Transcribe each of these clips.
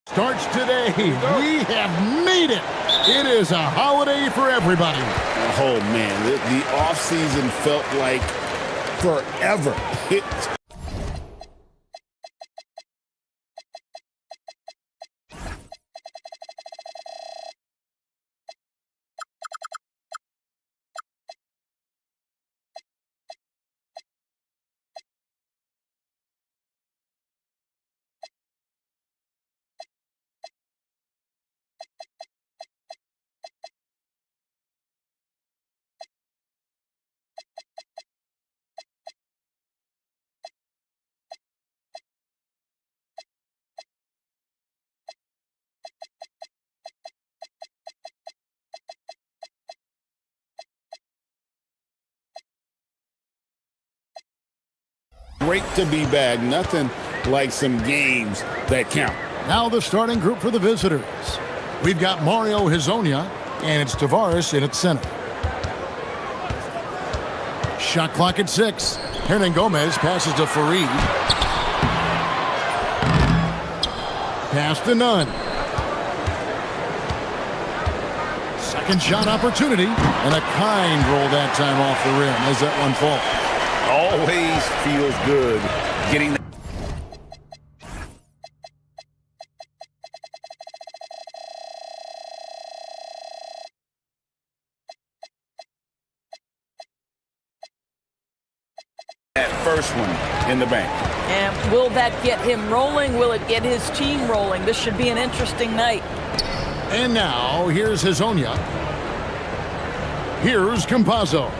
Starts today. We have made it. It is a holiday for everybody. Oh, man, the offseason felt like forever. Great to be back. Nothing like some games that count. Now the starting group for the visitors. We've got Mario Hezonja, and it's Tavares in its center. Shot clock at 6. Hernan Gomez passes to Farid. Pass to Nunn. Second shot opportunity, and a kind roll that time off the rim as that one falls. Always feels good getting that first one in the bank. And will that get him rolling? Will it get his team rolling? This should be an interesting night. And now, here's Hezonja. Here's Campazzo.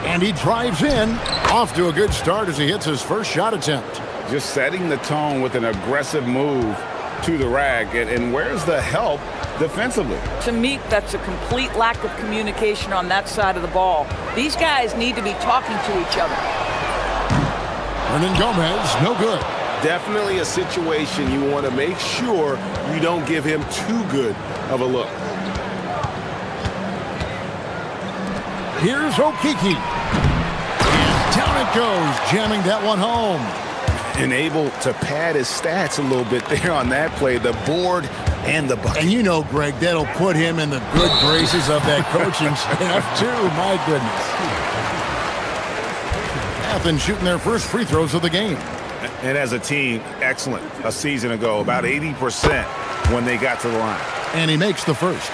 And he drives in. Off to a good start as he hits his first shot attempt. Just setting the tone with an aggressive move to the rack. And where's the help defensively? To me, that's a complete lack of communication on that side of the ball. These guys need to be talking to each other. Hernan Gomez, no good. Definitely a situation you want to make sure you don't give him too good of a look. Here's Okiki. And down it goes, jamming that one home. And able to pad his stats a little bit there on that play, the board and the bucket. And you know, Greg, that'll put him in the good graces of that coaching staff, too. My goodness. Athens shooting their first free throws of the game. And as a team, excellent a season ago, about 80% when they got to the line. And he makes the first.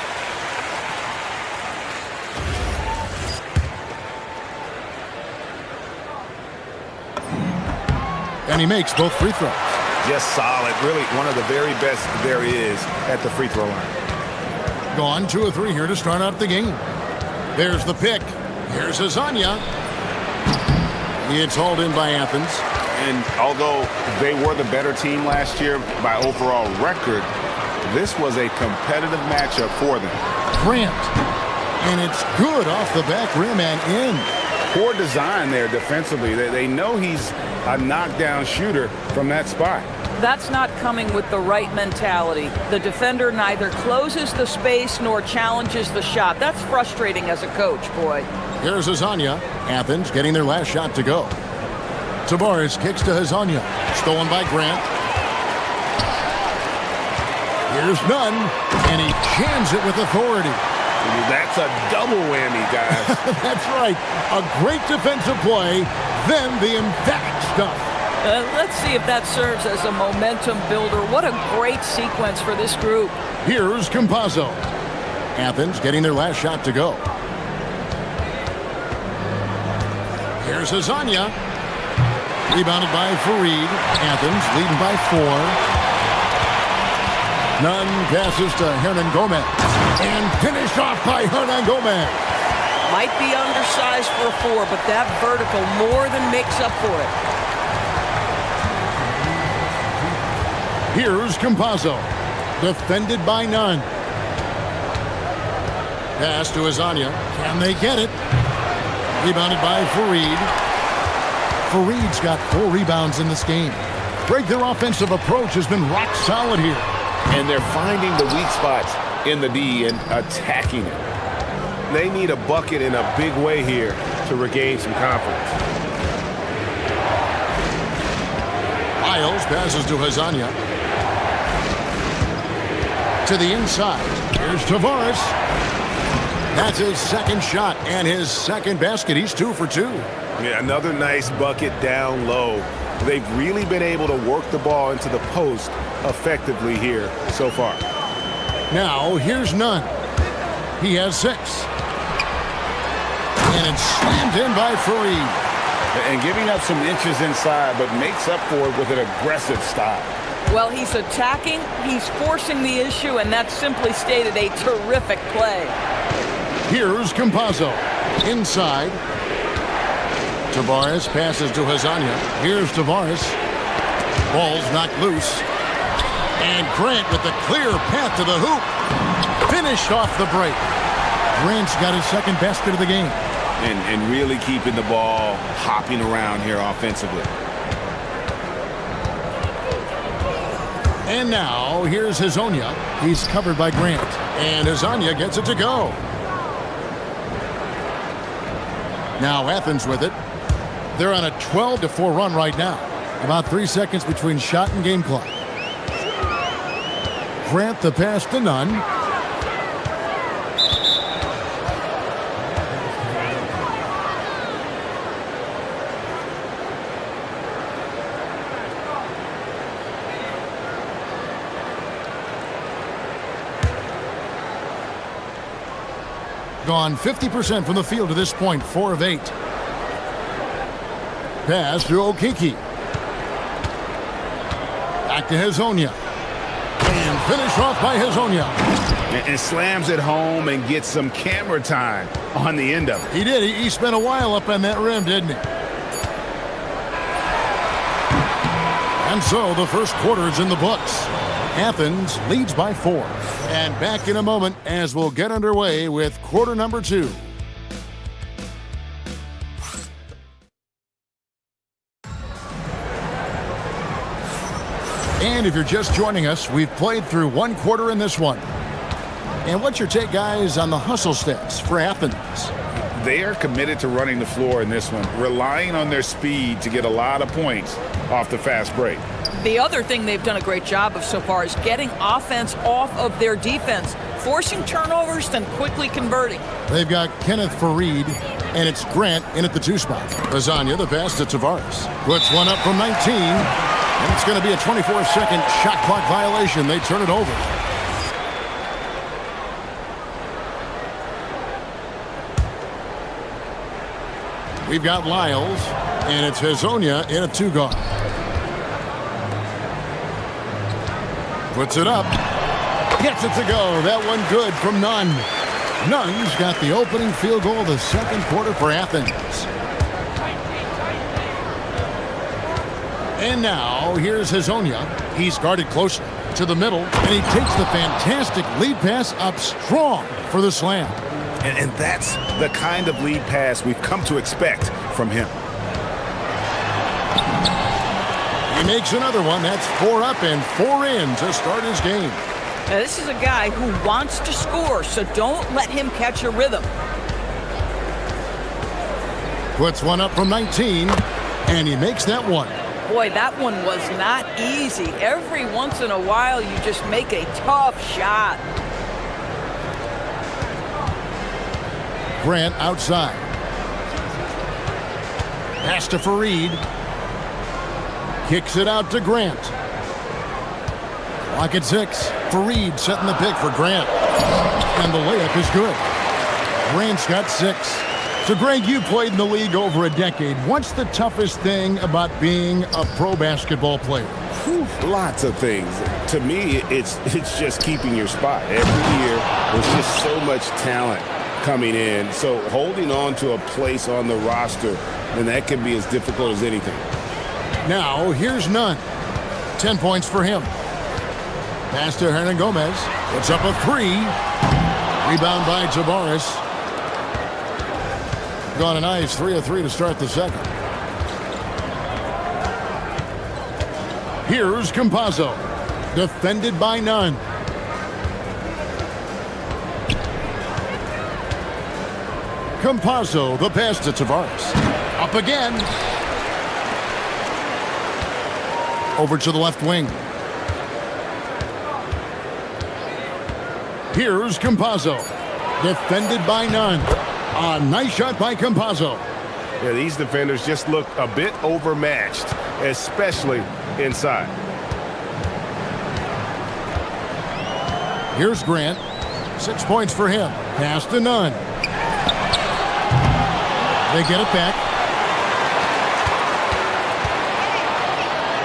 And he makes both free throws. Just solid. Really one of the very best there is at the free throw line. Gone 2 of 3 here to start out the game. There's the pick. Here's Hezonja. It's hauled in by Athens. And although they were the better team last year by overall record, this was a competitive matchup for them. Grant. And it's good off the back rim and in. Poor design there defensively. They know he's a knockdown shooter from that spot. That's not coming with the right mentality. The defender neither closes the space nor challenges the shot. That's frustrating as a coach, boy. Here's Hezonja. Athens getting their last shot to go. Tavares kicks to Hezonja. Stolen by Grant. Here's Nunn. And he jams it with authority. That's a double whammy, guys. That's right. A great defensive play, then the emphatic stuff. Let's see if that serves as a momentum builder. What a great sequence for this group. Here's Campazzo. Athens getting their last shot to go. Here's Hezonja. Rebounded by Farid. Athens leading by 4. Nunn passes to Hernan Gomez. And finished off by Hernan Gomez. Might be undersized for a 4, but that vertical more than makes up for it. Here's Campazzo. Defended by Nunn. Pass to Hezonja. Can they get it? Rebounded by Farid. Farid's got 4 rebounds in this game. Greg, their offensive approach has been rock solid here. And they're finding the weak spots in the D and attacking it. They need a bucket in a big way here to regain some confidence. Lyles passes to Hazanya. To the inside. Here's Tavares. That's his second shot and his second basket. He's 2 for 2. Yeah, another nice bucket down low. They've really been able to work the ball into the post effectively here so far. Now, here's Nunn. He has 6. And it's slammed in by Fareed. And giving up some inches inside, but makes up for it with an aggressive style. Well, he's attacking, he's forcing the issue, and that's simply stated a terrific play. Here's Campazzo. Inside. Tavares passes to Hazanya. Here's Tavares. Ball's knocked loose. And Grant with the clear path to the hoop. Finished off the break. Grant's got his second basket of the game. And really keeping the ball hopping around here offensively. And now, here's Hazonia. He's covered by Grant. And Hazonia gets it to go. Now Athens with it. They're on a 12-4 run right now. About 3 seconds between shot and game clock. Grant the pass to Nunn. Gone 50% from the field to this point, 4 of 8. Pass to Okiki. Back to Hazonia. And finish off by Hazonia. And slams it home and gets some camera time on the end of it. He did. He spent a while up on that rim, didn't he? And so the first quarter is in the books. Athens leads by 4. And back in a moment as we'll get underway with quarter number 2. And if you're just joining us, we've played through one quarter in this one. And what's your take, guys, on the hustle stats for Athens? They are committed to running the floor in this one, relying on their speed to get a lot of points off the fast break. The other thing they've done a great job of so far is getting offense off of their defense, forcing turnovers, then quickly converting. They've got Kenneth Fareed, and it's Grant in at the 2 spot. Lasagna, the pass to Tavares. Puts one up from 19, and it's going to be a 24-second shot clock violation. They turn it over. We've got Lyles, and it's Hazonia in a 2 guard. Puts it up. Gets it to go. That one good from Nunn. Nunn's got the opening field goal of the second quarter for Athens. And now, here's Hazonia. He's guarded closer to the middle, and he takes the fantastic lead pass up strong for the slam. And that's the kind of lead pass we've come to expect from him. He makes another one. That's 4 up and 4 in to start his game. Now, this is a guy who wants to score, so don't let him catch a rhythm. Puts one up from 19, and he makes that one. Boy, that one was not easy. Every once in a while, you just make a tough shot. Grant outside. Pass to Fareed. Kicks it out to Grant. Clock at 6. Fareed setting the pick for Grant. And the layup is good. Grant's got 6. So, Greg, you played in the league over a decade. What's the toughest thing about being a pro basketball player? Whew, lots of things. To me, it's just keeping your spot. Every year, there's just so much talent coming in. So holding on to a place on the roster, then that can be as difficult as anything. Now, here's Nunn. 10 points for him. Pass to Hernan Gomez. Puts up a 3. Rebound by Tavares. Gone a nice 3 of 3 to start the second. Here's Campazzo. Defended by Nunn. Campazzo, the pass to Tavares. Up again. Over to the left wing. Here's Campazzo. Defended by none. A nice shot by Campazzo. Yeah, these defenders just look a bit overmatched, especially inside. Here's Grant. 6 points for him. Pass to none. They get it back.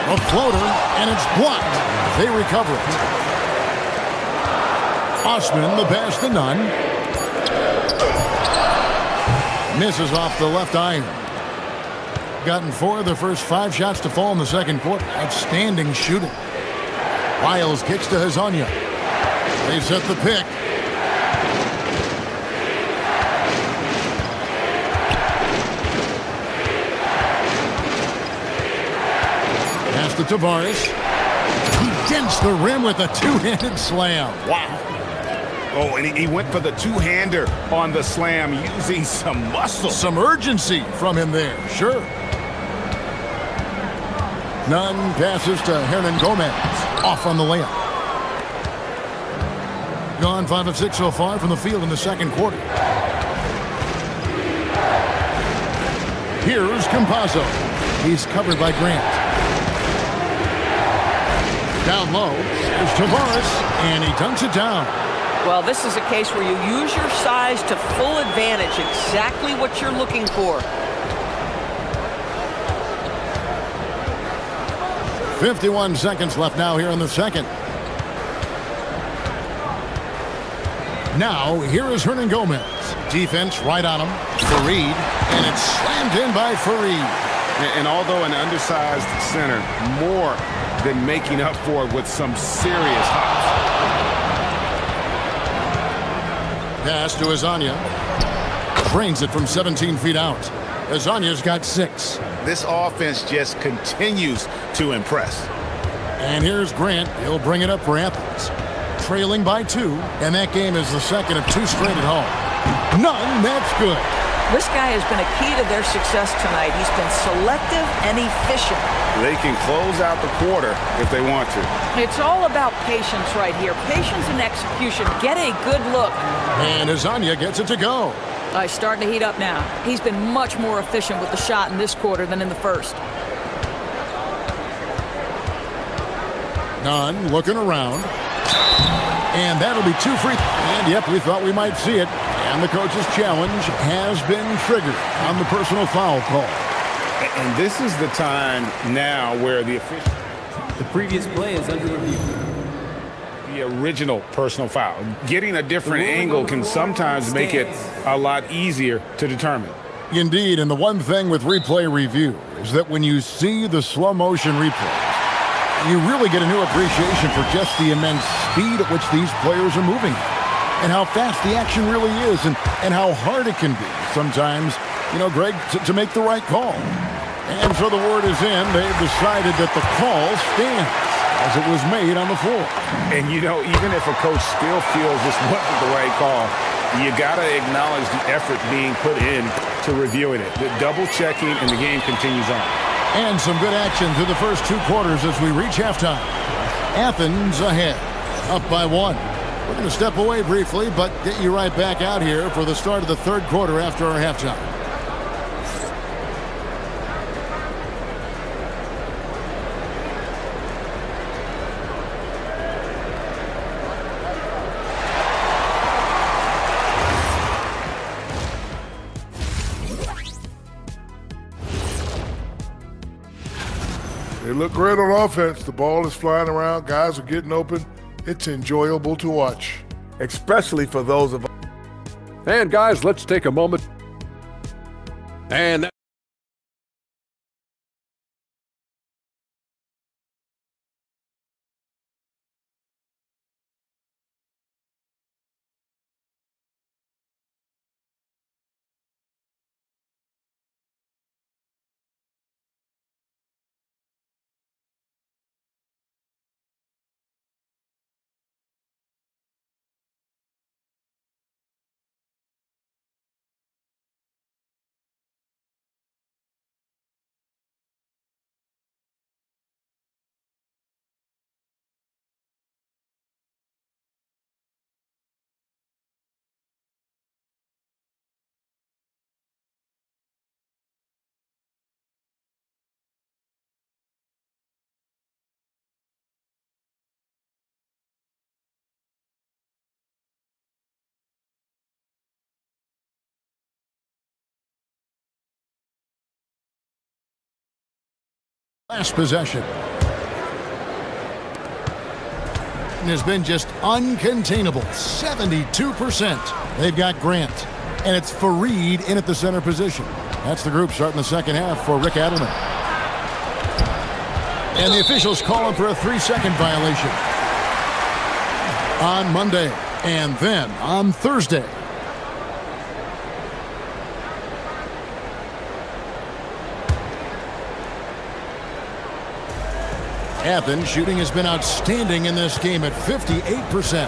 A floater, and it's blocked. They recover it. Osman, the pass to none. Misses off the left iron. Gotten 4 of the first 5 shots to fall in the second quarter. Outstanding shooting. Wiles kicks to Hezonja. They set the pick. Pass to Tavares. He dents the rim with a two-handed slam. Wow. Oh, and he went for the two-hander on the slam using some muscle. Some urgency from him there, sure. Nunn passes to Hernan Gomez. Off on the layup. Gone 5 of 6 so far from the field in the second quarter. Here's Campazzo. He's covered by Grant. Down low is Tavares, and he dunks it down. Well, this is a case where you use your size to full advantage, exactly what you're looking for. 51 seconds left now here in the second. Now, here is Hernan Gomez. Defense right on him. Fareed, and it's slammed in by Fareed. And although an undersized center, more than making up for it with some serious hops. Pass to Hezonja. Drains it from 17 feet out. Hezonja's got 6. This offense just continues to impress. And here's Grant. He'll bring it up for Athens. Trailing by 2, and that game is the second of 2 straight at home. None, that's good. This guy has been a key to their success tonight. He's been selective and efficient. They can close out the quarter if they want to. It's all about patience right here. Patience and execution. Get a good look. And Hezonja gets it to go. He's starting to heat up now. He's been much more efficient with the shot in this quarter than in the first. Nunn looking around. And that'll be 2 free. And yep, we thought we might see it. And the coach's challenge has been triggered on the personal foul call. And this is the time now where the official... The previous play is under review. The original personal foul. Getting a different angle can sometimes make it a lot easier to determine. Indeed, and the one thing with replay review is that when you see the slow motion replays, you really get a new appreciation for just the immense speed at which these players are moving and how fast the action really is and how hard it can be sometimes, you know, Greg, to make the right call. And so the word is in. They've decided that the call stands as it was made on the floor. And, you know, even if a coach still feels this wasn't the right call, you got to acknowledge the effort being put in to reviewing it. The double checking, and the game continues on. And some good action through the first 2 quarters as we reach halftime. Athens ahead, up by 1. We're going to step away briefly, but get you right back out here for the start of the third quarter after our halftime. They look great on offense. The ball is flying around. Guys are getting open. It's enjoyable to watch. Especially for those of us. And guys, let's take a moment. And Last possession. And has been just uncontainable. 72%. They've got Grant. And it's Fareed in at the center position. That's the group starting the second half for Rick Adelman. And the officials call him for a 3-second violation. On Monday and then on Thursday. Athens shooting has been outstanding in this game at 58%.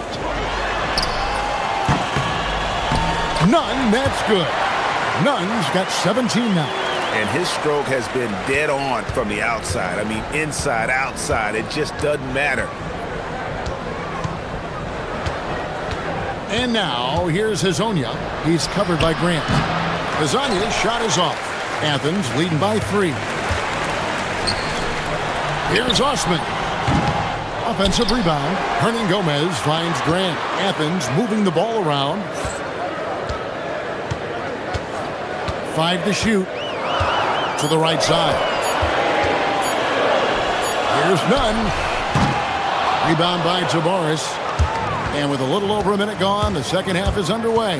Nunn, that's good. Nunn's got 17 now. And his stroke has been dead on from the outside. I mean, inside, outside, it just doesn't matter. And now, here's Hazonia. He's covered by Grant. Hazonia's shot is off. Athens leading by 3. Here's Osman. Offensive rebound. Hernan Gomez finds Grant. Athens moving the ball around. 5 to shoot. To the right side. Here's Nunn. Rebound by Tavares. And with a little over a minute gone, the second half is underway.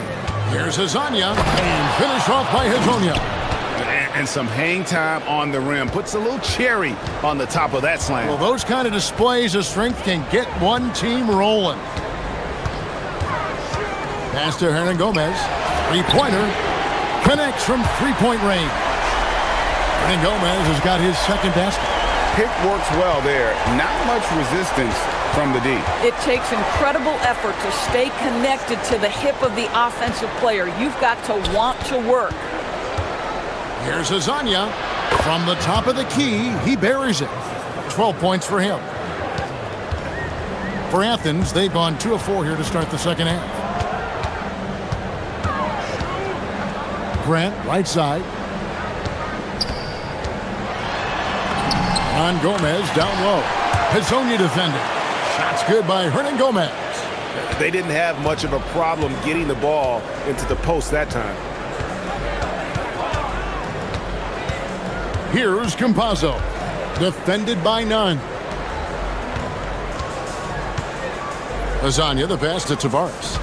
Here's Hazonia. And finish off by Hazonia. And some hang time on the rim. Puts a little cherry on the top of that slam. Well, those kind of displays of strength can get one team rolling. Pass to Hernan Gomez. Three-pointer. Connects from three-point range. Hernan Gomez has got his second basket. Pick works well there. Not much resistance from the D. It takes incredible effort to stay connected to the hip of the offensive player. You've got to want to work. Here's Hazonia. From the top of the key, he buries it. 12 points for him. For Athens, they've gone 2 of 4 here to start the second half. Grant, right side. On Gomez, down low. Hazonia defending. Shots good by Hernan Gomez. They didn't have much of a problem getting the ball into the post that time. Here's Campazzo. Defended by Nunn. Hazonia, the pass to Tavares.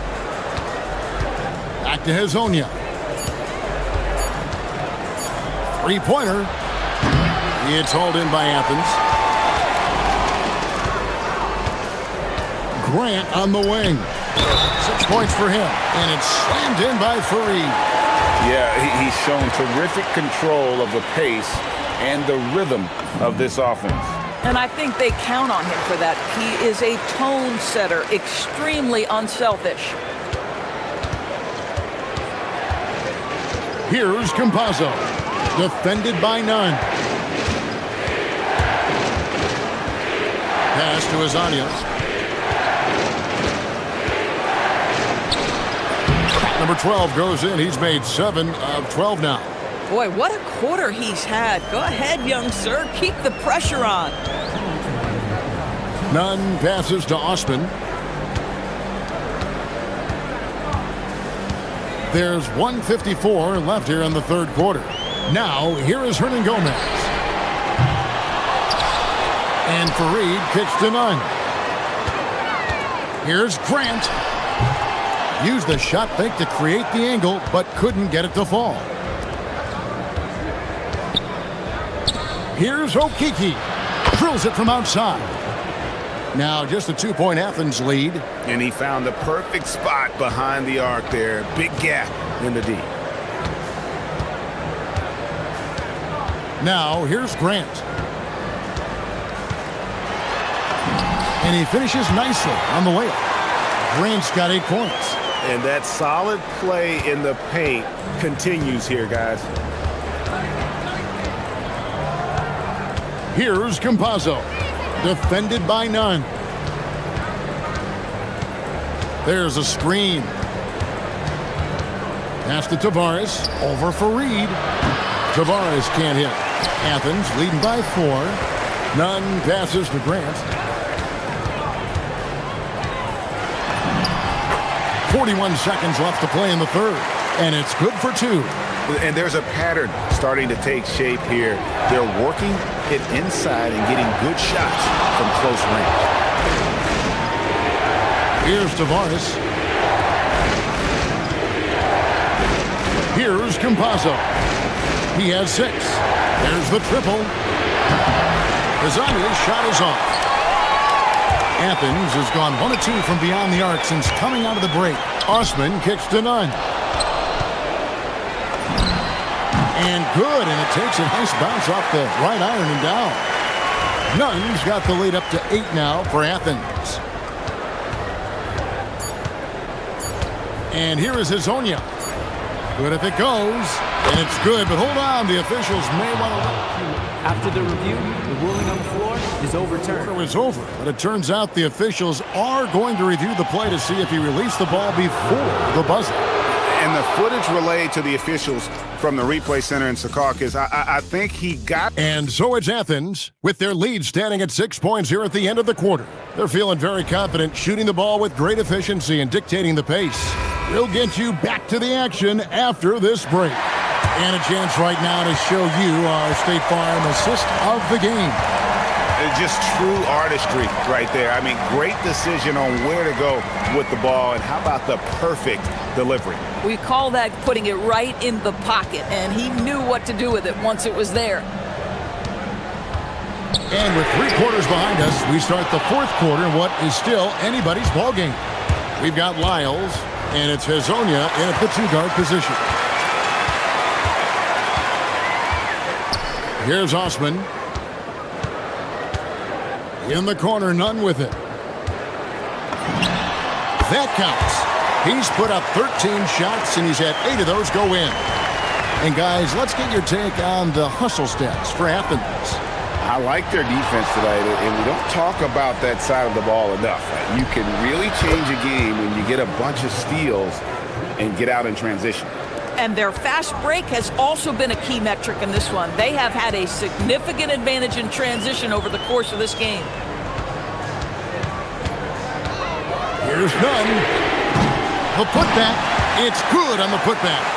Back to Hazonia. Three-pointer. It's hauled in by Athens. Grant on the wing. 6 points for him. And it's slammed in by Fareed. Yeah, he's shown terrific control of the pace and the rhythm of this offense. And I think they count on him for that. He is a tone setter, extremely unselfish. Here's Campazzo. Defended by Nunn. Pass to Hazonia. Number 12 goes in. He's made 7 of 12 now. Boy, what a quarter he's had. Go ahead, young sir. Keep the pressure on. Nunn passes to Osman. There's 1:54 left here in the third quarter. Now, here is Hernan Gomez. And Fareed kicks to Nunn. Here's Grant. Used the shot fake to create the angle, but couldn't get it to fall. Here's Okiki. Drills it from outside. Now just a 2-point Athens lead. And he found the perfect spot behind the arc there. Big gap in the D. Now here's Grant. And he finishes nicely on the layup. Grant's got 8 points. And that solid play in the paint continues here, guys. Here's Campazzo. Defended by Nunn. There's a screen. Pass to Tavares. Over Fareed. Tavares can't hit. Athens leading by 4. Nunn passes to Grant. 41 seconds left to play in the third. And it's good for 2. And there's a pattern starting to take shape here. They're working it inside and getting good shots from close range. Here's Tavares. Here's Campazzo. He has 6. There's the triple. Kazania's shot is off. Athens has gone 1 of 2 from beyond the arc since coming out of the break. Osman kicks to Nunn. And good, and it takes a nice bounce off the right iron and down. Nunn's got the lead up to 8 now for Athens. And here is Hazonia. Good if it goes, and it's good, but hold on, the officials may want to... After the review, the ruling on the floor is overturned. It was over, but it turns out the officials are going to review the play to see if he released the ball before the buzzer. And the footage relayed to the officials from the replay center in Secaucus, I think he got... And so it's Athens, with their lead standing at 6 points here at the end of the quarter. They're feeling very confident, shooting the ball with great efficiency and dictating the pace. We'll get you back to the action after this break. And a chance right now to show you our State Farm assist of the game. It's just true artistry right there. I mean, great decision on where to go with the ball, and how about the perfect delivery? We call that putting it right in the pocket, and he knew what to do with it once it was there. And with 3 quarters behind us, we start the 4th quarter in what is still anybody's ball game. We've got Lyles, and it's Hazonia in at the 2-guard position. Here's Osman. In the corner, Nunn with it. That counts. He's put up 13 shots, and he's had 8 of those go in. And guys, let's get your take on the hustle stats for Athens. I like their defense tonight, and we don't talk about that side of the ball enough. You can really change a game when you get a bunch of steals and get out in transition. And their fast break has also been a key metric in this one. They have had a significant advantage in transition over the course of this game. Here's Nunn. The putback. It's good on the putback.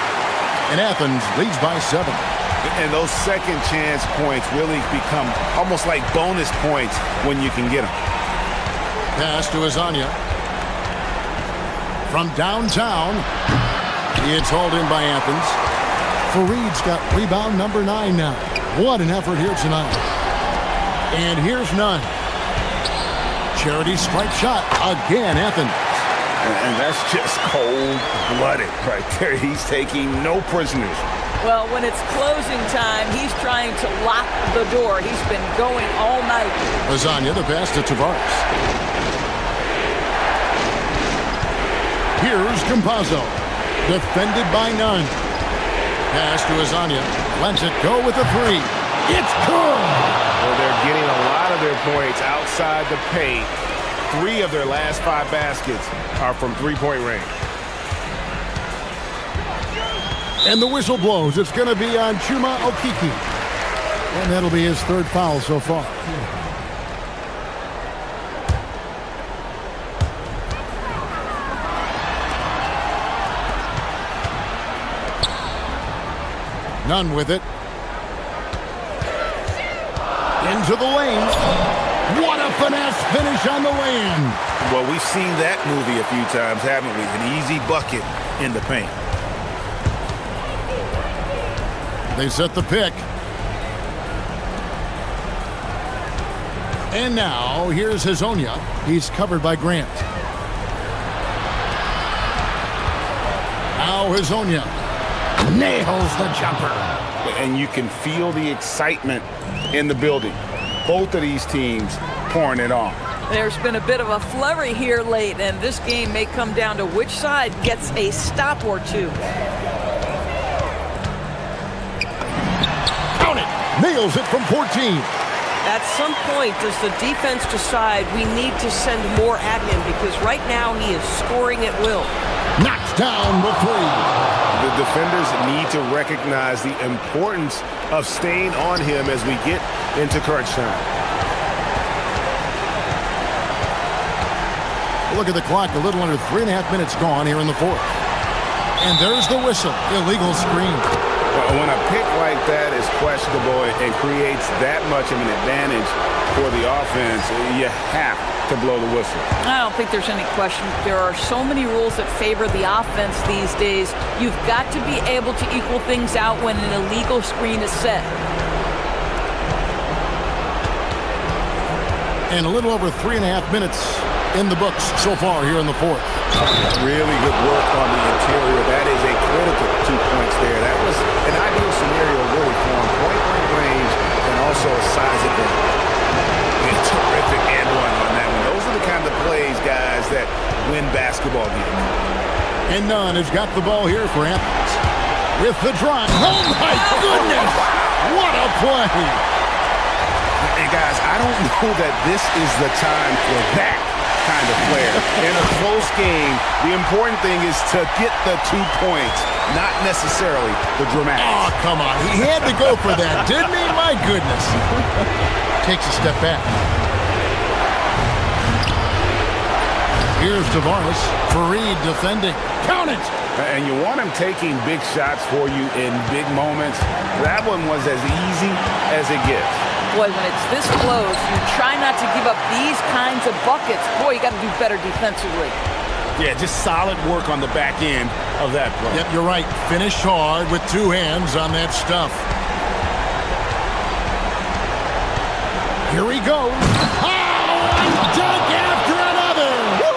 And Athens leads by 7. And those second chance points really become almost like bonus points when you can get them. Pass to Hazonia. From downtown, it's hauled in by Athens. Fareed's got rebound number 9 now. What an effort here tonight. And here's Nunn. Charity strike shot again, Athens. And that's just cold-blooded right there. He's taking no prisoners. Well, when it's closing time, he's trying to lock the door. He's been going all night. Hazonia, the pass to Tavares. Here's Campazzo. Defended by Nunn. Pass to Hazonia. Lets it go with a 3. It's good! Well, they're getting a lot of their points outside the paint. 3 of their last 5 baskets are from three-point range. And the whistle blows. It's going to be on Chuma Okiki. And that'll be his 3rd foul so far. Nunn with it. Into the lane. What a finesse finish on the lane. Well, we've seen that movie a few times, haven't we? An easy bucket in the paint. They set the pick. And now, here's Hazonia. He's covered by Grant. Now Hazonia nails the jumper. And you can feel the excitement in the building. Both of these teams pouring it on. There's been a bit of a flurry here late, and this game may come down to which side gets a stop or 2. Count it. Nails it from 14. At some point, does the defense decide we need to send more at him? Because right now he is scoring at will. Knocks down the 3. The defenders need to recognize the importance of staying on him as we get into crunch time. Look at the clock, a little under 3.5 minutes gone here in the 4th. And there's the whistle. Illegal screen. When a pick like that is questionable and creates that much of an advantage for the offense, you have to blow the whistle. I don't think there's any question. There are so many rules that favor the offense these days. You've got to be able to equal things out when an illegal screen is set. And a little over 3.5 minutes in the books so far here in the fourth. Really good work on the interior. That is a critical 2 points there. That was an ideal scenario really for him. Point-blank range and also a size advantage. And terrific and one on that one. Those are the kind of plays, guys, that win basketball games. And Nunn has got the ball here for Athens. With the drive. Oh, my goodness! What a play! And, guys, I don't know that this is the time for that kind of player. In a close game, the important thing is to get the 2 points, not necessarily the dramatics. Oh, come on. He had to go for that, didn't he? My goodness. Takes a step back. Here's Tavares. Fareed defending. Count it! And you want him taking big shots for you in big moments. That one was as easy as it gets. Boy, when it's this close, you try not to give up these kinds of buckets. Boy, you got to do better defensively. Yeah, just solid work on the back end of that play. Yep, you're right. Finish hard with 2 hands on that stuff. Here he goes. Oh, one dunk after another. Woo!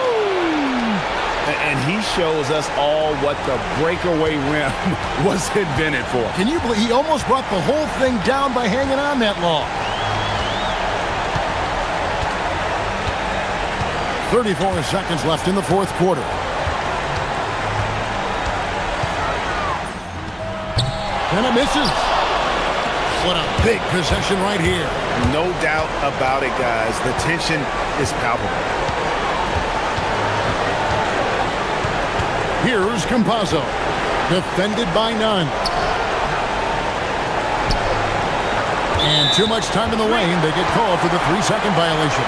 And he shows us all what the breakaway rim was invented for. Can you believe he almost brought the whole thing down by hanging on that long? 34 seconds left in the fourth quarter. And it misses. What a big possession right here. No doubt about it, guys. The tension is palpable. Here's Campazzo. Defended by Nunn. And too much time in the lane. They get called for the 3-second violation.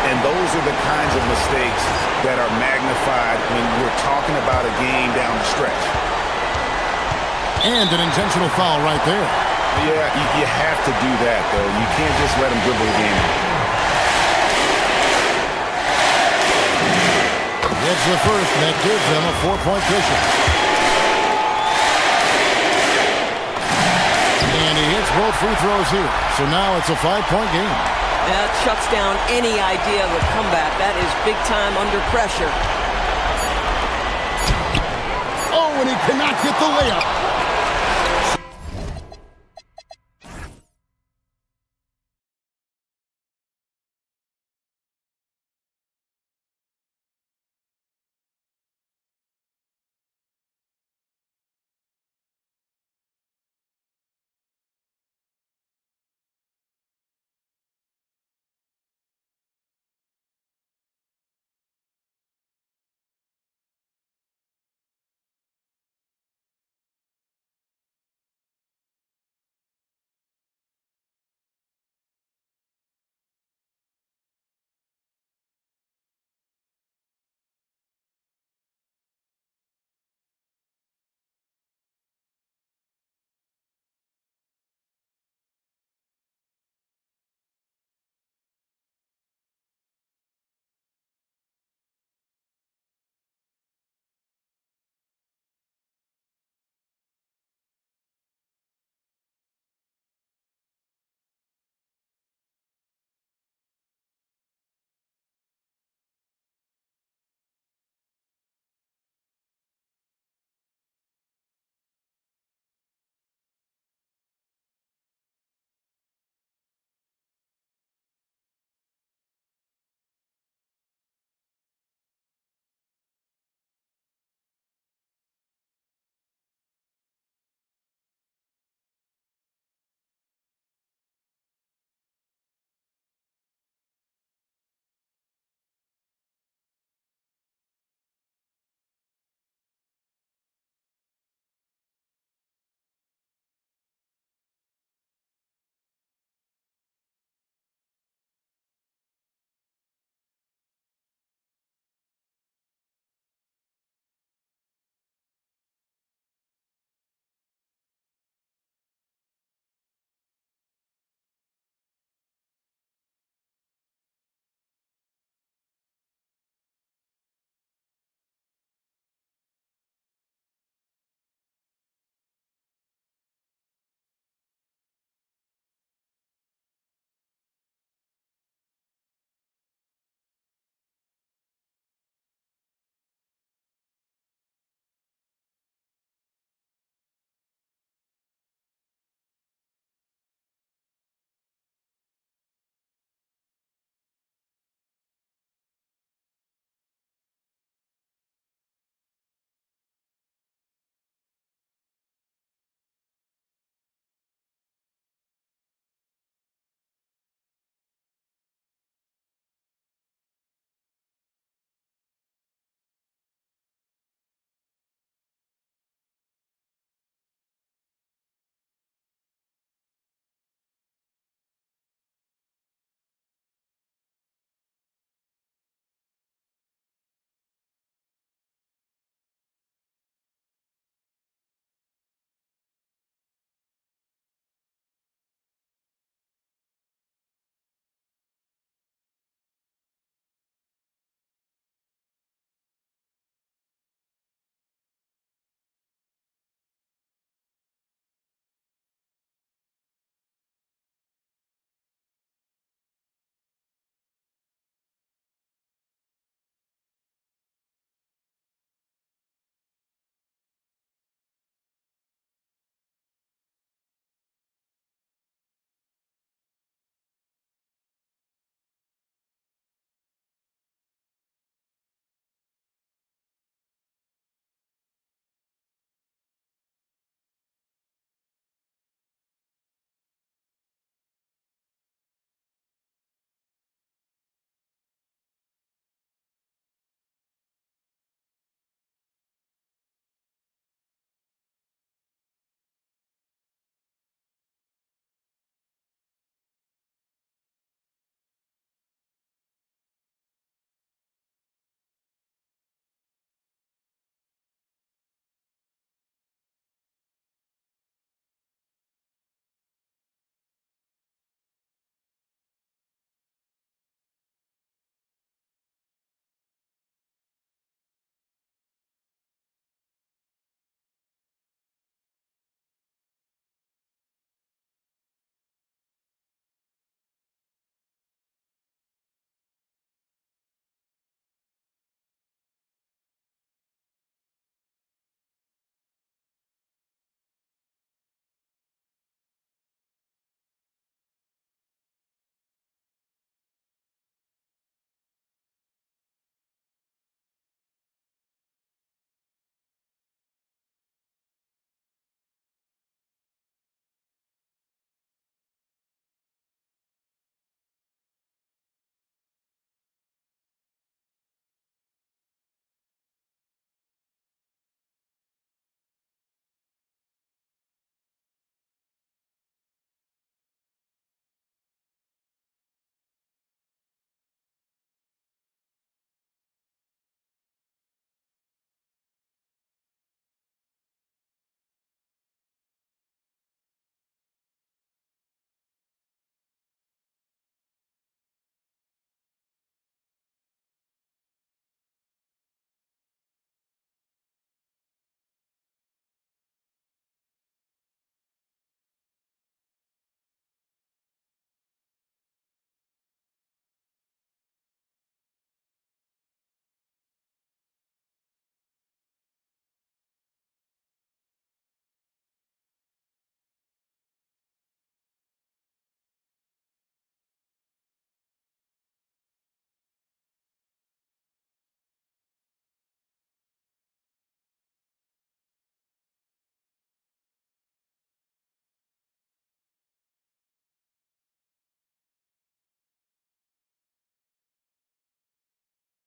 And those are the kinds of mistakes that are magnified when we're talking about a game down the stretch. And an intentional foul right there. Yeah, you have to do that, though. You can't just let them dribble the game. It's the first, and that gives them a 4-point cushion. And he hits both free throws here. So now it's a 5-point game. That shuts down any idea of a comeback. That is big time under pressure. Oh, and he cannot get the layup.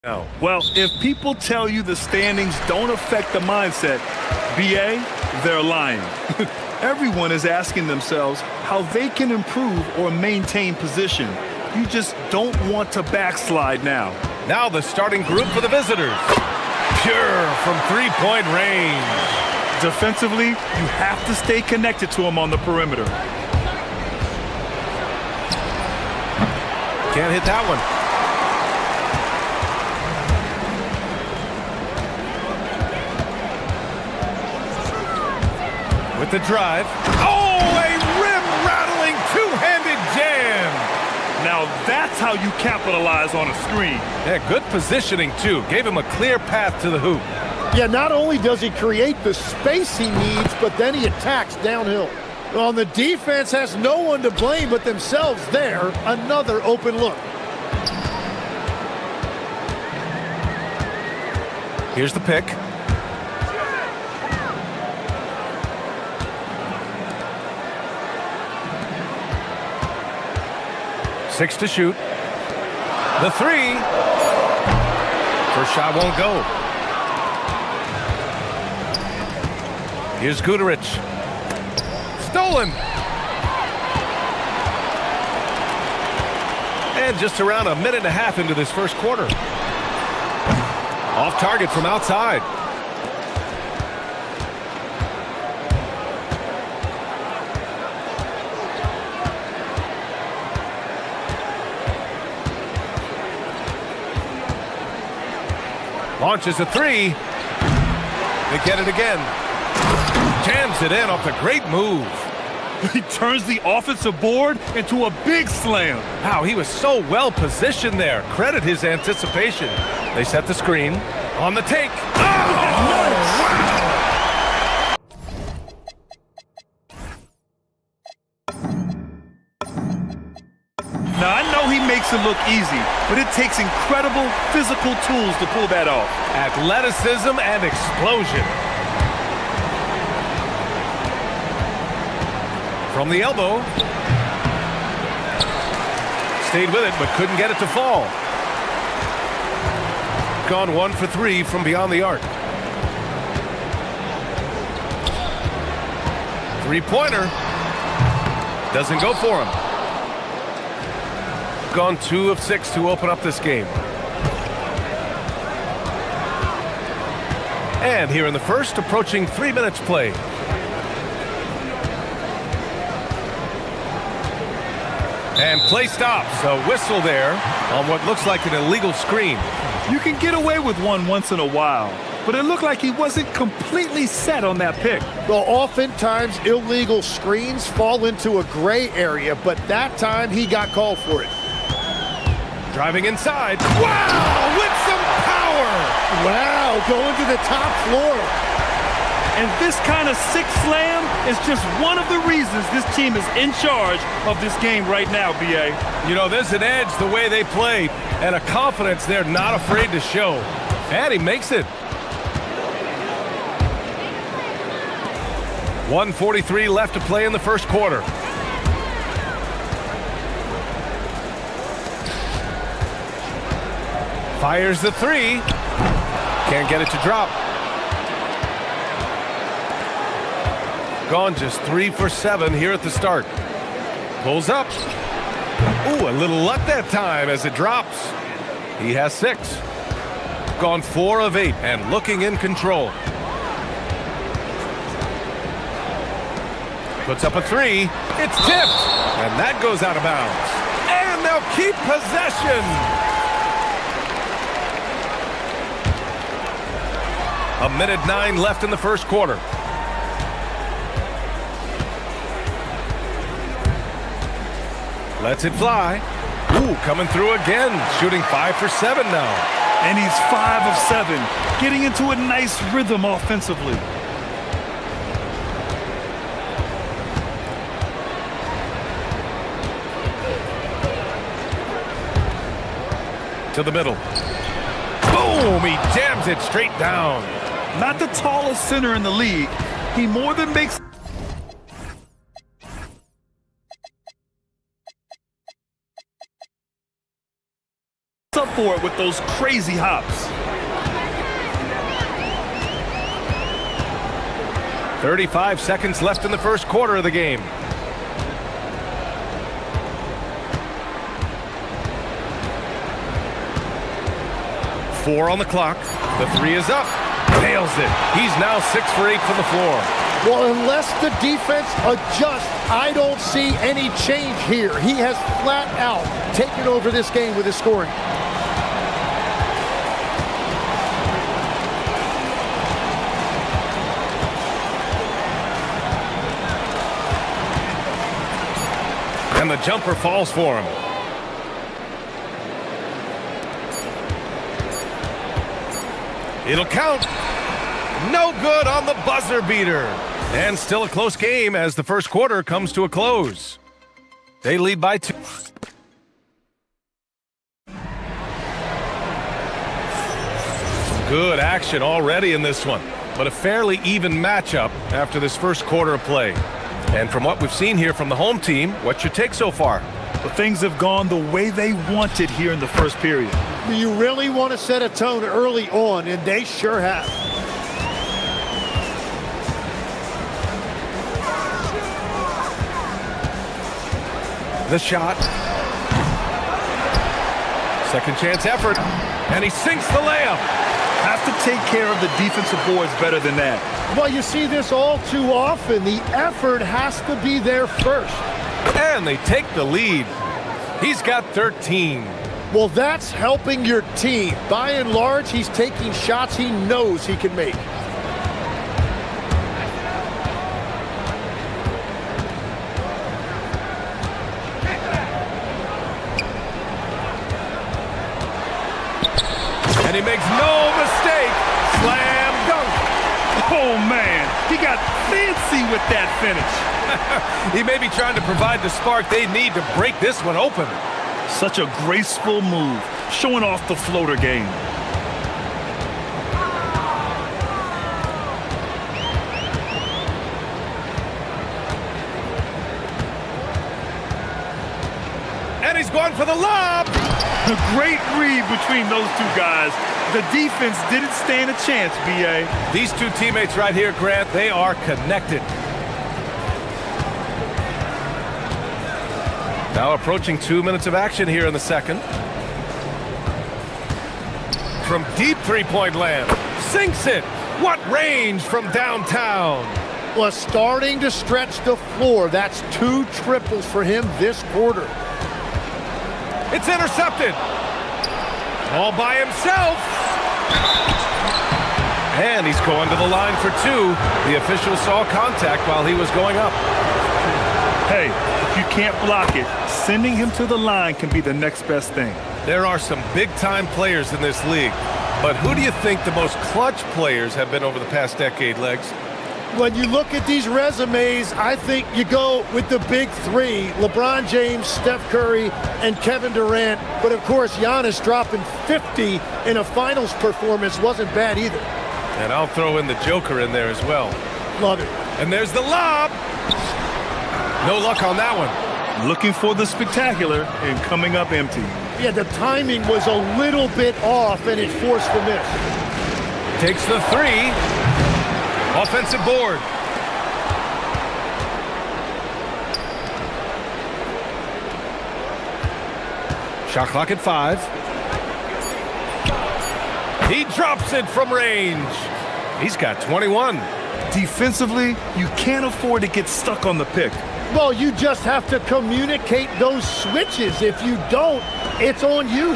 Well, if people tell you the standings don't affect the mindset, BA, they're lying. Everyone is asking themselves how they can improve or maintain position. You just don't want to backslide now. Now the starting group for the visitors. Pure from three-point range. Defensively, you have to stay connected to him on the perimeter. Can't hit that one. With the drive. Oh, a rim-rattling two-handed jam. Now that's how you capitalize on a screen. Yeah, good positioning, too. Gave him a clear path to the hoop. Yeah, not only does he create the space he needs, but then he attacks downhill. Well, the defense has no one to blame but themselves there. Another open look. Here's the pick. Six to shoot. The three. First shot won't go. Here's Guterich. Stolen. And just around a minute and a half into this first quarter. Off target from outside. Launches a three. They get it again. Jams it in off the great move. He turns the offensive board into a big slam. Wow, he was so well positioned there. Credit his anticipation. They set the screen. On the take. Oh, wow. Now, I know he makes it look easy, but it takes incredible physical tools to pull that off. Athleticism and explosion. From the elbow. Stayed with it, but couldn't get it to fall. Gone 1 for 3 from beyond the arc. Three-pointer. Doesn't go for him. Gone 2 of 6 to open up this game. And here in the first, approaching 3 minutes played. And play stops. A whistle there on what looks like an illegal screen. You can get away with one once in a while, but it looked like he wasn't completely set on that pick. Well, oftentimes illegal screens fall into a gray area, but that time he got called for it. Driving inside. Wow, with some power. Wow, going to the top floor. And this kind of sick slam is just one of the reasons this team is in charge of this game right now, BA. You know, there's an edge the way they play and a confidence they're not afraid to show. And he makes it. 1:43 left to play in the first quarter. Fires the three. Can't get it to drop. Gone just 3 for 7 here at the start. Pulls up. Ooh, a little luck that time as it drops. He has 6. Gone 4 of 8 and looking in control. Puts up a three. It's tipped. And that goes out of bounds. And they'll keep possession. A minute 9 left in the first quarter. Lets it fly. Ooh, coming through again. Shooting 5 for 7 now. And he's 5 of 7. Getting into a nice rhythm offensively. To the middle. Boom! He jams it straight down. Not the tallest center in the league. He more than makes up for it with those crazy hops. 35 seconds left in the first quarter of the game. Four on the clock. The three is up. Nails it. He's now 6 for 8 from the floor. Well, unless the defense adjusts, I don't see any change here. He has flat out taken over this game with his scoring. And the jumper falls for him. It'll count. No good on the buzzer beater. And still a close game as the first quarter comes to a close. They lead by 2. Good action already in this one, but a fairly even matchup after this first quarter of play. And from what we've seen here from the home team, what's your take so far? But things have gone the way they wanted here in the first period. You really want to set a tone early on, and they sure have. The shot. Second chance effort. And he sinks the layup. Have to take care of the defensive boards better than that. Well, you see this all too often. The effort has to be there first. And they take the lead. He's got 13. Well, that's helping your team. By and large, he's taking shots he knows he can make. And he makes no mistake. Slam dunk. Oh, man. He got fancy with that finish. He may be trying to provide the spark they need to break this one open. Such a graceful move, showing off the floater game. And he's going for the lob. A great read between those two guys. The defense didn't stand a chance, B.A. These two teammates right here, Grant, they are connected. Now approaching 2 minutes of action here in the second. From deep three-point land. Sinks it. What range from downtown. Well, starting to stretch the floor. That's 2 triples for him this quarter. It's intercepted. All by himself. And he's going to the line for 2. The official saw contact while he was going up. Hey, if you can't block it, sending him to the line can be the next best thing. There are some big-time players in this league. But who do you think the most clutch players have been over the past decade, Legs? When you look at these resumes, I think you go with the big 3, LeBron James, Steph Curry, and Kevin Durant. But, of course, Giannis dropping 50 in a finals performance wasn't bad either. And I'll throw in the Joker in there as well. Love it. And there's the lob. No luck on that one. Looking for the spectacular and coming up empty. Yeah, the timing was a little bit off, and it forced the miss. Takes the 3. Offensive board. Shot clock at 5. He drops it from range. He's got 21. Defensively, you can't afford to get stuck on the pick. Well, you just have to communicate those switches. If you don't, it's on you.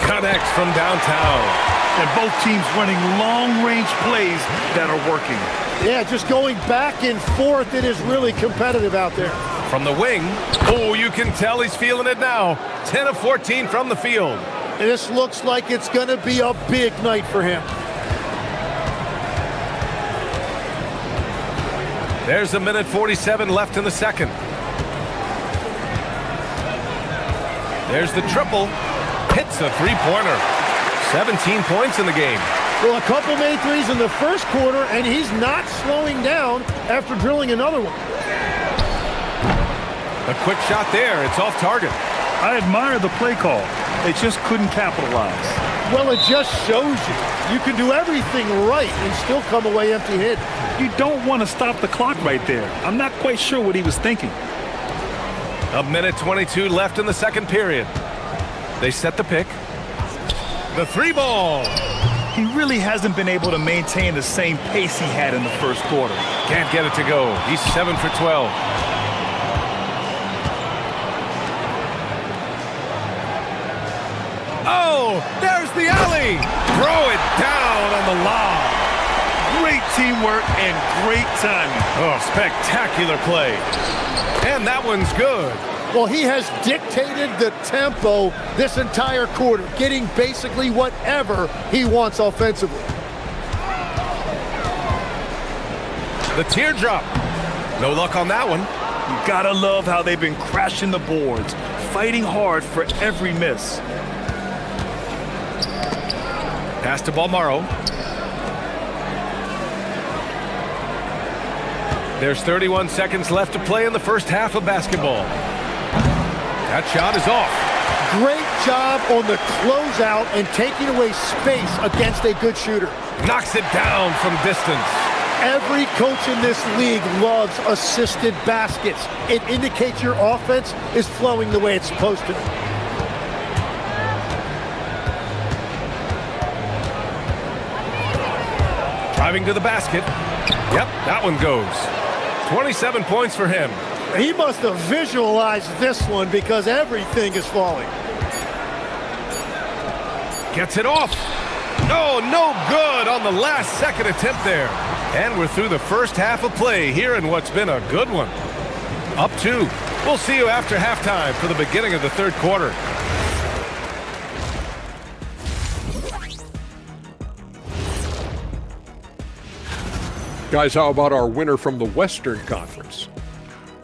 Connects from downtown. And both teams running long-range plays that are working. Yeah, just going back and forth. It is really competitive out there. From the wing. Oh, you can tell he's feeling it now. 10 of 14 from the field. This looks like it's going to be a big night for him. There's a minute 47 left in the second. There's the triple. Hits a three-pointer. 17 points in the game. Well, a couple made threes in the first quarter, and he's not slowing down after drilling another one. A quick shot there. It's off target. I admire the play call. They just couldn't capitalize. Well, it just shows you can do everything right and still come away empty-handed. You don't want to stop the clock right there. I'm not quite sure what he was thinking. A minute 22 left in the second period. They set the pick. The three ball. He really hasn't been able to maintain the same pace he had in the first quarter. Can't get it to go. He's 7 for 12. Oh, there's the alley. Throw it down on the lob. Great teamwork and great timing. Oh, spectacular play. And that one's good. Well, he has dictated the tempo this entire quarter, getting basically whatever he wants offensively. The teardrop. No luck on that one. You gotta love how they've been crashing the boards, fighting hard for every miss. Pass to Balmaro. There's 31 seconds left to play in the first half of basketball. That shot is off. Great job on the closeout and taking away space against a good shooter. Knocks it down from distance. Every coach in this league loves assisted baskets. It indicates your offense is flowing the way it's supposed to. Driving to the basket. Yep, that one goes. 27 points for him. He must have visualized this one because everything is falling. Gets it off. Oh, no good on the last second attempt there. And we're through the first half of play here in what's been a good one. Up 2. We'll see you after halftime for the beginning of the third quarter. Guys, how about our winner from the Western Conference?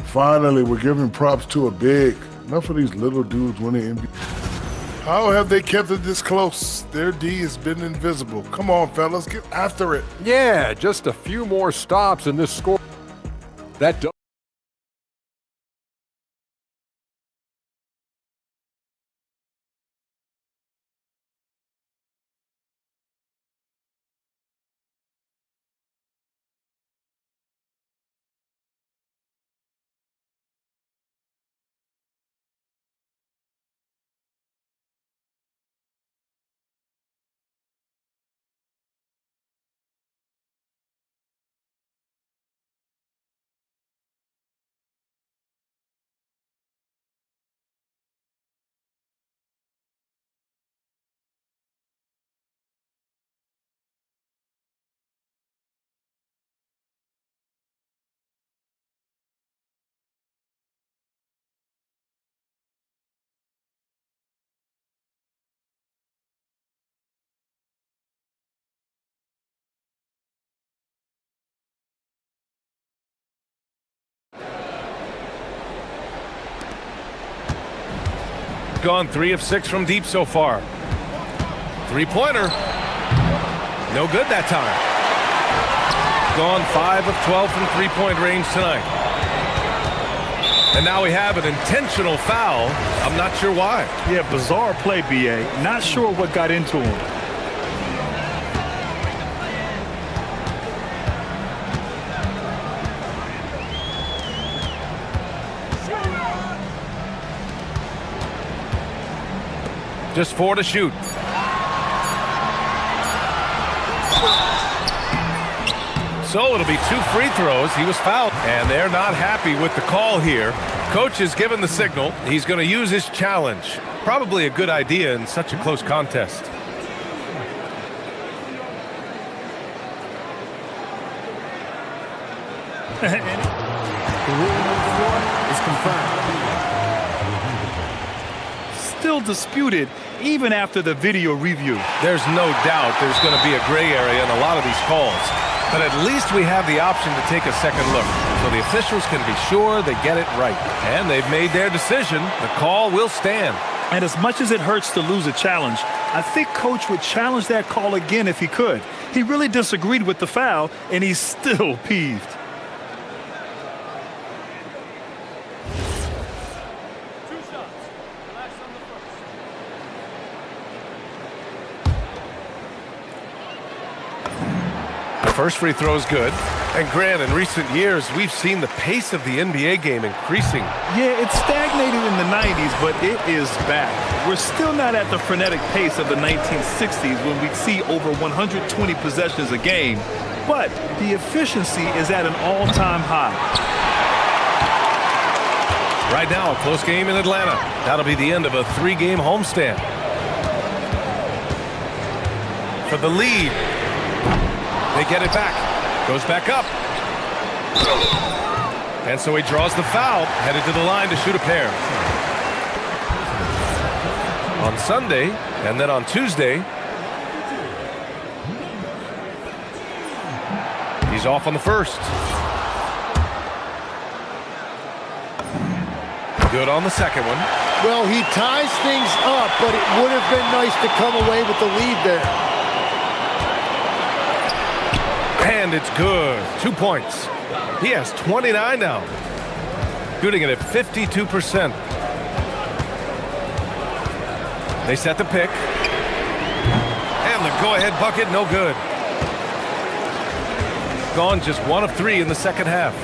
Finally, we're giving props to a big. Enough of these little dudes winning NBA. How have they kept it this close? Their D has been invisible. Come on, fellas, get after it. Yeah, just a few more stops in this score. That does. Gone 3 of 6 from deep so far. Three-pointer. No good that time. Gone 5 of 12 from three-point range tonight. And now we have an intentional foul. I'm not sure why. Yeah, bizarre play, BA. Not sure what got into him. Just 4 to shoot. So it'll be 2 free throws. He was fouled, and they're not happy with the call here. Coach has given the signal. He's going to use his challenge. Probably a good idea in such a close contest. The ruling on the floor is confirmed. Still disputed even after the video review. There's no doubt there's going to be a gray area in a lot of these calls. But at least we have the option to take a second look, so the officials can be sure they get it right. And they've made their decision. The call will stand. And as much as it hurts to lose a challenge, I think Coach would challenge that call again if he could. He really disagreed with the foul, and he's still peeved. First free throw is good. And Grant, in recent years, we've seen the pace of the NBA game increasing. Yeah, it stagnated in the 90s, but it is back. We're still not at the frenetic pace of the 1960s when we'd see over 120 possessions a game, but the efficiency is at an all-time high. Right now, a close game in Atlanta. That'll be the end of a 3-game homestand. For the lead. They get it back. Goes back up. And so he draws the foul, headed to the line to shoot a pair. On Sunday, and then on Tuesday, he's off on the first. Good on the second one. Well, he ties things up, but it would have been nice to come away with the lead there. And it's good. 2 points. He has 29 now. Shooting it at 52%. They set the pick. And the go-ahead bucket, no good. Gone just 1 of 3 in the second half.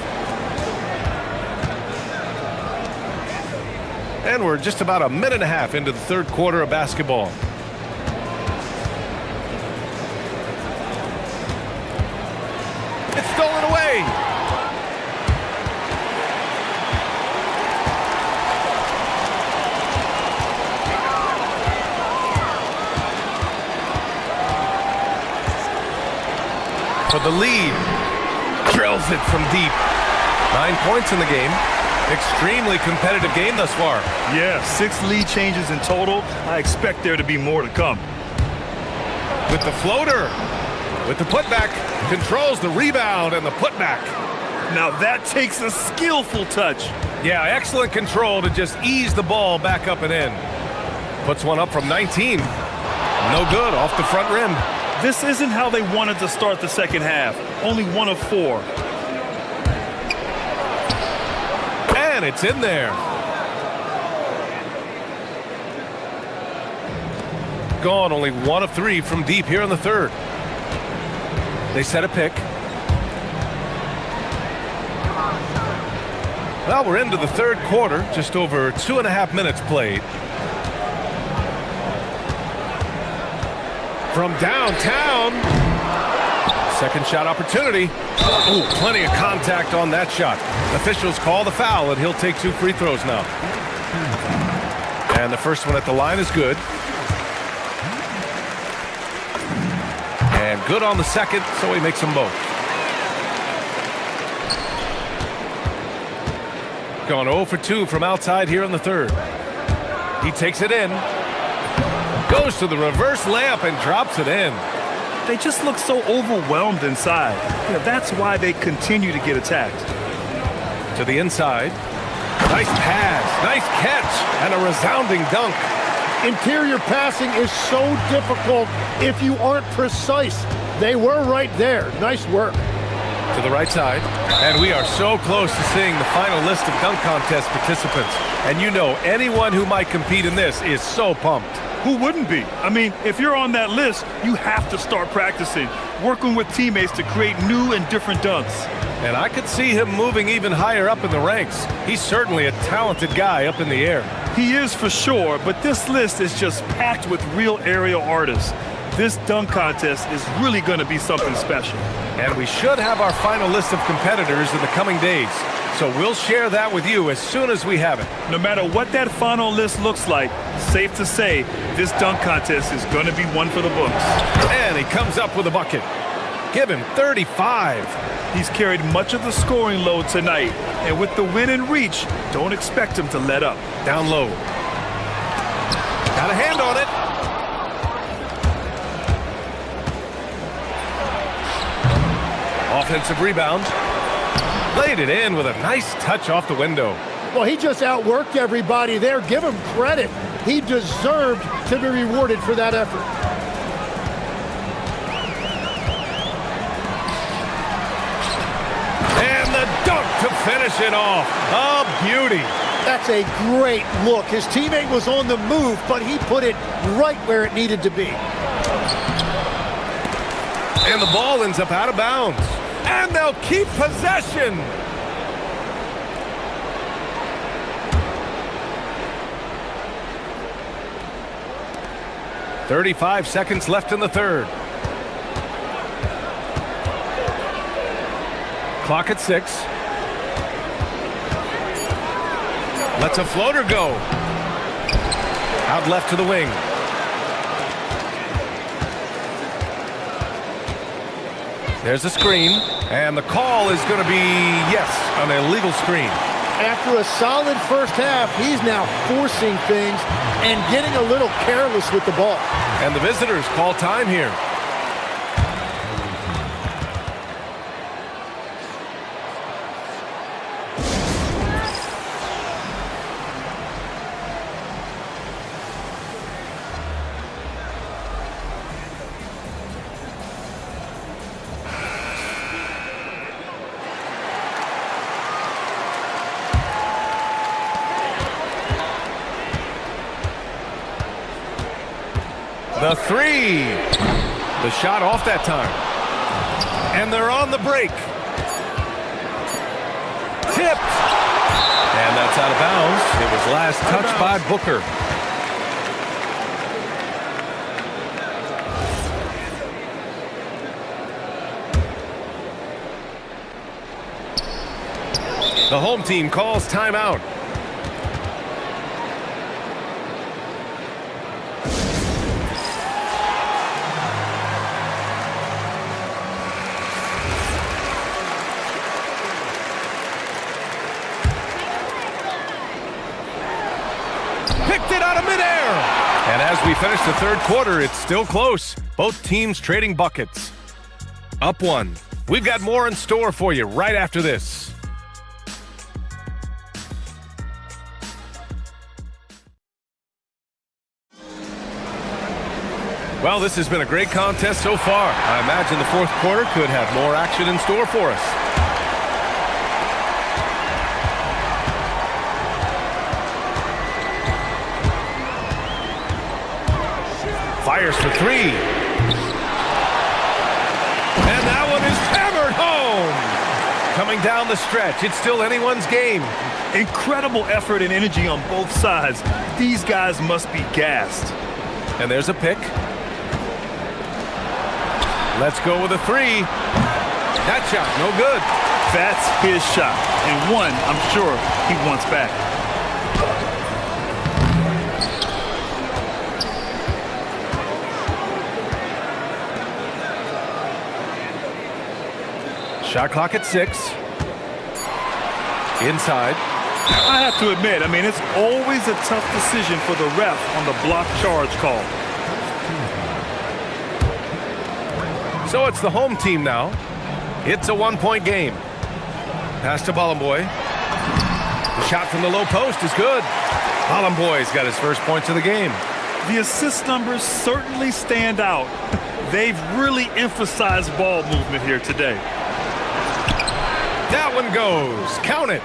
And we're just about a minute and a half into the third quarter of basketball. It's stolen away. For the lead. Drills it from deep. 9 points in the game. Extremely competitive game thus far. Yeah, 6 lead changes in total. I expect there to be more to come. With the floater. With the putback. Controls the rebound and the putback. Now that takes a skillful touch. Yeah, excellent control to just ease the ball back up and in. Puts one up from 19. No good, off the front rim. This isn't how they wanted to start the second half. Only 1 of 4. And it's in there. Gone, only 1 of 3 from deep here in the third. They set a pick. Well, we're into the third quarter, just over 2.5 minutes played. From downtown. Second shot opportunity. Ooh, plenty of contact on that shot. Officials call the foul, and he'll take 2 free throws now. And the first one at the line is good. And good on the second, so he makes them both. Gone 0 for 2 from outside here in the third. He takes it in. Goes to the reverse layup and drops it in. They just look so overwhelmed inside. You know, that's why they continue to get attacked. To the inside. Nice pass, nice catch, and a resounding dunk. Interior passing is so difficult if you aren't precise. They were right there. Nice work. To the right side. And we are so close to seeing the final list of dunk contest participants. And you know, anyone who might compete in this is so pumped. Who wouldn't be? I mean, if you're on that list, you have to start practicing, working with teammates to create new and different dunks. And I could see him moving even higher up in the ranks. He's certainly a talented guy up in the air. He is for sure, but this list is just packed with real aerial artists. This dunk contest is really going to be something special. And we should have our final list of competitors in the coming days. So we'll share that with you as soon as we have it. No matter what that final list looks like, safe to say, this dunk contest is going to be one for the books. And he comes up with a bucket. Give him 35. He's carried much of the scoring load tonight. And with the win in reach, don't expect him to let up. Down low. Got a hand on it. Offensive rebound. Laid it in with a nice touch off the window. Well, he just outworked everybody there. Give him credit. He deserved to be rewarded for that effort. And the dunk to finish it off. A beauty. That's a great look. His teammate was on the move, but he put it right where it needed to be. And the ball ends up out of bounds. And they'll keep possession. "35 seconds left in the third. Clock at 6. Lets a floater go. Out left to the wing. There's a screen, and the call is going to be, yes, an illegal screen. After a solid first half, he's now forcing things and getting a little careless with the ball. And the visitors call time here. The three. The shot off that time. And they're on the break. Tipped. And that's out of bounds. It was last touched by Booker. The home team calls timeout. And as we finish the third quarter, it's still close. Both teams trading buckets. Up one. We've got more in store for you right after this. Well, this has been a great contest so far. I imagine the fourth quarter could have more action in store for us. Fires for three. And that one is hammered home. Coming down the stretch, it's still anyone's game. Incredible effort and energy on both sides. These guys must be gassed. And there's a pick. Let's go with a three. That shot, no good. That's his shot. And one, I'm sure, he wants back. Shot clock at 6. Inside. I have to admit, it's always a tough decision for the ref on the block charge call. So it's the home team now. It's a one-point game. Pass to Bolomboy. The shot from the low post is good. Bolomboy's got his first points of the game. The assist numbers certainly stand out. They've really emphasized ball movement here today. That one goes. Count it.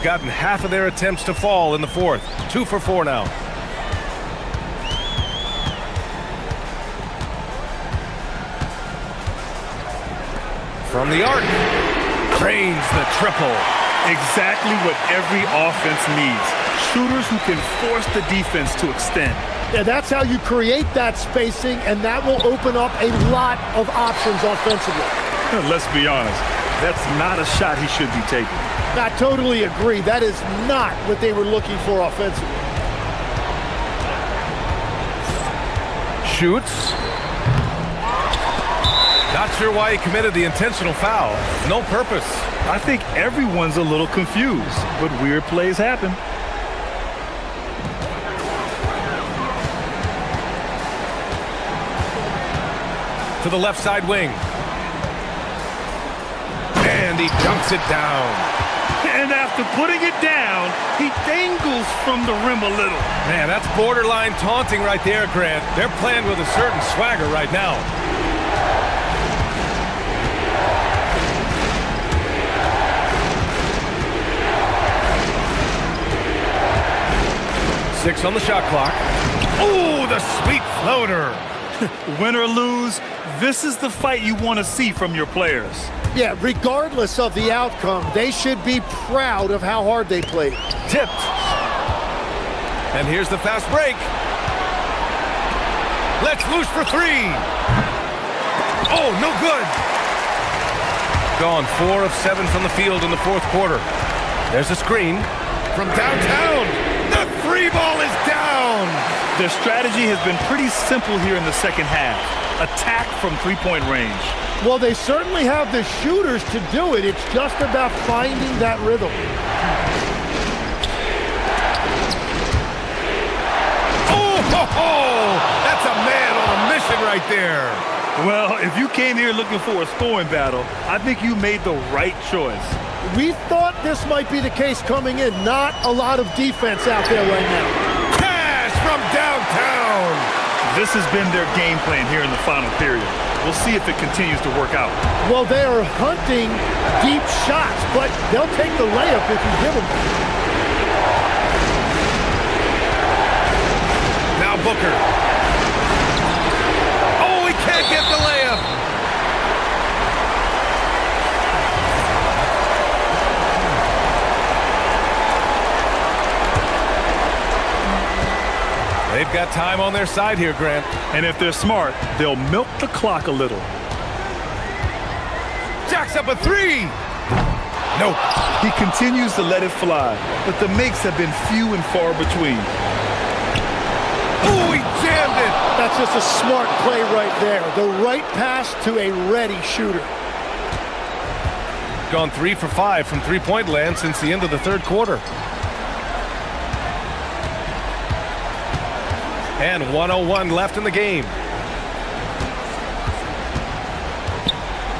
Gotten half of their attempts to fall in the fourth. 2 for 4 now. From the arc. Cranes the triple. Exactly what every offense needs. Shooters who can force the defense to extend. Yeah, that's how you create that spacing, and that will open up a lot of options offensively. Let's be honest, that's not a shot he should be taking. I totally agree. That is not what they were looking for offensively. Shoots. Not sure why he committed the intentional foul. No purpose. I think everyone's a little confused, but weird plays happen. To the left side wing. And he dunks it down. And after putting it down, he dangles from the rim a little. Man, that's borderline taunting right there, Grant. They're playing with a certain swagger right now. Six on the shot clock. Ooh, the sweet floater. Win or lose, this is the fight you want to see from your players. Yeah, regardless of the outcome, they should be proud of how hard they played. Tipped. And here's the fast break. Let's loose for three. Oh, no good. Gone 4 of 7 from the field in the fourth quarter. There's a screen from downtown. The free ball is down. Their strategy has been pretty simple here in the second half. Attack from three-point range. Well, they certainly have the shooters to do it. It's just about finding that rhythm. Oh, that's a man on a mission right there. Well, if you came here looking for a scoring battle, I think you made the right choice. We thought this might be the case coming in. Not a lot of defense out there right now. Cash from downtown. This has been their game plan here in the final period. We'll see if it continues to work out. Well, they are hunting deep shots, but they'll take the layup if you give them. Now Booker. Oh, he can't get the layup. They've got time on their side here, Grant. And if they're smart, they'll milk the clock a little. Jacks up a three. Nope. He continues to let it fly, but the makes have been few and far between. Oh, he jammed it. That's just a smart play right there. The right pass to a ready shooter. Gone 3 for 5 from three-point land since the end of the third quarter. And 1:01 left in the game.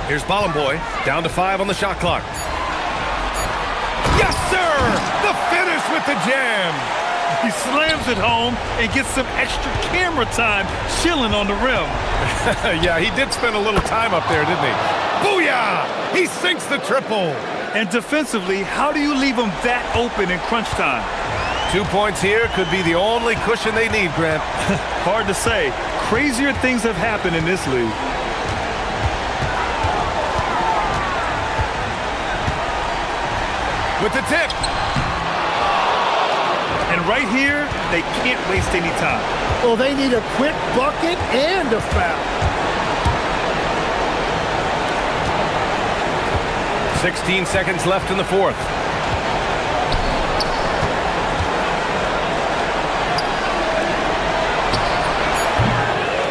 Here's Bollenboy, down to 5 on the shot clock. Yes, sir! The finish with the jam! He slams it home and gets some extra camera time chilling on the rim. Yeah, he did spend a little time up there, didn't he? Booyah! He sinks the triple. And defensively, how do you leave him that open in crunch time? 2 points here could be the only cushion they need, Grant. Hard to say. Crazier things have happened in this league. With the tip. And right here, they can't waste any time. Well, they need a quick bucket and a foul. 16 seconds left in the fourth.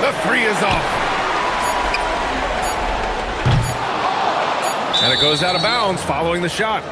The three is off. And it goes out of bounds following the shot.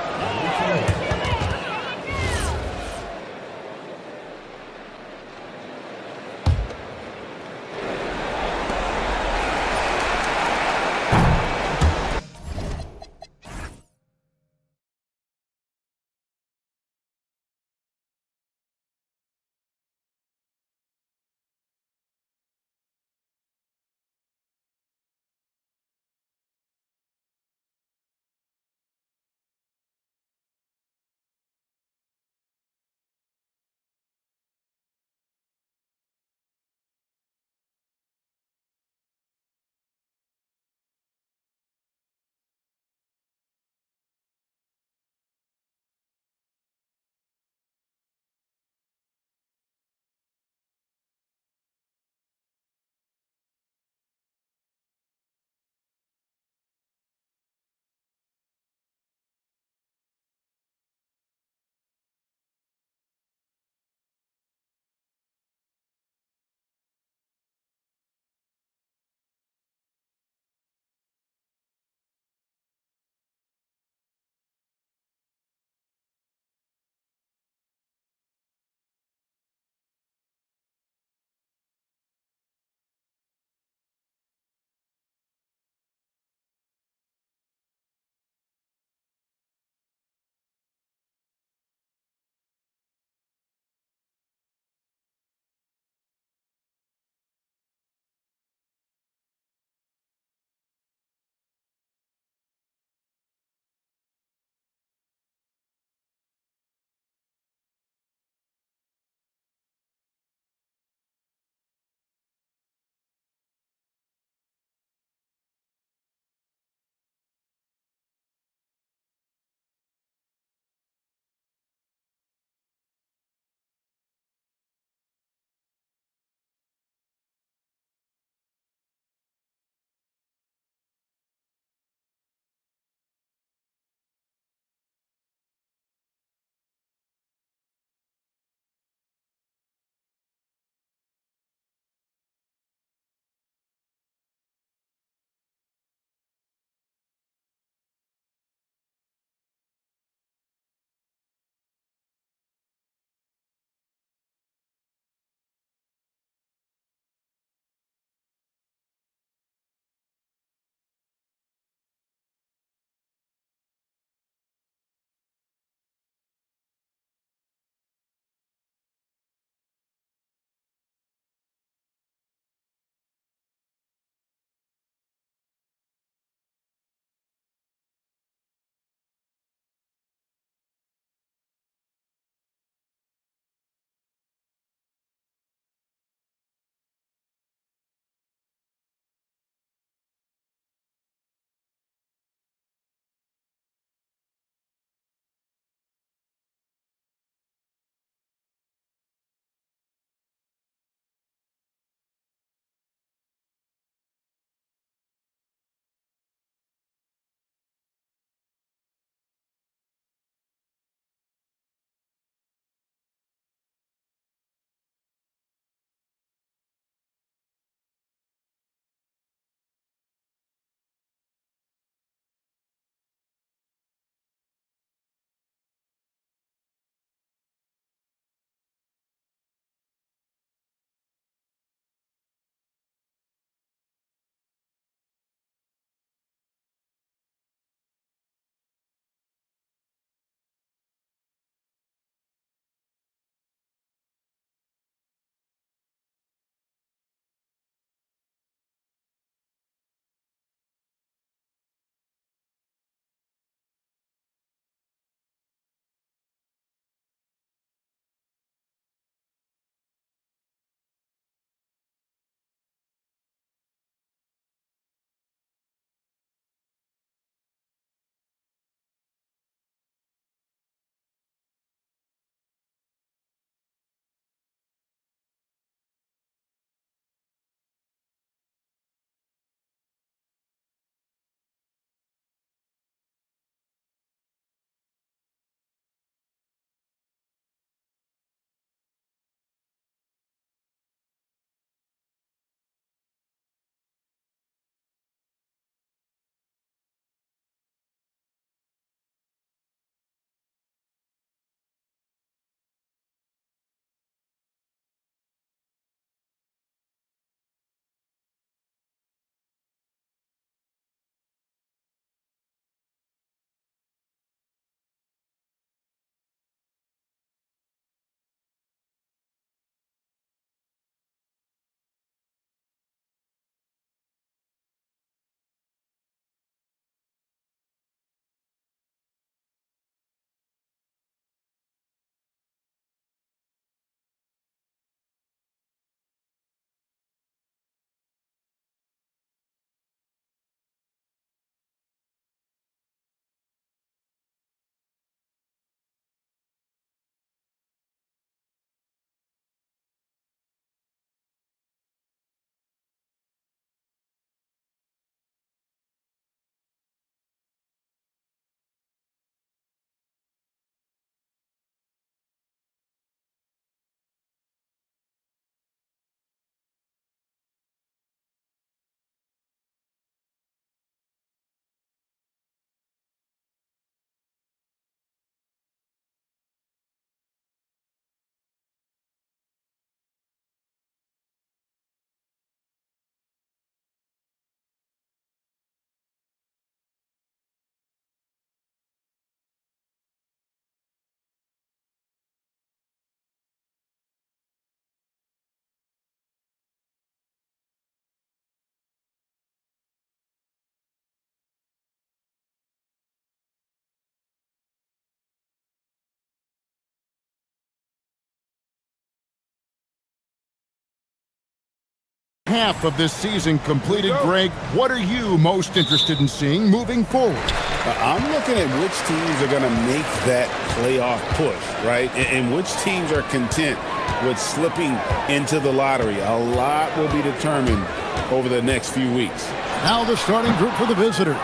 half of this season completed, Greg. What are you most interested in seeing moving forward? I'm looking at which teams are going to make that playoff push, right? And which teams are content with slipping into the lottery. A lot will be determined over the next few weeks. Now the starting group for the visitors.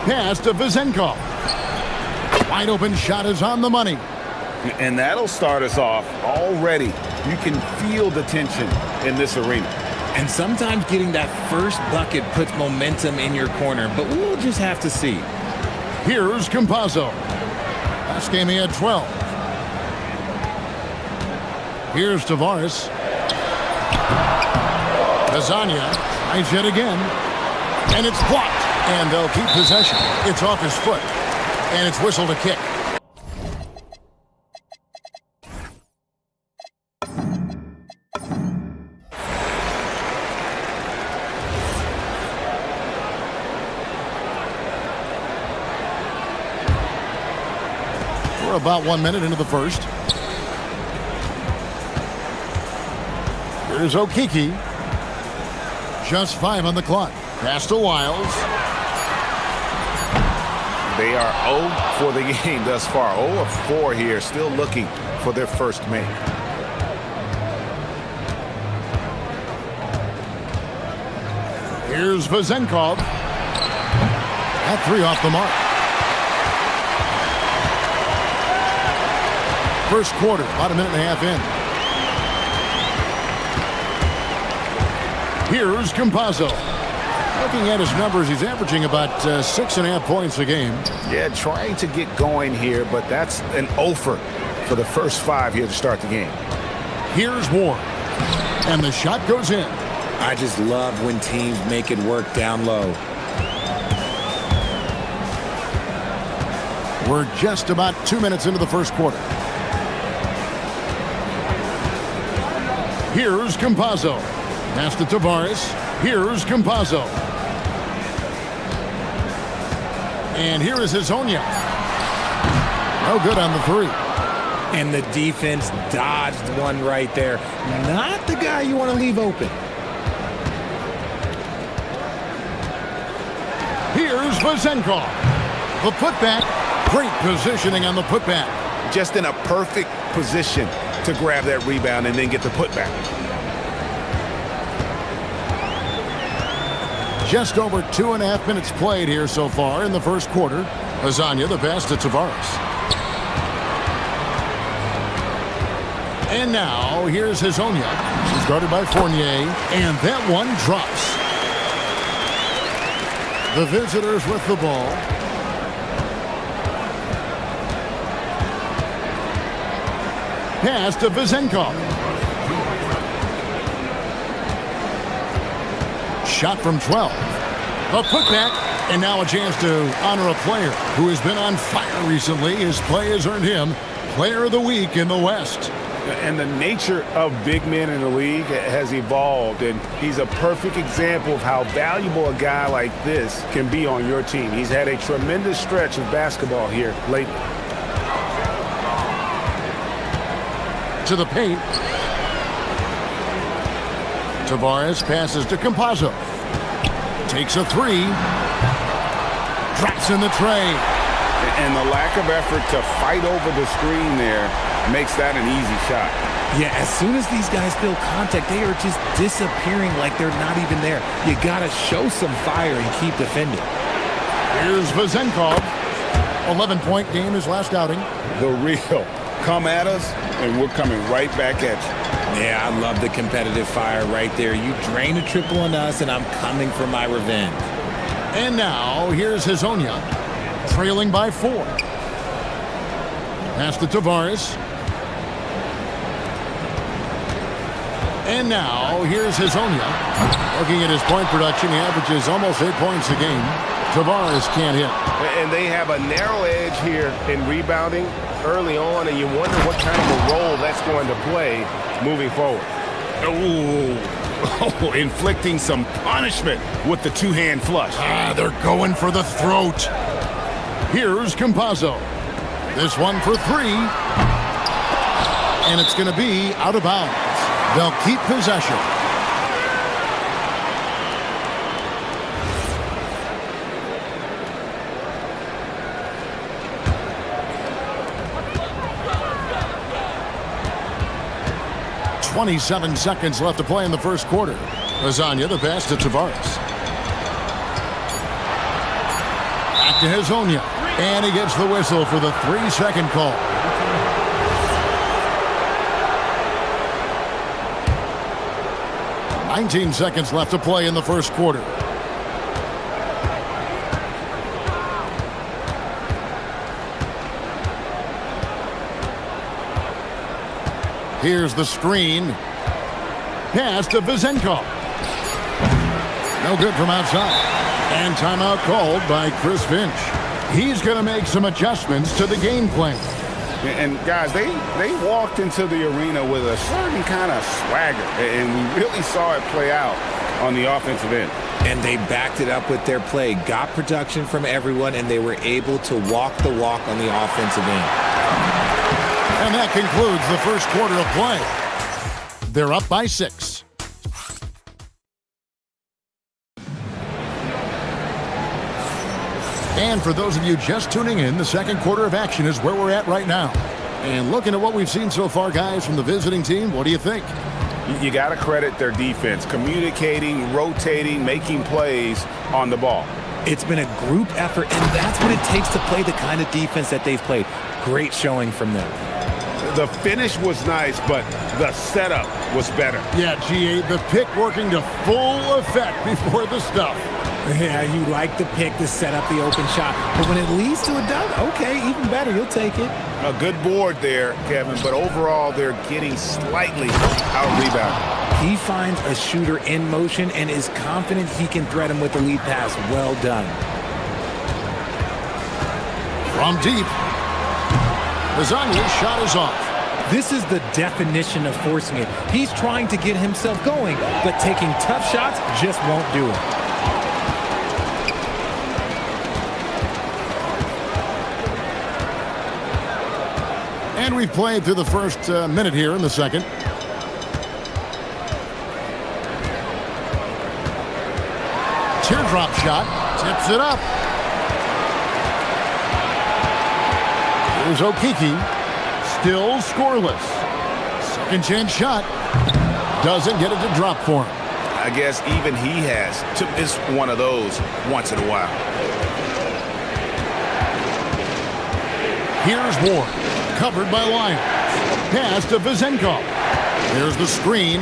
Pass to Vezenkov. Wide open shot is on the money. And that'll start us off already. You can feel the tension in this arena. And sometimes getting that first bucket puts momentum in your corner, but we'll just have to see. Here's Campazzo. Last game he had 12. Here's Tavares. Lasagna tries yet again. And it's blocked. And they'll keep possession. It's off his foot. And it's whistled a kick. We're about 1 minute into the first. Here's Okiki. Just 5 on the clock. Pass to Wiles. They are 0 for the game thus far. 0 of 4 here, still looking for their first make. Here's Vezenkov. That 3 off the mark. First quarter, about a minute and a half in. Here's Campazzo. Looking at his numbers, he's averaging about 6.5 points a game. Yeah, trying to get going here, but that's an offer for the first 5 here to start the game. Here's Ward. And the shot goes in. I just love when teams make it work down low. We're just about 2 minutes into the first quarter. Here's Campazzo. Pass to Tavares. Here's Campazzo. And here is Hezonja. No good on the 3. And the defense dodged one right there. Not the guy you want to leave open. Here's Vezenkov. The putback. Great positioning on the putback. Just in a perfect position to grab that rebound and then get the putback. Just over 2.5 minutes played here so far in the first quarter. Lasagna, the pass to Tavares. And now, here's Hezonja. He's guarded by Fournier, and that one drops. The visitors with the ball. Pass to Vezenkov. Shot from 12. A putback, and now a chance to honor a player who has been on fire recently. His play has earned him Player of the Week in the West. And the nature of big men in the league has evolved, and he's a perfect example of how valuable a guy like this can be on your team. He's had a tremendous stretch of basketball here lately. To the paint. Tavares passes to Campazzo. Takes a 3. Drops in the tray. And the lack of effort to fight over the screen there makes that an easy shot. Yeah, as soon as these guys feel contact, they are just disappearing like they're not even there. You got to show some fire and keep defending. Here's Vezenkov. 11-point game his last outing. The real. Come at us, and we're coming right back at you. Yeah, I love the competitive fire right there. You drain a triple on us, and I'm coming for my revenge. And now, here's Hezonja, trailing by 4. Pass to Tavares. And now, here's Hezonja. Looking at his point production, he averages almost 8 points a game. Tavares can't hit. And they have a narrow edge here in rebounding early on, and you wonder what kind of a role that's going to play moving forward. Ooh, Oh, inflicting some punishment with the two-hand flush. They're going for the throat. Here's Campazzo. This one for three. And it's going to be out of bounds. They'll keep possession. .27 seconds left to play in the first quarter. Lasagna, the pass to Tavares. Back to Hazonia. And he gets the whistle for the 3-second call. .19 seconds left to play in the first quarter. Here's the screen. Pass to Vizenkov. No good from outside. And timeout called by Chris Finch. He's going to make some adjustments to the game plan. And guys, they walked into the arena with a certain kind of swagger, and we really saw it play out on the offensive end. And they backed it up with their play, got production from everyone, and they were able to walk the walk on the offensive end. And that concludes the first quarter of play. They're up by 6. And for those of you just tuning in, the second quarter of action is where we're at right now. And looking at what we've seen so far, guys, from the visiting team, what do you think? You got to credit their defense, communicating, rotating, making plays on the ball. It's been a group effort, and that's what it takes to play the kind of defense that they've played. Great showing from them. The finish was nice, but the setup was better. Yeah, G8, the pick working to full effect before the stuff. Yeah, you like the pick to set up the open shot. But when it leads to a dunk, okay, even better, you'll take it. A good board there, Kevin, but overall they're getting slightly out-rebounded. He finds a shooter in motion and is confident he can thread him with the lead pass. Well done. From deep. Lasagna's shot is off. This is the definition of forcing it. He's trying to get himself going, but taking tough shots just won't do it. And we've played through the first minute here in the second. Teardrop shot. Tips it up. Here's Okiki. Still scoreless. Second chance shot. Doesn't get it to drop for him. I guess even he has to miss one of those once in a while. Here's Ward. Covered by Lyons. Pass to Vizenkov. Here's the screen.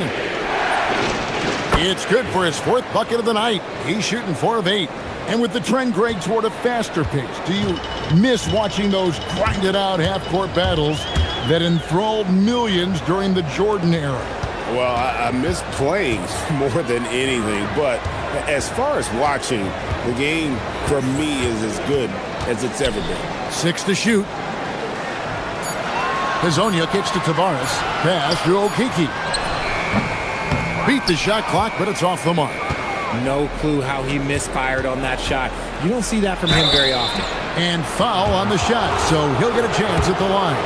It's good for his 4th bucket of the night. He's shooting 4 of 8. And with the trend, Greg, toward a faster pace, do you miss watching those grinded-out half-court battles that enthralled millions during the Jordan era? Well, I miss playing more than anything, but as far as watching, the game for me is as good as it's ever been. 6 to shoot. Hazonia kicks to Tavares. Pass to Okiki. Beat the shot clock, but it's off the mark. No clue how he misfired on that shot. You don't see that from him very often. And foul on the shot, so he'll get a chance at the line.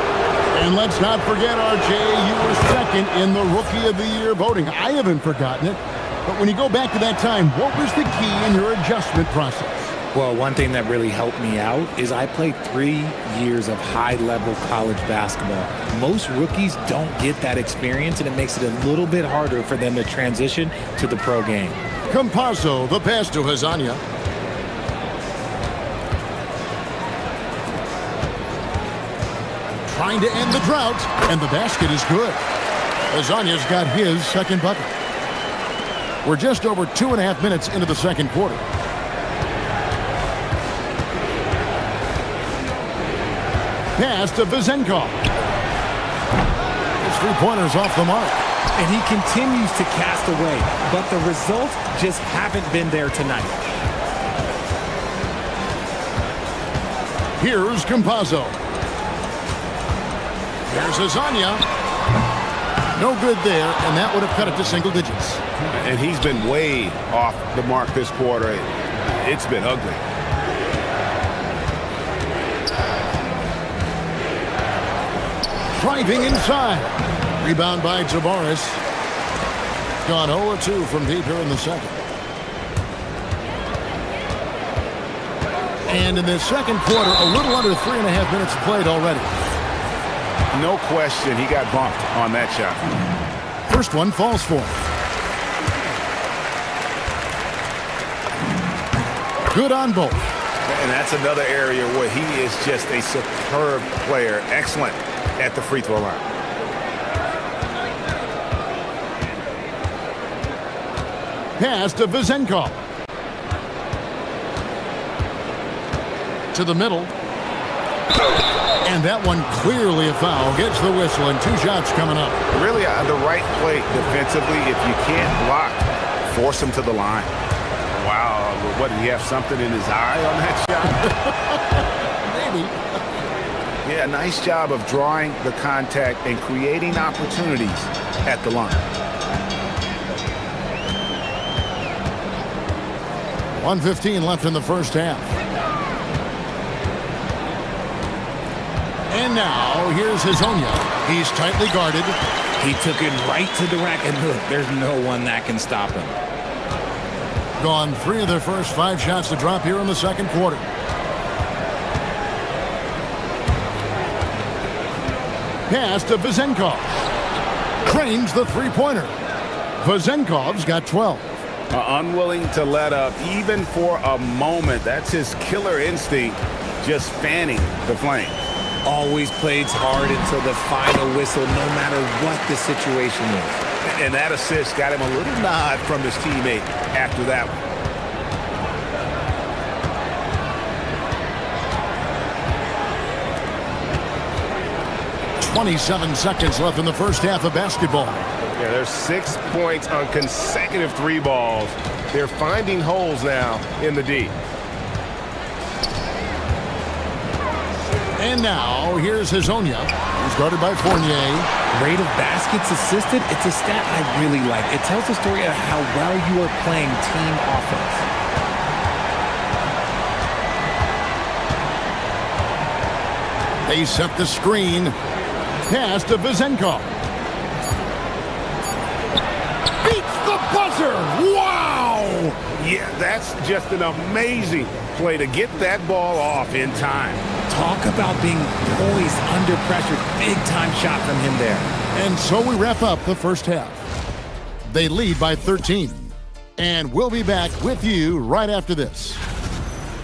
And let's not forget, RJ, you were second in the Rookie of the Year voting. I haven't forgotten it. But when you go back to that time, what was the key in your adjustment process? Well, one thing that really helped me out is I played 3 years of high-level college basketball. Most rookies don't get that experience, and it makes it a little bit harder for them to transition to the pro game. Campazzo, the pass to Hazonia. Trying to end the drought, and the basket is good. Hazonia's got his second bucket. We're just over 2.5 minutes into the second quarter. Pass to Vizenkov. His 3-pointer's off the mark. And he continues to cast away, but the results just haven't been there tonight. Here's Campazzo. Here's Hazonia. No good there, and that would have cut it to single digits. And he's been way off the mark this quarter. It's been ugly. Driving inside. Rebound by Tavares. Gone 0-2 from deep here in the second. And in this second quarter, a little under 3.5 minutes played already. No question, he got bumped on that shot. First one falls for him. Good on both. And that's another area where he is just a superb player. Excellent at the free throw line. Pass to Vezenkov. To the middle. And that one clearly a foul. Gets the whistle, and 2 shots coming up. Really the right play defensively. If you can't block, force him to the line. Wow, what, did he have something in his eye on that shot? Maybe. Yeah, nice job of drawing the contact and creating opportunities at the line. 1:15 left in the first half. And now, here's Hazonia. He's tightly guarded. He took it right to the rack, and look, there's no one that can stop him. Gone 3 of their first 5 shots to drop here in the second quarter. Pass to Vezenkov. Cranes the three-pointer. Vezenkov's got 12. Unwilling to let up even for a moment. That's his killer instinct, just fanning the flame. Always plays hard until the final whistle, no matter what the situation is. And that assist got him a little nod from his teammate after that one. 27 seconds left in the first half of basketball. Yeah, there's 6 points on consecutive 3 balls. They're finding holes now in the D. And now, here's Hazonia. He's guarded by Fournier. Rate of baskets assisted, it's a stat I really like. It tells the story of how well you are playing team offense. They set the screen. Pass to Vezenkov. Beats the buzzer! Wow! Yeah, that's just an amazing play to get that ball off in time. Talk about being poised under pressure. Big time shot from him there. And so we wrap up the first half. They lead by 13. And we'll be back with you right after this.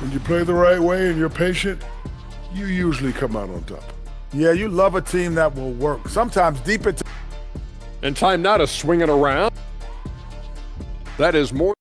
When you play the right way and you're patient, you usually come out on top. Yeah, you love a team that will work. Sometimes deep into... And time now to swing it around. That is more...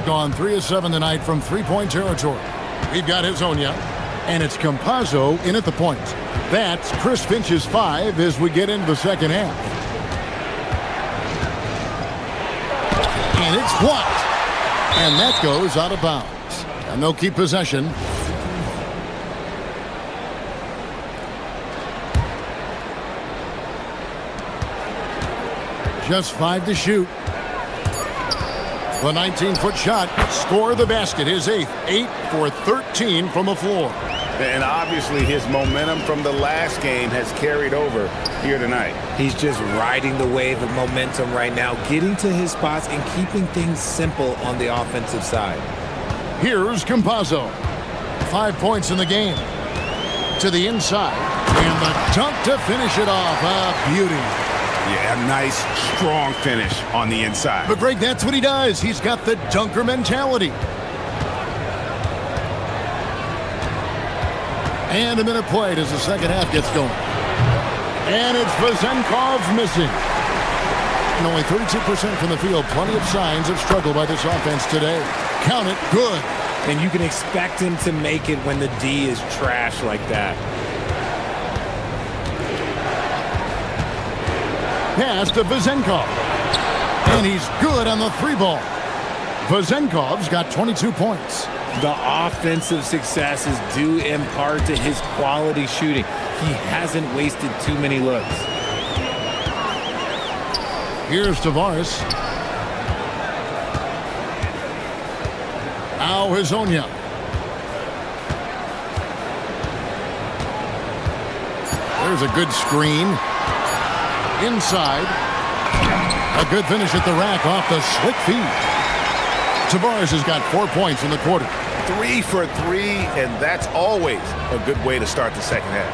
Gone 3 of 7 tonight from three-point territory. We've got Hazonia, and it's Campazzo in at the point. That's Chris Finch's 5 as we get into the second half. And it's blocked. And that goes out of bounds. And they'll keep possession. Just 5 to shoot. The 19-foot shot, score the basket, his 8th, 8 for 13 from the floor. And obviously his momentum from the last game has carried over here tonight. He's just riding the wave of momentum right now, getting to his spots and keeping things simple on the offensive side. Here's Campazzo. 5 points in the game. To the inside. And the dunk to finish it off. A beauty. Yeah, nice, strong finish on the inside. But Greg, that's what he does. He's got the dunker mentality. And a minute played as the second half gets going. And it's Vezenkov missing. And only 32% from the field. Plenty of signs of struggle by this offense today. Count it, good. And you can expect him to make it when the D is trash like that. Pass to Vezenkov. And he's good on the three ball. Vezenkov's got 22 points. The offensive success is due in part to his quality shooting. He hasn't wasted too many looks. Here's Tavares. Now Hazonia. There's a good screen. Inside. A good finish at the rack off the slick feed. Tavares has got 4 points in the quarter. 3 for 3, and that's always a good way to start the second half.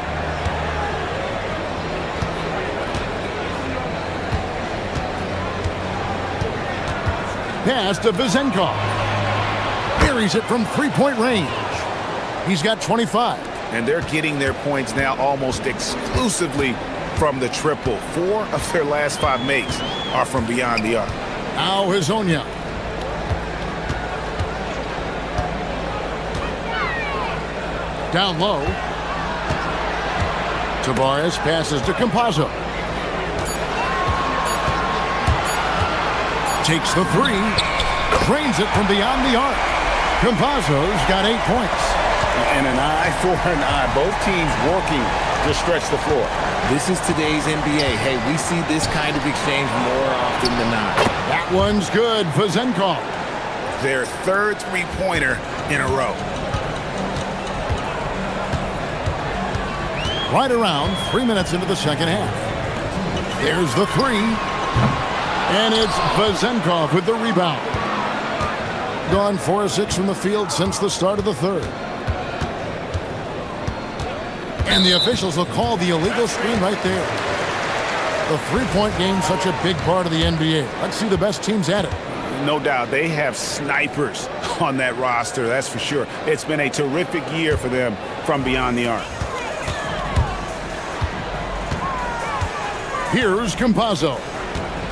Pass to Vezenkov. Buries it from three-point range. He's got 25. And they're getting their points now almost exclusively from the triple. 4 of their last 5 makes are from beyond the arc. Now Hazonia. Down low. Tavares passes to Campazzo. Takes the three. Drains it from beyond the arc. Campazzo's got 8 points. And an eye for an eye. Both teams working to stretch the floor. This is today's NBA. Hey, we see this kind of exchange more often than not. That one's good for Vezenkov. Their third three-pointer in a row. Right around 3 minutes into the second half. There's the three. And it's Vezenkov with the rebound. Gone 4 of 6 from the field since the start of the third. And the officials will call the illegal screen right there. The three-point game, such a big part of the NBA. Let's see the best teams at it. No doubt. They have snipers on that roster, that's for sure. It's been a terrific year for them from beyond the arc. Here's Campazzo.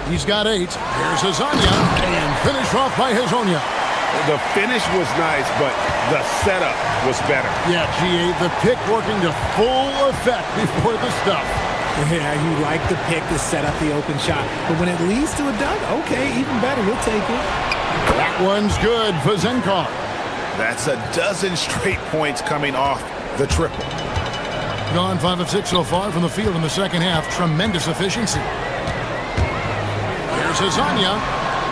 He's got 8. Here's Hazonia. And finished off by Hazonia. The finish was nice, but the setup was better. Yeah, GA, the pick working to full effect before the stuff. Yeah, you like the pick to set up the open shot. But when it leads to a dunk, okay, even better, we'll take it. That one's good for Vezenkov. That's a dozen straight points coming off the triple. Gone 5 of 6 so far from the field in the second half. Tremendous efficiency. Here's Hazonia.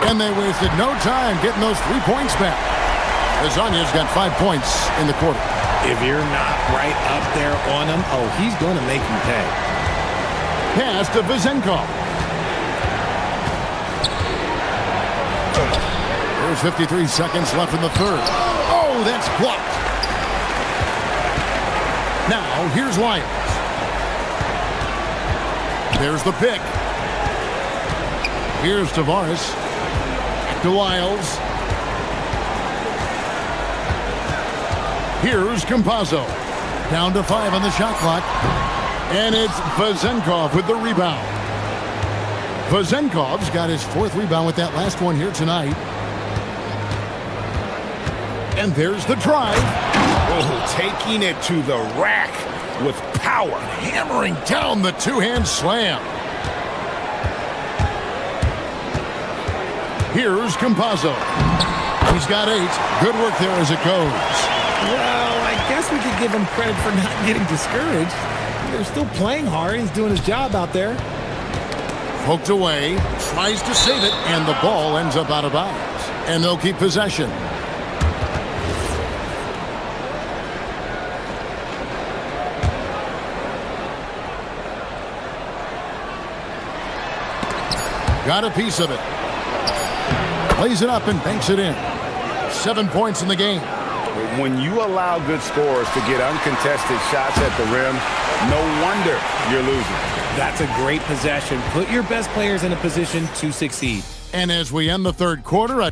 And they wasted no time getting those 3 points back. Hazonia's got 5 points in the quarter. If you're not right up there on him, oh, he's going to make you pay. Pass to Vezenkov. There's 53 seconds left in the third. Oh, that's blocked. Now, here's Lyons. There's the pick. Here's Tavares. Back to Wiles. Here's Campazzo. Down to 5 on the shot clock. And it's Vezenkov with the rebound. Vezenkov's got his 4th rebound with that last one here tonight. And there's the drive. Oh, taking it to the rack with power. Hammering down the two-hand slam. Here's Campazzo. He's got 8. Good work there as it goes. Well, I guess we could give him credit for not getting discouraged. They're still playing hard. He's doing his job out there. Poked away. Tries to save it. And the ball ends up out of bounds. And they'll keep possession. got a piece of it. Plays it up and banks it in. 7 points in the game. When you allow good scorers to get uncontested shots at the rim, no wonder you're losing. That's a great possession. Put your best players in a position to succeed. And as we end the third quarter,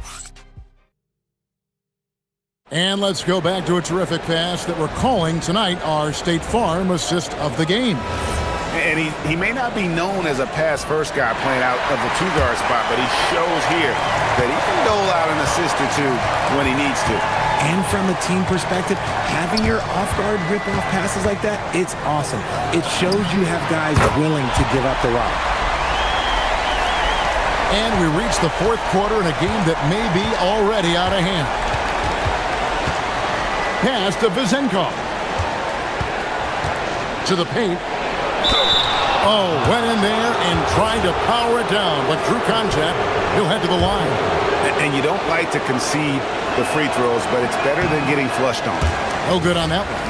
and let's go back to a terrific pass that we're calling tonight our State Farm assist of the game. And he may not be known as a pass-first guy playing out of the two-guard spot, but he shows here that he can dole out an assist or two when he needs to. And from a team perspective, having your off-guard rip-off passes like that, it's awesome. It shows you have guys willing to give up the rock. And we reach the fourth quarter in a game that may be already out of hand. Pass to Vizenkov. To the paint. Oh, went in there and tried to power it down, but drew contact. He'll head to the line. And you don't like to concede the free throws, but it's better than getting flushed on. No good on that one.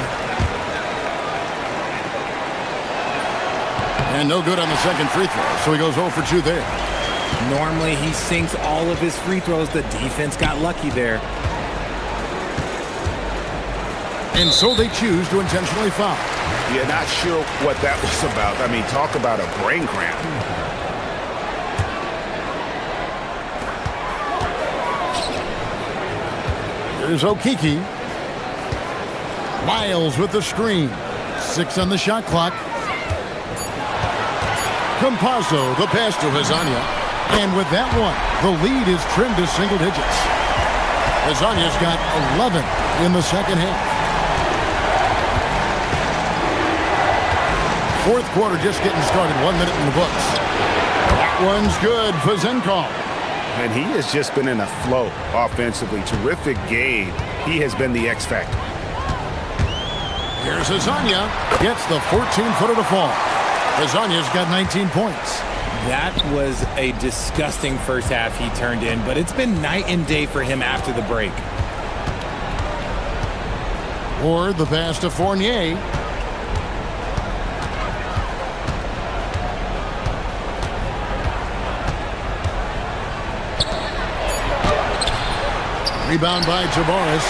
And no good on the second free throw, so he goes 0 for 2 there. Normally, he sinks all of his free throws. The defense got lucky there. And so they choose to intentionally foul. Yeah, not sure what that was about. I mean, talk about a brain cramp. Here's Okiki. Miles with the screen. 6 on the shot clock. Campazzo, the pass to Hazania. And with that one, the lead is trimmed to single digits. Hazania's got 11 in the second half. Fourth quarter just getting started. 1 minute in the books. That one's good. Vizenkov. And he has just been in a flow offensively. Terrific game. He has been the X factor. Here's Hazania. Gets the 14-footer to fall. Hazania's got 19 points. That was a disgusting first half he turned in, but it's been night and day for him after the break. Or the pass to Fournier. Rebound by Tavares.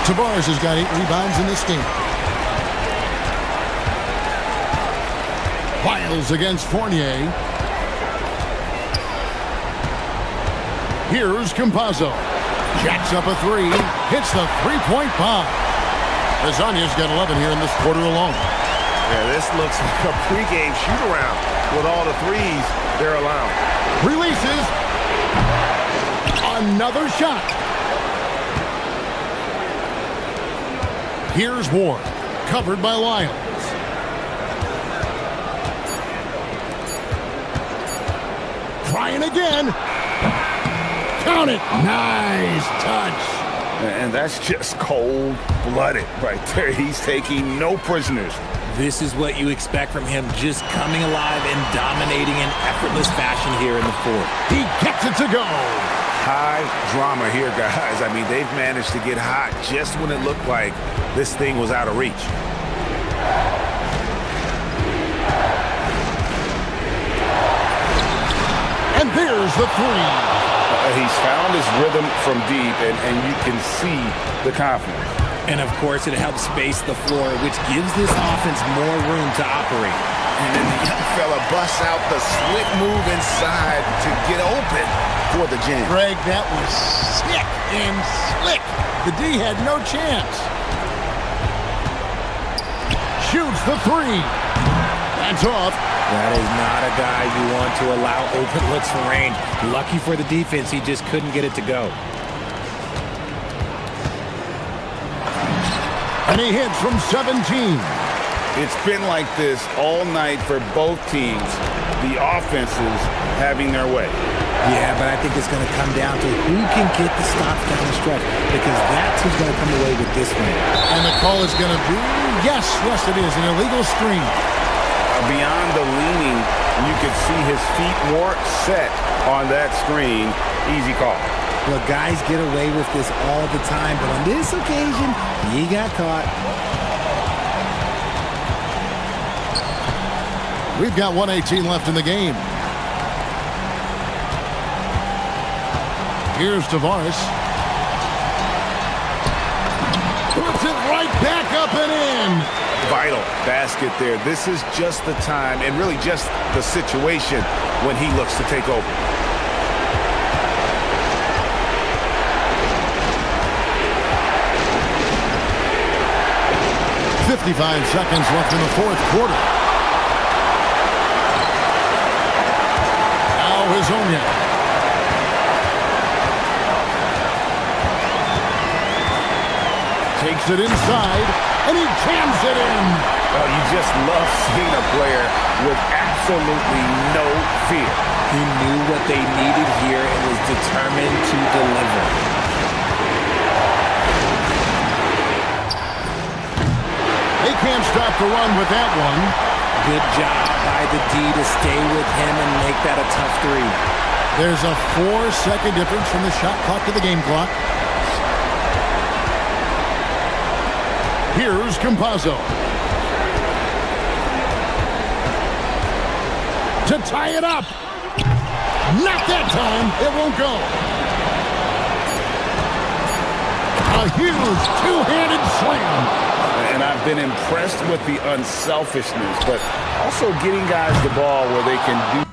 Tavares has got 8 rebounds in this game. Miles against Fournier. Here's Campazzo. Jacks up a 3. Hits the three-point bomb. Hazania's got 11 here in this quarter alone. Yeah, this looks like a pregame shoot-around with all the threes they're allowing. Releases. Another shot. Here's Ward, covered by Lyles. Trying again. Count it. Nice touch. And that's just cold-blooded right there. He's taking no prisoners. This is what you expect from him, just coming alive and dominating in effortless fashion here in the fourth. He gets it to go. High drama here, guys. I mean, they've managed to get hot just when it looked like this thing was out of reach. And there's the 3. He's found his rhythm from deep, and you can see the confidence. And, of course, it helps space the floor, which gives this offense more room to operate. And then the young fella busts out the slick move inside to get open for the jam. Greg, that was sick and slick. The D had no chance. Shoots the 3. That's off. That is not a guy you want to allow open looks from range. Lucky for the defense, he just couldn't get it to go. And he hits from 17. It's been like this all night for both teams. The offenses having their way. Yeah, but I think it's going to come down to who can get the stops down the stretch, because that's who's going to come away with this one. And the call is going to be, yes, it is, an illegal screen. Beyond the leaning, you could see his feet weren't set on that screen. Easy call. Well, guys get away with this all the time, but on this occasion, he got caught. We've got 1:18 left in the game. Here's Tavares. Puts it right back up and in. Vital basket there. This is just the time and really just the situation when he looks to take over. .55 seconds left in the fourth quarter. Now Hazonia. Takes it inside, and he jams it in. Oh, you just love seeing a player with absolutely no fear. He knew what they needed here and was determined to deliver. They can't stop the run with that one. Good job by the D to stay with him and make that a tough three. There's a 4-second difference from the shot clock to the game clock. Here's Campazzo. To tie it up. Not that time. It won't go. A huge two-handed slam. And I've been impressed with the unselfishness, but also getting guys the ball where they can do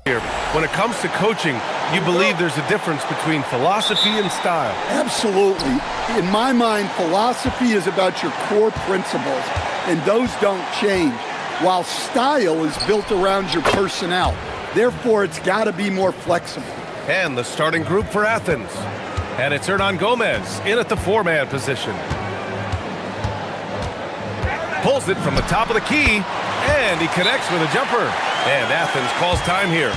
here. When it comes to coaching, you believe there's a difference between philosophy and style. Absolutely. In my mind, philosophy is about your core principles, and those don't change, while style is built around your personnel. Therefore, it's got to be more flexible. And the starting group for Athens. And it's Hernan Gomez in at the four-man position. Pulls it from the top of the key, and he connects with a jumper. And Athens calls time here.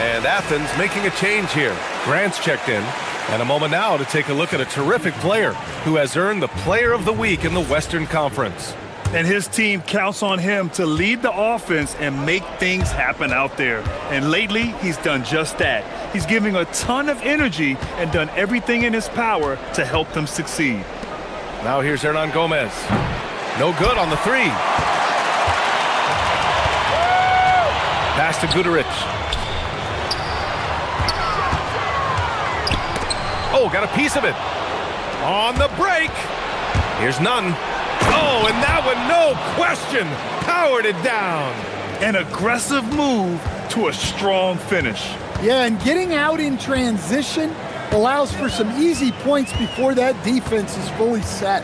And Athens making a change here. Grant's checked in. And a moment now to take a look at a terrific player who has earned the Player of the Week in the Western Conference. And his team counts on him to lead the offense and make things happen out there. And lately, he's done just that. He's giving a ton of energy and done everything in his power to help them succeed. Now here's Hernan Gomez. No good on the three. Pass to Guduric. Oh, got a piece of it. On the break. Here's Nunn. Oh, and that one, no question, powered it down. An aggressive move to a strong finish. Yeah, and getting out in transition allows for some easy points before that defense is fully set.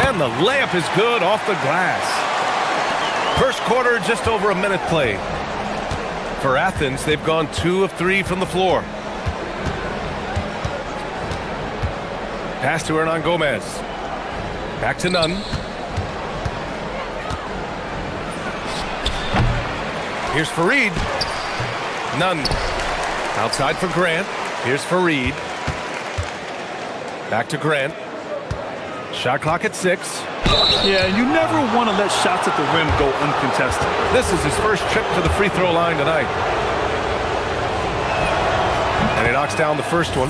And the layup is good off the glass. First quarter, just over a minute played. For Athens, they've gone 2 of 3 from the floor. Pass to Hernan Gomez. Back to Nunn. Here's Fareed. Nunn. Outside for Grant. Here's Fareed. Back to Grant. Shot clock at 6. Yeah, you never want to let shots at the rim go uncontested. This is his first trip to the free throw line tonight. And he knocks down the first one.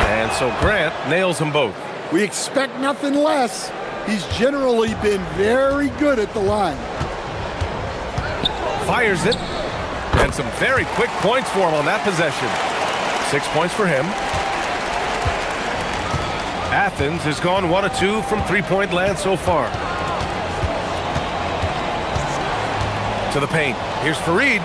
And so Grant nails them both. We expect nothing less. He's generally been very good at the line. Fires it. And some very quick points for him on that possession. 6 points for him. Athens has gone 1 of 2 from three-point land so far. To the paint. Here's Fareed.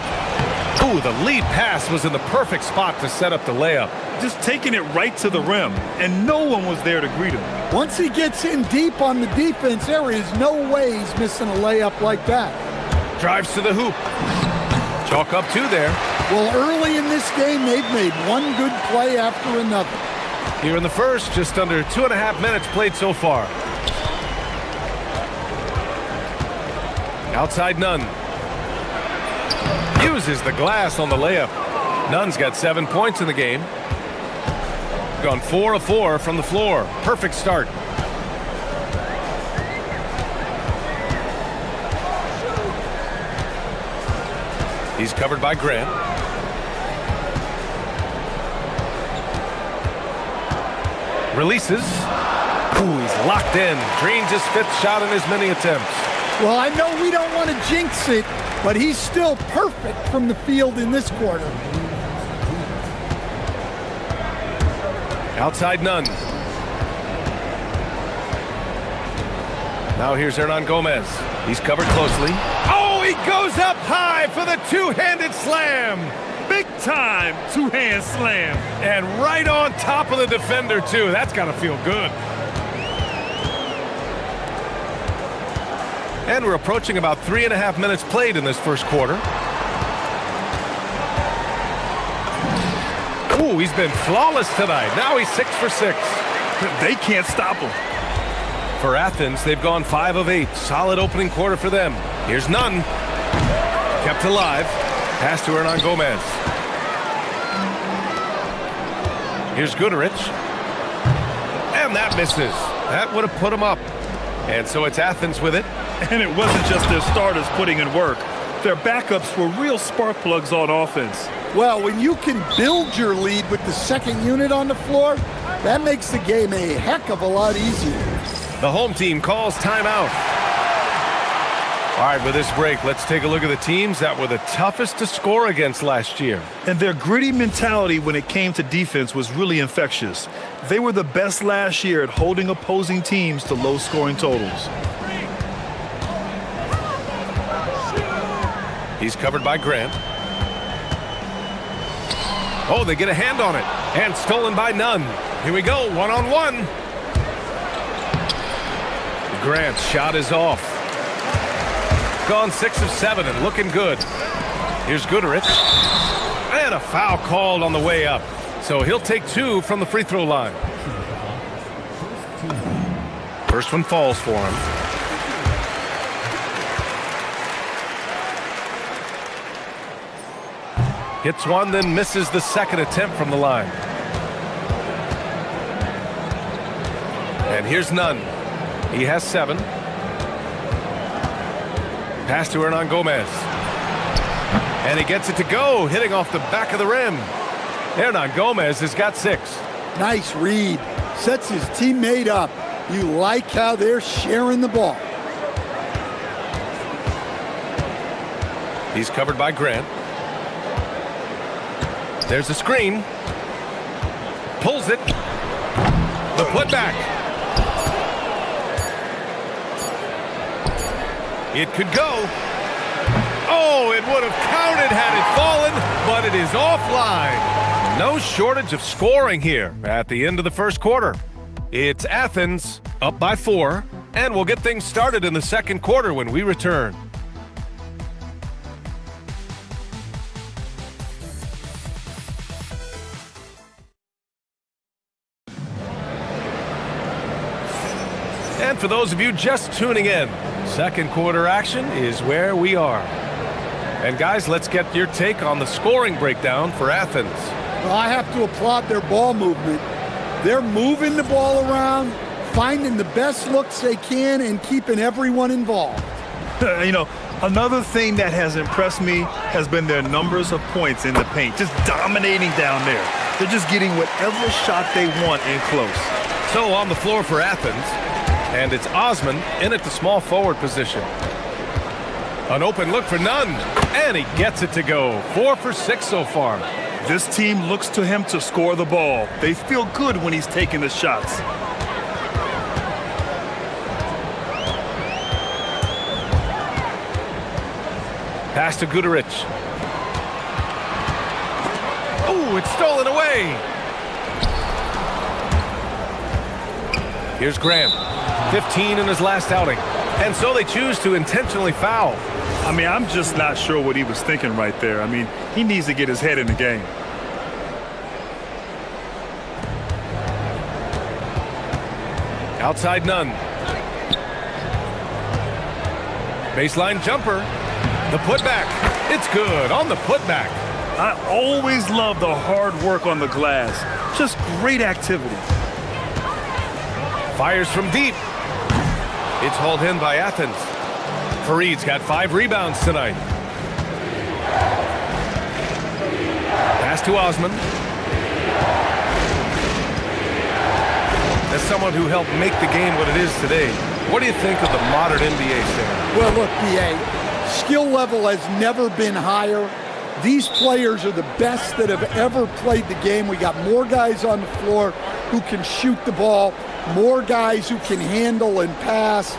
Ooh, the lead pass was in the perfect spot to set up the layup. Just taking it right to the rim, and no one was there to greet him. Once he gets in deep on the defense, there is no way he's missing a layup like that. Drives to the hoop. Chalk up 2 there. Well, early in this game, they've made one good play after another. Here in the first, just under 2.5 minutes played so far. Outside Nunn. Uses the glass on the layup. Nunn's got 7 points in the game. Gone 4 of 4 from the floor. Perfect start. He's covered by Grant. Releases. Ooh, he's locked in. Drains his 5th shot in as many attempts. Well, I know we don't want to jinx it, but he's still perfect from the field in this quarter. Outside Nunn. Now here's Hernan Gomez. He's covered closely. Oh, he goes up high for the two-handed slam. Big time two-hand slam. And right on top of the defender, too. That's got to feel good. And we're approaching about 3.5 minutes played in this first quarter. Ooh, he's been flawless tonight. Now he's 6 for 6. They can't stop him. For Athens, they've gone 5 of 8. Solid opening quarter for them. Here's Nunn. Kept alive. Pass to Hernan Gomez. Here's Guduric. And that misses. That would have put him up. And so it's Athens with it. And it wasn't just their starters putting in work. Their backups were real spark plugs on offense. Well, when you can build your lead with the second unit on the floor, that makes the game a heck of a lot easier. The home team calls timeout. All right, with this break, let's take a look at the teams that were the toughest to score against last year. And their gritty mentality when it came to defense was really infectious. They were the best last year at holding opposing teams to low-scoring totals. He's covered by Grant. Oh, they get a hand on it. And stolen by Nunn. Here we go, one-on-one. Grant's shot is off. Gone 6 of 7 and looking good. Here's Goodrich. And a foul called on the way up. So he'll take 2 from the free throw line. First one falls for him. Hits one, then misses the second attempt from the line. And here's Nunn. He has 7. Pass to Hernan Gomez. And he gets it to go, hitting off the back of the rim. Hernan Gomez has got 6. Nice read. Sets his teammate up. You like how they're sharing the ball. He's covered by Grant. There's a screen. Pulls it. The putback. It could go. Oh, it would have counted had it fallen, but it is offline. No shortage of scoring here at the end of the first quarter. It's Athens up by 4, and we'll get things started in the second quarter when we return. And for those of you just tuning in, second quarter action is where we are. And guys, let's get your take on the scoring breakdown for Athens. Well, I have to applaud their ball movement. They're moving the ball around, finding the best looks they can, and keeping everyone involved. You know, another thing that has impressed me has been their numbers of points in the paint, just dominating down there. They're just getting whatever shot they want in close. So on the floor for Athens, and it's Osman in at the small forward position. An open look for Nunn, and he gets it to go. 4 for 6 so far. This team looks to him to score the ball. They feel good when he's taking the shots. Pass to Goodrich. Oh, it's stolen away. Here's Grant. 15 in his last outing. And so they choose to intentionally foul. I mean, I'm just not sure what he was thinking right there. I mean, he needs to get his head in the game. Outside Nunn. Baseline jumper. The putback. It's good on the putback. I always love the hard work on the glass. Just great activity. Fires from deep. It's hauled in by Athens. Fareed's got 5 rebounds tonight. Pass to Osman. As someone who helped make the game what it is today, what do you think of the modern NBA standard? Well, look, BA, skill level has never been higher. These players are the best that have ever played the game. We got more guys on the floor who can shoot the ball, more guys who can handle and pass.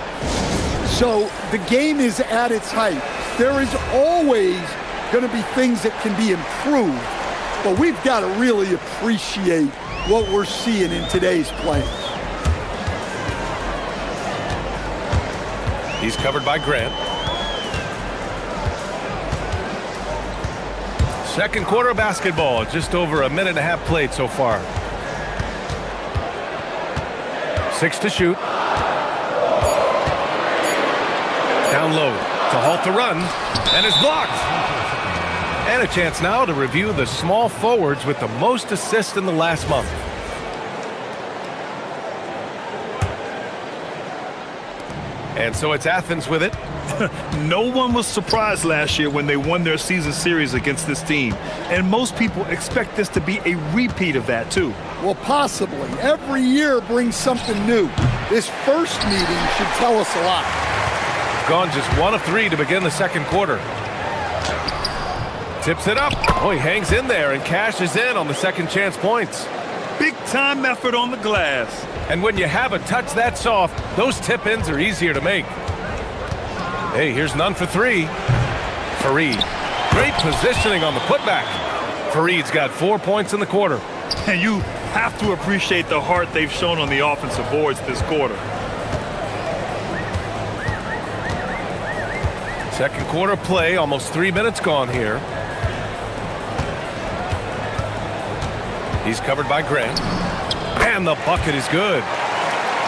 So the game is at its height. There is always going to be things that can be improved, but we've got to really appreciate what we're seeing in today's players. He's covered by Grant. Second quarter basketball, just over a minute and a half played so far. 6 to shoot. Down low to halt the run, and is blocked. And a chance now to review the small forwards with the most assists in the last month. And so it's Athens with it. No one was surprised last year when they won their season series against this team. And most people expect this to be a repeat of that, too. Well, possibly. Every year brings something new. This first meeting should tell us a lot. gone just 1 of 3 to begin the second quarter. Tips it up. Oh, he hangs in there and cashes in on the second chance points. Big time effort on the glass. And when you have a touch that soft, those tip-ins are easier to make. Hey, here's none for 3. Fareed. Great positioning on the putback. Fareed's got 4 points in the quarter. And you have to appreciate the heart they've shown on the offensive boards this quarter. Second quarter play, almost 3 minutes gone here. He's covered by Grant. And the bucket is good.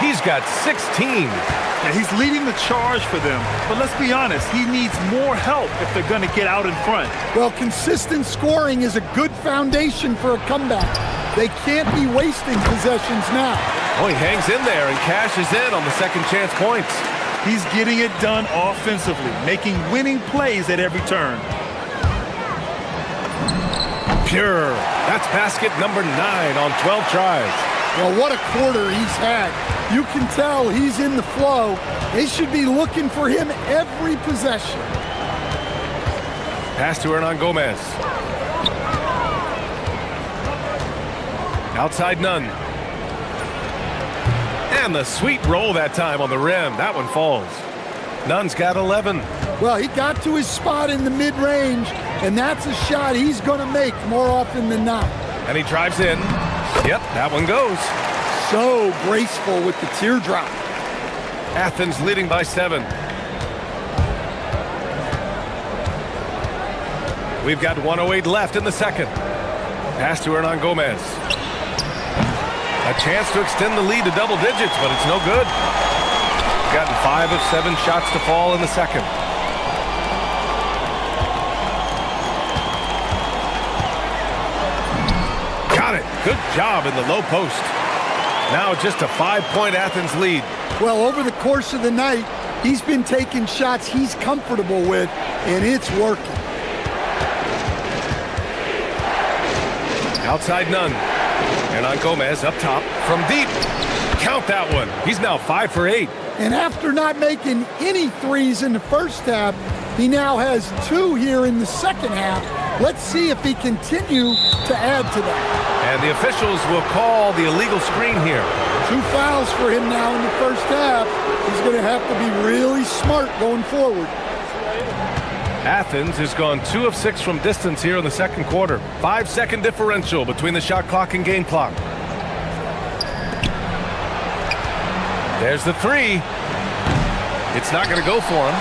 He's got 16. Yeah, he's leading the charge for them. But let's be honest, he needs more help if they're going to get out in front. Well, consistent scoring is a good foundation for a comeback. They can't be wasting possessions now. Oh, he hangs in there and cashes in on the second chance points. He's getting it done offensively, making winning plays at every turn. Pure. That's basket number 9 on 12 tries. Well, what a quarter he's had. You can tell he's in the flow. They should be looking for him every possession. Pass to Hernan Gomez. Outside Nunn. And the sweet roll that time on the rim. That one falls. Nunn's got 11. Well, he got to his spot in the mid-range, and that's a shot he's going to make more often than not. And he drives in. Yep, that one goes. So graceful with the teardrop. Athens leading by 7. We've got 1:08 left in the second. Pass to Hernan Gomez. A chance to extend the lead to double digits, but it's no good. Gotten 5 of 7 shots to fall in the second. Got it. Good job in the low post. Now just a 5-point Athens lead. Well, over the course of the night, he's been taking shots he's comfortable with, and it's working. Outside Nunn. And on Gomez up top from deep. Count that one. He's now 5 for 8. And after not making any threes in the first half, he now has 2 here in the second half. Let's see if he continue to add to that. And the officials will call the illegal screen here. 2 fouls for him now in the first half. He's going to have to be really smart going forward. Athens has gone 2 of 6 from distance here in the second quarter. 5-second differential between the shot clock and game clock. There's the 3. It's not going to go for him.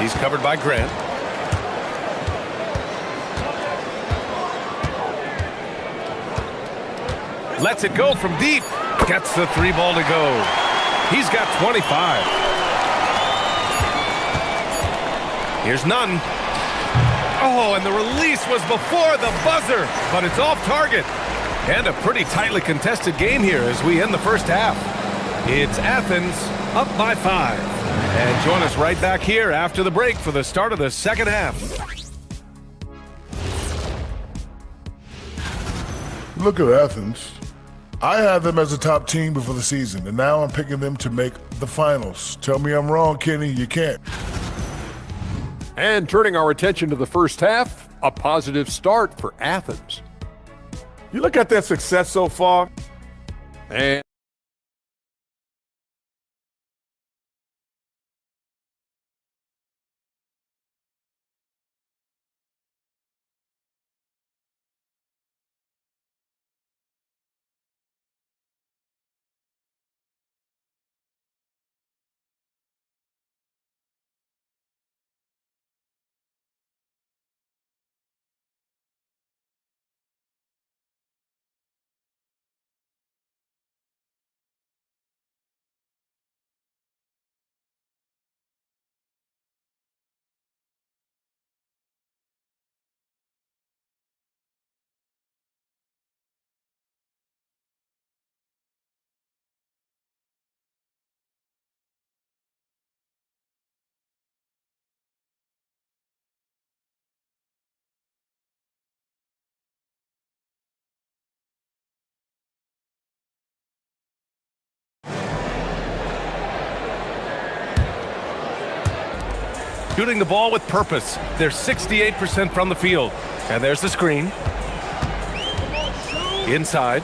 He's covered by Grant. Lets it go from deep. Gets the 3 ball to go. He's got 25. Here's Nunn. Oh, and the release was before the buzzer, but it's off target. And a pretty tightly contested game here as we end the first half. It's Athens up by 5. And join us right back here after the break for the start of the second half. Look at Athens. I had them as a top team before the season, and now I'm picking them to make the finals. Tell me I'm wrong, Kenny. You can't. And turning our attention to the first half, a positive start for Athens. You look at their success so far, And shooting the ball with purpose. They're 68% from the field. And there's the screen. Inside.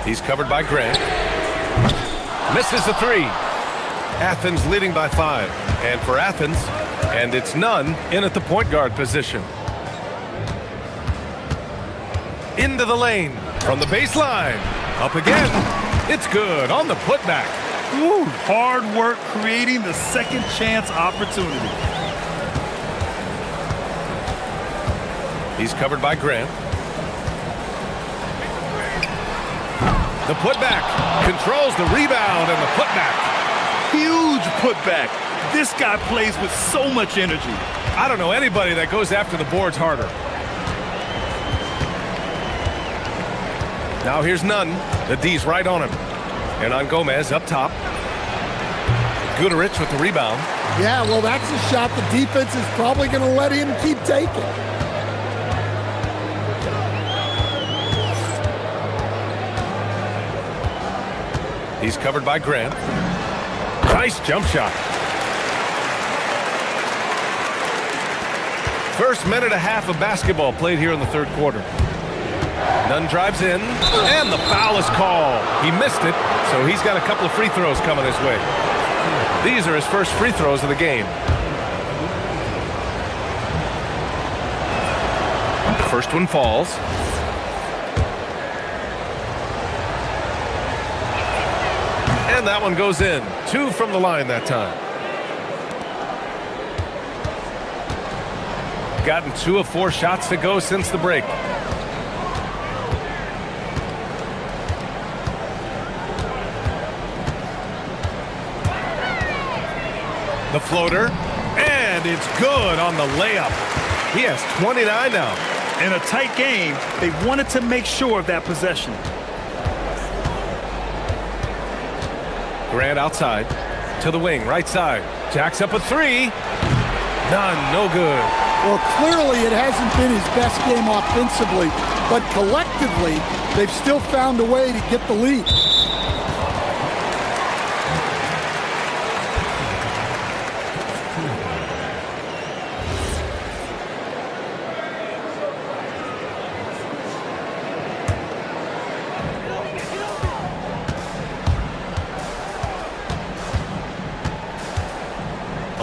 He's covered by Grant. Misses the three. Athens leading by 5. And for Athens, and it's none in at the point guard position. Into the lane from the baseline. Up again. It's good on the putback. Ooh, hard work creating the second chance opportunity. He's covered by Grant. The putback controls the rebound and the putback. Huge putback. This guy plays with so much energy. I don't know anybody that goes after the boards harder. Now here's none. The D's right on him. And on Gomez up top. Guterich with the rebound. Yeah, well, that's a shot the defense is probably going to let him keep taking. He's covered by Grant. Nice jump shot. First minute and a half of basketball played here in the third quarter. Nunn drives in, and the foul is called. He missed it, so he's got a couple of free throws coming his way. These are his first free throws of the game. The first one falls. And that one goes in. 2 from the line that time. Gotten 2 of 4 shots to go since the break. The floater, and it's good on the layup. He has 29 now. In a tight game, they wanted to make sure of that possession. Grant outside to the wing, right side. Jacks up a 3. None, no good. Well, clearly it hasn't been his best game offensively, but collectively, they've still found a way to get the lead.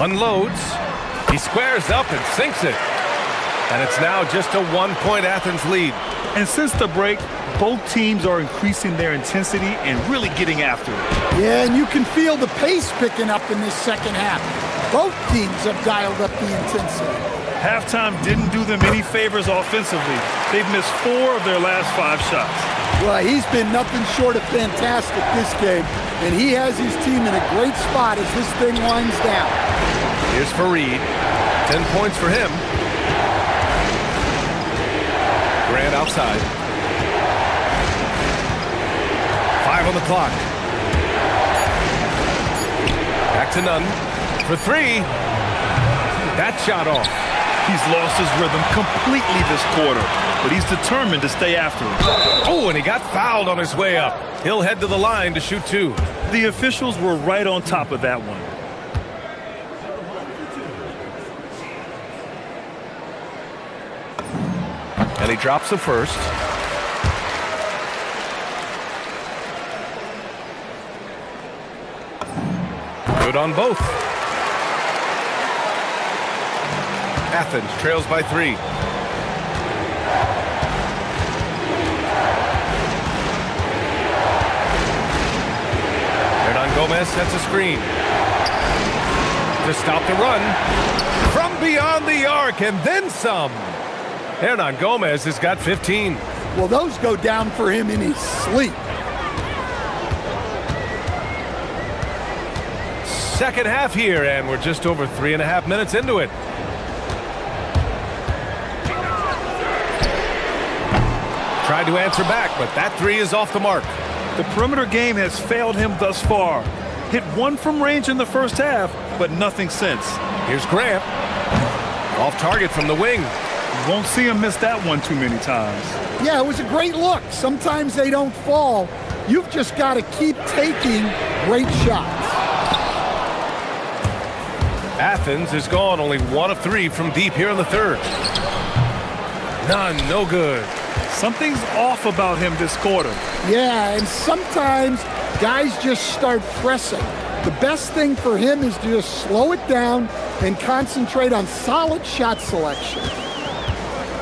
Unloads. He squares up and sinks it. And it's now just a 1-point Athens lead. And since the break, both teams are increasing their intensity and really getting after it. Yeah, and you can feel the pace picking up in this second half. Both teams have dialed up the intensity. Halftime didn't do them any favors offensively. They've missed 4 of their last 5 shots. Well, he's been nothing short of fantastic this game, and he has his team in a great spot as this thing winds down. Here's Fareed. 10 points for him. Grant outside. 5 on the clock. Back to Nunn for 3. That shot off. He's lost his rhythm completely this quarter, but he's determined to stay after it. Oh, and he got fouled on his way up. He'll head to the line to shoot 2. The officials were right on top of that one. And he drops the first. Good on both. Athens trails by 3. Hernan Gomez sets a screen to stop the run from beyond the arc and then some. Hernan Gomez has got 15. Well, those go down for him in his sleep. Second half here, and we're just over 3.5 minutes into it. Tried to answer back, but that 3 is off the mark. The perimeter game has failed him thus far. Hit 1 from range in the first half, but nothing since. Here's Grant. Off target from the wing. You won't see him miss that one too many times. Yeah, it was a great look. Sometimes they don't fall. You've just got to keep taking great shots. Athens is gone only 1 of 3 from deep here in the third. None, no good. Something's off about him this quarter. Yeah, and sometimes guys just start pressing. The best thing for him is to just slow it down and concentrate on solid shot selection.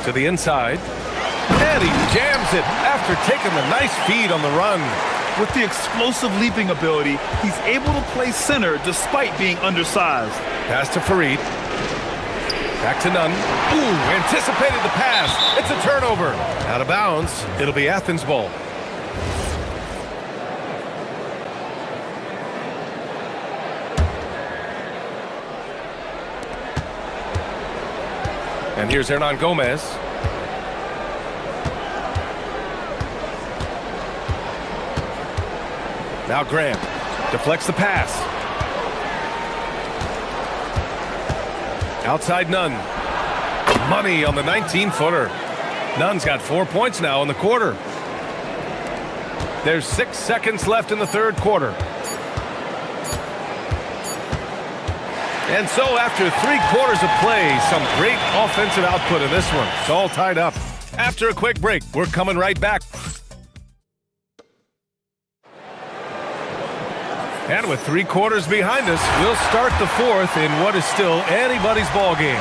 To the inside. And he jams it after taking the nice feed on the run. With the explosive leaping ability, he's able to play center despite being undersized. Pass to Fareed. Back to Nunn. Ooh, anticipated the pass. It's a turnover. Out of bounds. It'll be Athens' ball. And here's Hernan Gomez. Now Graham deflects the pass. Outside Nunn. Money on the 19-footer. Nunn's got 4 points now in the quarter. There's 6 seconds left in the third quarter. And so after 3 quarters of play, some great offensive output in this one. It's all tied up. After a quick break, we're coming right back. And with 3 quarters behind us, we'll start the fourth in what is still anybody's ball game.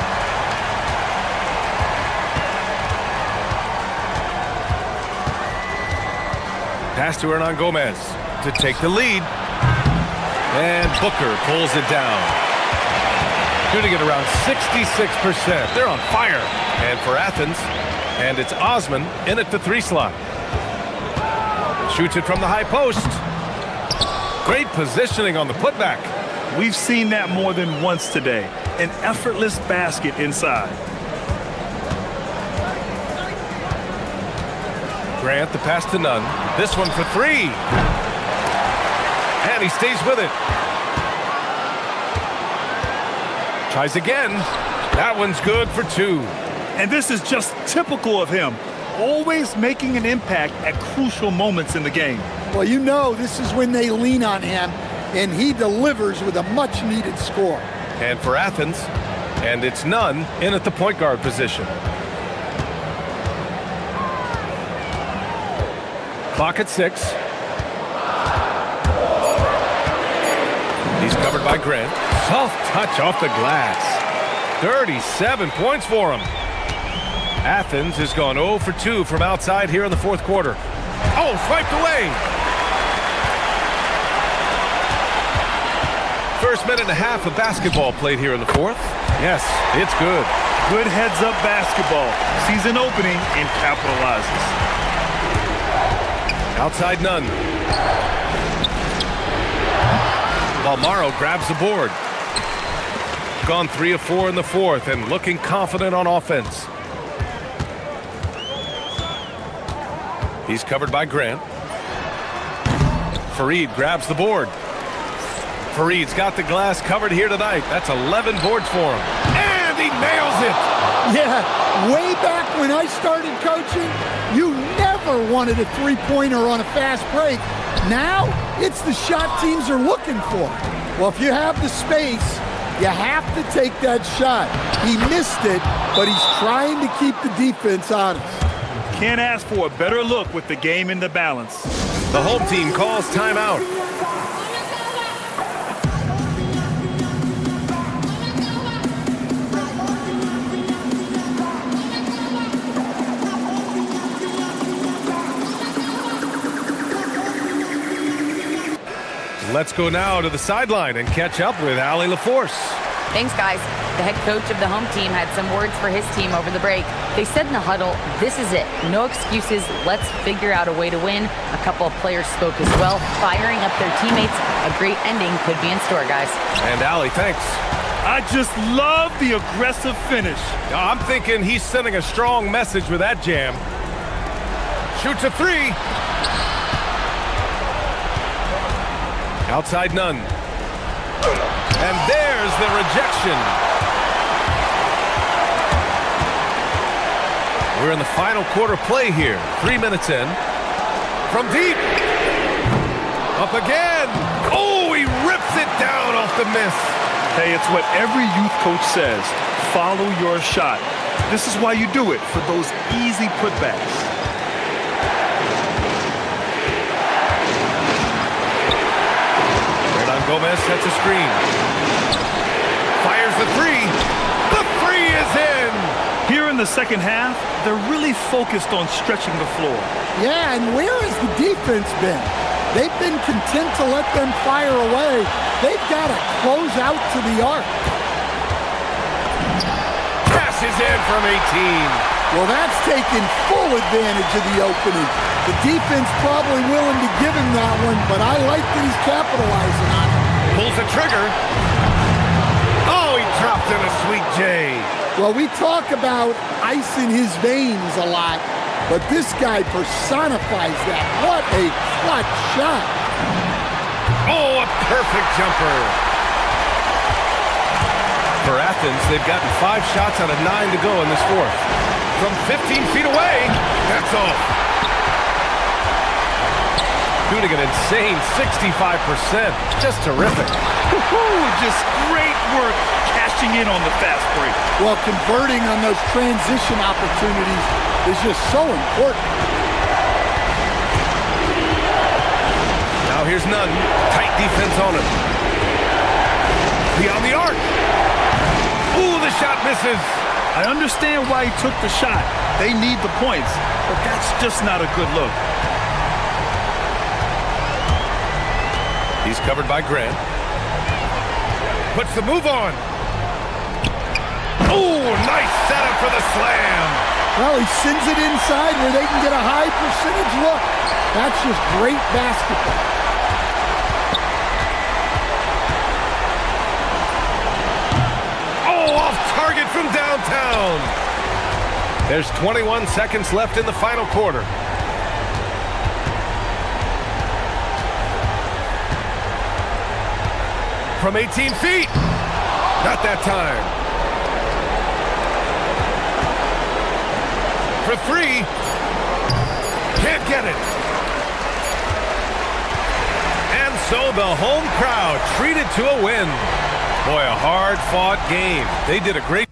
Pass to Hernan Gomez to take the lead. And Booker pulls it down. Shooting at around 66%. They're on fire. And for Athens, and it's Osman in at the 3 slot. Shoots it from the high post. Great positioning on the putback. We've seen that more than once today. An effortless basket inside. Grant, the pass to Nunn. This one for 3. And he stays with it. Tries again. That one's good for 2. And this is just typical of him. Always making an impact at crucial moments in the game. Well, you know this is when they lean on him, and he delivers with a much-needed score. And for Athens, and it's Nunn in at the point guard position. Clock at 6. He's covered by Grant. Soft touch off the glass. 37 points for him. Athens has gone 0 for 2 from outside here in the fourth quarter. Oh, swiped away. First minute and a half of basketball played here in the fourth. Yes, it's good. Good heads-up basketball. Season opening and capitalizes. Outside Nunn. Balmaro grabs the board. Gone 3 of 4 in the fourth and looking confident on offense. He's covered by Grant. Fareed grabs the board. Fareed's got the glass covered here tonight. That's 11 boards for him. And he nails it! Yeah, way back when I started coaching, you never wanted a three-pointer on a fast break. Now, it's the shot teams are looking for. Well, if you have the space, you have to take that shot. He missed it, but he's trying to keep the defense honest. Can't ask for a better look with the game in the balance. The home team calls timeout. Let's go now to the sideline and catch up with Allie LaForce. Thanks, guys. The head coach of the home team had some words for his team over the break. They said in the huddle, this is it. No excuses. Let's figure out a way to win. A couple of players spoke as well, firing up their teammates. A great ending could be in store, guys. And Allie, thanks. I just love the aggressive finish. I'm thinking he's sending a strong message with that jam. Shoots a 3. Outside Nunn. And there's the rejection. We're in the final quarter play here. 3 minutes in. From deep. Up again. Oh, he rips it down off the miss. Hey, it's what every youth coach says. Follow your shot. This is why you do it, for those easy putbacks. Gomez sets a screen. Fires the three. The three is in. Here in the second half, they're really focused on stretching the floor. Yeah, and where has the defense been? They've been content to let them fire away. They've got to close out to the arc. Pass is in from 18. Well, that's taken full advantage of the opening. The defense probably willing to give him that one, but I like that he's capitalizing on it. Pulls the trigger. Oh, he dropped in a sweet J. Well, we talk about ice in his veins a lot, but this guy personifies that. What a clutch shot. Oh, a perfect jumper. For Athens, they've gotten 5 shots out of 9 to go in this fourth. From 15 feet away, that's off. Shooting an insane 65%. Just terrific. Just great work cashing in on the fast break. Well, converting on those transition opportunities is just so important. Now here's none. Tight defense on him. Beyond the arc. Ooh, the shot misses. I understand why he took the shot. They need the points, but that's just not a good look. He's covered by Grant. Puts the move on. Oh, nice setup for the slam. Well, he sends it inside where they can get a high percentage look. That's just great basketball. Oh, off target from downtown. There's 21 seconds left in the final quarter. From 18 feet. Not that time. For 3. Can't get it. And so the home crowd treated to a win. Boy, a hard-fought game. They did a great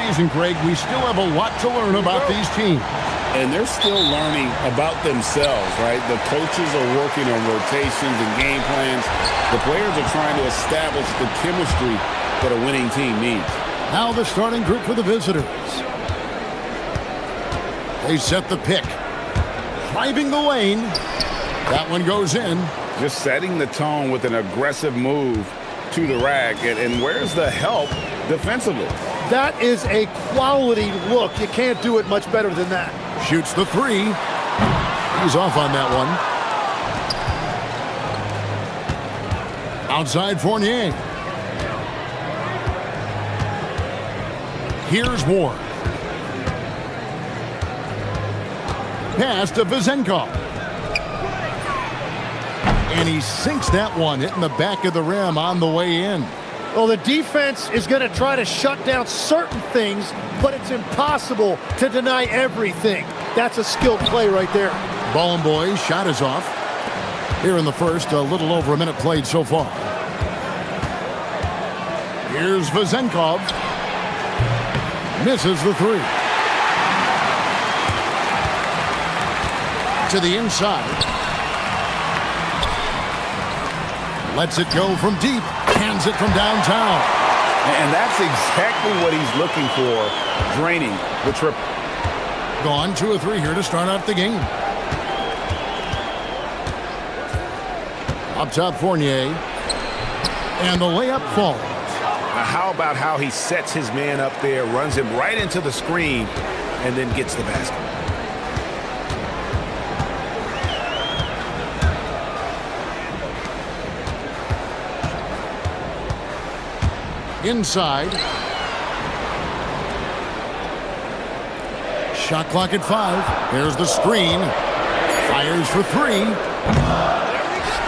season, Greg, we still have a lot to learn about these teams. And they're still learning about themselves, right? The coaches are working on rotations and game plans. The players are trying to establish the chemistry that a winning team needs. Now the starting group for the visitors. They set the pick. Driving the lane. That one goes in. Just setting the tone with an aggressive move to the rack. And where's the help defensively? That is a quality look. You can't do it much better than that. Shoots the three. He's off on that one. Outside Fournier. Here's Ward. Pass to Vezenkov. And he sinks that one, hitting the back of the rim on the way in. Well, the defense is going to try to shut down certain things, but it's impossible to deny everything. That's a skilled play right there. Ball and boys, shot is off. Here in the first, a little over a minute played so far. Here's Vezenkov. Misses the three. To the inside. Lets it go from deep. Hands it from downtown. And that's exactly what he's looking for. Draining the triple. Gone 2 or 3 here to start out the game. Up top Fournier. And the layup falls. How about how he sets his man up there, runs him right into the screen, and then gets the basket. Inside. Shot clock at 5. There's the screen. Fires for 3.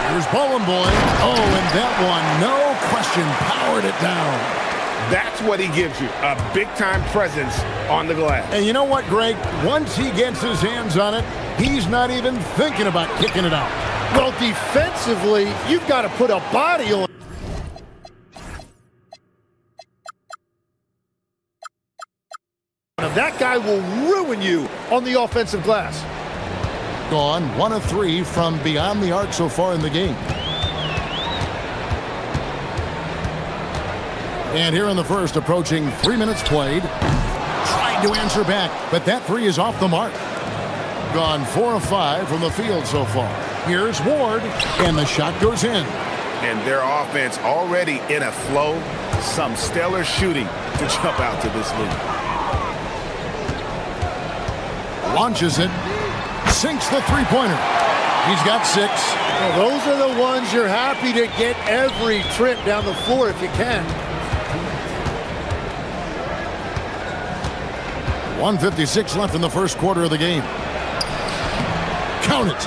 Here's Bowling Boy. Oh, and that one, no question, powered it down. That's what he gives you, a big-time presence on the glass. And you know what, Greg? Once he gets his hands on it, he's not even thinking about kicking it out. Well, defensively, you've got to put a body on. That guy will ruin you on the offensive glass. Gone 1 of 3 from beyond the arc so far in the game. And here in the first, approaching 3 minutes played. Tried to answer back, but that 3 is off the mark. Gone 4 of 5 from the field so far. Here's Ward, and the shot goes in. And their offense already in a flow. Some stellar shooting to jump out to this lead. Launches it. Sinks the three-pointer. He's got 6. Well, those are the ones you're happy to get every trip down the floor if you can. 1:56 left in the first quarter of the game. Count it.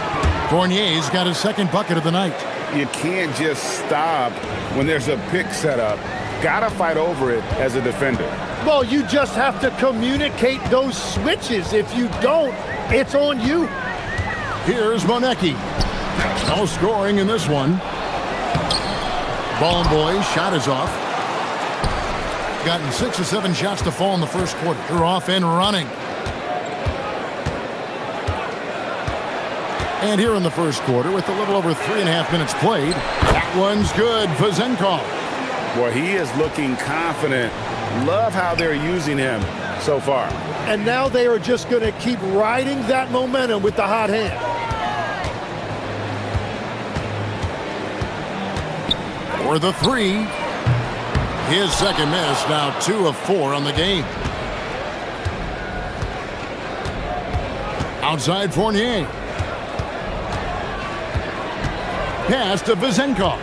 Fournier's got his second bucket of the night. You can't just stop when there's a pick set up. Gotta fight over it as a defender. Well, you just have to communicate those switches. If you don't, it's on you. Here's Monecki. No scoring in this one. Ball and boys, shot is off. Gotten 6 or 7 shots to fall in the first quarter. They're off and running. And here in the first quarter, with a little over 3.5 minutes played, that one's good. Vezenkov. Well, he is looking confident. Love how they're using him so far. And now they are just going to keep riding that momentum with the hot hand. For the 3. His second miss, now 2 of 4 on the game. Outside Fournier. Pass to Vezenkov.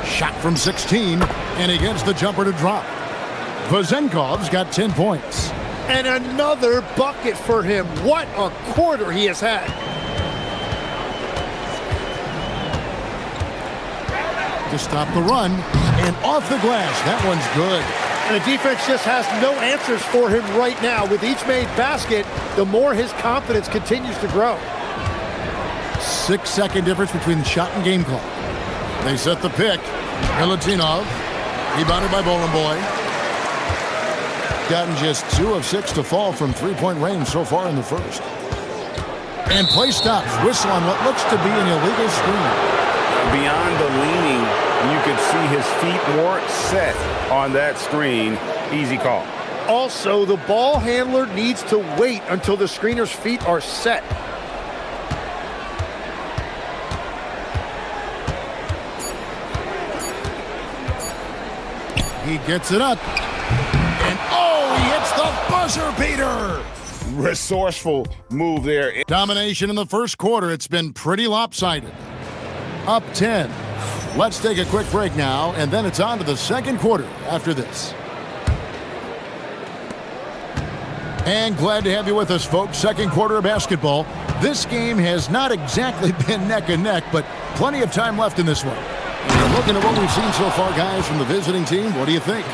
Shot from 16, and he gets the jumper to drop. Vezenkov's got 10 points. And another bucket for him. What a quarter he has had. To stop the run, and off the glass. That one's good. And the defense just has no answers for him right now. With each made basket, the more his confidence continues to grow. 6-second difference between the shot and game clock. They set the pick. Milutinov. Rebounded by Bowling Boy. Gotten just 2 of 6 to fall from three-point range so far in the first. And play stops. Whistle on what looks to be an illegal screen. Beyond the leaning, you could see his feet weren't set on that screen. Easy call. Also, the ball handler needs to wait until the screener's feet are set. He gets it up. And oh, he hits the buzzer beater. Resourceful move there. Domination in the first quarter. It's been pretty lopsided. Up 10. Let's take a quick break now, and then it's on to the second quarter after this. And glad to have you with us, folks. Second quarter of basketball. This game has not exactly been neck and neck, but plenty of time left in this one. And looking at what we've seen so far, guys, from the visiting team, what do you think?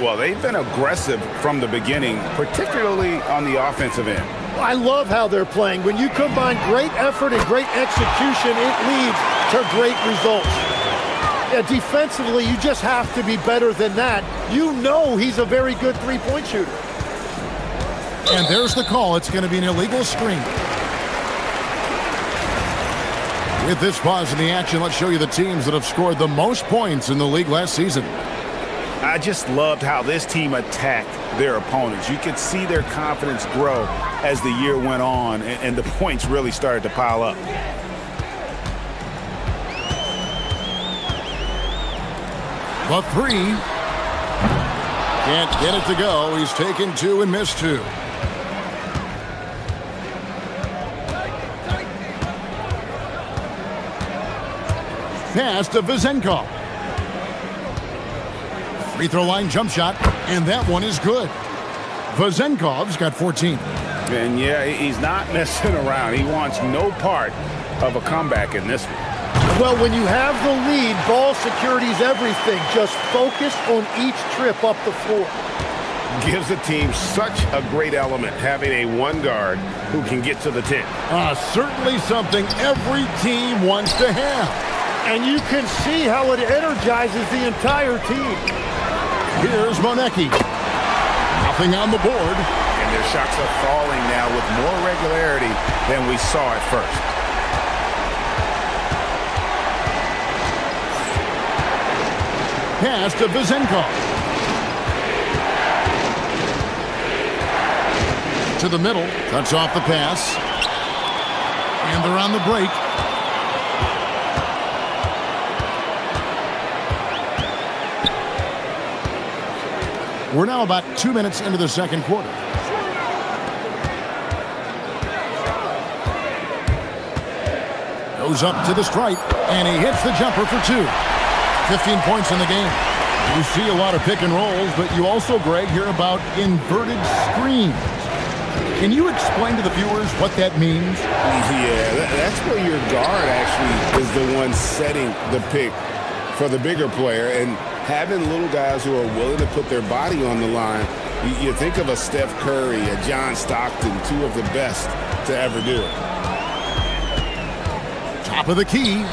Well, they've been aggressive from the beginning, particularly on the offensive end. I love how they're playing. When you combine great effort and great execution, it leads to great results. Yeah, defensively, you just have to be better than that. You know he's a very good three-point shooter. And there's the call. It's going to be an illegal screen. With this pause in the action, let's show you the teams that have scored the most points in the league last season. I just loved how this team attacked their opponents. You could see their confidence grow as the year went on, and the points really started to pile up. The three. Can't get it to go. He's taken 2 and missed 2. Pass to Vezenkov. Free throw line jump shot, and that one is good. Vezenkov's got 14. And yeah, he's not messing around. He wants no part of a comeback in this one. Well, when you have the lead, ball security is everything. Just focus on each trip up the floor. Gives the team such a great element, having a one guard who can get to the 10. Certainly something every team wants to have. And you can see how it energizes the entire team. Here's Monecki. Nothing on the board. And their shots are falling now with more regularity than we saw at first. Pass to Vezenkov. To the middle. Cuts off the pass. And they're on the break. We're now about 2 minutes into the second quarter. Goes up to the stripe, and he hits the jumper for 2. 15 points in the game. You see a lot of pick and rolls, but you also, Greg, hear about inverted screens. Can you explain to the viewers what that means? Yeah, that's where your guard actually is the one setting the pick for the bigger player, and having little guys who are willing to put their body on the line. You think of a Steph Curry, a John Stockton, 2 of the best to ever do it. Top of the key.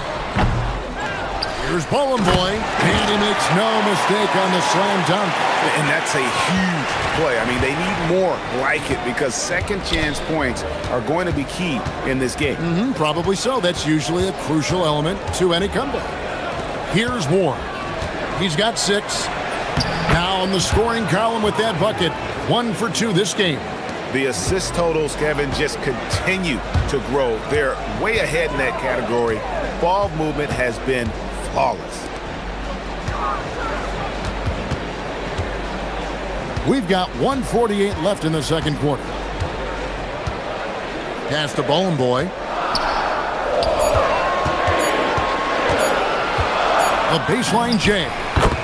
Here's Bowling Boy, and he makes no mistake on the slam dunk. And that's a huge play. I mean, they need more like it because second chance points are going to be key in this game. Probably so. That's usually a crucial element to any comeback. Here's Ward. He's got 6. Now on the scoring column with that bucket. 1 for 2 this game. The assist totals, Kevin, just continue to grow. They're way ahead in that category. Ball movement has been flawless. We've got 1:48 left in the second quarter. Pass to Bowling Boy. A baseline J.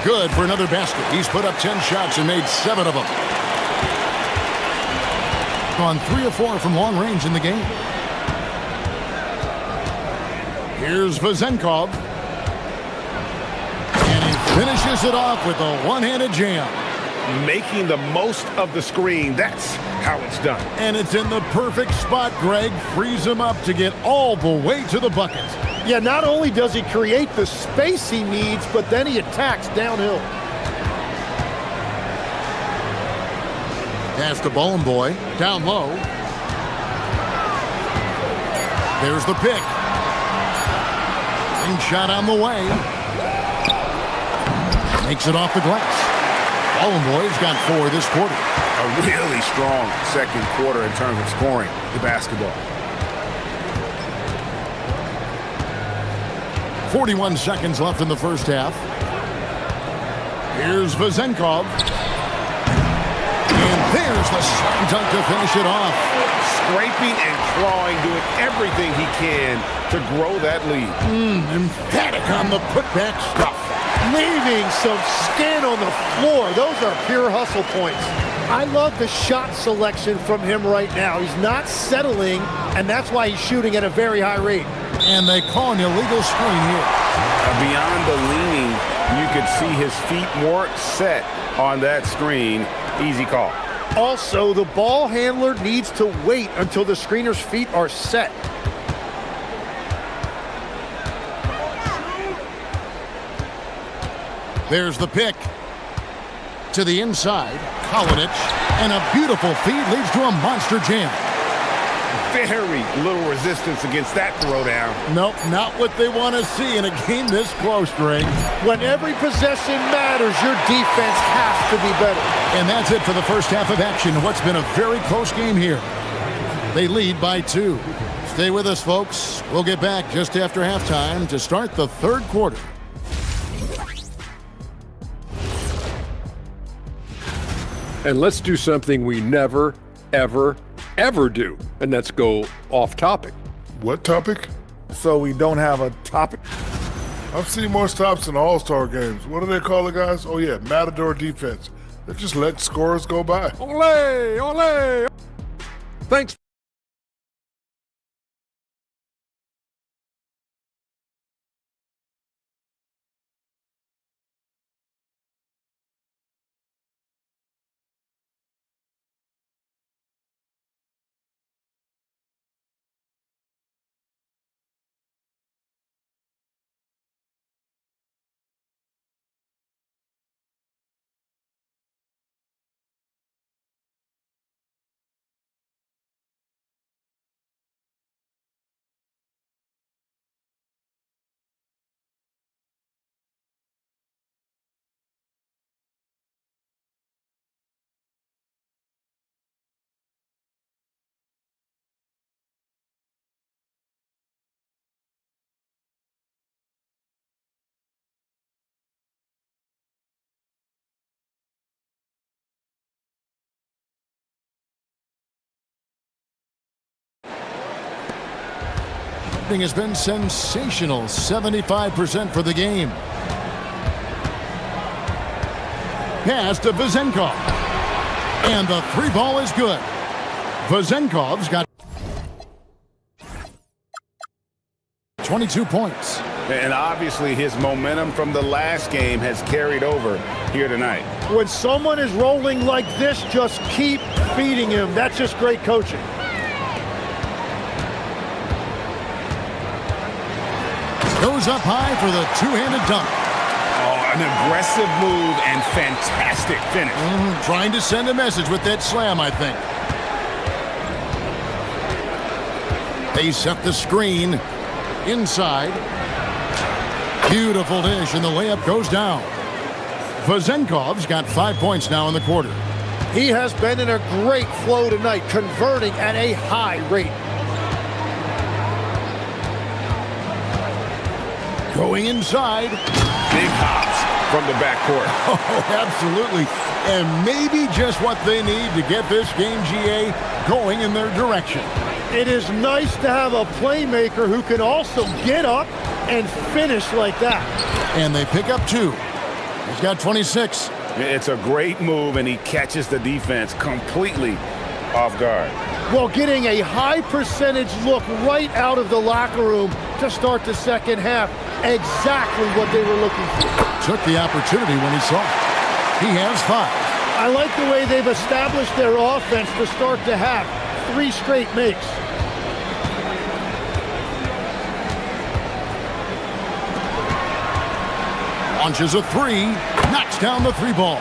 Good for another basket. He's put up 10 shots and made 7 of them. On 3 of 4 from long range in the game. Here's Vezenkov. And he finishes it off with a one-handed jam. Making the most of the screen. That's how it's done. And it's in the perfect spot, Greg. Frees him up to get all the way to the bucket. Yeah, not only does he create the space he needs, but then he attacks downhill. Pass to Boy, down low. There's the pick. And shot on the way. Makes it off the glass. Boy's got 4 this quarter. A really strong second quarter in terms of scoring the basketball. 41 seconds left in the first half. Here's Vezenkov. And there's the slam dunk to finish it off. Scraping and clawing, doing everything he can to grow that lead. Emphatic on the putback stuff. Leaving some skin on the floor. Those are pure hustle points. I love the shot selection from him right now. He's not settling, and that's why he's shooting at a very high rate. And they call an illegal screen here. Beyond the leaning, you could see his feet weren't set on that screen. Easy call. Also, the ball handler needs to wait until the screener's feet are set. There's the pick. To the inside, Kalinic, and a beautiful feed leads to a monster jam. Very little resistance against that throwdown. Nope, not what they want to see in a game this close, Ray. When every possession matters, your defense has to be better. And that's it for the first half of action. What's been a very close game here. They lead by 2. Stay with us, folks. We'll get back just after halftime to start the third quarter. And let's do something we never, ever, ever do. And that's go off topic. What topic? So we don't have a topic. I've seen more stops in All-Star games. What do they call it, guys? Oh, yeah, Matador defense. They just let scores go by. Ole, ole. Thanks. Has been sensational. 75% for the game. Pass to Vezenkov. And the 3 ball is good. Vezenkov's got 22 points. And obviously his momentum from the last game has carried over here tonight. When someone is rolling like this, just keep feeding him. That's just great coaching. Goes up high for the 2-handed dunk. Oh, an aggressive move and fantastic finish. Trying to send a message with that slam, I think. They set the screen inside. Beautiful dish, and the layup goes down. Vezenkov's got 5 points now in the quarter. He has been in a great flow tonight, converting at a high rate. Going inside. Big hops from the backcourt. Oh, absolutely. And maybe just what they need to get this game, GA, going in their direction. It is nice to have a playmaker who can also get up and finish like that. And they pick up 2. He's got 26. It's a great move, and he catches the defense completely off guard. Well, getting a high percentage look right out of the locker room to start the second half. Exactly what they were looking for. Took the opportunity when he saw it. He has 5. I like the way they've established their offense to start the half. 3 straight makes. Launches a 3. Knocks down the 3 ball.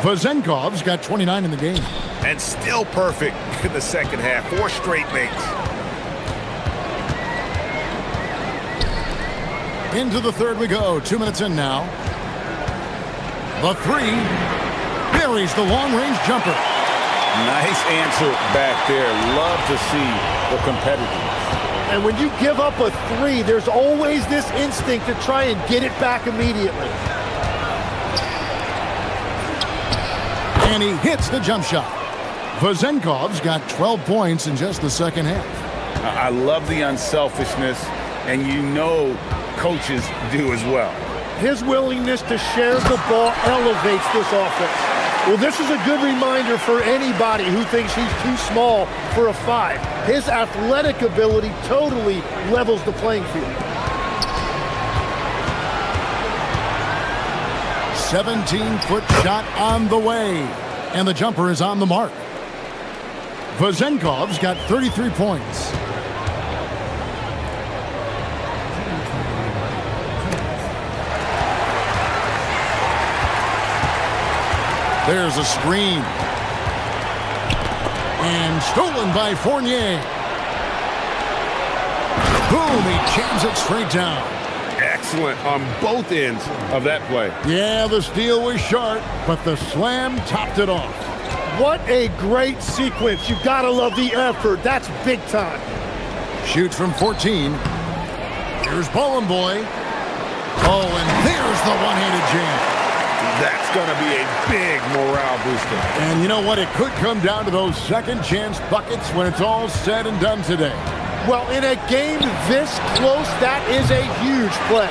Vezenkov's got 29 in the game. And still perfect in the second half. 4 straight makes. Into the third we go. 2 minutes in now. The three buries the long-range jumper. Nice answer back there. Love to see the competitiveness. And when you give up a three, there's always this instinct to try and get it back immediately. And he hits the jump shot. Vezenkov's got 12 points in just the second half. I love the unselfishness, and you know coaches do as well. His willingness to share the ball elevates this offense. Well, this is a good reminder for anybody who thinks he's too small for a 5. His athletic ability totally levels the playing field. 17-foot shot on the way. And the jumper is on the mark. Vezenkov's got 33 points. There's a screen. And stolen by Fournier. Boom, he jams it straight down. Excellent on both ends of that play. Yeah, the steal was sharp, but the slam topped it off. What a great sequence. You gotta love the effort. That's big time. Shoots from 14. Here's Ballin' Boy. Oh, and there's the one-handed jam. That's going to be a big morale booster. And you know what? It could come down to those second-chance buckets when it's all said and done today. Well, in a game this close, that is a huge play.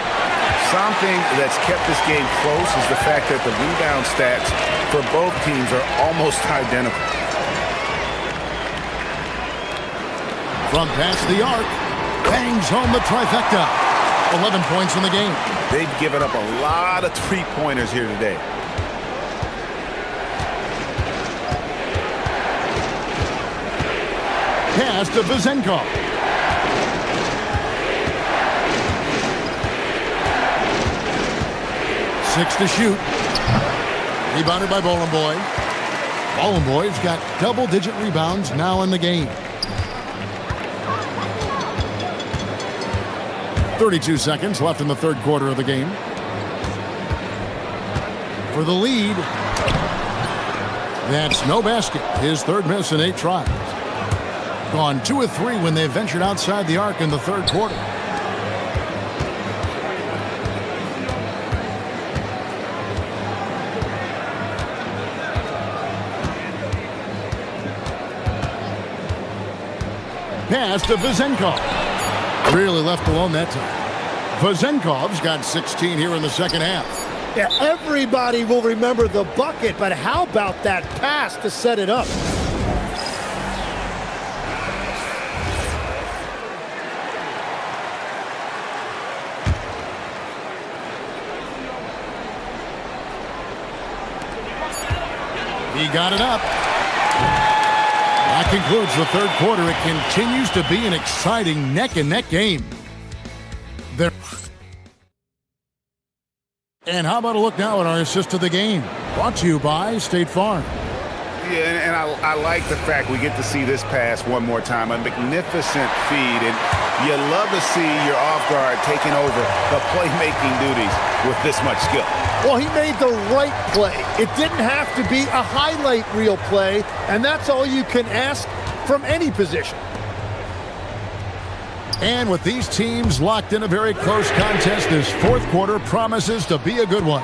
Something that's kept this game close is the fact that the rebound stats for both teams are almost identical. From past the arc, bangs home the trifecta. 11 points in the game. They've given up a lot of three-pointers here today. Pass to Vezenkov. Six to shoot. Rebounded by Ballin' Boy. Ballin' Boy's got double-digit rebounds now in the game. 32 seconds left in the third quarter of the game. For the lead, that's no basket. His third miss in 8 tries. Gone 2 of 3 when they ventured outside the arc in the third quarter. Pass to Vezenkov. Really left alone that time. Vezenkov's got 16 here in the second half. Yeah, everybody will remember the bucket, but how about that pass to set it up? He got it up. That concludes the third quarter. It continues to be an exciting neck-and-neck game. There. And how about a look now at our assist to the game? Brought to you by State Farm. Yeah, and I like the fact we get to see this pass one more time. A magnificent feed, and you love to see your off guard taking over the playmaking duties with this much skill. Well, he made the right play. It didn't have to be a highlight reel play, and that's all you can ask from any position. And with these teams locked in a very close contest, this fourth quarter promises to be a good one.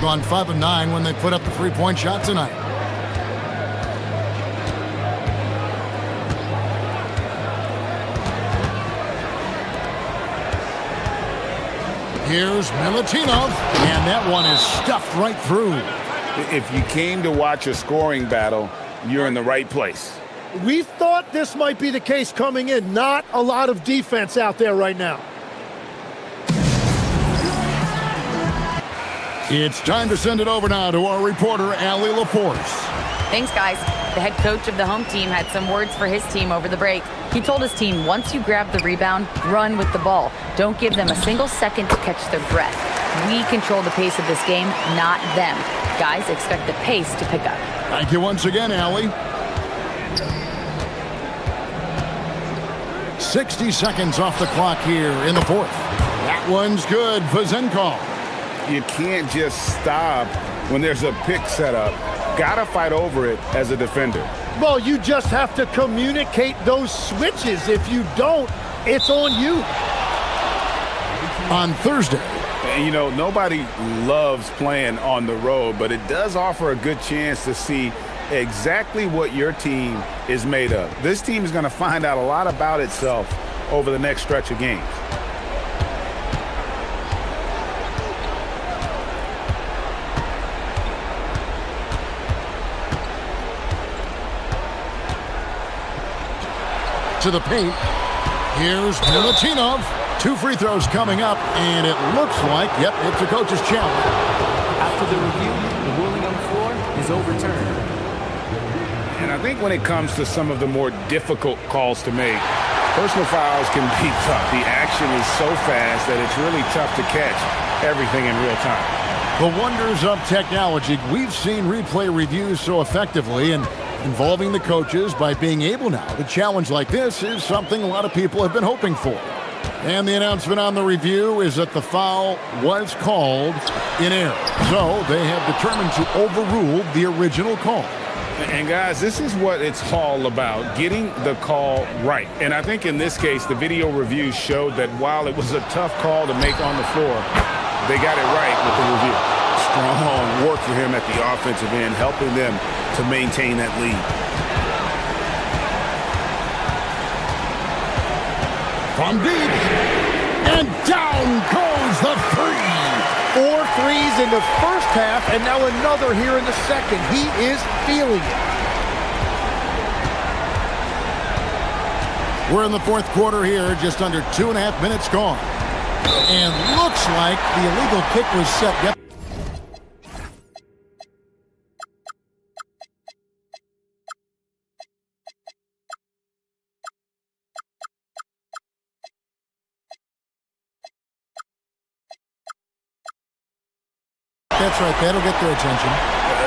Gone 5 of 9 when they put up the three-point shot tonight. Here's Milutinov, and that one is stuffed right through. If you came to watch a scoring battle, you're in the right place. We thought this might be the case coming in. Not a lot of defense out there right now. It's time to send it over now to our reporter, Allie LaForce. Thanks, guys. The head coach of the home team had some words for his team over the break. He told his team, once you grab the rebound, run with the ball. Don't give them a single second to catch their breath. We control the pace of this game, not them. Guys, expect the pace to pick up. Thank you once again, Allie. 60 seconds off the clock here in the fourth. That one's good. Vazenkov. You can't just stop when there's a pick set up. Gotta fight over it as a defender. Well, you just have to communicate those switches. If you don't, it's on you. On Thursday. And, you know, nobody loves playing on the road, but it does offer a good chance to see exactly what your team is made of. This team is going to find out a lot about itself over the next stretch of games. To the paint. Here's Milutinov. 2 free throws coming up, and it looks like, yep, it's a coach's challenge. After the review, the ruling on the floor is overturned. And I think when it comes to some of the more difficult calls to make, personal fouls can be tough. The action is so fast that it's really tough to catch everything in real time. The wonders of technology. We've seen replay reviews so effectively, and involving the coaches by being able now to challenge like this is something a lot of people have been hoping for. And the announcement on the review is that the foul was called in error. So they have determined to overrule the original call. And guys, this is what it's all about, getting the call right. And I think in this case, the video review showed that while it was a tough call to make on the floor, they got it right with the review. Strong work for him at the offensive end, helping them to maintain that lead. From deep, and down goes the 3. 4 threes in the first half, and now another here in the second. He is feeling it. We're in the fourth quarter here, just under 2.5 minutes gone. And looks like the illegal kick was set. Yep. That's right, that'll get their attention.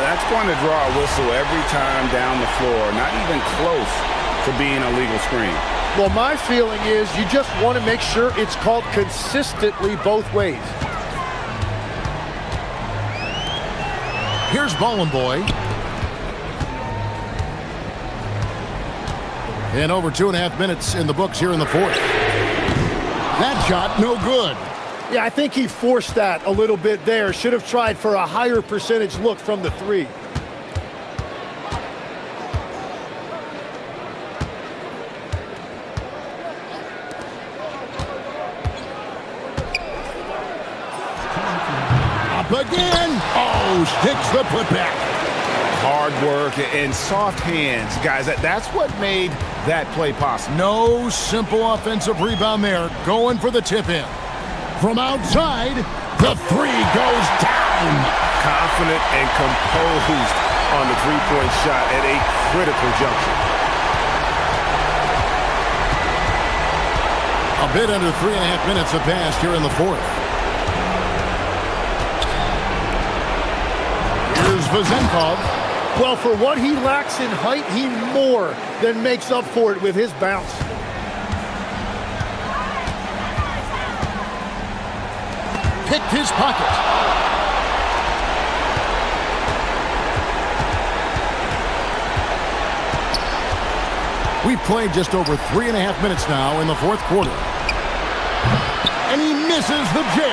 That's going to draw a whistle every time down the floor, not even close to being a legal screen. Well, my feeling is you just want to make sure it's called consistently both ways. Here's Boy. And over 2.5 minutes in the books here in the fourth. That shot, no good. Yeah, I think he forced that a little bit there. Should have tried for a higher percentage look from the 3. Up again. Oh, sticks the putback. Hard work and soft hands. Guys, that's what made that play possible. No simple offensive rebound there. Going for the tip-in. From outside, the 3 goes down. Confident and composed on the three-point shot at a critical juncture. A bit under 3.5 minutes have passed here in the fourth. Here's Vazenkov. Well, for what he lacks in height, he more than makes up for it with his bounce. Picked his pocket. We've played just over 3.5 minutes now in the fourth quarter. And he misses the J.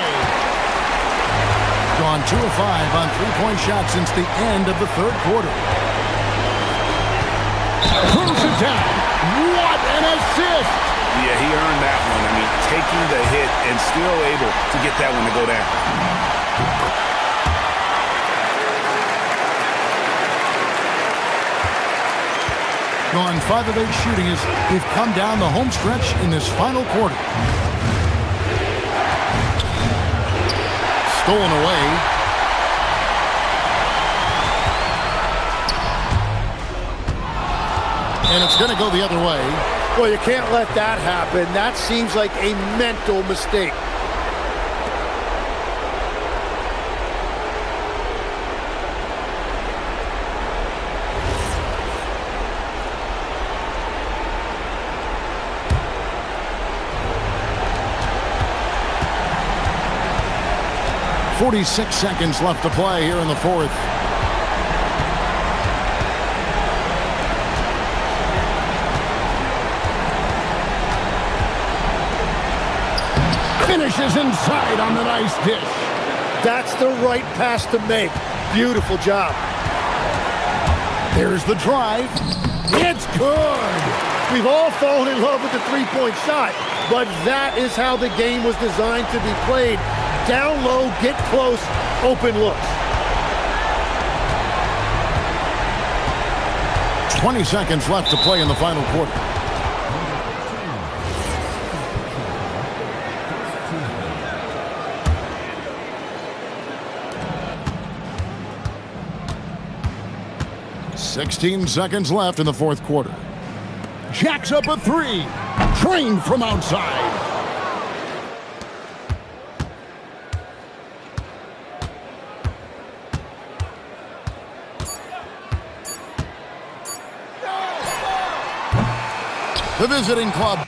Gone 2 of 5 on three-point shots since the end of the third quarter. Throws it down. What an assist! Yeah, he earned that one. I mean, taking the hit and still able to get that one to go down. Gone 5 of 8 shooting as we've come down the home stretch in this final quarter. Stolen away. And it's going to go the other way. Well, you can't let that happen. That seems like a mental mistake. 46 seconds left to play here in the fourth. Finishes inside on the nice dish. That's the right pass to make. Beautiful job. Here's the drive. It's good. We've all fallen in love with the three-point shot, but that is how the game was designed to be played. Down low, get close, open looks. 20 seconds left to play in the final quarter. Sixteen seconds left in the fourth quarter. Jacks up a three. Trained from outside. The visiting club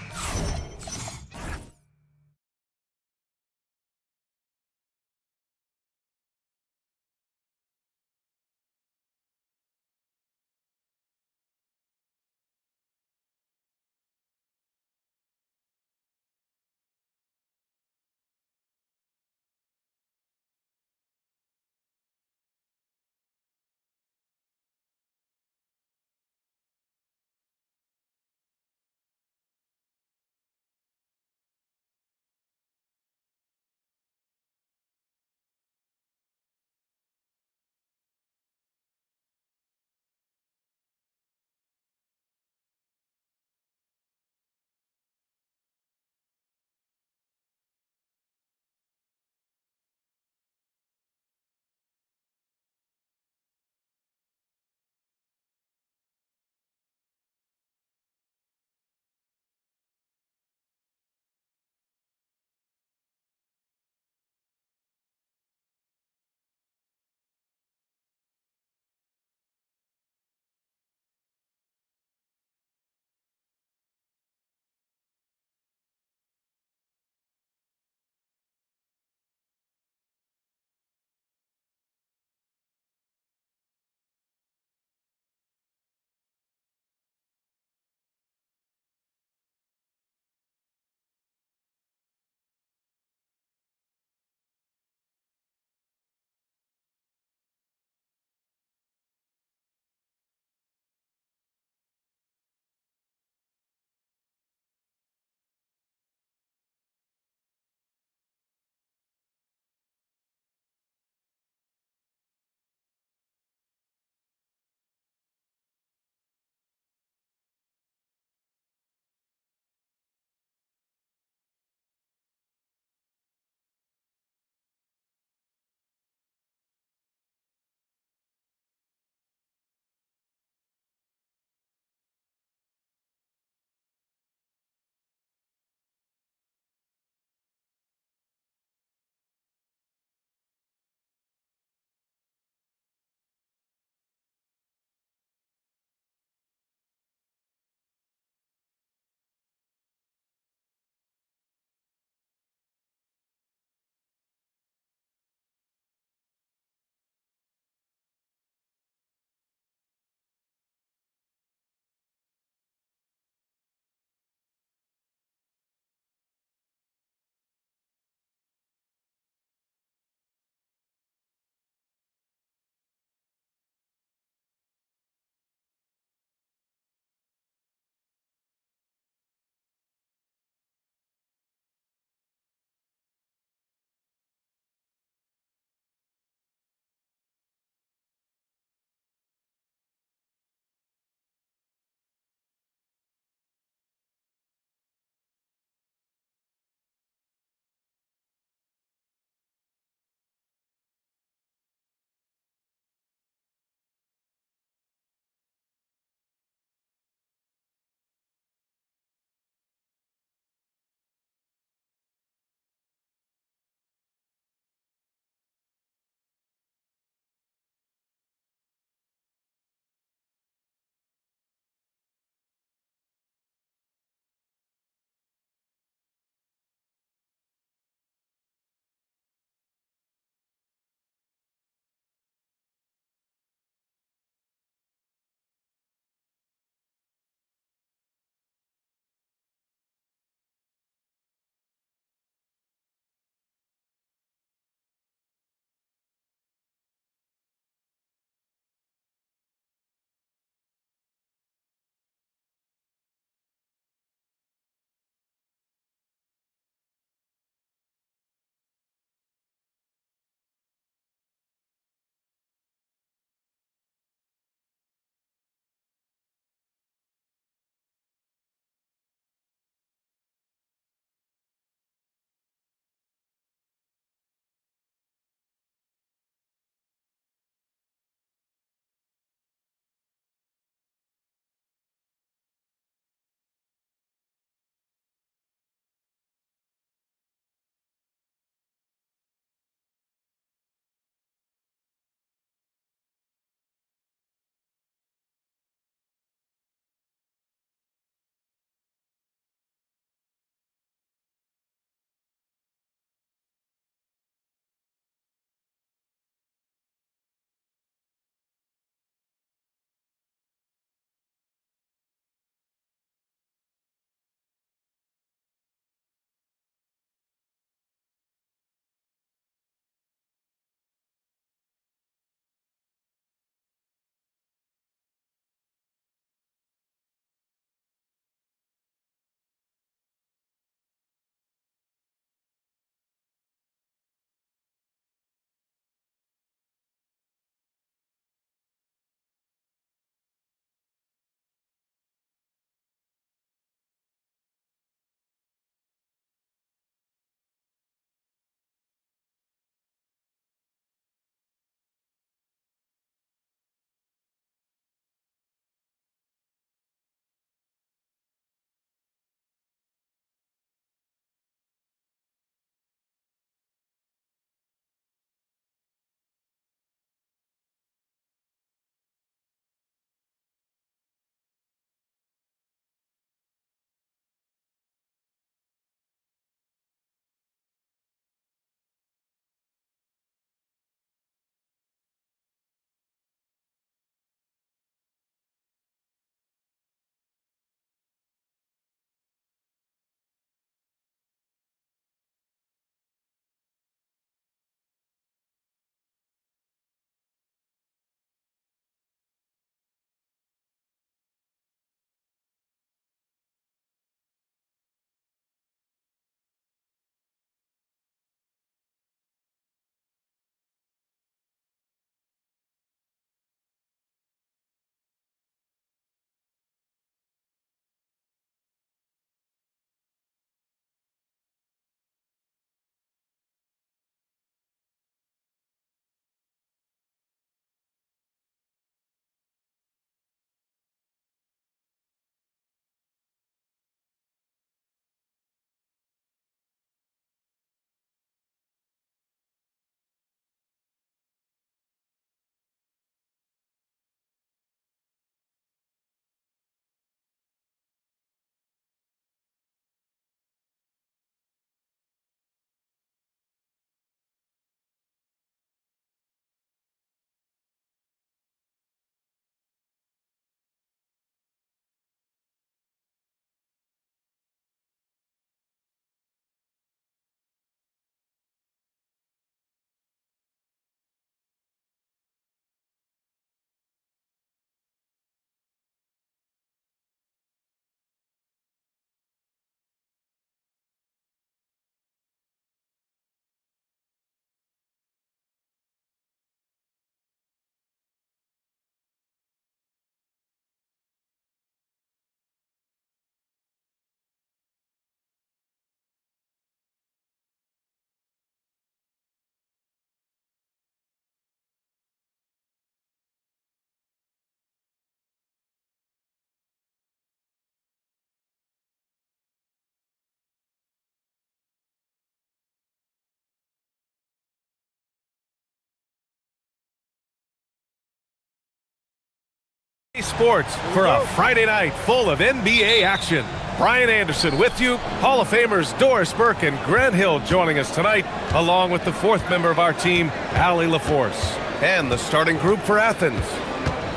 Sports for a Friday night full of NBA action. Brian Anderson with you. Hall of Famers Doris Burke and Grant Hill joining us tonight, along with the fourth member of our team, Allie LaForce. And the starting group for Athens.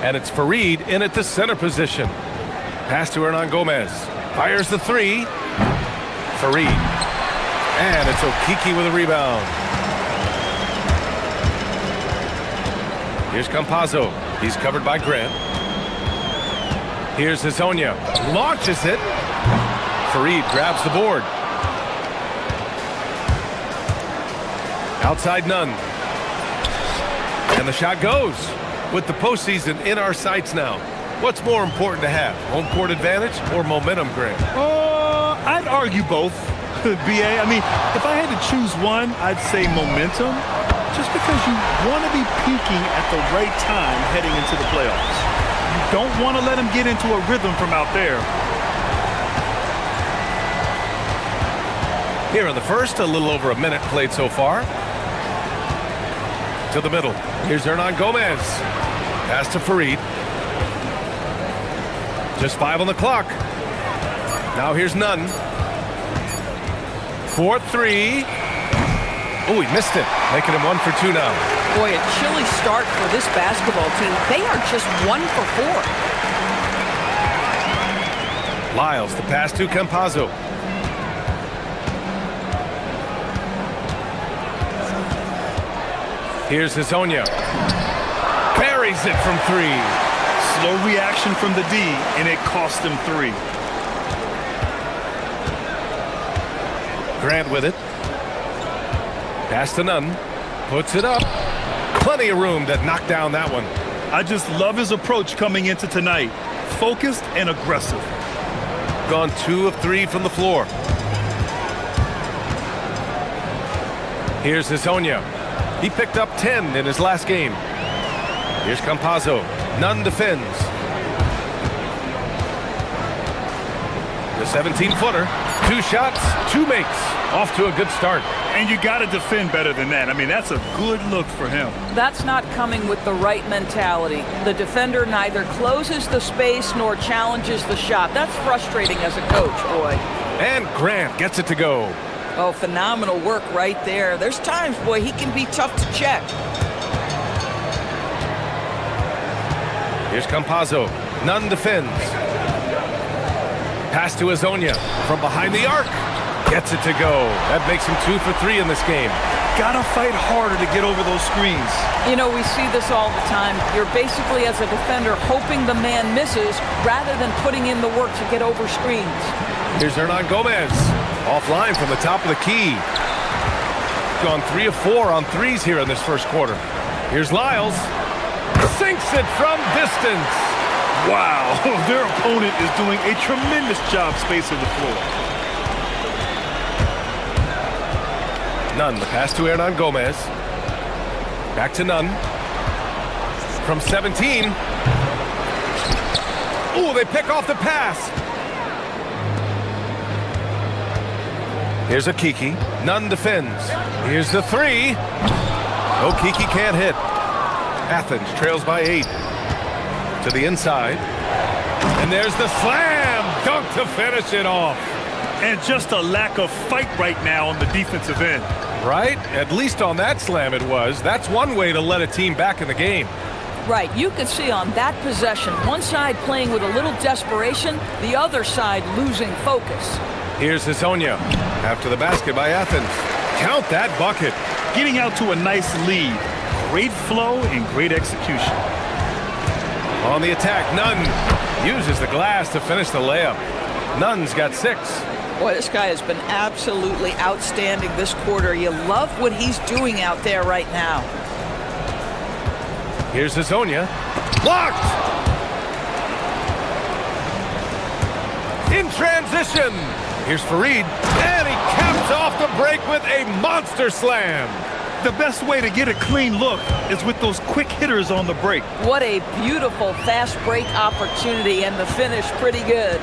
And it's Fareed in at the center position. Pass to Hernan Gomez. Fires the three. Fareed. And it's Okiki with a rebound. Here's Campazzo. He's covered by Grant. Here's Hazonia. Launches it. Fareed grabs the board. Outside Nunn. And the shot goes. With the postseason in our sights now, what's more important to have? Home court advantage or momentum, Grant? I'd argue both, BA. I mean, if I had to choose one, I'd say momentum. Just because you want to be peaking at the right time heading into the playoffs. You don't want to let them get into a rhythm from out there. Here in the first, a little over a minute played so far. To the middle. Here's Hernan Gomez. Pass to Fareed. Just 5 on the clock. Now here's Nunn. 4-3. Oh, he missed it. Making him 1 for 2 now. Boy, a chilly start for this basketball team. They are just 1 for 4. Lyles, the pass to Campazzo. Here's Hazonia. Buries it from 3. Slow reaction from the D, and it cost him 3. Grant with it. Pass to Nunn. Puts it up. Plenty of room to knock down that one. I just love his approach coming into tonight. Focused and aggressive. Gone 2 of 3 from the floor. Here's Hazonia. He picked up 10 in his last game. Here's Campazzo. Nunn defends. The 17-footer. 2 shots, 2 makes. Off to a good start. And you got to defend better than that. I mean, that's a good look for him. That's not coming with the right mentality. The defender neither closes the space nor challenges the shot. That's frustrating as a coach, boy. And Grant gets it to go. Oh, phenomenal work right there. There's times, boy, he can be tough to check. Here's Campazzo. Nunn defends. Pass to Hazonia from behind the arc. Gets it to go. That makes him 2 for 3 in this game. Gotta fight harder to get over those screens. You know, we see this all the time. You're basically, as a defender, hoping the man misses rather than putting in the work to get over screens. Here's Hernan Gomez. Offline from the top of the key. Gone 3 of 4 on threes here in this first quarter. Here's Lyles. Sinks it from distance. Wow, their opponent is doing a tremendous job spacing the floor. Nunn, the pass to Hernan Gomez. Back to Nunn. From 17. Ooh, they pick off the pass. Here's Okiki. Nunn defends. Here's the 3. Okiki can't hit. Athens trails by 8. To the inside. And there's the slam dunk to finish it off. And just a lack of fight right now on the defensive end. Right? At least on that slam it was. That's one way to let a team back in the game. Right. You could see on that possession, one side playing with a little desperation, the other side losing focus. Here's Hazonia. After the basket by Athens. Count that bucket. Getting out to a nice lead. Great flow and great execution. On the attack, Nunn uses the glass to finish the layup. Nunn's got 6. Boy, this guy has been absolutely outstanding this quarter. You love what he's doing out there right now. Here's Hazonia. Blocked! In transition. Here's Fareed. And he caps off the break with a monster slam. The best way to get a clean look is with those quick hitters on the break. What a beautiful fast break opportunity, and the finish pretty good.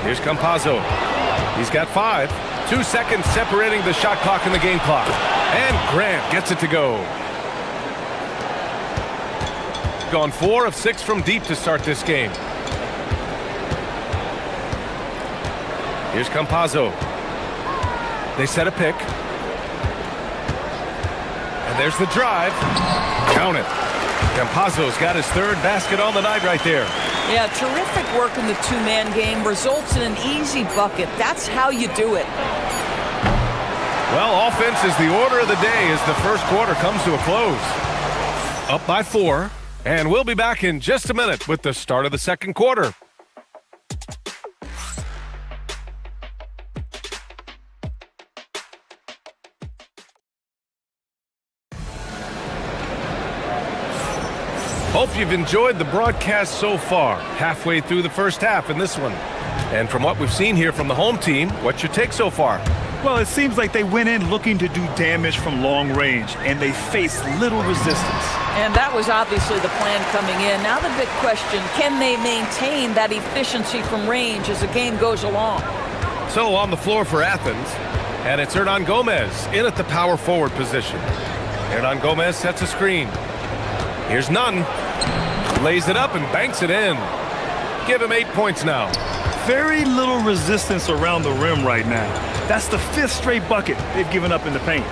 Here's Campazzo. He's got 5. 2 seconds separating the shot clock and the game clock. And Grant gets it to go. gone 4 of 6 from deep to start this game. Here's Campazzo. They set a pick. And there's the drive. Count it. Campazzo's got his 3rd basket on the night right there. Yeah, terrific work in the two-man game. Results in an easy bucket. That's how you do it. Well, offense is the order of the day as the first quarter comes to a close. Up by 4, and we'll be back in just a minute with the start of the second quarter. Hope you've enjoyed the broadcast so far. Halfway through the first half in this one. And from what we've seen here from the home team, what's your take so far? Well, it seems like they went in looking to do damage from long range, and they faced little resistance. And that was obviously the plan coming in. Now the big question, can they maintain that efficiency from range as the game goes along? So on the floor for Athens, and it's Hernan Gomez in at the power forward position. Hernan Gomez sets a screen. Here's Nunn. Lays it up and banks it in. Give him 8 points now. Very little resistance around the rim right now. That's the 5th straight bucket they've given up in the paint.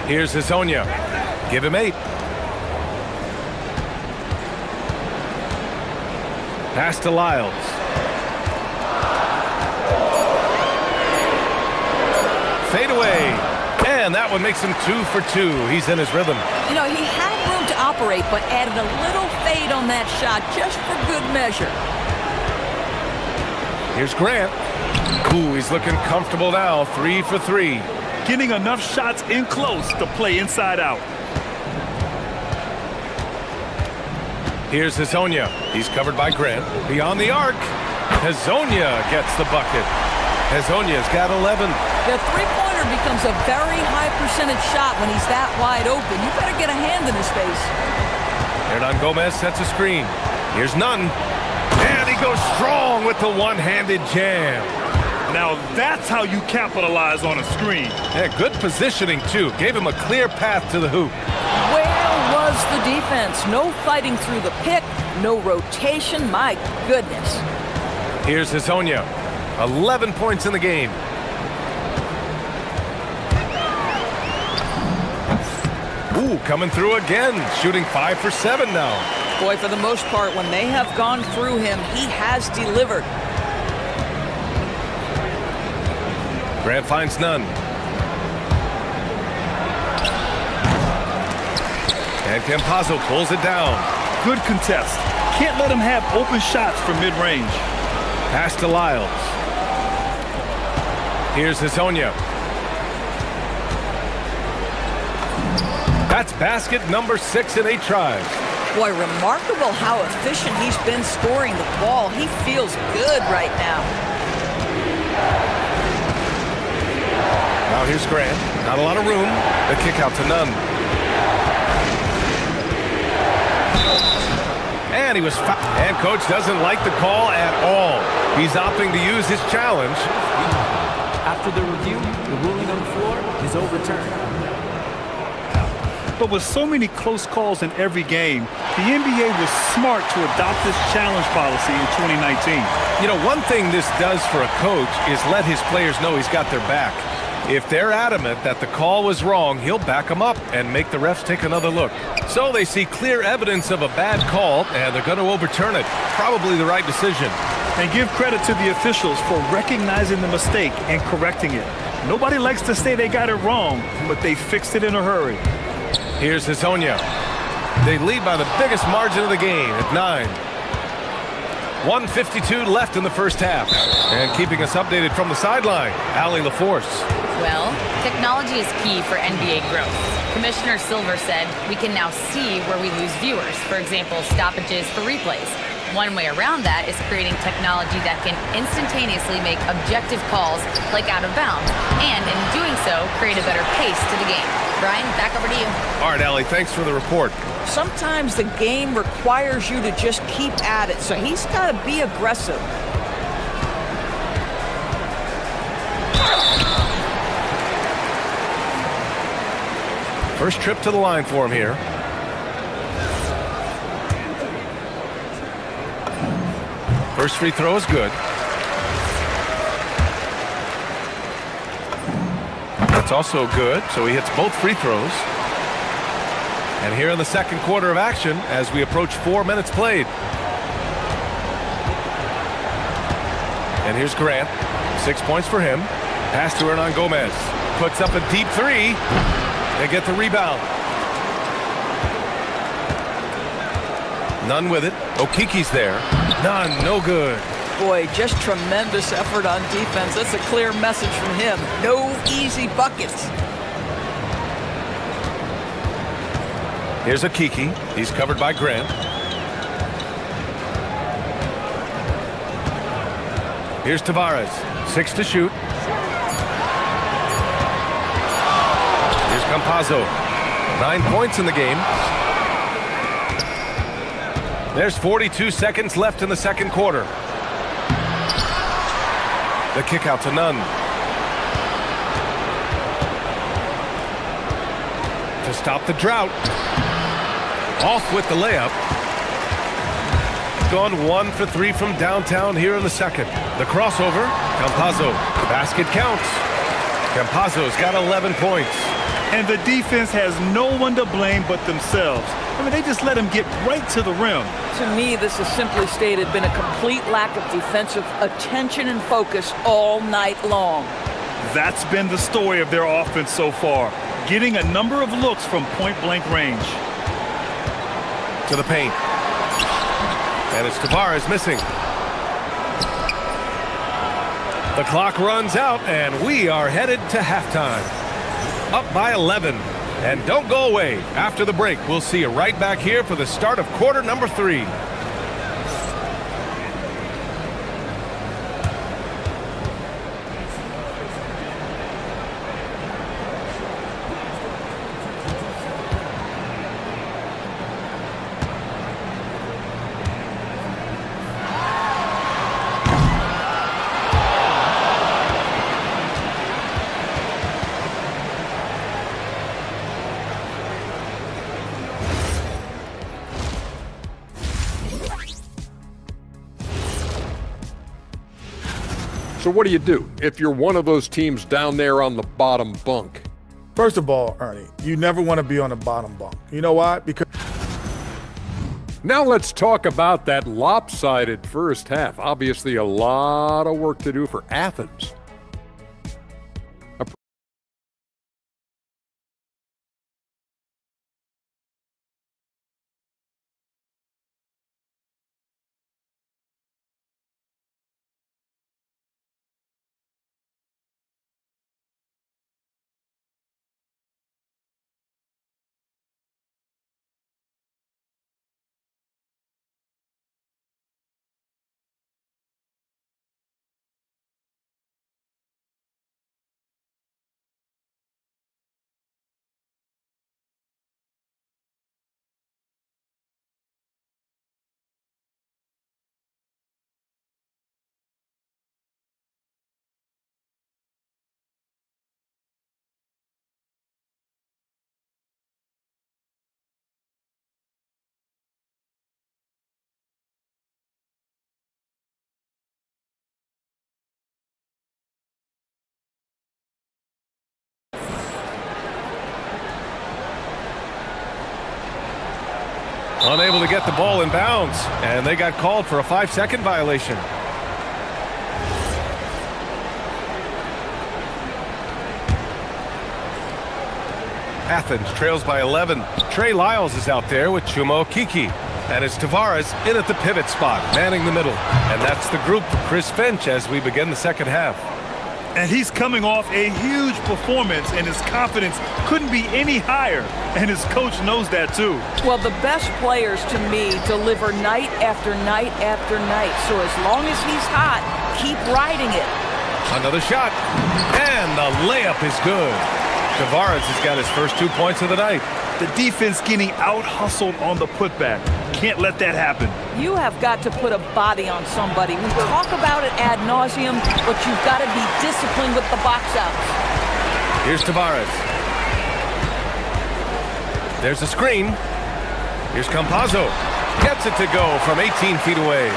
Here's Hezonja. Give him 8. Pass to Lyles. Fade away. And that one makes him 2 for 2. He's in his rhythm. You know, he had room to operate, but added a little fade on that shot just for good measure. Here's Grant. Ooh, he's looking comfortable now. 3 for 3. Getting enough shots in close to play inside out. Here's Hezonja. He's covered by Grant. Beyond the arc. Hezonja gets the bucket. Hezonja's got 11. The three-pointer becomes a very high percentage shot when he's that wide open. You better get a hand in his face. Hernan Gomez sets a screen. Here's Nunn. And he goes strong with the one-handed jam. Now that's how you capitalize on a screen. Yeah, good positioning, too. Gave him a clear path to the hoop. Where was the defense? No fighting through the pick, no rotation. My goodness. Here's Hezonja. 11 points in the game. Ooh, coming through again. Shooting 5 for 7 now. Boy, for the most part, when they have gone through him, he has delivered. Grant finds Nunn. And Campazzo pulls it down. Good contest. Can't let him have open shots from mid-range. Pass to Lyles. Here's Hezonja. That's basket number 6 in 8 tries. Boy, remarkable how efficient he's been scoring the ball. He feels good right now. Now here's Grant. Not a lot of room. The kick out to Nunn. And he was fouled. And coach doesn't like the call at all. He's opting to use his challenge. After the review, the ruling on the floor is overturned. But with so many close calls in every game, the NBA was smart to adopt this challenge policy in 2019. You know, one thing this does for a coach is let his players know he's got their back. If they're adamant that the call was wrong, he'll back them up and make the refs take another look. So they see clear evidence of a bad call, and they're going to overturn it. Probably the right decision. And give credit to the officials for recognizing the mistake and correcting it. Nobody likes to say they got it wrong, but they fixed it in a hurry. Here's Hezonja. They lead by the biggest margin of the game at 9. 1:52 left in the first half. And keeping us updated from the sideline, Allie LaForce. Well, technology is key for NBA growth. Commissioner Silver said we can now see where we lose viewers, for example, stoppages for replays. One way around that is creating technology that can instantaneously make objective calls like out of bounds, and in doing so, create a better pace to the game. Brian, back over to you. All right, Allie, thanks for the report. Sometimes the game requires you to just keep at it, so he's got to be aggressive. First trip to the line for him here. First free throw is good. That's also good, so he hits both free throws. And here in the second quarter of action, as we approach 4 minutes played. And here's Grant. 6 points for him. Pass to Hernan Gomez. Puts up a deep three. They get the rebound. Nunn with it. Okiki's there. Nunn, no good. Boy, just tremendous effort on defense. That's a clear message from him. No easy buckets. Here's Okiki. He's covered by Grant. Here's Tavares. 6 to shoot. Here's Campazzo. 9 points in the game. There's 42 seconds left in the second quarter. The kick out to Nunn. To stop the drought. Off with the layup. Gone 1 for 3 from downtown here in the second. The crossover. Campazzo. The basket counts. Campazzo's got 11 points. And the defense has no one to blame but themselves. I mean, they just let him get right to the rim. To me, this has simply stated been a complete lack of defensive attention and focus all night long. That's been the story of their offense so far, getting a number of looks from point-blank range. To the paint. And it's Tavares missing. The clock runs out, and we are headed to halftime. Up by 11. And don't go away. After the break, we'll see you right back here for the start of quarter number 3. So what do if you're one of those teams down there on the bottom bunk? First of all, Ernie, you never want to be on the bottom bunk. You know why? Because now let's talk about that lopsided first half. Obviously a lot of work to do for Athens. Unable to get the ball in bounds, and they got called for a 5-second violation. Athens trails by 11. Trey Lyles is out there with Chuma Okiki. And it's Tavares in at the pivot spot, manning the middle. And that's the group for Chris Finch as we begin the second half. And he's coming off a huge performance, and his confidence couldn't be any higher. And his coach knows that, too. Well, the best players, to me, deliver night after night after night. So as long as he's hot, keep riding it. Another shot. And the layup is good. Tavares has got his first 2 points of the night. The defense getting out-hustled on the putback. Can't let that happen. You have got to put a body on somebody. We talk about it ad nauseum, but you've got to be disciplined with the box outs. Here's Tavares. There's a screen. Here's Campazzo. Gets it to go from 18 feet away.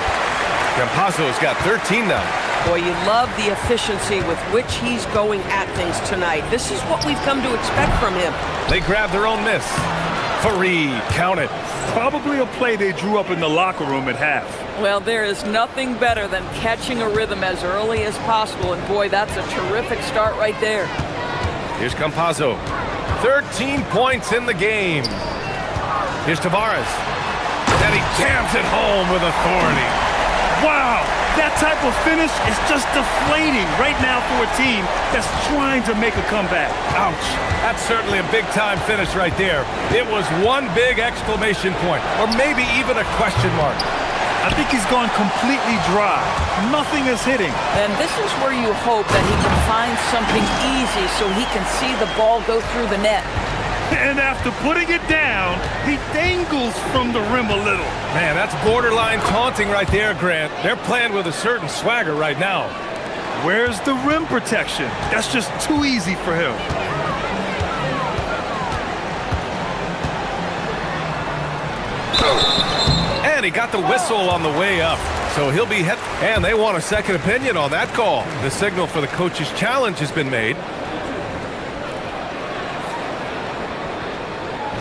Campazzo's got 13 now. Boy, you love the efficiency with which he's going at things tonight. This is what we've come to expect from him. They grab their own miss. Fareed, count it. Probably a play they drew up in the locker room at half. Well, there is nothing better than catching a rhythm as early as possible, and boy, that's a terrific start right there. Here's Campazzo. 13 points in the game. Here's Tavares. And he jams it home with authority. Wow, that type of finish is just deflating right now for a team that's trying to make a comeback. Ouch. That's certainly a big-time finish right there. It was one big exclamation point, or maybe even a question mark. I think he's gone completely dry. Nothing is hitting. And this is where you hope that he can find something easy so he can see the ball go through the net. And after putting it down, he dangles from the rim a little. Man, that's borderline taunting right there, Grant. They're playing with a certain swagger right now. Where's the rim protection? That's just too easy for him. And he got the whistle on the way up. So he'll be hit. And they want a second opinion on that call. The signal for the coach's challenge has been made.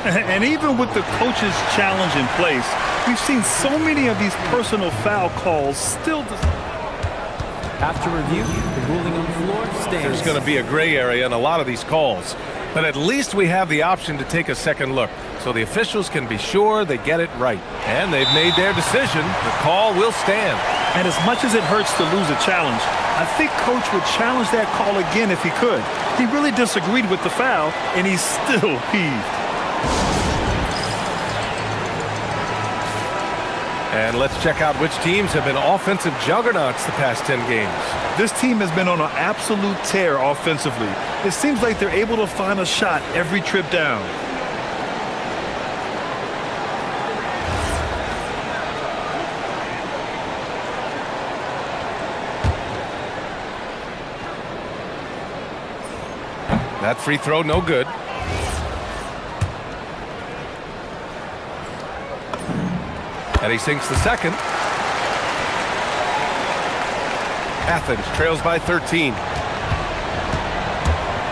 And even with the coach's challenge in place, we've seen so many of these personal foul calls still. After review, the ruling on the floor stands. There's going to be a gray area in a lot of these calls. But at least we have the option to take a second look, so the officials can be sure they get it right. And they've made their decision. The call will stand. And as much as it hurts to lose a challenge, I think Coach would challenge that call again if he could. He really disagreed with the foul, and he's still peeved. And let's check out which teams have been offensive juggernauts the past 10 games. This team has been on an absolute tear offensively. It seems like they're able to find a shot every trip down. That free throw, no good. And he sinks the second. Athens trails by 13.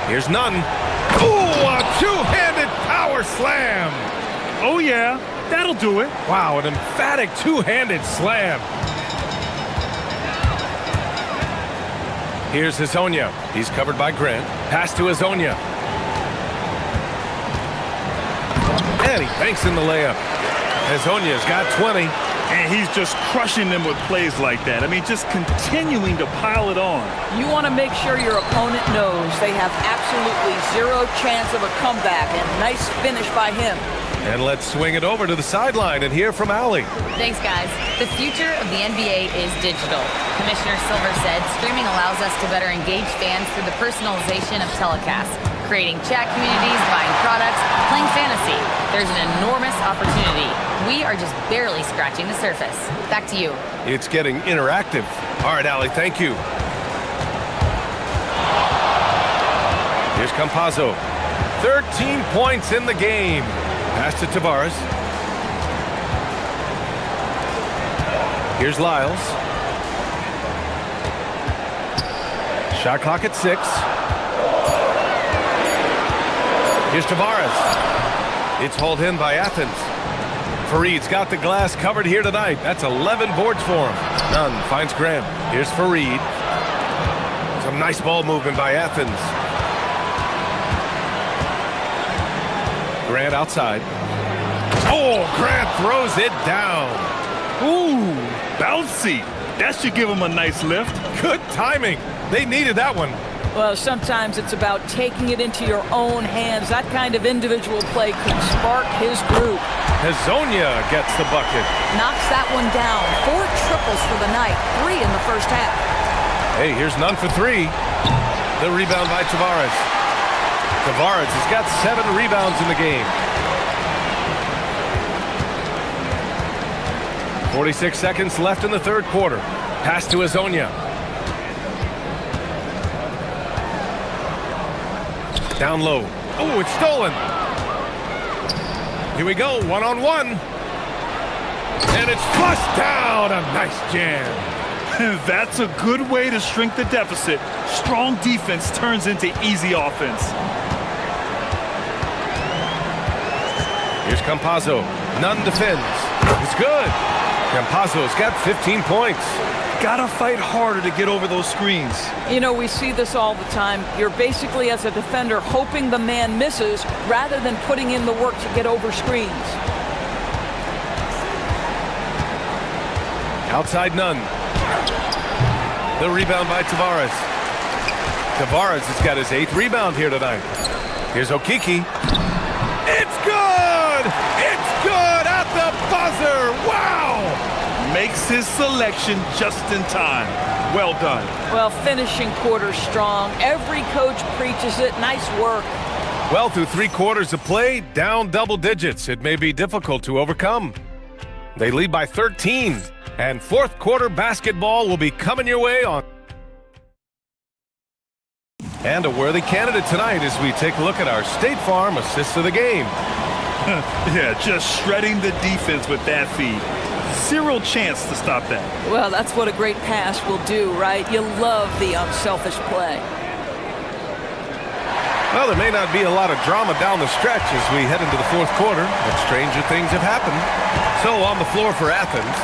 Here's Nunn. Ooh, a two-handed power slam. Oh, yeah, that'll do it. Wow, an emphatic two-handed slam. Here's Hezonja. He's covered by Grant. Pass to Hezonja. And he banks in the layup. Hezonja's got 20. And he's just crushing them with plays like that. I mean, just continuing to pile it on. You want to make sure your opponent knows they have absolutely zero chance of a comeback, and nice finish by him. And let's swing it over to the sideline and hear from Allie. Thanks, guys. The future of the NBA is digital. Commissioner Silver said streaming allows us to better engage fans through the personalization of telecasts, creating chat communities, buying products, playing fantasy. There's an enormous opportunity. We are just barely scratching the surface. Back to you. It's getting interactive. All right, Allie, thank you. Here's Campazzo. 13 points in the game. Pass to Tavares. Here's Lyles. Shot clock at 6. Here's Tavares. It's hauled in by Athens. Fareed's got the glass covered here tonight. That's 11 boards for him. Nunn finds Graham. Here's Fareed. Some nice ball movement by Athens. Grant outside. Oh, Grant throws it down. Ooh, bouncy. That should give him a nice lift. Good timing. They needed that one. Well, sometimes it's about taking it into your own hands. That kind of individual play could spark his group. Hezonja gets the bucket. Knocks that one down. 4 triples for the night. 3 in the first half. Hey, here's Nunn for 3. The rebound by Tavares. Tavares has got 7 rebounds in the game. 46 seconds left in the third quarter. Pass to Hezonja. Down low. Oh, it's stolen. Here we go, one-on-one. And it's flushed down. A nice jam. That's a good way to shrink the deficit. Strong defense turns into easy offense. Here's Campazzo. Nunn defends. It's good. Campazzo's got 15 points. Gotta fight harder to get over those screens. You know, we see this all the time. You're basically, as a defender, hoping the man misses rather than putting in the work to get over screens. Outside Nunn. The rebound by Tavares. Tavares has got his 8th rebound here tonight. Here's Okiki. It's good! It's good at the buzzer! Wow! Makes his selection just in time. Well done. Well, finishing quarter strong. Every coach preaches it. Nice work. Well, through 3 quarters of play, down double digits. It may be difficult to overcome. They lead by 13. And 4th quarter basketball will be coming your way on. And a worthy candidate tonight as we take a look at our State Farm assists of the game. Yeah, just shredding the defense with that feed. Zero chance to stop that. Well, that's what a great pass will do, right? You love the unselfish play. Well, there may not be a lot of drama down the stretch as we head into the 4th quarter, but stranger things have happened. So on the floor for Athens,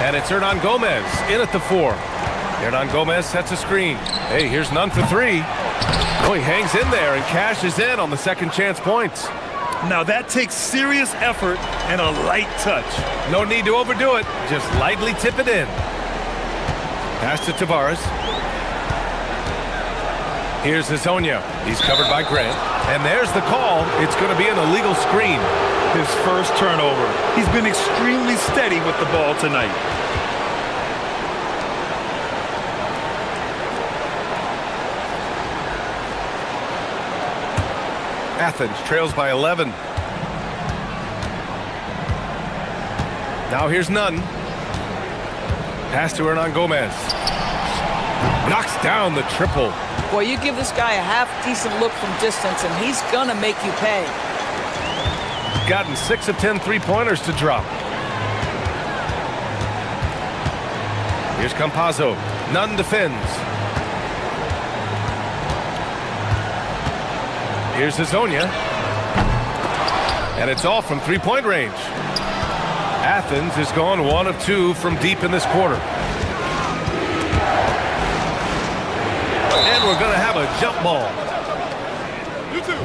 and it's Hernan Gomez in at the 4. Hernan Gomez sets a screen. Hey, here's Nunn for 3. Oh, he hangs in there and cashes in on the second chance points. Now that takes serious effort and a light touch. No need to overdo it. Just lightly tip it in. Pass to Tavares. Here's Hazonia. He's covered by Grant. And there's the call. It's going to be an illegal screen. His first turnover. He's been extremely steady with the ball tonight. Athens trails by 11. Now here's Nunn. Pass to Hernan Gomez. Knocks down the triple. Boy, you give this guy a half-decent look from distance, and he's gonna make you pay. Gotten 6 of 10 three-pointers to drop. Here's Campazzo. Nunn defends. Here's Hazonia. And it's all from three-point range. Athens is gone 1 of 2 from deep in this quarter. And we're going to have a jump ball. You too.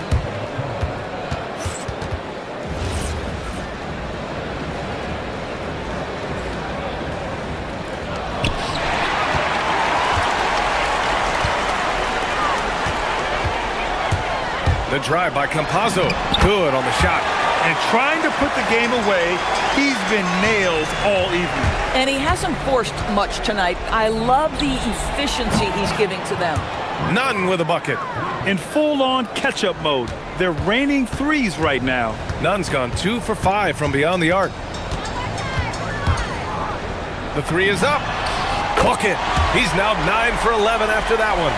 The drive by Campazzo. Good on the shot. And trying to put the game away, he's been nails all evening. And he hasn't forced much tonight. I love the efficiency he's giving to them. Nunn with a bucket. In full-on catch-up mode. They're raining threes right now. Nunn's gone 2 for 5 from beyond the arc. The 3 is up. Bucket. He's now 9 for 11 after that one.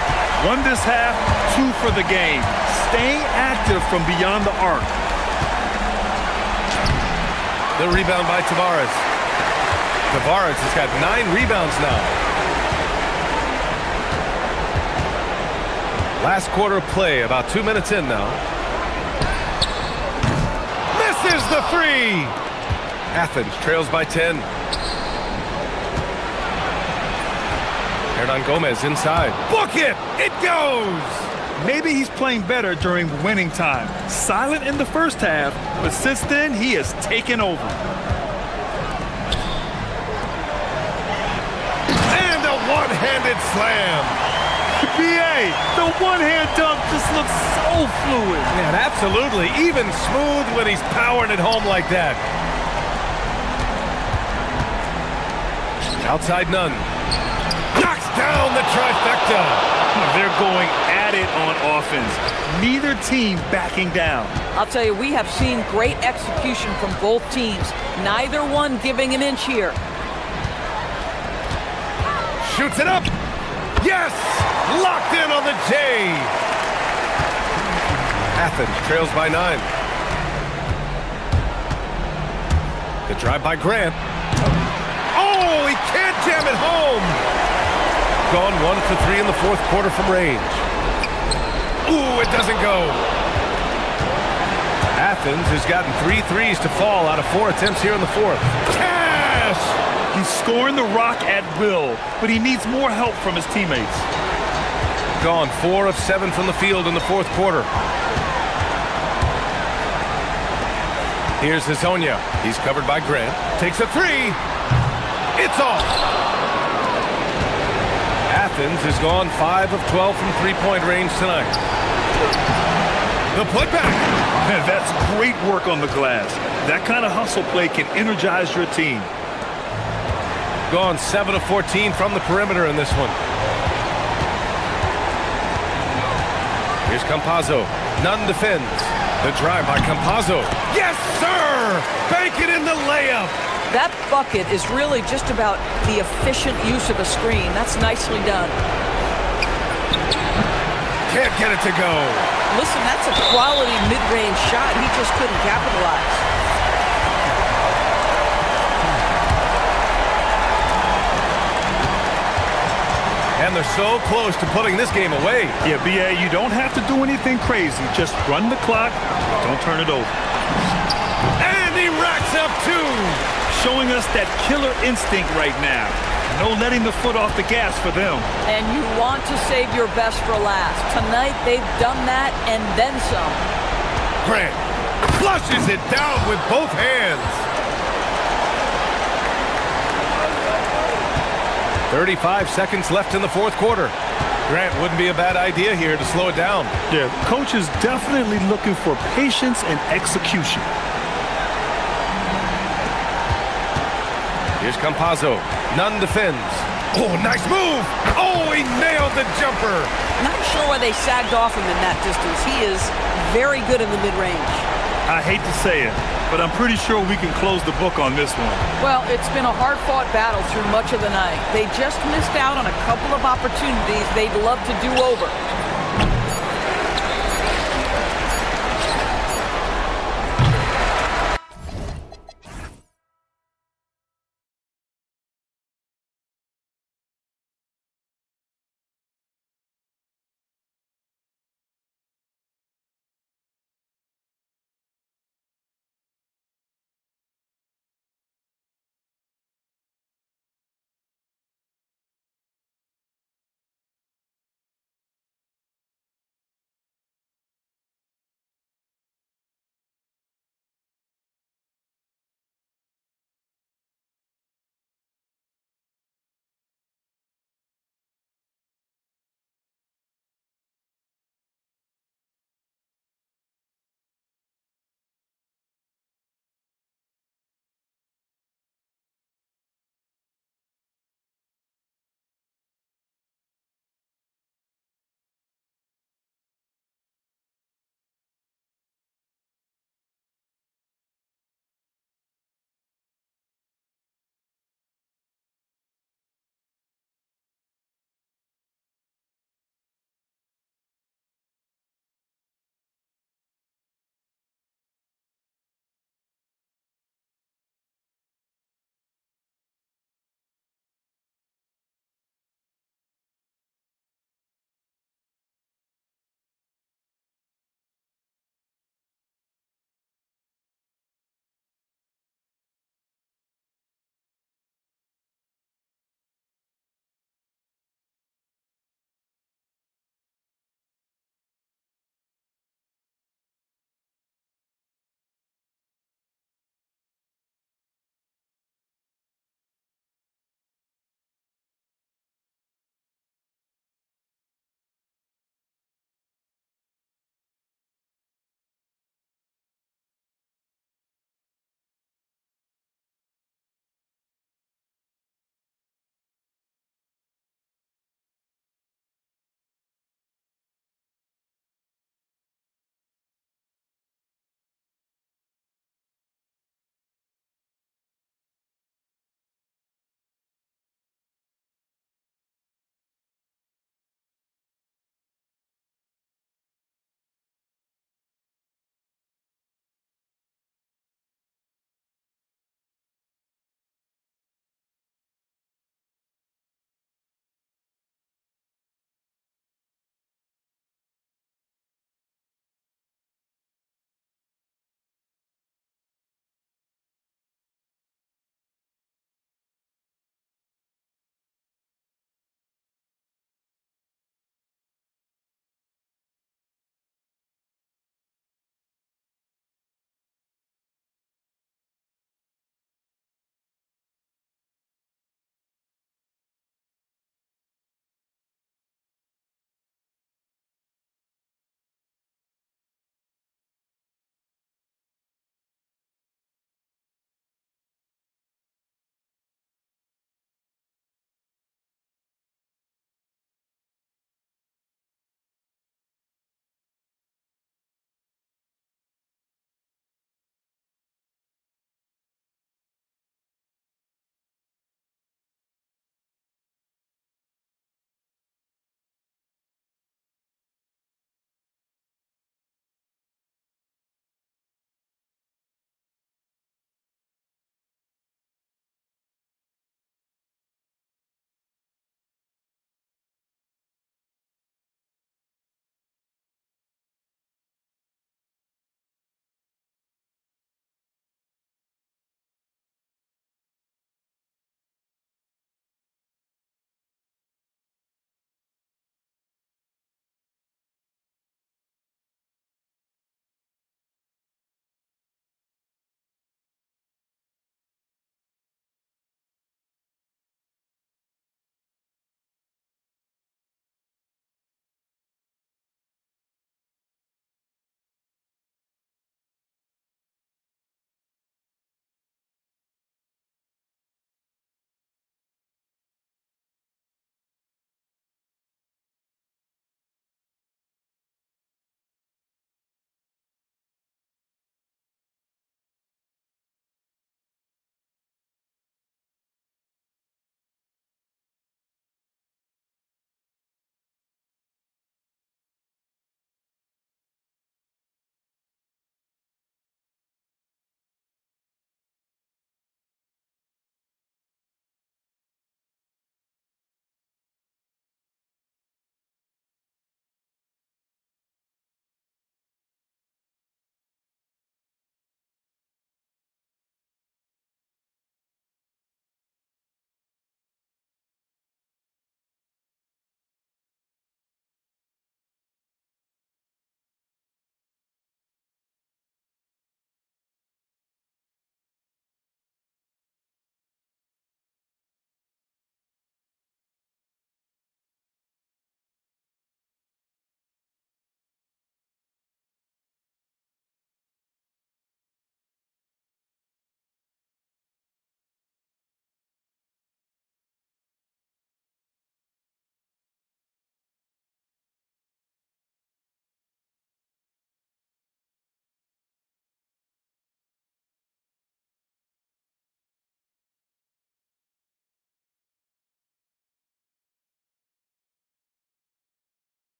1 this half, 2 for the game. Staying active from beyond the arc. The rebound by Tavares. Tavares has got 9 rebounds now. Last quarter of play, about 2 minutes in now. Misses the 3! Athens trails by 10. Hernan Gomez inside. Book it! It goes! Maybe he's playing better during winning time. Silent in the first half, but since then, he has taken over. And a one-handed slam. BA, the one-hand dunk just looks so fluid. Man, absolutely. Even smooth when he's powering it home like that. Outside Nunn. Knocks down the trifecta. They're going at it on offense. Neither team backing down. I'll tell you, we have seen great execution from both teams. Neither one giving an inch here. Shoots it up. Yes! Locked in on the J. Athens trails by 9. The drive by Grant. Oh, he can't jam it home. Gone 1 for 3 in the fourth quarter from range. Ooh, it doesn't go. Athens has gotten 3 threes to fall out of 4 attempts here in the fourth. Cash! He's scoring the rock at will, but he needs more help from his teammates. Gone 4 of 7 from the field in the fourth quarter. Here's Hazonia. He's covered by Grant. Takes a 3. It's off. Athens has gone 5 of 12 from three-point range tonight. The putback. That's great work on the glass. That kind of hustle play can energize your team. Gone 7 of 14 from the perimeter in this one. Here's Campazzo. Nunn defends. The drive by Campazzo. Yes, sir! Bank it in the layup. That bucket is really just about the efficient use of a screen. That's nicely done. Can't get it to go. Listen, that's a quality mid-range shot. He just couldn't capitalize. And they're so close to putting this game away. Yeah, BA, you don't have to do anything crazy. Just run the clock. Don't turn it over. And he racks up 2. Showing us that killer instinct right now. No letting the foot off the gas for them. And you want to save your best for last. Tonight, they've done that and then some. Grant flushes it down with both hands. 35 seconds left in the fourth quarter. Grant wouldn't be a bad idea here to slow it down. Yeah, coach is definitely looking for patience and execution. Here's Campazzo. Nunn defends. Oh, nice move. Oh, he nailed the jumper. Not sure why they sagged off him in that distance. He is very good in the mid-range. I hate to say it, but I'm pretty sure we can close the book on this one. Well, it's been a hard-fought battle through much of the night. They just missed out on a couple of opportunities they'd love to do over.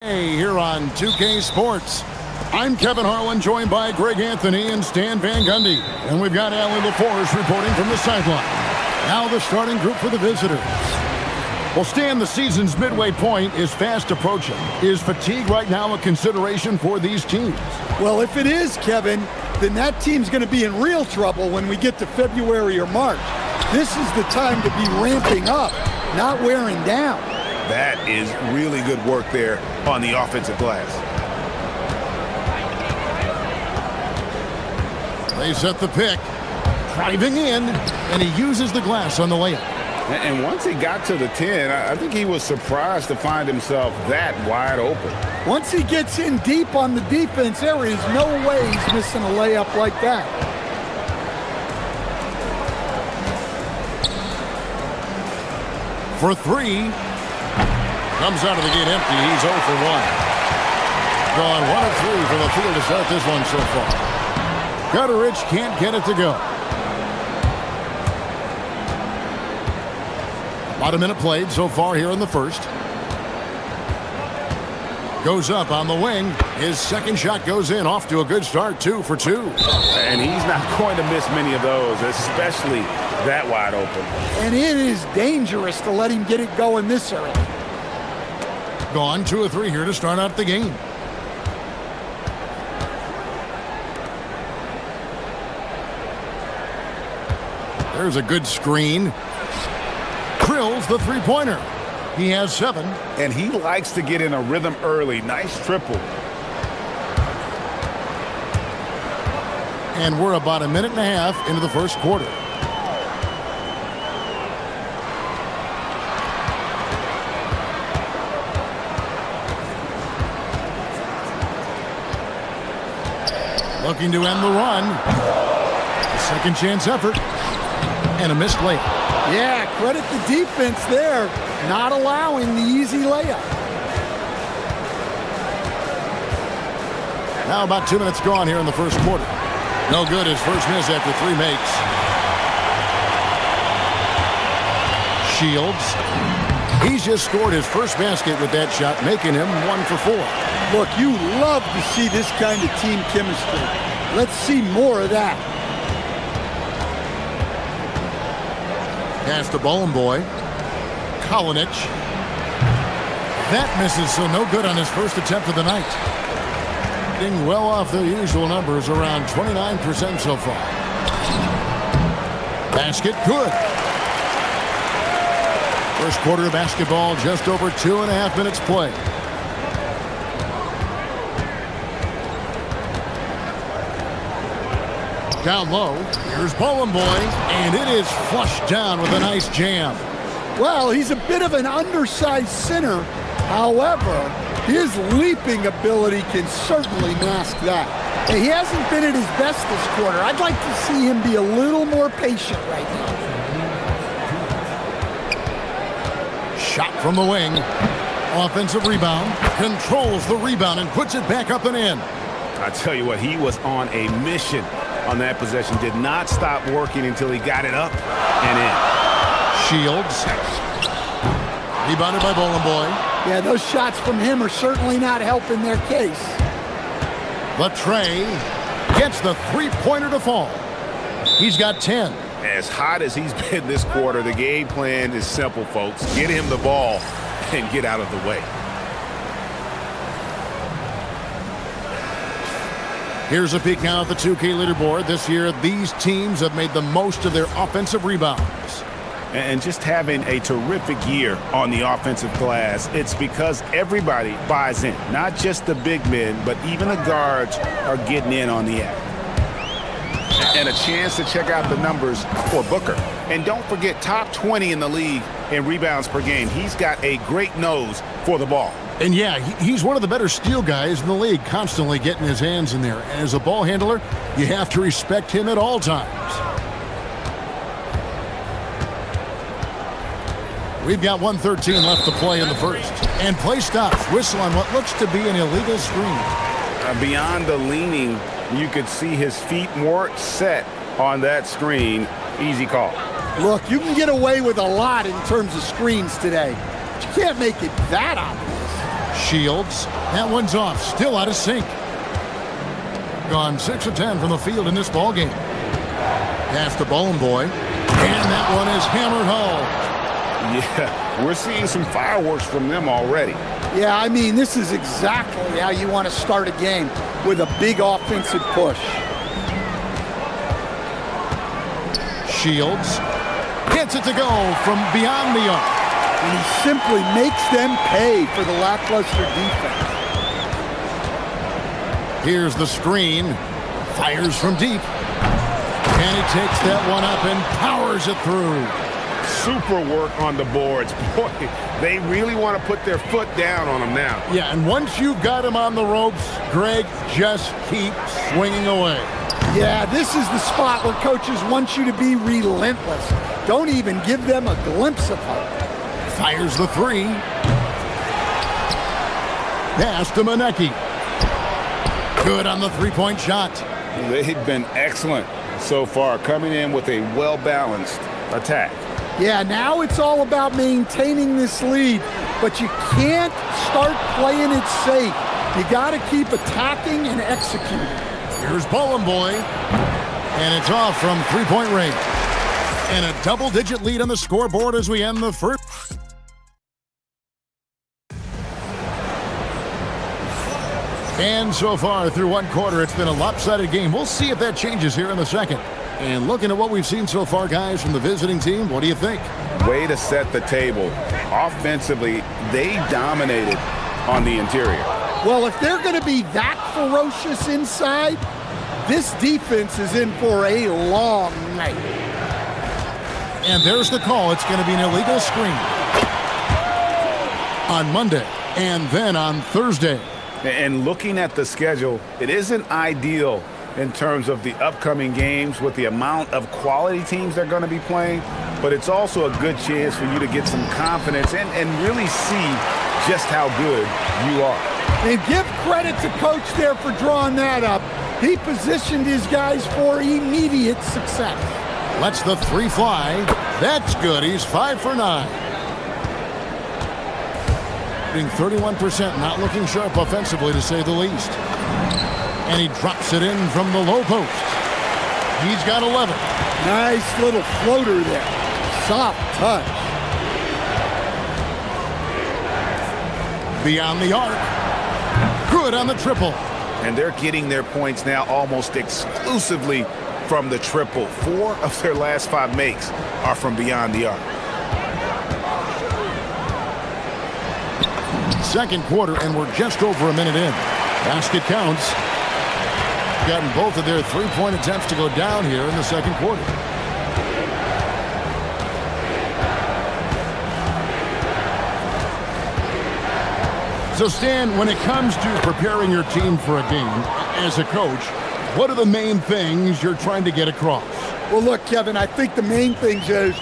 Hey, here on 2K Sports. I'm Kevin Harlan, joined by Greg Anthony and Stan Van Gundy. And we've got Alan LaForce reporting from the sideline. Now the starting group for the visitors. Well, Stan, the season's midway point is fast approaching. Is fatigue right now a consideration for these teams? Well, if it is, Kevin, then that team's going to be in real trouble when we get to February or March. This is the time to be ramping up, not wearing down. That is really good work there on the offensive glass. They set the pick, driving in, and he uses the glass on the layup. And once he got to the 10, I think he was surprised to find himself that wide open. Once he gets in deep on the defense, there is no way he's missing a layup like that. For three. Comes out of the gate empty. He's 0 for 1. Gone 1 of 3 from the field to start this one so far. Gutteridge can't get it to go. About a minute played so far here in the first. Goes up on the wing. His second shot goes in. Off to a good start. 2 for 2. And he's not going to miss many of those, especially that wide open. And it is dangerous to let him get it going this early. Gone 2 of 3 here to start out the game. There's a good screen. Drills the three-pointer. He has 7. And he likes to get in a rhythm early. Nice triple. And we're about a minute and a half into the first quarter. Looking to end the run. A second chance effort. And a missed layup. Yeah, credit the defense there, not allowing the easy layup. Now about 2 minutes gone here in the first quarter. No good, his first miss after 3 makes. Shields. He's just scored his first basket with that shot, making him 1 for 4. Look, you love to see this kind of team chemistry. Let's see more of that. Pass to Bowling Boy. Kalinic. That misses, so no good on his first attempt of the night. Getting well off the usual numbers, around 29% so far. Basket good. First quarter of basketball, just over 2.5 minutes played. Down low, here's Bowling Boy, and it is flushed down with a nice jam. Well, he's a bit of an undersized center. However, his leaping ability can certainly mask that. And he hasn't been at his best this quarter. I'd like to see him be a little more patient right now. Shot from the wing. Offensive rebound. Controls the rebound and puts it back up and in. I tell you what, he was on a mission on that possession. Did not stop working until he got it up and in. Shields. Rebounded by Bowling Boy. Yeah, those shots from him are certainly not helping their case. Latrey gets the three-pointer to fall. He's got 10. As hot as he's been this quarter, the game plan is simple, folks. Get him the ball and get out of the way. Here's a peek now at the 2K leaderboard. This year, these teams have made the most of their offensive rebounds. And just having a terrific year on the offensive glass, it's because everybody buys in. Not just the big men, but even the guards are getting in on the act. And a chance to check out the numbers for Booker. And don't forget, top 20 in the league in rebounds per game. He's got a great nose for the ball. And yeah, he's one of the better steal guys in the league, constantly getting his hands in there. And as a ball handler, you have to respect him at all times. We've got 1:13 left to play in the first. And play stops. Whistle on what looks to be an illegal screen. Beyond the leaning, you could see his feet weren't set on that screen. Easy call. Look, you can get away with a lot in terms of screens today. But you can't make it that obvious. Shields. That one's off. Still out of sync. Gone 6 of 10 from the field in this ball game. Pass to Bowling Boy. And that one is hammered home. Yeah, we're seeing some fireworks from them already. Yeah, I mean, this is exactly how you want to start a game, with a big offensive push. Shields gets it to go from beyond the arc. And he simply makes them pay for the lackluster defense. Here's the screen. Fires from deep. And he takes that one up and powers it through. Super work on the boards. Boy, they really want to put their foot down on them now. Yeah, and once you've got him on the ropes, Greg, just keep swinging away. Yeah, this is the spot where coaches want you to be relentless. Don't even give them a glimpse of hope. Fires the three. Pass to Manecki. Good on the three-point shot. They've been excellent so far, coming in with a well-balanced attack. Yeah, now it's all about maintaining this lead, but you can't start playing it safe. You got to keep attacking and executing. Here's Bowling Boy, and it's off from three-point range. And a double-digit lead on the scoreboard as we end the first. And so far through one quarter, it's been a lopsided game. We'll see if that changes here in the second. And looking at what we've seen so far, guys, from the visiting team, what do you think? Way to set the table. Offensively, they dominated on the interior. Well, if they're going to be that ferocious inside, this defense is in for a long night. And there's the call. It's going to be an illegal screen on Monday and then on Thursday. And looking at the schedule, it isn't ideal in terms of the upcoming games with the amount of quality teams they're going to be playing, but it's also a good chance for you to get some confidence and really see just how good you are. And give credit to Coach there for drawing that up. He positioned his guys for immediate success. Lets the three fly. That's good. He's 5 for 9. 31%, not looking sharp offensively, to say the least. And he drops it in from the low post. He's got 11. Nice little floater there. Soft touch. Beyond the arc. Good on the triple. And they're getting their points now almost exclusively from the triple. 4 of their last 5 makes are from beyond the arc. Second quarter, and we're just over a minute in. Basket counts. Gotten both of their three-point attempts to go down here in the second quarter. So, Stan, when it comes to preparing your team for a game, as a coach, what are the main things you're trying to get across? Well, look, Kevin, I think the main things is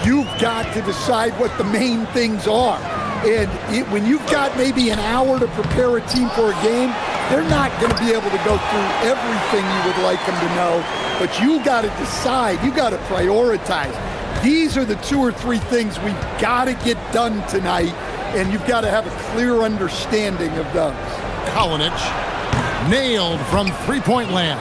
you've got to decide what the main things are. And when you've got maybe an hour to prepare a team for a game, they're not going to be able to go through everything you would like them to know. But you got to decide. You got to prioritize. These are the 2 or 3 things we've got to get done tonight, and you've got to have a clear understanding of those. Kalinic nailed from three-point land.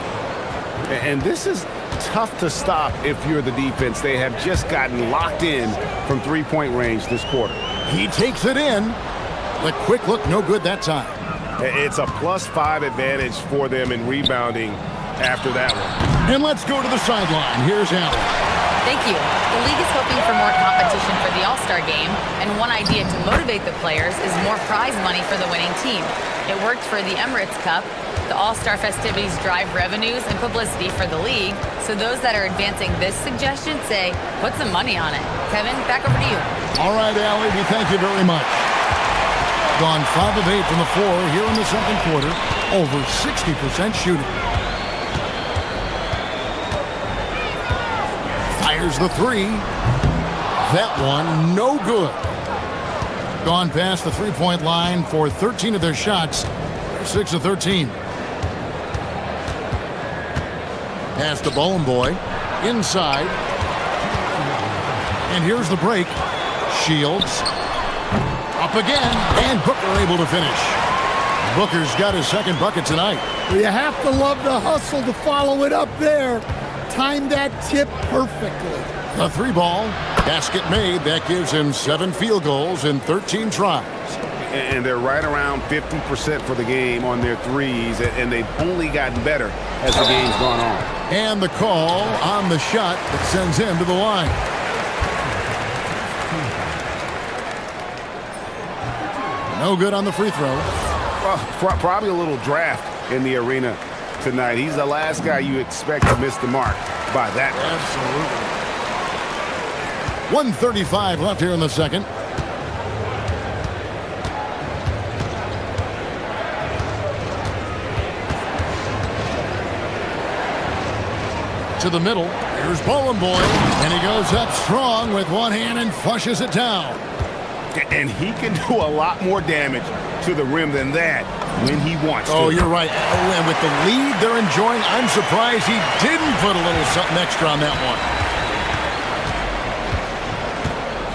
And this is tough to stop if you're the defense. They have just gotten locked in from three-point range this quarter. He takes it in. The quick look, no good that time. It's a +5 advantage for them in rebounding after that one. And let's go to the sideline. Here's Allen. Thank you. The league is hoping for more competition for the All-Star game, and one idea to motivate the players is more prize money for the winning team. It worked for the Emirates Cup. The All-Star festivities drive revenues and publicity for the league, so those that are advancing this suggestion say, put some money on it. Kevin, back over to you. All right, Allie, we thank you very much. Gone 5 of 8 from the floor here in the second quarter, over 60% shooting. Fires the three. That one, no good. Gone past the three-point line for 13 of their shots. They're 6 of 13. Pass to Bowling Boy. Inside. And here's the break. Shields. Up again, and Booker able to finish. Booker's got his second bucket tonight. You have to love the hustle to follow it up there. Timed that tip perfectly. The three ball, basket made. That gives him 7 field goals in 13 tries. And they're right around 50% for the game on their threes, and they've only gotten better as the game's gone on. And the call on the shot that sends him to the line. No good on the free throw. Well, probably a little draft in the arena tonight. He's the last guy you expect to miss the mark by that much. Absolutely. 1:35 left here in the second. To the middle. Here's Bowling Boy. And he goes up strong with one hand and flushes it down. And he can do a lot more damage to the rim than that when he wants to. Oh, you're right. Oh, and with the lead they're enjoying, I'm surprised he didn't put a little something extra on that one.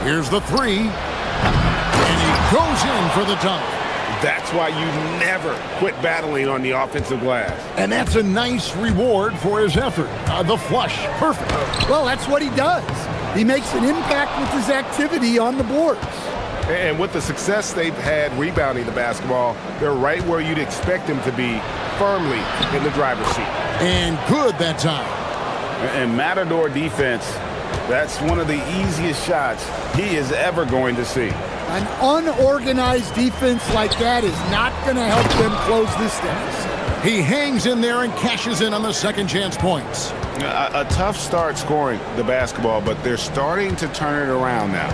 Here's the three. And he goes in for the dunk. That's why you never quit battling on the offensive glass. And that's a nice reward for his effort. The flush. Perfect. Well, that's what he does. He makes an impact with his activity on the boards. And with the success they've had rebounding the basketball, they're right where you'd expect them to be, firmly in the driver's seat. And good that time. And Matador defense, that's one of the easiest shots he is ever going to see. An unorganized defense like that is not going to help them close this deficit. He hangs in there and cashes in on the second chance points. A tough start scoring the basketball, but they're starting to turn it around now.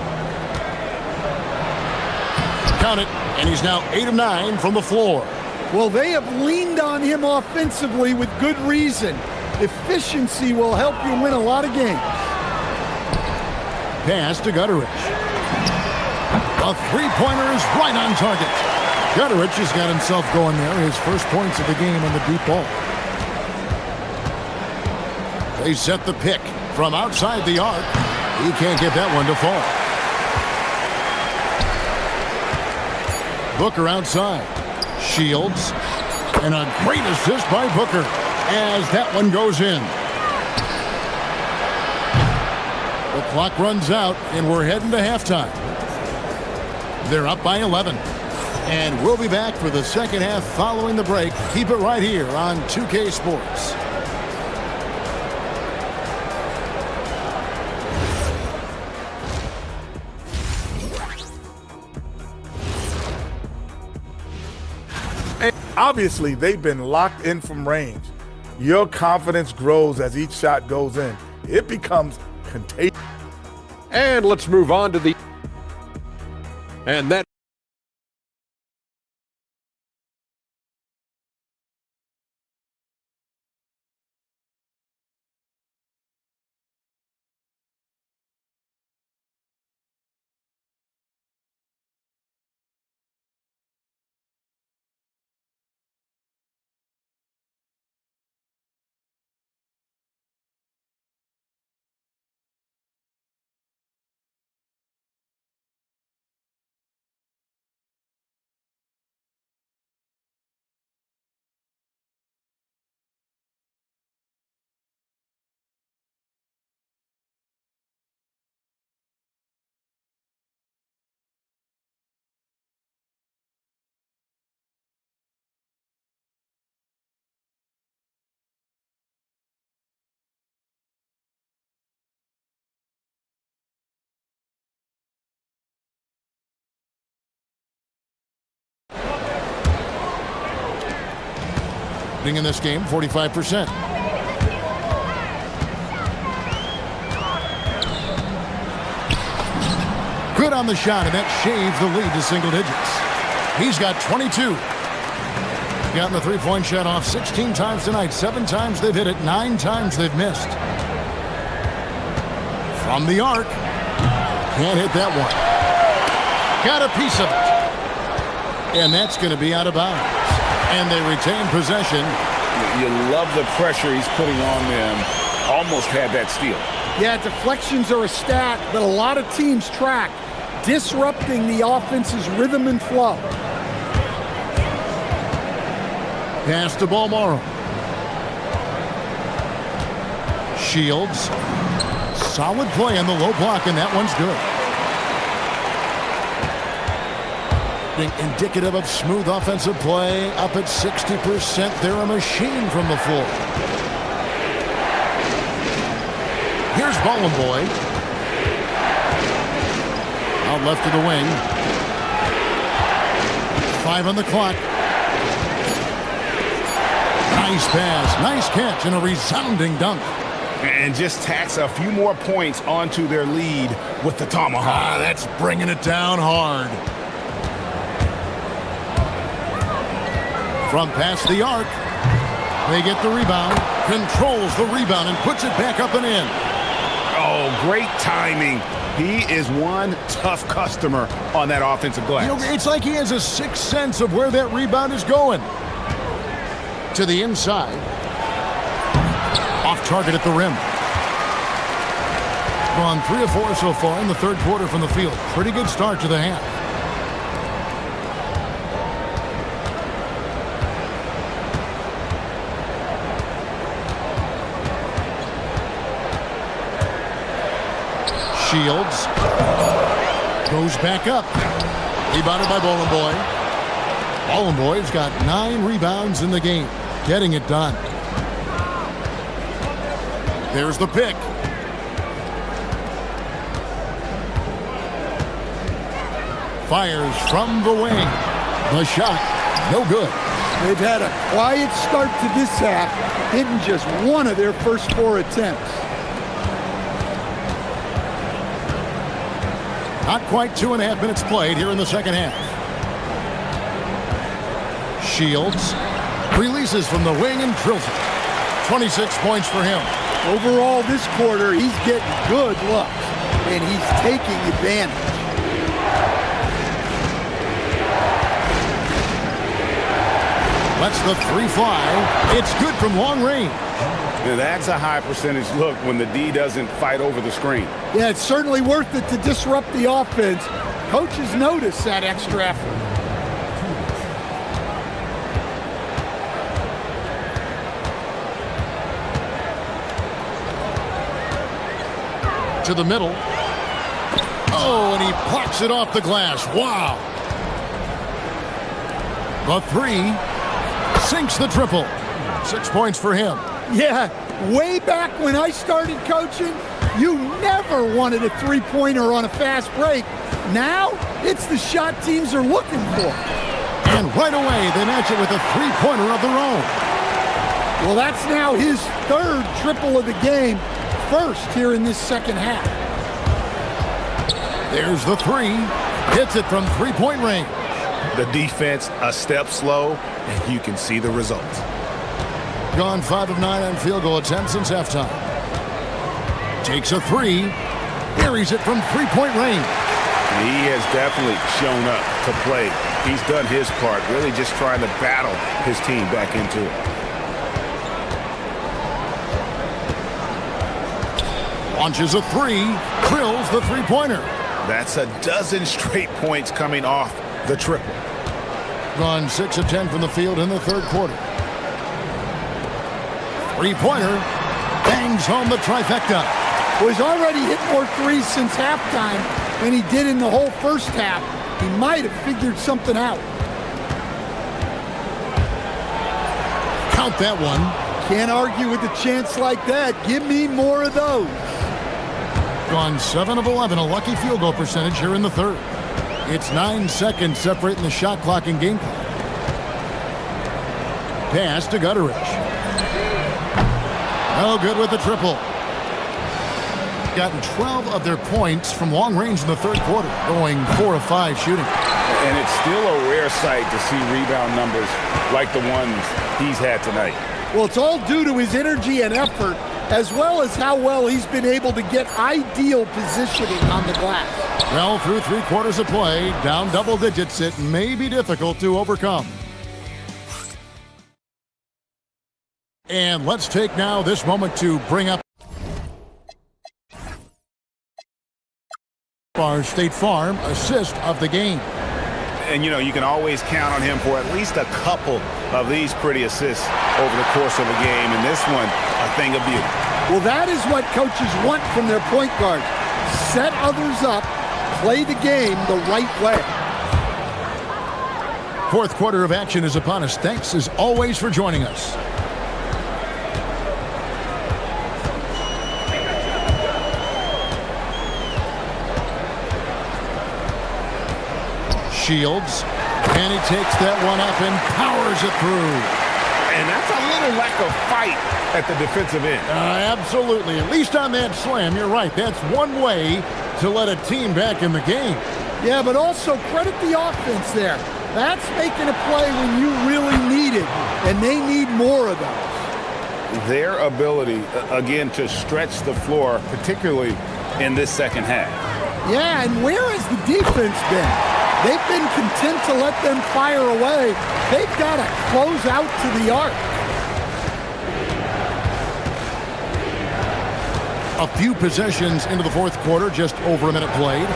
Count it, and he's now 8 of 9 from the floor. Well, they have leaned on him offensively with good reason. Efficiency will help you win a lot of games. Pass to Gutteridge. A three-pointer is right on target. Gutteridge has got himself going there. His first points of the game on the deep ball. They set the pick from outside the arc. He can't get that one to fall. Booker outside. Shields. And a great assist by Booker as that one goes in. The clock runs out, and we're heading to halftime. They're up by 11. And we'll be back for the second half following the break. Keep it right here on 2K Sports. Obviously, they've been locked in from range. Your confidence grows as each shot goes in. It becomes contagious. And let's move on to the... And that... In this game, 45%. Good on the shot, and that shaves the lead to single digits. He's got 22. Gotten the three-point shot off 16 times tonight. 7 times they've hit it, 9 times they've missed. From the arc. Can't hit that one. Got a piece of it. And that's going to be out of bounds. And they retain possession. You love the pressure he's putting on them. Almost had that steal. Yeah, deflections are a stat that a lot of teams track. disrupting the offense's rhythm and flow. Pass to Balmoro. Shields. Solid play on the low block, and that one's good. Being indicative of smooth offensive play, up at 60%. They're a machine from the floor. Here's Boy. Out left to the wing. 5 on the clock. Nice pass, nice catch, and a resounding dunk. And just tacks a few more points onto their lead with the tomahawk. That's bringing it down hard. From past the arc, they get the rebound, controls the rebound, and puts it back up and in. Oh, great timing. He is one tough customer on that offensive glass. You know, it's like he has a sixth sense of where that rebound is going. To the inside. Off target at the rim. Gone 3 of 4 so far in the third quarter from the field. Pretty good start to the half. Shields goes back up. Rebounded by Boy. Boy's got 9 rebounds in the game. Getting it done. There's the pick. Fires from the wing. The shot, no good. They've had a quiet start to this half, hitting just one of their first 4 attempts. Not quite 2.5 minutes played here in the second half. Shields releases from the wing and drills it. 26 points for him. Overall this quarter, he's getting good looks, and he's taking advantage. Lets the 3 fly. It's good from long range. Now that's a high percentage look when the D doesn't fight over the screen. Yeah, it's certainly worth it to disrupt the offense. Coaches notice that extra effort. To the middle. Oh, and he plucks it off the glass. Wow. The 3 sinks the triple. 6 points for him. Yeah, way back when I started coaching, you never wanted a 3-pointer on a fast break. Now, it's the shot teams are looking for. And right away, they match it with a 3-pointer of their own. Well, that's now his 3rd triple of the game. First here in this second half. There's the 3. Hits it from 3-point range. The defense a step slow, and you can see the results. Gone 5 of 9 on field goal attempts since halftime. Takes a 3. Buries it from 3-point range. He has definitely shown up to play. He's done his part, really just trying to battle his team back into it. Launches a 3, drills the 3-pointer. That's a dozen straight points coming off the triple. Gone 6 of 10 from the field in the third quarter. 3-pointer, bangs home the trifecta. Well, he's already hit more 3s since halftime than he did in the whole first half. He might have figured something out. Count that one. Can't argue with a chance like that. Give me more of those. Gone 7 of 11, a lucky field goal percentage here in the third. It's 9 seconds separating the shot clock and game clock. Pass to Gutteridge. No good with the triple. Gotten 12 of their points from long range in the third quarter, going 4 of 5 shooting. And it's still a rare sight to see rebound numbers like the ones he's had tonight. Well, it's all due to his energy and effort, as well as how well he's been able to get ideal positioning on the glass. Well, through 3 quarters of play, down double digits, it may be difficult to overcome. And let's take now this moment to bring up far State Farm assist of the game. And, you know, you can always count on him for at least a couple of these pretty assists over the course of a game. And this one, a thing of beauty. Well, that is what coaches want from their point guard. Set others up, play the game the right way. Fourth quarter of action is upon us. Thanks, as always, for joining us. Shields, and he takes that one up and powers it through. And that's a little lack of fight at the defensive end. Absolutely. At least on that slam, you're right. That's one way to let a team back in the game. Yeah, but also credit the offense there. That's making a play when you really need it, and they need more of those. Their ability, again, to stretch the floor, particularly in this second half. Yeah, and where has the defense been? They've been content to let them fire away. They've got to close out to the arc. A few possessions into the fourth quarter, just over a minute played.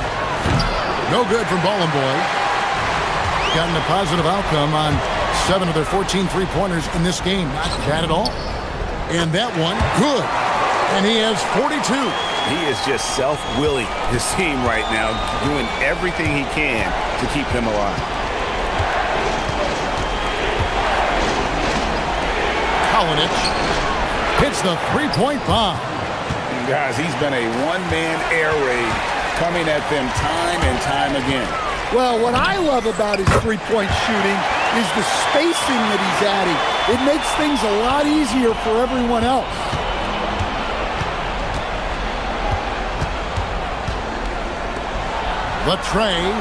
No good from Ball and Boy. Gotten a positive outcome on 7 of their 14 three-pointers in this game. Not bad at all. And that one, good. And he has 42. He is just self-willing his team right now, doing everything he can to keep them alive. Kalinic hits the three-point bomb. And guys, he's been a one-man air raid coming at them time and time again. Well, what I love about his three-point shooting is the spacing that he's adding. It makes things a lot easier for everyone else. The tray.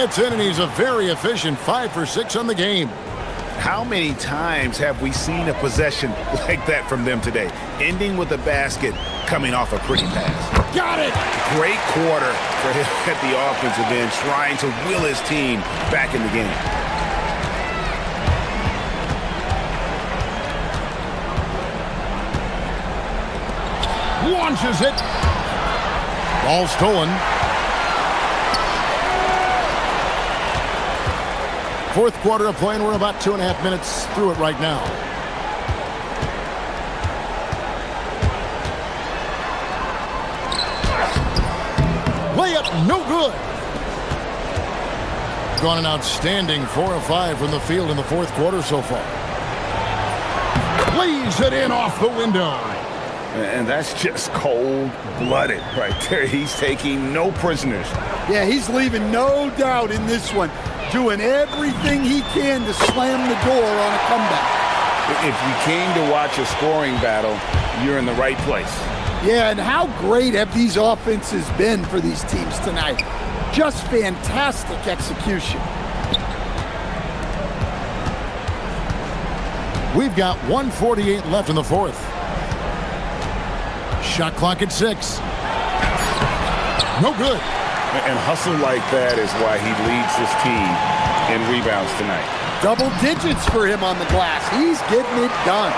It's in, and he's a very efficient 5 for 6 on the game. How many times have we seen a possession like that from them today? Ending with a basket, coming off a pretty pass. Got it! Great quarter for him at the offensive end, trying to will his team back in the game. Launches it. Ball stolen. Fourth quarter of play, and we're about 2.5 minutes through it right now. Layup, no good. Gone an outstanding 4 of 5 from the field in the fourth quarter so far. Lays it in off the window. And that's just cold-blooded right there. He's taking no prisoners. Yeah, he's leaving no doubt in this one. Doing everything he can to slam the door on a comeback. If you came to watch a scoring battle, you're in the right place. Yeah, and how great have these offenses been for these teams tonight? Just fantastic execution. We've got 1:48 left in the fourth. Shot clock at 6. No good. And hustle like that is why he leads his team in rebounds tonight. Double digits for him on the glass. He's getting it done.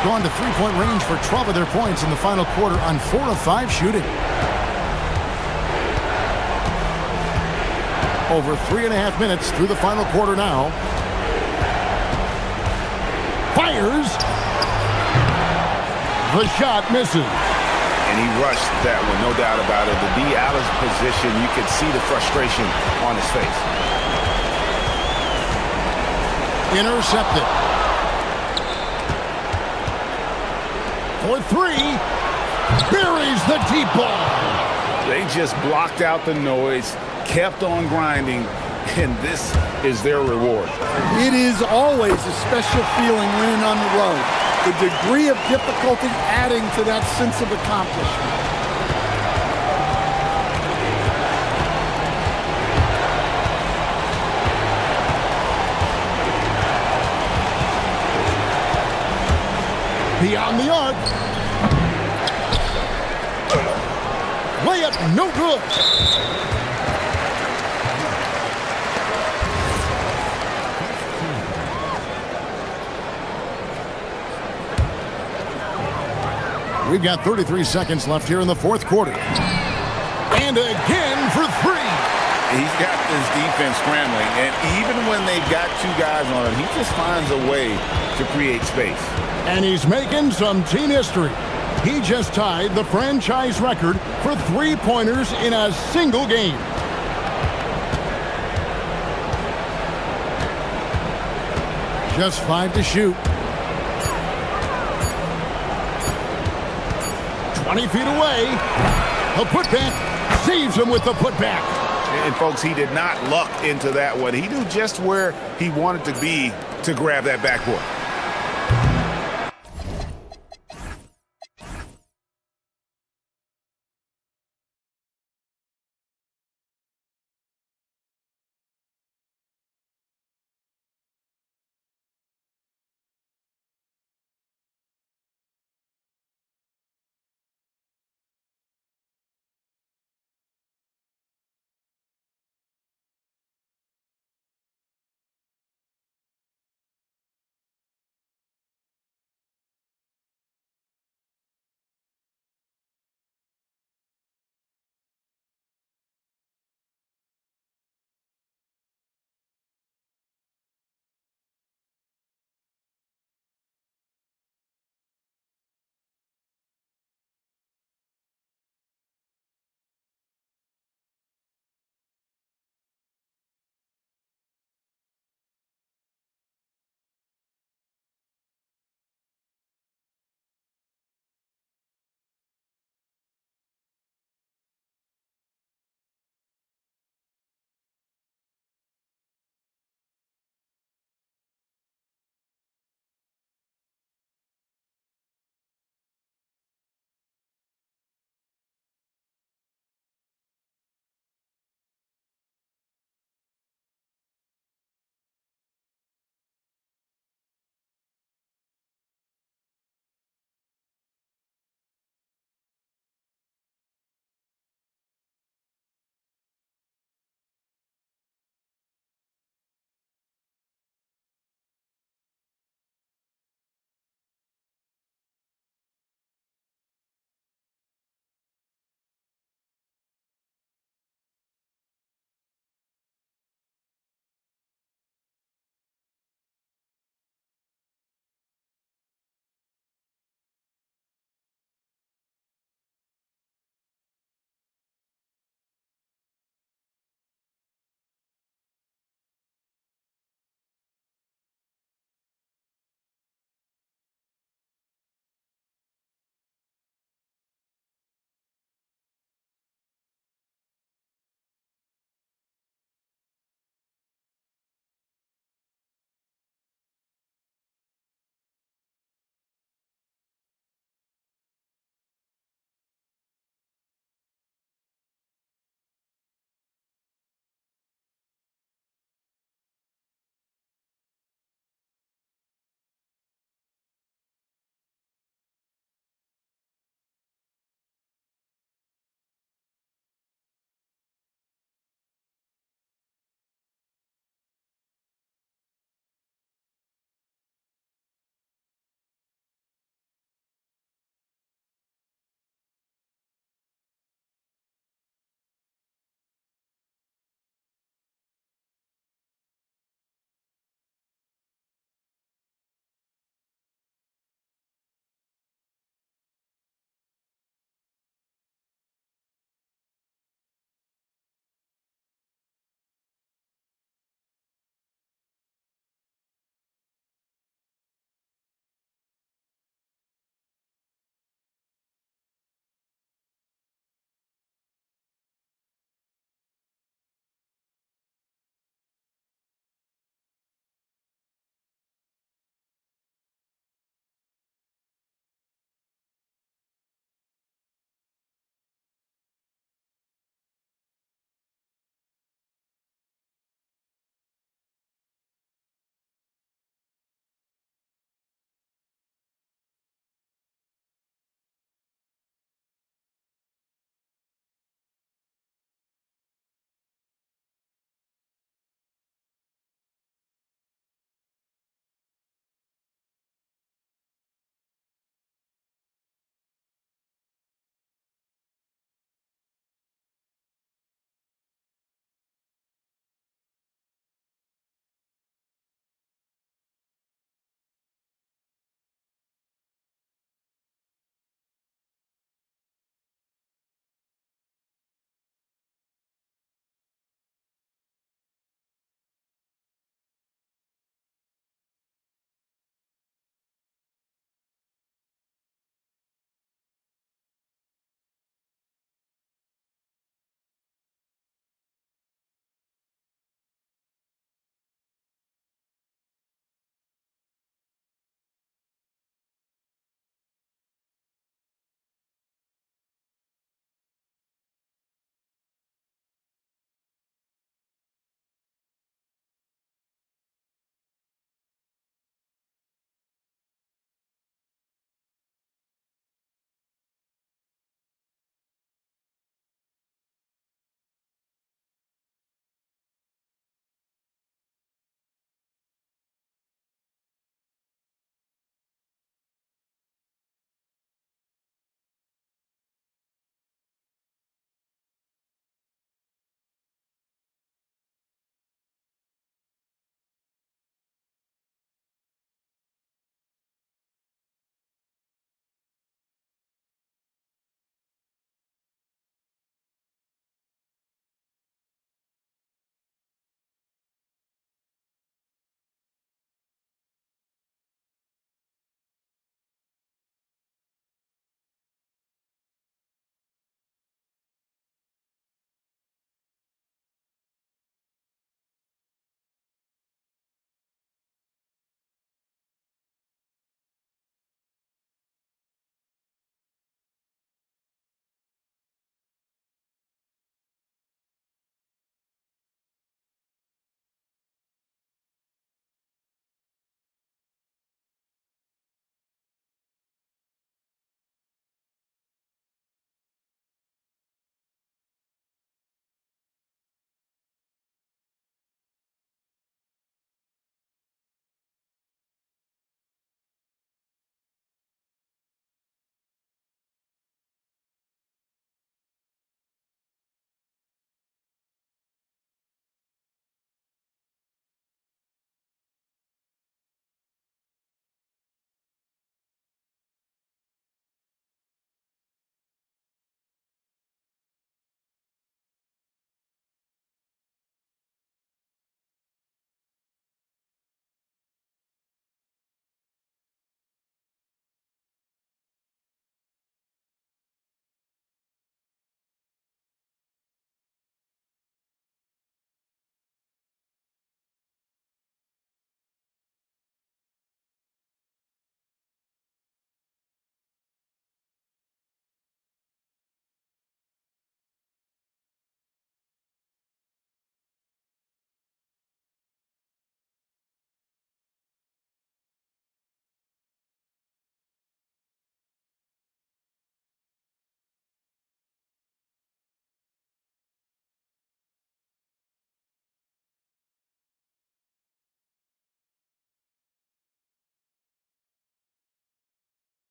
Gone to three-point range for 12 of their points in the final quarter on 4 of 5 shooting. Over 3.5 minutes through the final quarter now. Fires. The shot misses. And he rushed that one, no doubt about it. To be out of position, you could see the frustration on his face. Intercepted. For 3. Buries the deep ball. They just blocked out the noise, kept on grinding, and this is their reward. It is always a special feeling winning on the road. The degree of difficulty adding to that sense of accomplishment. Beyond the arc. Layup, no good. We've got 33 seconds left here in the fourth quarter. And again for three. He's got this defense scrambling, and even when they've got two guys on him, he just finds a way to create space. And he's making some team history. He just tied the franchise record for three-pointers in a single game. Just 5 to shoot. 20 feet away. A putback. Saves him with the putback. And folks, he did not luck into that one. He knew just where he wanted to be to grab that backboard.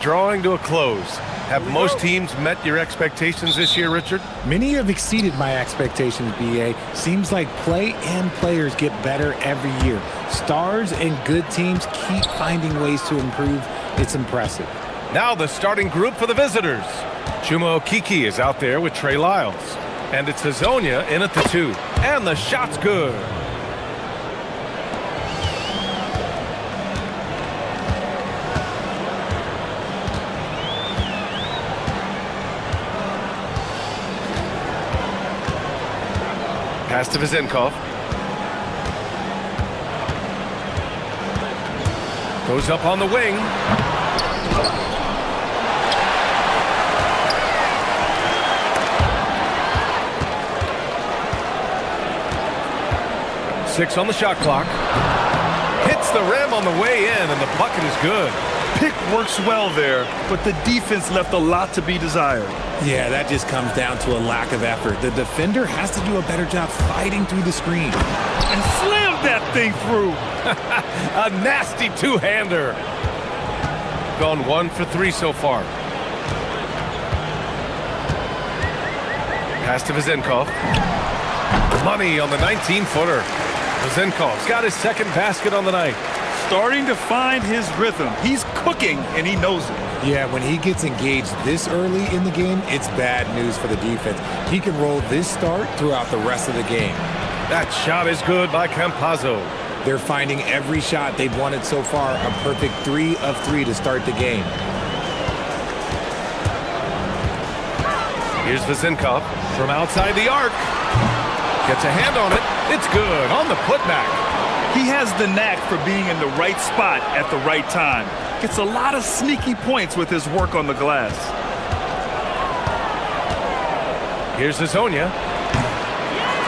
Drawing to a close. Have most teams met your expectations this year, Richard? Many have exceeded my expectations, BA. Seems like play and players get better every year. Stars and good teams keep finding ways to improve. It's impressive. Now the starting group for the visitors. Chuma Okiki is out there with Trey Lyles. And it's Hazonia in at the 2. And the shot's good. Pass to Vizenkov. Goes up on the wing. Six on the shot clock. Hits the rim on the way in, and the bucket is good. Pick works well there, but the defense left a lot to be desired. Yeah, that just comes down to a lack of effort. The defender has to do a better job fighting through the screen. And slammed that thing through. A nasty two-hander. Gone 1 for 3 so far. Pass to Vizenkov. Money on the 19-footer. Vizenkov's got his second basket on the night. Starting to find his rhythm. He's cooking, and he knows it. Yeah, when he gets engaged this early in the game, it's bad news for the defense. He can roll this start throughout the rest of the game. That shot is good by Campazzo. They're finding every shot they've wanted so far a perfect 3 of 3 to start the game. Here's Vizenkov from outside the arc. Gets a hand on it. It's good on the putback. He has the knack for being in the right spot at the right time. Gets a lot of sneaky points with his work on the glass. Here's Hazonia.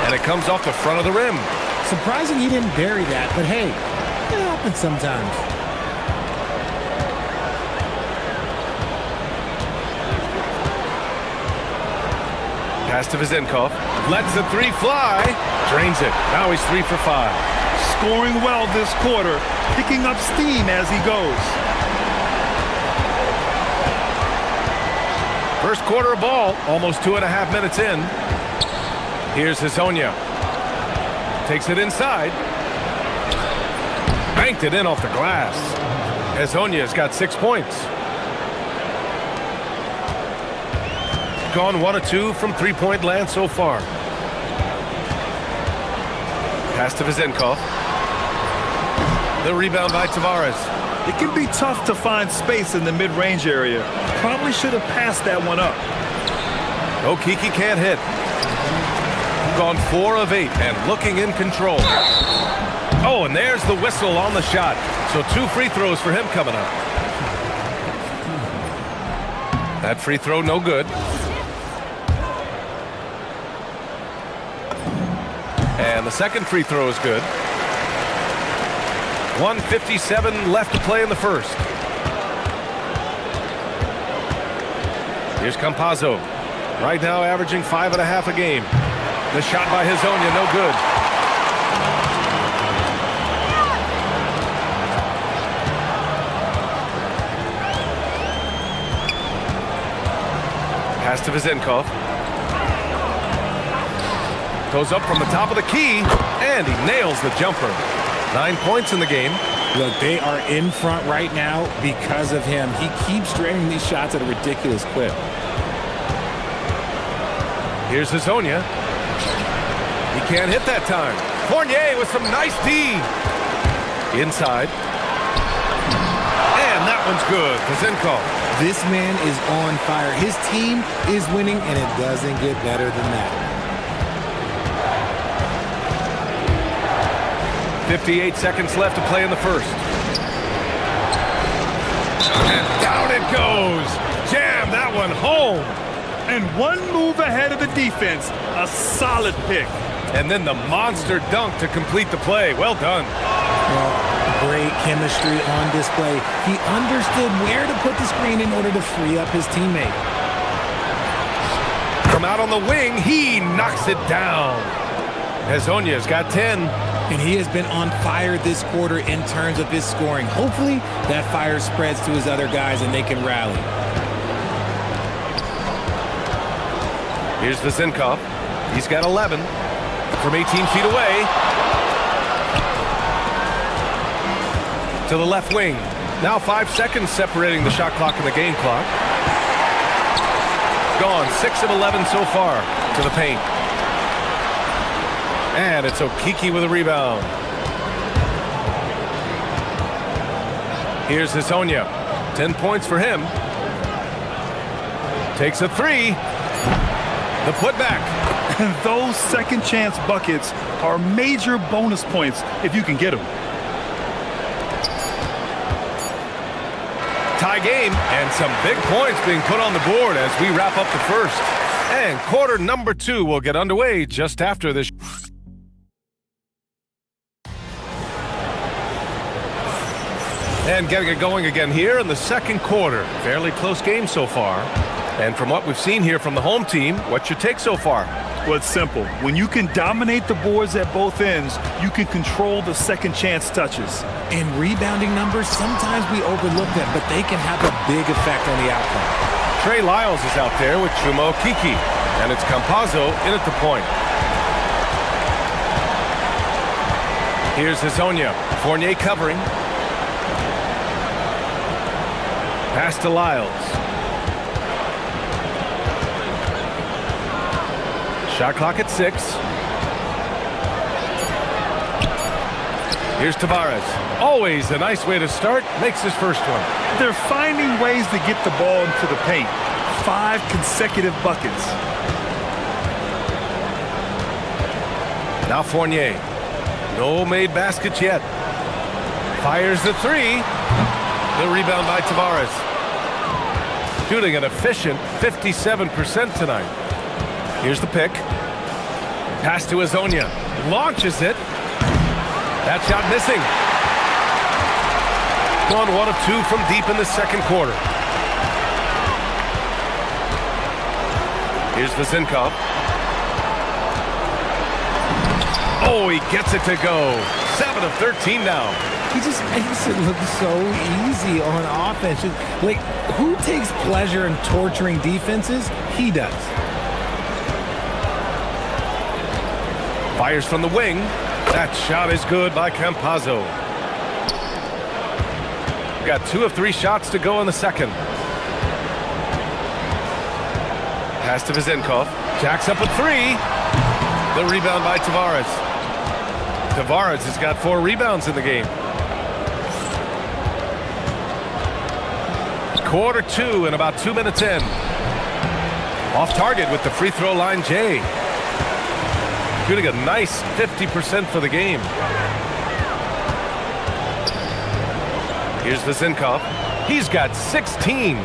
And it comes off the front of the rim. Surprising he didn't bury that, but hey, it happens sometimes. Pass to Vizenkov. Lets the 3 fly. Drains it. Now he's 3 for 5. Scoring well this quarter. Picking up steam as he goes. First quarter of ball. Almost 2.5 minutes in. Here's Hazonia. Takes it inside. Banked it in off the glass. Hazonia's got 6 points. Gone 1 of 2 from 3-point land so far. Pass to Vizenkov. The rebound by Tavares. It can be tough to find space in the mid-range area. Probably should have passed that one up. Okiki can't hit. Gone 4 of 8 and looking in control. Oh, and there's the whistle on the shot. So 2 free throws for him coming up. That free throw no good. And the second free throw is good. 1:57 left to play in the first. Here's Campazzo. Right now averaging 5.5 a game. The shot by Hazonia, no good. Pass to Vizenkov. Goes up from the top of the key, and he nails the jumper. 9 points in the game. Look, they are in front right now because of him. He keeps draining these shots at a ridiculous clip. Here's Hazonia. He can't hit that time. Fournier with some nice D. Inside. And that one's good. Vizenkov. This man is on fire. His team is winning, and it doesn't get better than that. 58 seconds left to play in the first. And down it goes. Jam that one home. And one move ahead of the defense. A solid pick. And then the monster dunk to complete the play. Well done. Well, great chemistry on display. He understood where to put the screen in order to free up his teammate. From out on the wing, he knocks it down. Hazonia's got 10. And he has been on fire this quarter in terms of his scoring. Hopefully, that fire spreads to his other guys and they can rally. Here's Vizinkov. He's got 11 from 18 feet away. To the left wing. Now 5 seconds separating the shot clock and the game clock. Gone. 6 of 11 so far to the paint. And it's Okiki with a rebound. Here's Hezonja. 10 points for him. Takes a three. The putback. Those second chance buckets are major bonus points if you can get them. Tie game and some big points being put on the board as we wrap up the first. And quarter number 2 will get underway just after this. And getting it going again here in the second quarter. Fairly close game so far. And from what we've seen here from the home team, what's your take so far? Well, it's simple. When you can dominate the boards at both ends, you can control the second chance touches. And rebounding numbers, sometimes we overlook them, but they can have a big effect on the outcome. Trey Lyles is out there with Chuma Okiki. And it's Campazzo in at the point. Here's Hezonja. Fournier covering. Pass to Lyles. Shot clock at 6. Here's Tavares. Always a nice way to start. Makes his first one. They're finding ways to get the ball into the paint. 5 consecutive buckets. Now Fournier. No made baskets yet. Fires the three. The rebound by Tavares. Shooting an efficient 57% tonight. Here's the pick. Pass to Hezonja. Launches it. That shot missing. Gone 1 of 2 from deep in the second quarter. Here's Vizinkov. Oh, he gets it to go. 7 of 13 now. He just makes it look so easy on offense. Like, who takes pleasure in torturing defenses? He does. Fires from the wing. That shot is good by Campazzo. Got 2 of 3 shots to go in the second. Pass to Vizinkov. Jacks up a 3. The rebound by Tavares. Tavares has got 4 rebounds in the game. Quarter 2 and about 2 minutes in. Off target with the free throw line, Jay. Shooting a nice 50% for the game. Here's Vizinkov. He's got 16.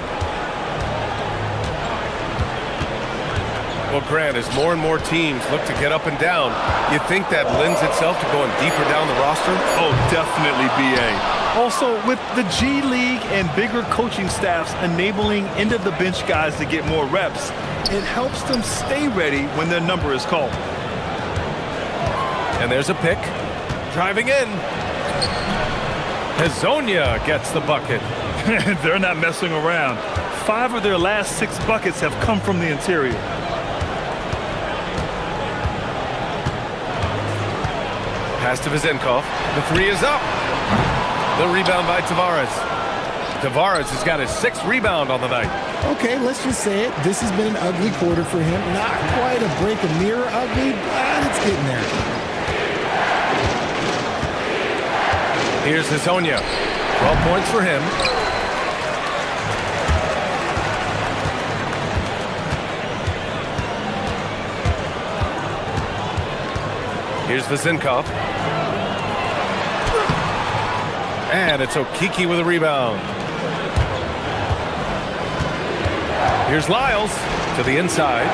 Well, Grant, as more and more teams look to get up and down, you think that lends itself to going deeper down the roster? Oh, definitely, BA. Also, with the G League and bigger coaching staffs enabling end-of-the-bench guys to get more reps, it helps them stay ready when their number is called. And there's a pick. Driving in. Hezonja gets the bucket. They're not messing around. 5 of their last 6 buckets have come from the interior. Pass to Vizinkov. The 3 is up. The rebound by Tavares. Tavares has got his 6th rebound on the night. Okay, let's just say it. This has been an ugly quarter for him. Not quite a break a mirror ugly, but it's getting there. Here's Hezonja. 12 points for him. Here's Vizinkov. And it's Okiki with a rebound. Here's Lyles to the inside.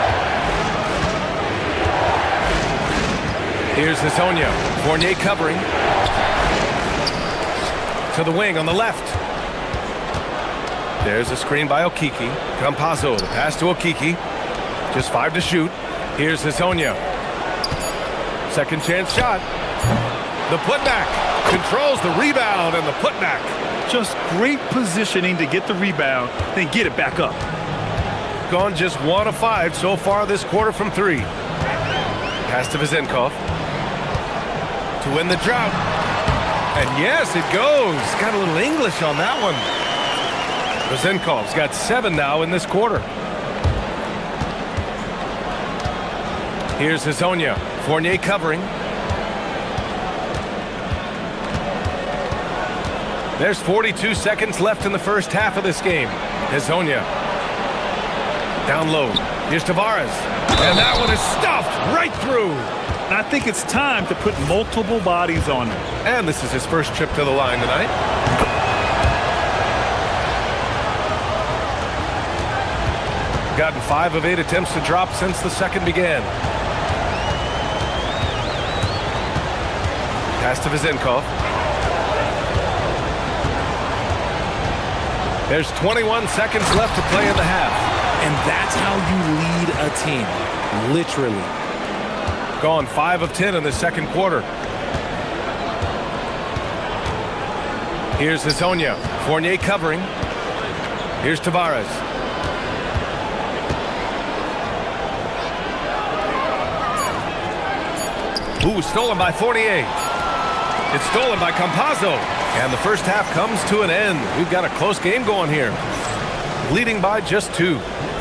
Here's Hezonja. Fournier covering. To the wing on the left. There's a screen by Okiki. Campazzo, the pass to Okiki. Just 5 to shoot. Here's Hezonja. Second chance shot. The putback. Controls the rebound and the putback. Just great positioning to get the rebound, then get it back up. Gone just 1 of 5 so far this quarter from 3. Pass to Vezenkov to win the drought. And yes, it goes. Got a little English on that one. Vezenkov's got 7 now in this quarter. Here's Hazonia. Fournier covering. There's 42 seconds left in the first half of this game. Hazonia. Down low. Here's Tavares. And that one is stuffed right through. I think it's time to put multiple bodies on him. And this is his first trip to the line tonight. Gotten 5 of 8 attempts to drop since the second began. Pass to Vezenkov. There's 21 seconds left to play in the half. And that's how you lead a team. Literally. Gone 5 of 10 in the second quarter. Here's Hazonia. Fournier covering. Here's Tavares. Ooh, stolen by Fournier. It's stolen by Campazzo. And the first half comes to an end. We've got a close game going here. Leading by just 2.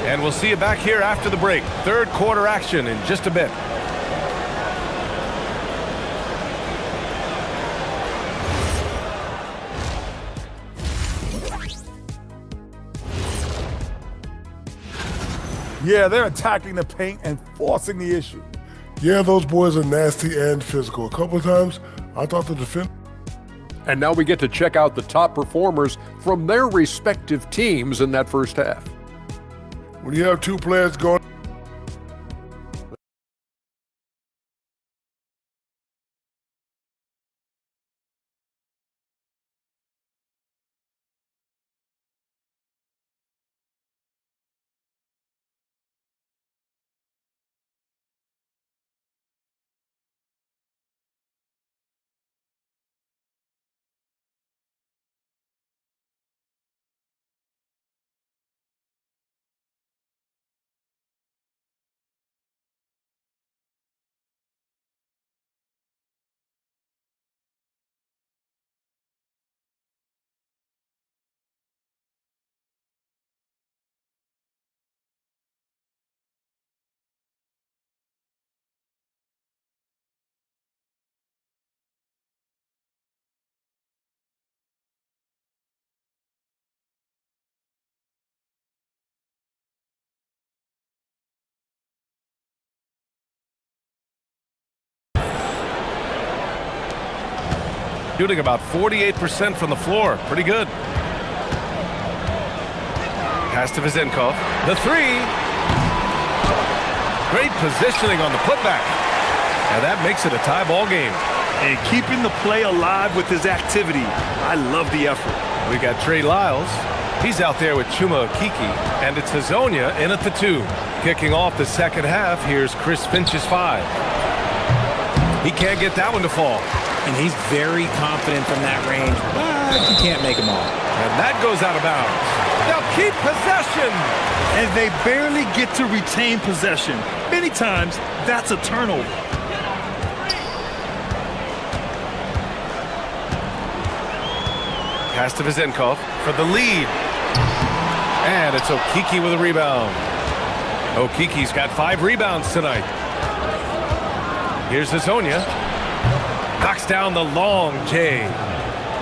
And we'll see you back here after the break. Third quarter action in just a bit. Yeah, they're attacking the paint and forcing the issue. Yeah, those boys are nasty and physical. A couple of times, I thought the defense. And now we get to check out the top performers from their respective teams in that first half. When you have 2 players going. Shooting about 48% from the floor. Pretty good. Pass to Vezenkov. The 3. Great positioning on the putback. And that makes it a tie ball game. And keeping the play alive with his activity. I love the effort. We got Trey Lyles. He's out there with Chuma Okeke. And it's Hazonia in at the 2. Kicking off the second half, here's Chris Finch's 5. He can't get that one to fall. And he's very confident from that range, but he can't make them all. And that goes out of bounds. They'll keep possession. And they barely get to retain possession. Many times, that's a turnover. Pass to Vezenkov for the lead. And it's Okeke with a rebound. Okeke's got 5 rebounds tonight. Here's Hazonia. Knocks down the long J.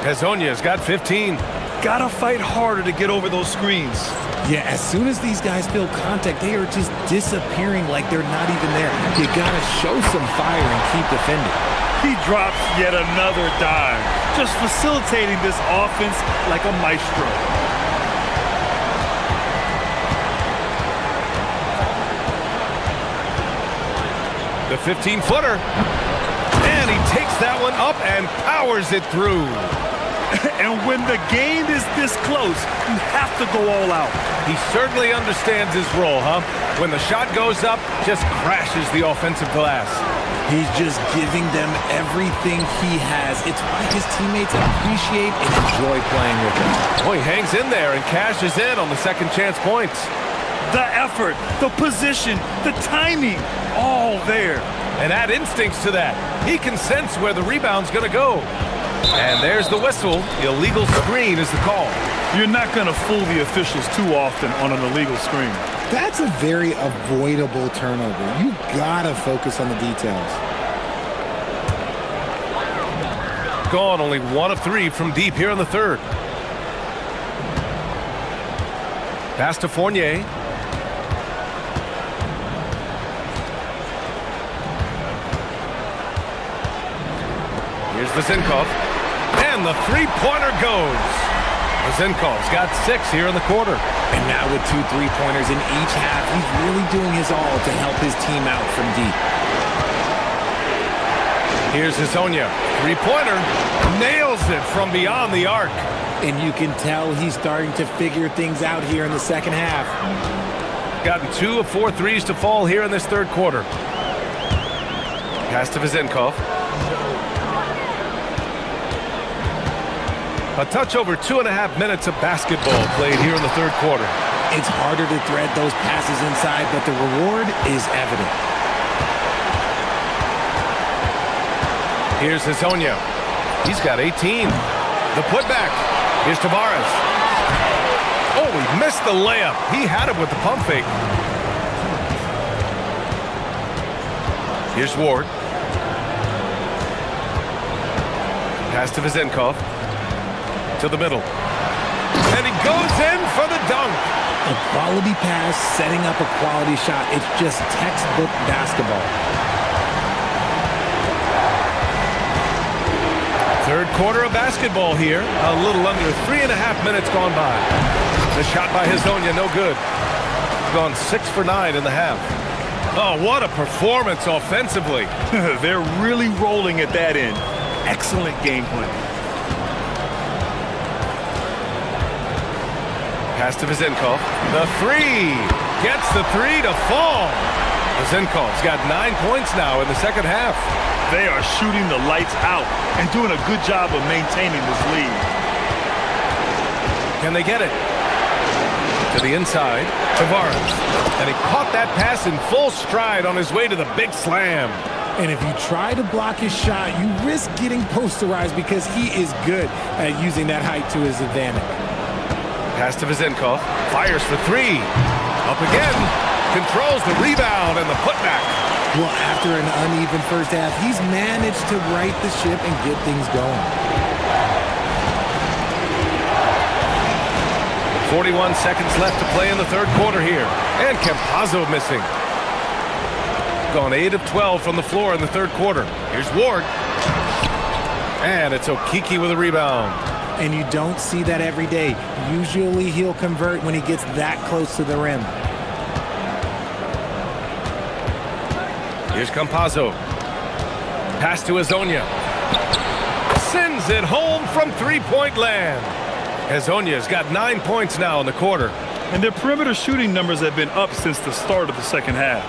Hazonia's got 15. Gotta fight harder to get over those screens. Yeah, as soon as these guys feel contact, they are just disappearing like they're not even there. You gotta show some fire and keep defending. He drops yet another dime, just facilitating this offense like a maestro. The 15-footer. And he takes that one up and powers it through. And when the game is this close, you have to go all out. He certainly understands his role, huh? When the shot goes up, just crashes the offensive glass. He's just giving them everything he has. It's why his teammates appreciate and enjoy playing with him. Oh, he hangs in there and cashes in on the second chance points. The effort, the position, the timing, all there. And add instincts to that. He can sense where the rebound's going to go. And there's the whistle. Illegal screen is the call. You're not going to fool the officials too often on an illegal screen. That's a very avoidable turnover. You gotta focus on the details. Gone only 1 of 3 from deep here in the third. Pass to Fournier. Here's Vezinkov. And the three-pointer goes. Vezinkov's got 6 here in the quarter. And now with 2 3-pointers in each half, he's really doing his all to help his team out from deep. Here's Hezonja. Three-pointer. Nails it from beyond the arc. And you can tell he's starting to figure things out here in the second half. Gotten 2 of 4 threes to fall here in this third quarter. Pass to Vezinkov. A touch over 2.5 minutes of basketball played here in the third quarter. It's harder to thread those passes inside, but the reward is evident. Here's Hezonja. He's got 18. The putback. Here's Tavares. Oh, he missed the layup. He had it with the pump fake. Here's Ward. Pass to Vezinkov. To the middle. And he goes in for the dunk. A quality pass, setting up a quality shot. It's just textbook basketball. Third quarter of basketball here. A little under 3.5 minutes gone by. The shot by Hezonja, no good. Gone 6 for 9 in the half. Oh, what a performance offensively. They're really rolling at that end. Excellent game plan. Pass to Vezinkov. The three. Gets the three to fall. Vezinkov's got 9 points now in the second half. They are shooting the lights out and doing a good job of maintaining this lead. Can they get it? To the inside. Tavares. And he caught that pass in full stride on his way to the big slam. And if you try to block his shot, you risk getting posterized because he is good at using that height to his advantage. Pass to Vezinkov. Fires for 3. Up again. Controls the rebound and the putback. Well, after an uneven first half, he's managed to right the ship and get things going. 41 seconds left to play in the third quarter here. And Campazzo missing. Gone 8 of 12 from the floor in the third quarter. Here's Ward. And it's Okiki with a rebound. And you don't see that every day. Usually he'll convert when he gets that close to the rim. Here's Campazzo. Pass to Hezonja. Sends it home from three-point land. Hezonja's got 9 points now in the quarter. And their perimeter shooting numbers have been up since the start of the second half.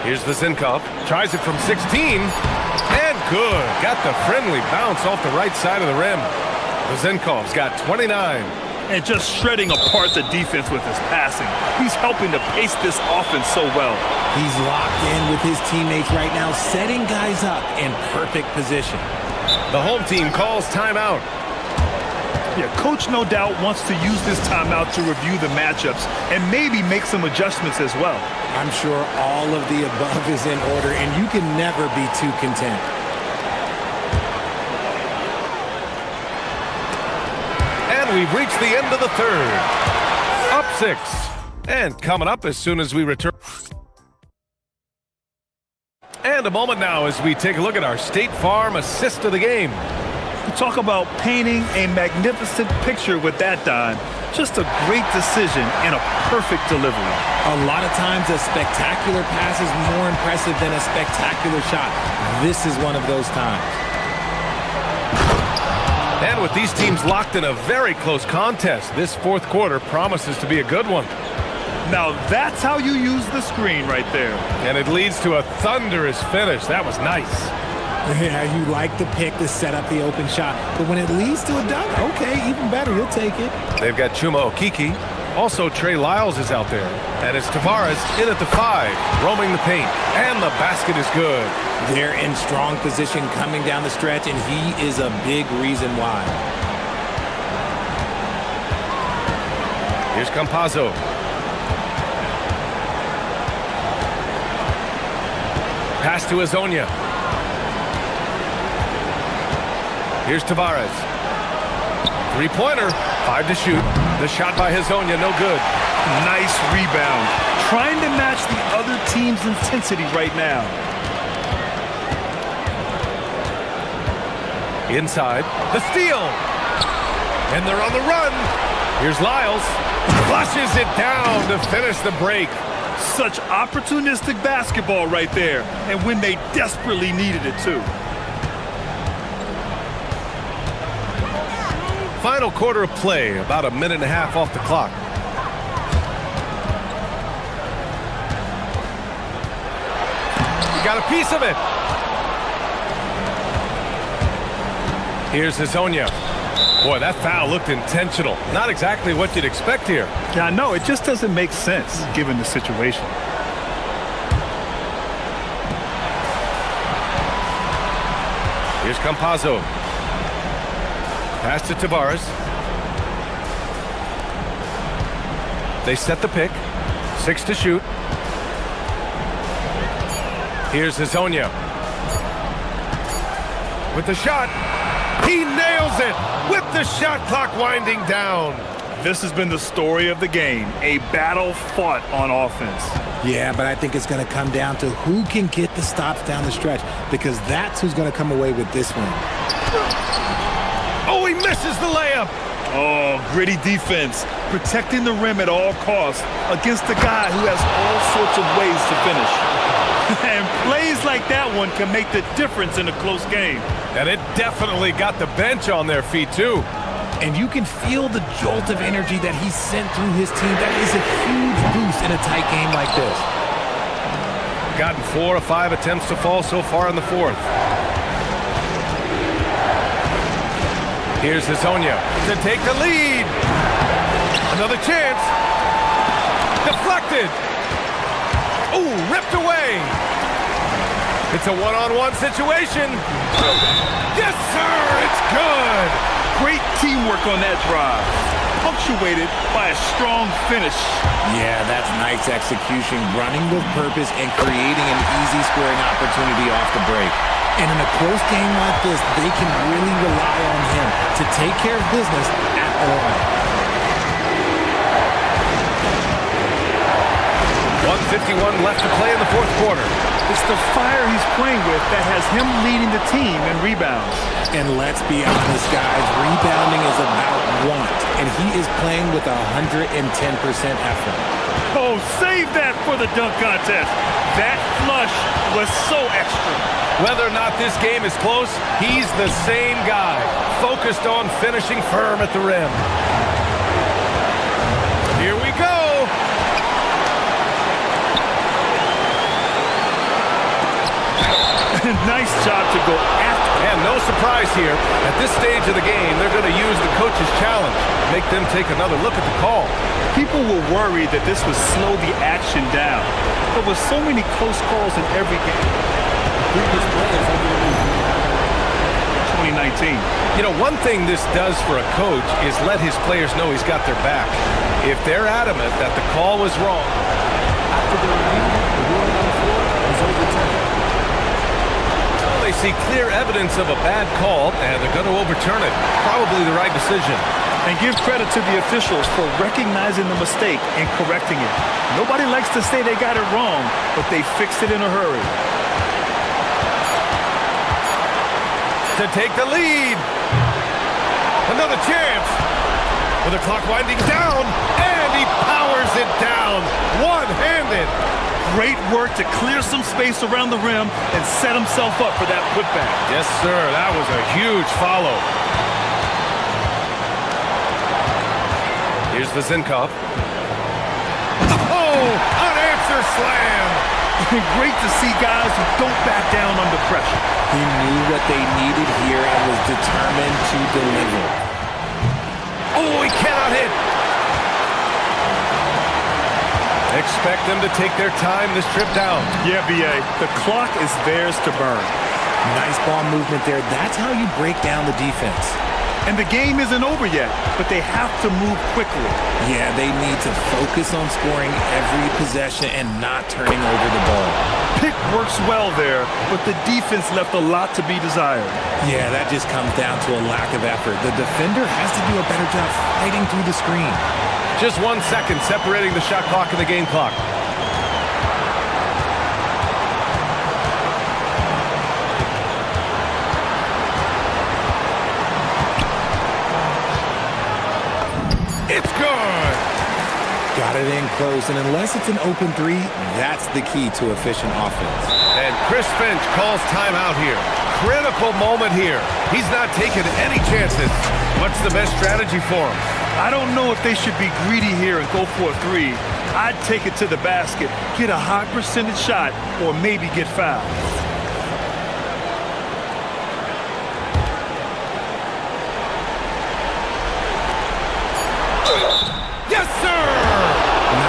Here's Vezinkov. Tries it from 16. And good. Got the friendly bounce off the right side of the rim. Vezinkov's got 29. And just shredding apart the defense with his passing. He's helping to pace this offense so well. He's locked in with his teammates right now, setting guys up in perfect position. The home team calls timeout. Yeah, coach no doubt wants to use this timeout to review the matchups and maybe make some adjustments as well. I'm sure all of the above is in order, and you can never be too content. And we've reached the end of the third. Up 6. And coming up as soon as we return. And a moment now as we take a look at our State Farm assist of the game. Talk about painting a magnificent picture with that dime. Just a great decision and a perfect delivery. A lot of times a spectacular pass is more impressive than a spectacular shot. This is one of those times. And with these teams locked in a very close contest, this fourth quarter promises to be a good one. Now that's how you use the screen right there. And it leads to a thunderous finish. That was nice. Yeah, you like the pick to set up the open shot, but when it leads to a dunk, okay, even better, you'll take it. They've got Chuma Okiki. Also, Trey Lyles is out there. And it's Tavares in at the 5, roaming the paint. And the basket is good. They're in strong position coming down the stretch, and he is a big reason why. Here's Campazzo. Pass to Azonia. Here's Tavares. Three-pointer, 5 to shoot. The shot by Hazonia, no good. Nice rebound. Trying to match the other team's intensity right now. Inside, the steal. And they're on the run. Here's Lyles. Flushes it down to finish the break. Such opportunistic basketball right there. And when they desperately needed it, too. Final quarter of play, about a minute and a half off the clock. Got a piece of it. Here's Hazonia. Boy, that foul looked intentional. Not exactly what you'd expect here. Yeah, I know. It just doesn't make sense given the situation. Here's Campazzo. Pass to Tavares. They set the pick. 6 to shoot. Here's Hazonia. With the shot. He nails it with the shot clock winding down. This has been the story of the game. A battle fought on offense. Yeah, but I think it's going to come down to who can get the stops down the stretch, because that's who's going to come away with this one. Oh, he misses the layup. Oh, gritty defense. Protecting the rim at all costs against a guy who has all sorts of ways to finish. And plays like that one can make the difference in a close game. And it definitely got the bench on their feet, too. And you can feel the jolt of energy that he sent through his team. That is a huge boost in a tight game like this. Gotten 4 of 5 attempts to fall so far in the fourth. Here's Hazonia to take the lead. Another chance. Deflected. Ooh, ripped away. It's a one-on-one situation. Yes, sir, it's good. Great teamwork on that drive. Punctuated by a strong finish. Yeah, that's nice execution, running with purpose and creating an easy scoring opportunity off the break. And in a close game like this, they can really rely on him to take care of business at the line. 1:51 left to play in the fourth quarter. It's the fire he's playing with that has him leading the team in rebounds. And let's be honest, guys, rebounding is about want, and he is playing with 110% effort. Oh, save that for the dunk contest. That flush was so extra. Whether or not this game is close, he's the same guy, focused on finishing firm at the rim. Here we go. Nice job to go after. And no surprise here. At this stage of the game, they're going to use the coach's challenge. Make them take another look at the call. People were worried that this would slow the action down. There were so many close calls in every game. 2019. You know, one thing this does for a coach is let his players know he's got their back. If they're adamant that the call was wrong, After the review, the ruling on the floor is overturned. they see clear evidence of a bad call, and they're going to overturn it. Probably the right decision. And give credit to the officials for recognizing the mistake and correcting it. Nobody likes to say they got it wrong, but they fixed it in a hurry. To take the lead. Another chance. With the clock winding down, and he powers it down. One-handed. Great work to clear some space around the rim and set himself up for that putback. Yes, sir. That was a huge follow. Vazinkov. Oh, unanswered slam. Great to see guys who don't back down under pressure. He knew what they needed here and was determined to deliver. Oh, he cannot hit. Expect them to take their time this trip down. Yeah, BA, the clock is theirs to burn. Nice ball movement there. That's how you break down the defense. And the game isn't over yet, but they have to move quickly. Yeah, they need to focus on scoring every possession and not turning over the ball. Pick works well there, but the defense left a lot to be desired. Yeah, that just comes down to a lack of effort. The defender has to do a better job fighting through the screen. Just 1 second separating the shot clock and the game clock. It's good. Got it in close, and unless it's an open three, that's the key to efficient offense. And Chris Finch calls timeout here. Critical moment here. He's not taking any chances. What's the best strategy for him? I don't know if they should be greedy here and go for a three. I'd take it to the basket, get a high percentage shot, or maybe get fouled. Yes, sir!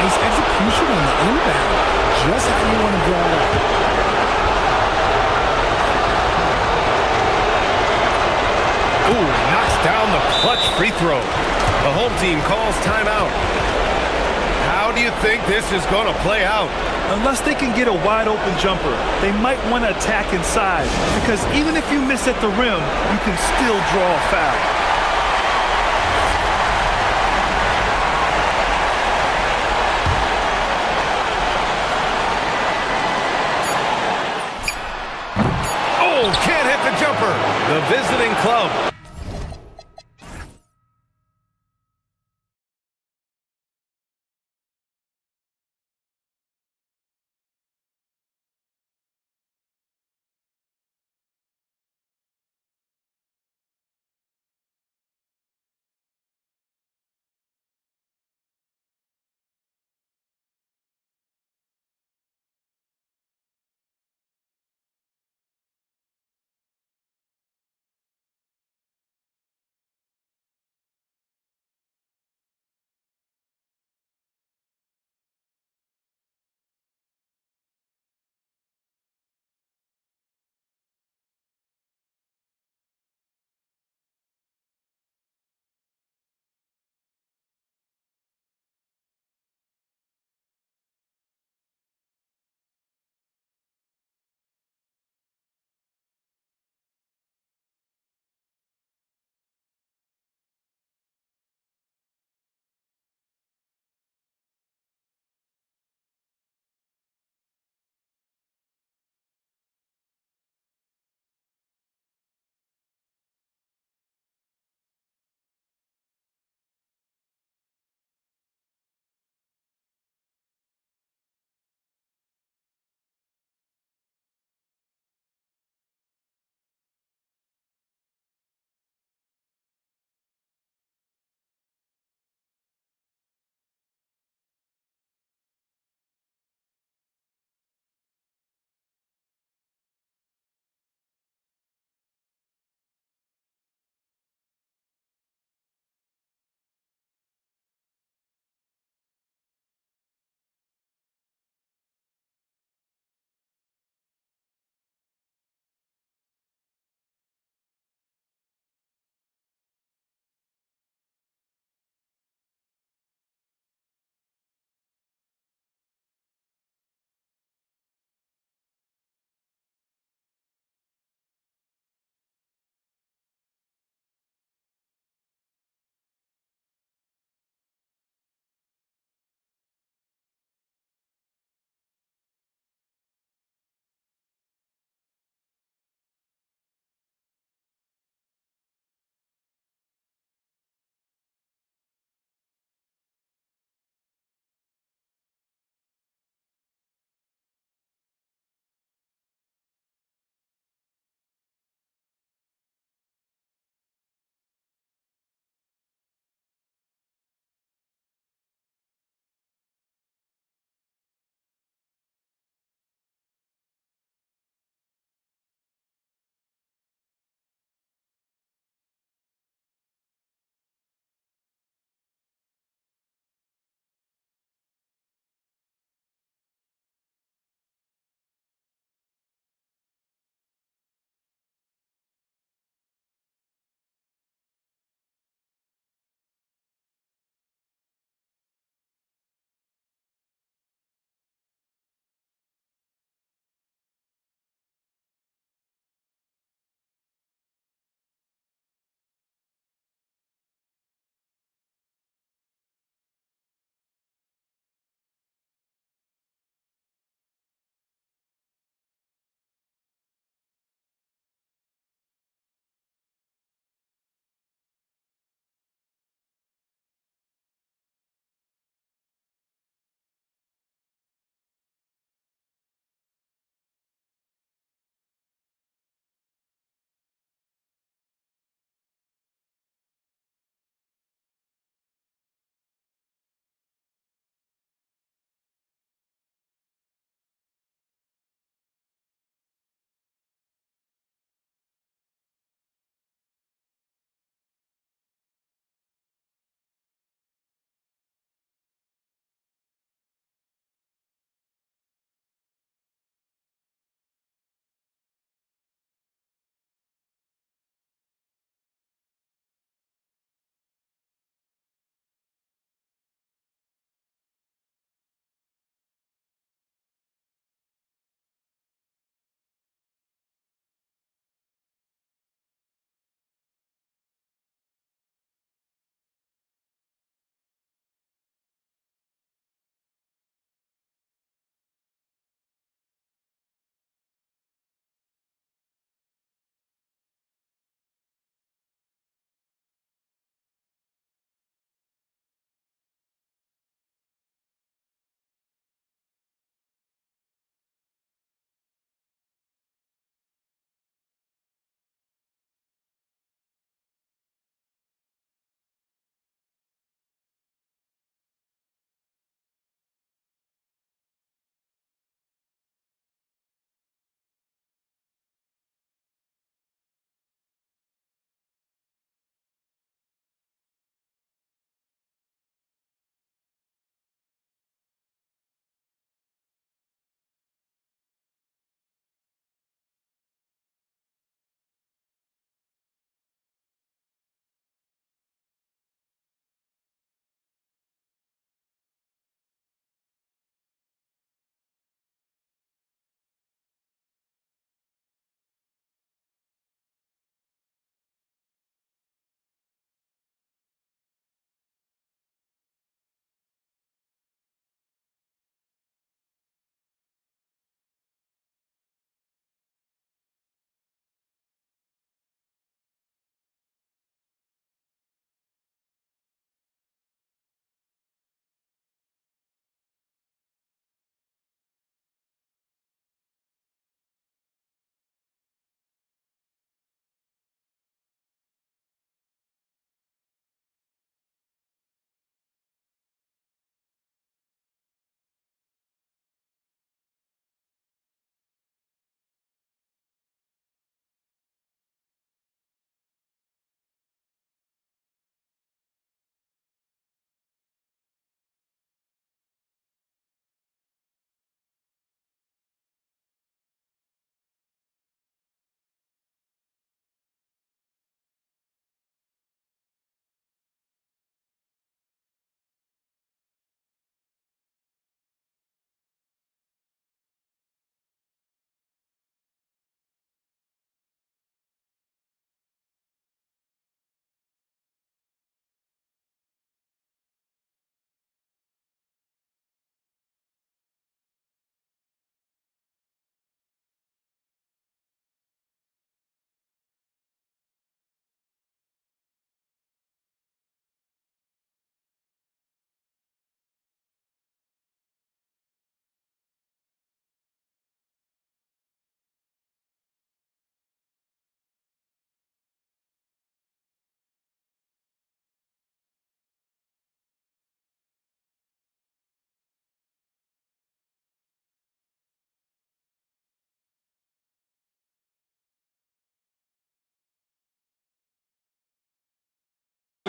Nice execution on the inbound. Just how you want to draw it up. Ooh, knocks down the clutch free throw. The home team calls timeout. How do you think this is going to play out? Unless they can get a wide open jumper, they might want to attack inside, because even if you miss at the rim, you can still draw a foul. Can't hit the jumper. The visiting club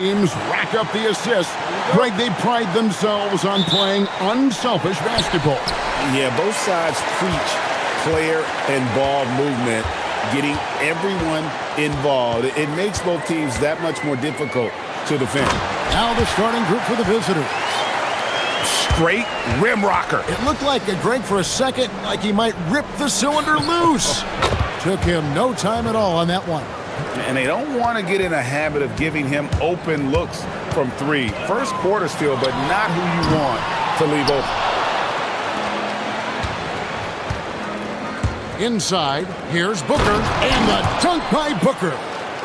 teams rack up the assists. Greg, they pride themselves on playing unselfish basketball. Yeah, both sides preach player and ball movement, getting everyone involved. It makes both teams that much more difficult to defend. Now the starting group for the visitors. Straight rim rocker. It looked like, Greg, for a second, like he might rip the cylinder loose. Took him no time at all on that one. And they don't want to get in a habit of giving him open looks from three. First quarter still, but not who you want to leave open. Inside, here's Booker, and the dunk by Booker.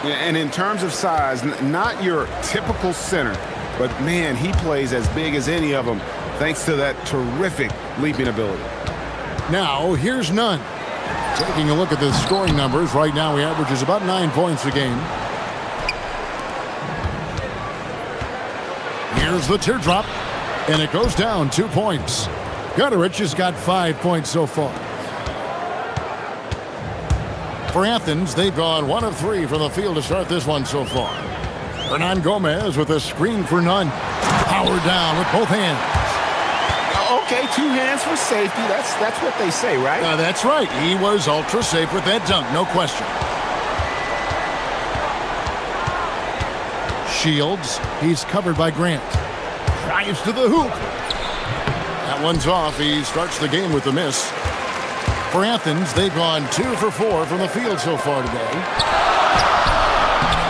And in terms of size, not your typical center, but man, he plays as big as any of them thanks to that terrific leaping ability. Now, here's Nunn. Taking a look at the scoring numbers, right now he averages about 9 points a game. Here's the teardrop, and it goes down 2 points. Gutterich has got 5 points so far. For Athens, they've gone 1 of 3 from the field to start this one so far. Hernan Gomez with a screen for Nunn. Power down with both hands. Okay, 2 hands for safety. That's what they say, right? That's right. He was ultra safe with that dunk, no question. Shields, he's covered by Grant. Drives to the hoop. That one's off. He starts the game with a miss. For Athens, they've gone 2 for 4 from the field so far today.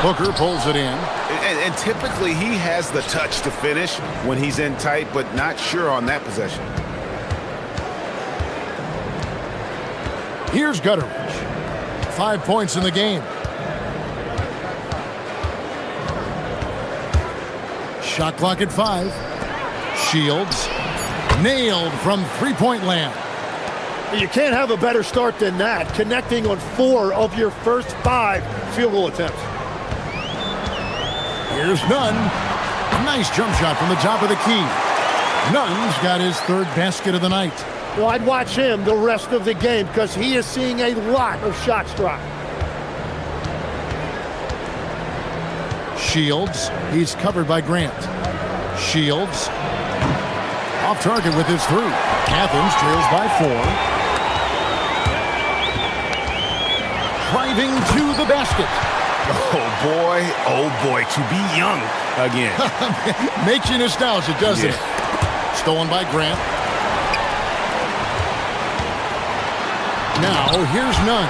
Booker pulls it in. And typically he has the touch to finish when he's in tight, but not sure on that possession. Here's Gutterich. 5 points in the game. Shot clock at 5. Shields nailed from three-point land. You can't have a better start than that, connecting on 4 of your first 5 field goal attempts. Here's Nunn. Nice jump shot from the top of the key. Nunn's got his 3rd basket of the night. Well, I'd watch him the rest of the game because he is seeing a lot of shots drop. Shields, he's covered by Grant. Shields, off target with his 3. Athens trails by 4. Driving to the basket. Oh boy, to be young again. Makes you nostalgic, doesn't it? Stolen by Grant. Now, here's Nunn.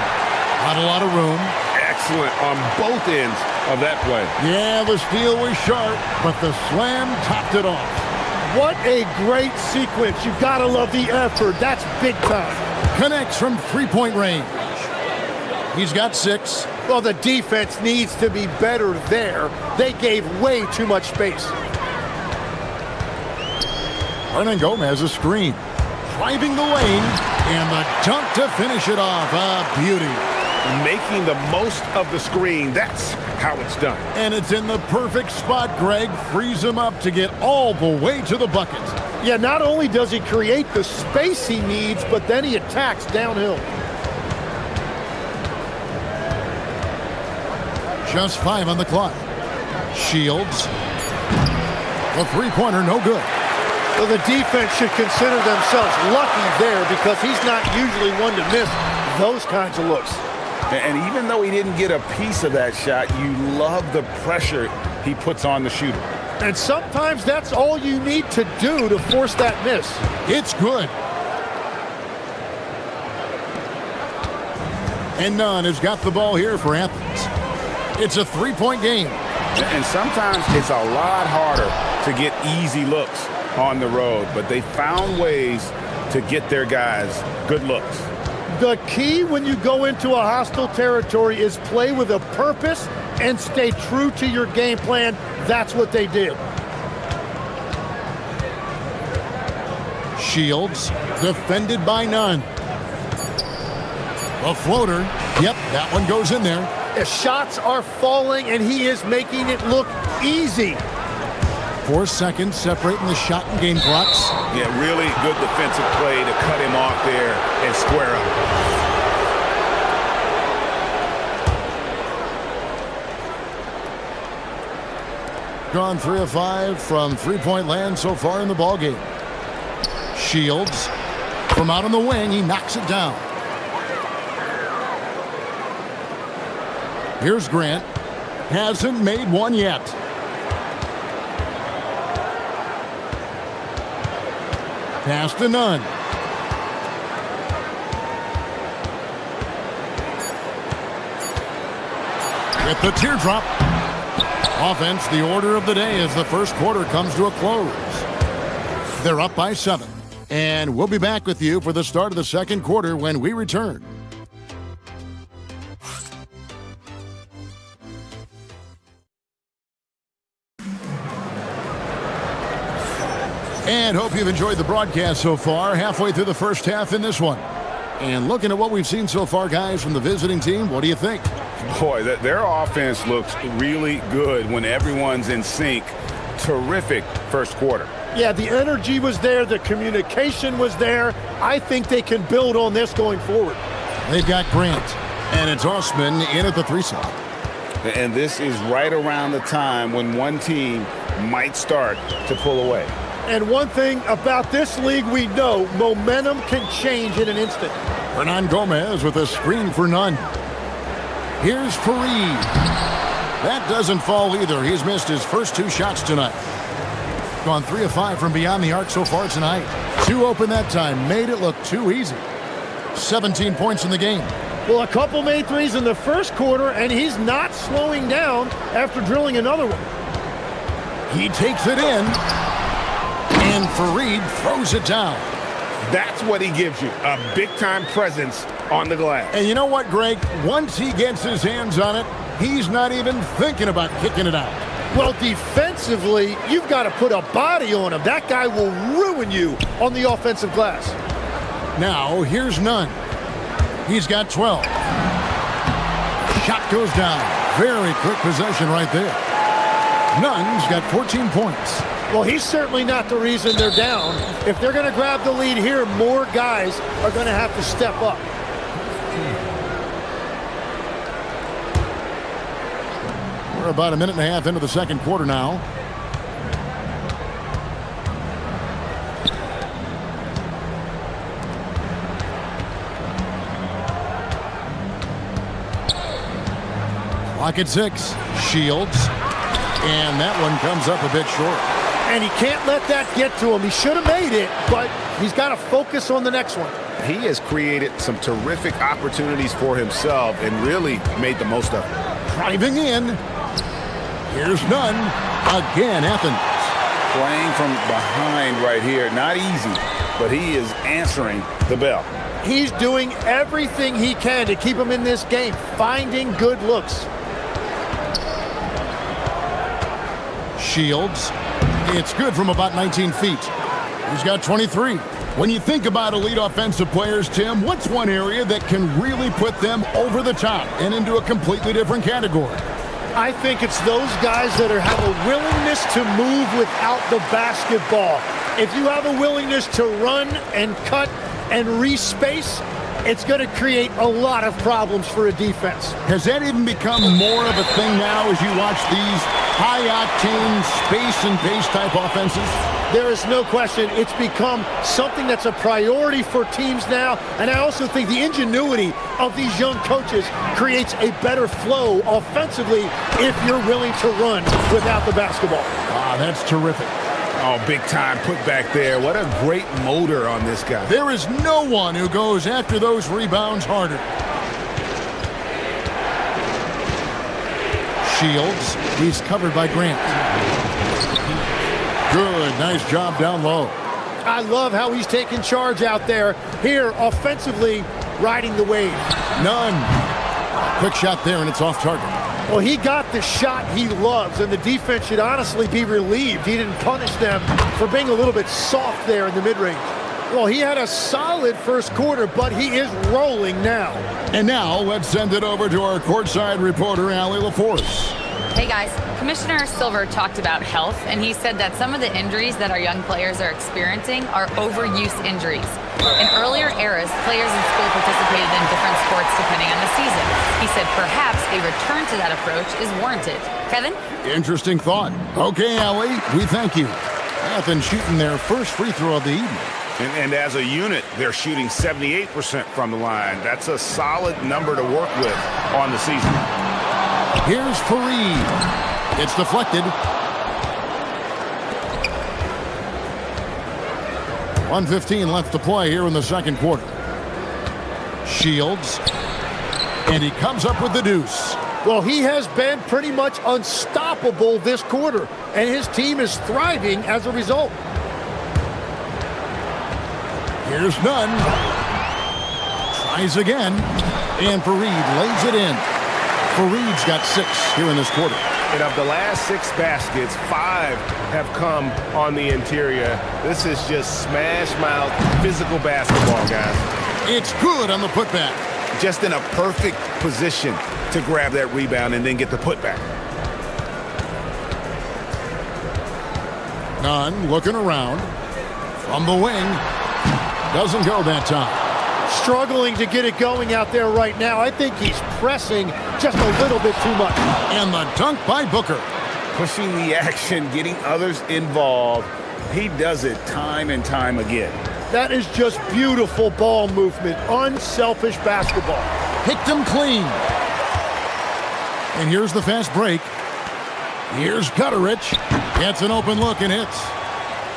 Not a lot of room. Excellent on both ends of that play. Yeah, the steal was sharp, but the slam topped it off. What a great sequence. You've got to love the effort. That's big time. Connects from three-point range. He's got 6. Well, the defense needs to be better there. They gave way too much space. Hernan Gomez a screen. Driving the lane, and the dunk to finish it off. A beauty. Making the most of the screen. That's how it's done. And it's in the perfect spot. Greg frees him up to get all the way to the bucket. Yeah, not only does he create the space he needs, but then he attacks downhill. Just 5 on the clock. Shields. The three-pointer, no good. Well, the defense should consider themselves lucky there because he's not usually one to miss those kinds of looks. And even though he didn't get a piece of that shot, you love the pressure he puts on the shooter. And sometimes that's all you need to do to force that miss. It's good. And Nunn has got the ball here for Athens. It's a 3-point game. And sometimes it's a lot harder to get easy looks on the road, but they found ways to get their guys good looks. The key when you go into a hostile territory is play with a purpose and stay true to your game plan. That's what they did. Shields defended by Nunn. A floater. Yep, that one goes in there. The shots are falling, and he is making it look easy. 4 seconds separating the shot and game clocks. Yeah, really good defensive play to cut him off there and square up. Gone 3 of 5 from three-point land so far in the ballgame. Shields from out on the wing. He knocks it down. Here's Grant. Hasn't made one yet. Pass to Nunn. With the teardrop. Offense, the order of the day as the first quarter comes to a close. They're up by 7. And we'll be back with you for the start of the second quarter when we return. And hope you've enjoyed the broadcast so far. Halfway through the first half in this one. And looking at what we've seen so far, guys, from the visiting team, what do you think? Boy, their offense looks really good when everyone's in sync. Terrific first quarter. Yeah, the energy was there. The communication was there. I think they can build on this going forward. They've got Grant, and it's Osman in at the 3 slot. And this is right around the time when one team might start to pull away. And one thing about this league we know, momentum can change in an instant. Hernan Gomez with a screen for Nunn. Here's Fareed. That doesn't fall either. He's missed his first 2 shots tonight. Gone 3 of 5 from beyond the arc so far tonight. 2 open that time. Made it look too easy. 17 points in the game. Well, a couple made threes in the first quarter, and he's not slowing down after drilling another one. He takes it in. And Fareed throws it down. That's what he gives you, a big-time presence on the glass. And you know what, Greg? Once he gets his hands on it, he's not even thinking about kicking it out. Well, defensively, you've got to put a body on him. That guy will ruin you on the offensive glass. Now, here's Nunn. He's got 12. Shot goes down. Very quick possession right there. Nunn's got 14 points. Well, he's certainly not the reason they're down. If they're going to grab the lead here, more guys are going to have to step up. We're about a minute and a half into the second quarter now. Clock at 6. Shields. And that one comes up a bit short. And he can't let that get to him. He should have made it, but he's got to focus on the next one. He has created some terrific opportunities for himself and really made the most of it. Driving in. Here's Nunn. Again, Athens. Playing from behind right here. Not easy, but he is answering the bell. He's doing everything he can to keep him in this game, finding good looks. Shields. It's good from about 19 feet. He's got 23. When you think about elite offensive players, Tim, what's one area that can really put them over the top and into a completely different category? I think it's those guys that have a willingness to move without the basketball. If you have a willingness to run and cut and respace, it's going to create a lot of problems for a defense. Has that even become more of a thing now as you watch these high-octane space and pace type offenses? There is no question. It's become something that's a priority for teams now. And I also think the ingenuity of these young coaches creates a better flow offensively if you're willing to run without the basketball. Ah, that's terrific. Oh, big time put back there. What a great motor on this guy. There is no one who goes after those rebounds harder. Shields. He's covered by Grant. Good. Nice job down low. I love how he's taking charge out there. Here, offensively, riding the wave. Nunn. Quick shot there, and it's off target. Well, he got the shot he loves, and the defense should honestly be relieved. He didn't punish them for being a little bit soft there in the mid-range. Well, he had a solid first quarter, but he is rolling now. And now, let's send it over to our courtside reporter, Allie LaForce. Hey guys, Commissioner Silver talked about health, and he said that some of the injuries that our young players are experiencing are overuse injuries. In earlier eras, players in school participated in different sports depending on the season. He said perhaps a return to that approach is warranted. Kevin? Interesting thought. Okay, Allie, we thank you. Athens shooting their first free throw of the evening. And as a unit, they're shooting 78% from the line. That's a solid number to work with on the season. Here's Fareed. It's deflected. 1:15 left to play here in the second quarter. Shields. And he comes up with the deuce. Well, he has been pretty much unstoppable this quarter, and his team is thriving as a result. Here's Nunn. Tries again. And Fareed lays it in. Fareed's got 6 here in this quarter. And of the last 6 baskets, 5 have come on the interior. This is just smash-mouth physical basketball, guys. It's good on the putback. Just in a perfect position to grab that rebound and then get the putback. Nunn looking around. From the wing. Doesn't go that time. Struggling to get it going out there right now. I think he's pressing just a little bit too much. And the dunk by Booker. Pushing the action, getting others involved. He does it time and time again. That is just beautiful ball movement. Unselfish basketball. Picked him clean. And here's the fast break. Here's Gutterich. Gets an open look and hits.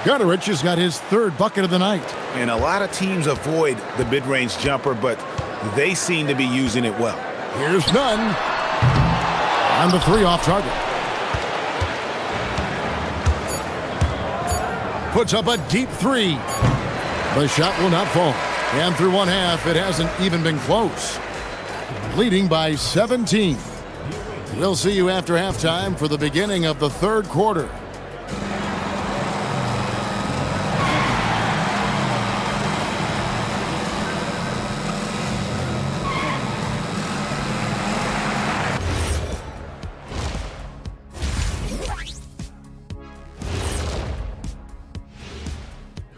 Gutterich has got his 3rd bucket of the night. And a lot of teams avoid the mid-range jumper, but they seem to be using it well. Here's Nunn. On the 3 off target. Puts up a deep 3. The shot will not fall. And through one half, it hasn't even been close. Leading by 17. We'll see you after halftime for the beginning of the third quarter.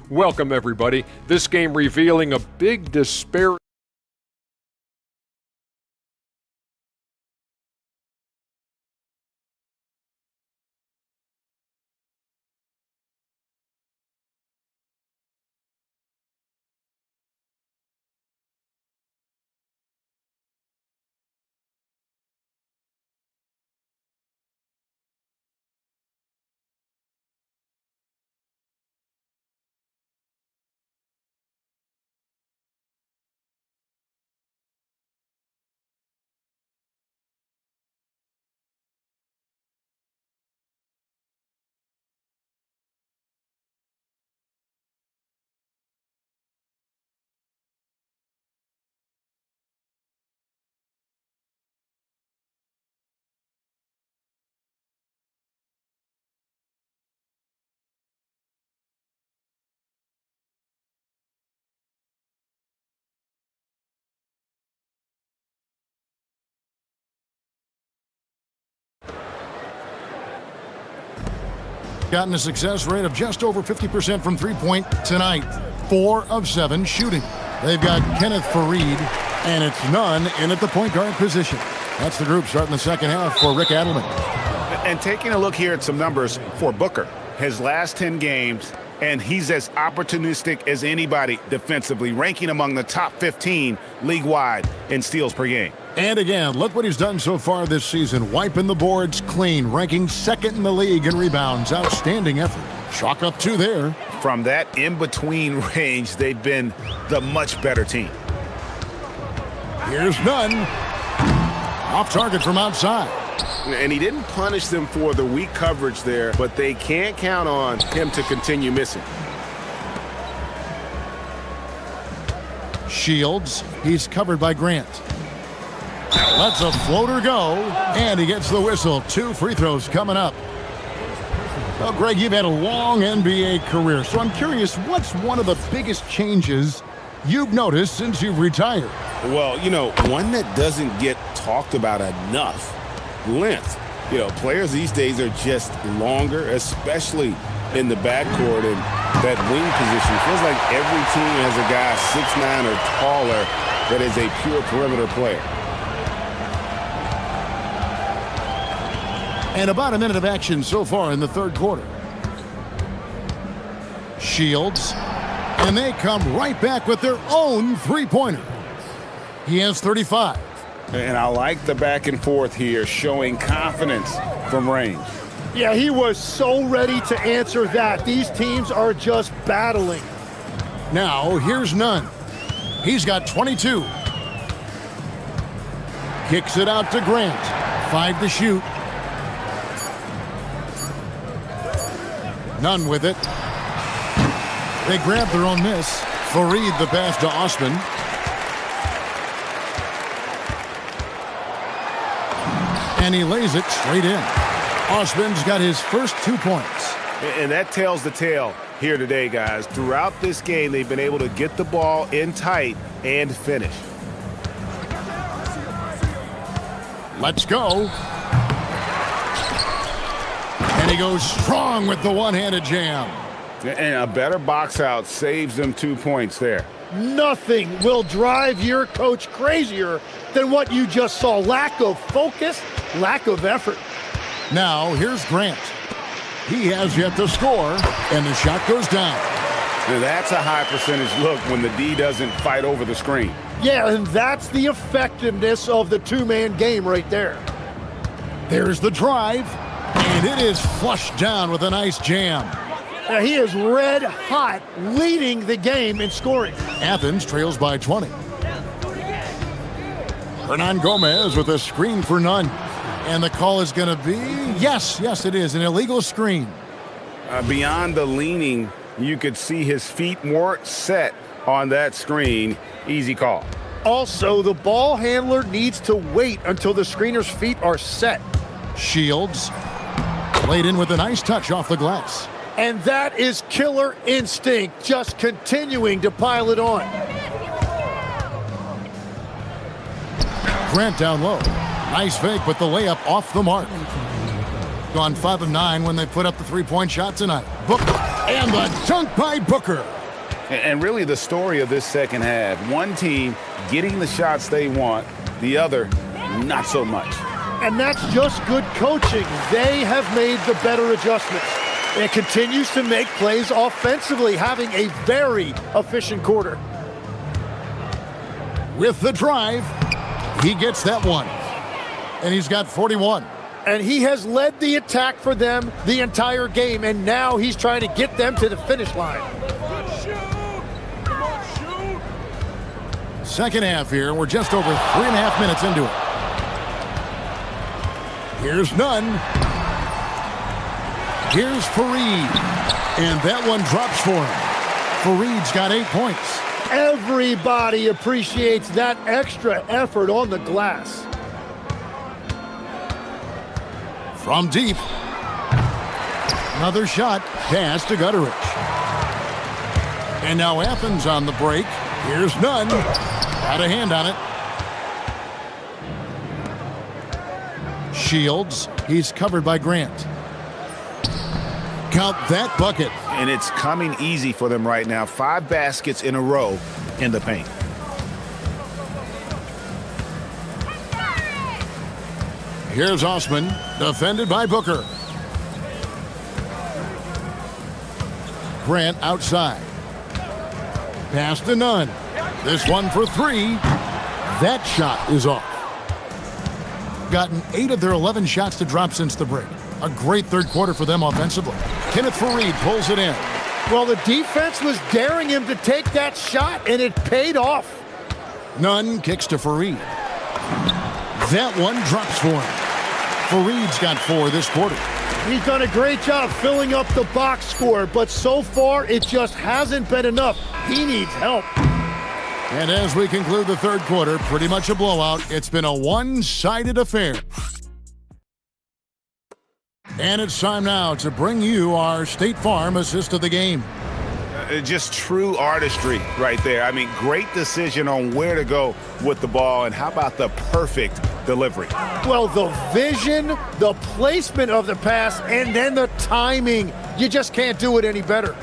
Welcome, everybody. This game revealing a big disparity. Gotten a success rate of just over 50% from three-point tonight. 4 of 7 shooting. They've got Kenneth Fareed, and it's Nunn in at the point guard position. That's the group starting the second half for Rick Adelman. And taking a look here at some numbers for Booker. His last 10 games, and he's as opportunistic as anybody defensively, ranking among the top 15 league-wide in steals per game. And again, look what he's done so far this season. Wiping the boards clean, ranking 2nd in the league in rebounds. Outstanding effort. Chalk up 2 there. From that in-between range, they've been the much better team. Here's Nunn. Off target from outside. And he didn't punish them for the weak coverage there, but they can't count on him to continue missing. Shields, he's covered by Grant. Lets a floater go, and he gets the whistle. 2 free throws coming up. Well, Greg, you've had a long NBA career, so I'm curious, what's one of the biggest changes you've noticed since you've retired? Well, you know, one that doesn't get talked about enough, length. You know, players these days are just longer, especially in the backcourt, and that wing position. Feels like every team has a guy 6'9" or taller that is a pure perimeter player. And about a minute of action so far in the third quarter. Shields, and they come right back with their own three-pointer. He has 35. And I like the back and forth here, showing confidence from range. Yeah, he was so ready to answer that. These teams are just battling. Now, here's Nunn. He's got 22. Kicks it out to Grant. 5 to shoot. Nunn with it. They grab their own miss. Fareed the pass to Osman. And he lays it straight in. Osman's got his first 2 points. And that tells the tale here today, guys. Throughout this game, they've been able to get the ball in tight and finish. Let's go. And he goes strong with the one-handed jam. And a better box out saves them 2 points there. Nothing will drive your coach crazier than what you just saw. Lack of focus, lack of effort. Now, here's Grant. He has yet to score, and the shot goes down. Now that's a high percentage look when the D doesn't fight over the screen. Yeah, and that's the effectiveness of the two-man game right there. There's the drive, and it is flushed down with a nice jam. Now he is red hot, leading the game in scoring. Athens trails by 20. Hernan Gomez with a screen for Nunn. And the call is going to be, yes, it is, an illegal screen. Beyond the leaning, you could see his feet more set on that screen. Easy call. Also, the ball handler needs to wait until the screener's feet are set. Shields laid in with a nice touch off the glass. And that is killer instinct, just continuing to pile it on. Grant down low. Nice fake, but the layup off the mark. Gone 5 of 9 when they put up the three-point shot tonight. Booker, and the dunk by Booker. And really the story of this second half, one team getting the shots they want, the other not so much. And that's just good coaching. They have made the better adjustments. It continues to make plays offensively, having a very efficient quarter. With the drive, he gets that one. And he's got 41. And he has led the attack for them the entire game, and now he's trying to get them to the finish line. Second half here. We're just over 3.5 minutes into it. Here's Nunn. Here's Fareed. And that one drops for him. Fareed's got 8 points. Everybody appreciates that extra effort on the glass. From deep. Another shot. Pass to Gutterich. And now Athens on the break. Here's Nunn. Got a hand on it. Shields. He's covered by Grant. Count that bucket. And it's coming easy for them right now. 5 baskets in a row in the paint. Here's Osman, defended by Booker. Grant outside. Pass to Nunn. This one for 3. That shot is off. Gotten 8 of their 11 shots to drop since the break. A great third quarter for them offensively. Kenneth Fareed pulls it in. Well, the defense was daring him to take that shot, and it paid off. Nunn kicks to Fareed. That one drops for him. Fareed's got 4 this quarter. He's done a great job filling up the box score, but so far it just hasn't been enough. He needs help. And as we conclude the third quarter, pretty much a blowout. It's been a one-sided affair. And it's time now to bring you our State Farm assist of the game. Just true artistry right there. I mean, great decision on where to go with the ball, and how about the perfect delivery. Well, the vision, the placement of the pass, and then the timing. You just can't do it any better.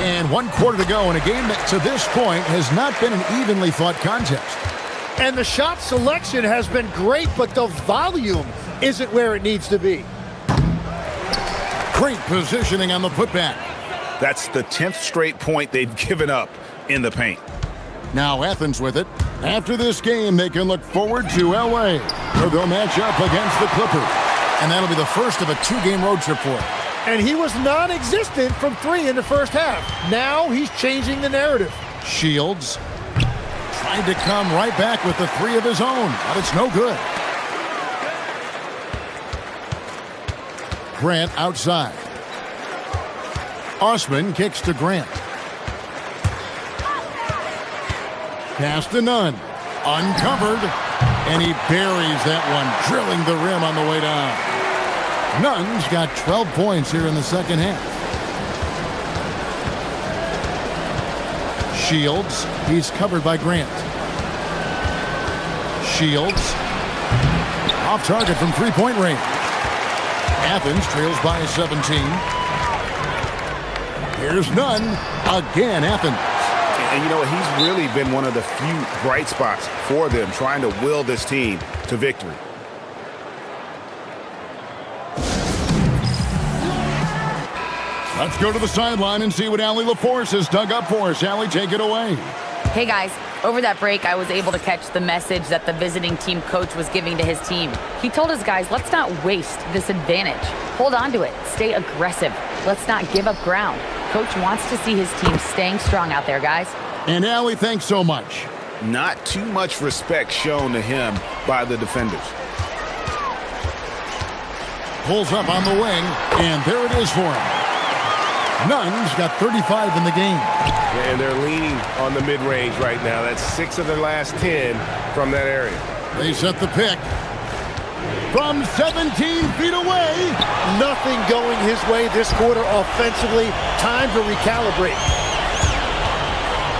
And 1 quarter to go in a game that to this point has not been an evenly fought contest. And the shot selection has been great, but the volume isn't where it needs to be. Great positioning on the putback. That's the 10th straight point they've given up in the paint. Now Athens with it. After this game, they can look forward to LA, where they'll match up against the Clippers. And that'll be the first of a 2-game road trip for him. And he was non-existent from 3 in the first half. Now he's changing the narrative. Shields trying to come right back with the 3 of his own, but it's no good. Grant outside. Osman kicks to Grant. Pass to Nunn. Uncovered. And he buries that one, drilling the rim on the way down. Nunn's got 12 points here in the second half. Shields. He's covered by Grant. Shields. Off target from three-point range. Athens trails by 17. Here's Nunn. Again, Athens. And you know what? He's really been one of the few bright spots for them, trying to will this team to victory. Let's go to the sideline and see what Allie LaForce has dug up for us. Allie, take it away. Hey guys, over that break, I was able to catch the message that the visiting team coach was giving to his team. He told his guys, let's not waste this advantage. Hold on to it. Stay aggressive. Let's not give up ground. Coach wants to see his team staying strong out there, guys. And Allie, thanks so much. Not too much respect shown to him by the defenders. Pulls up on the wing, and there it is for him. Nunn's got 35 in the game. And they're leaning on the mid-range right now. That's 6 of their last 10 from that area. They set the pick. From 17 feet away. Nothing going his way this quarter offensively. Time to recalibrate.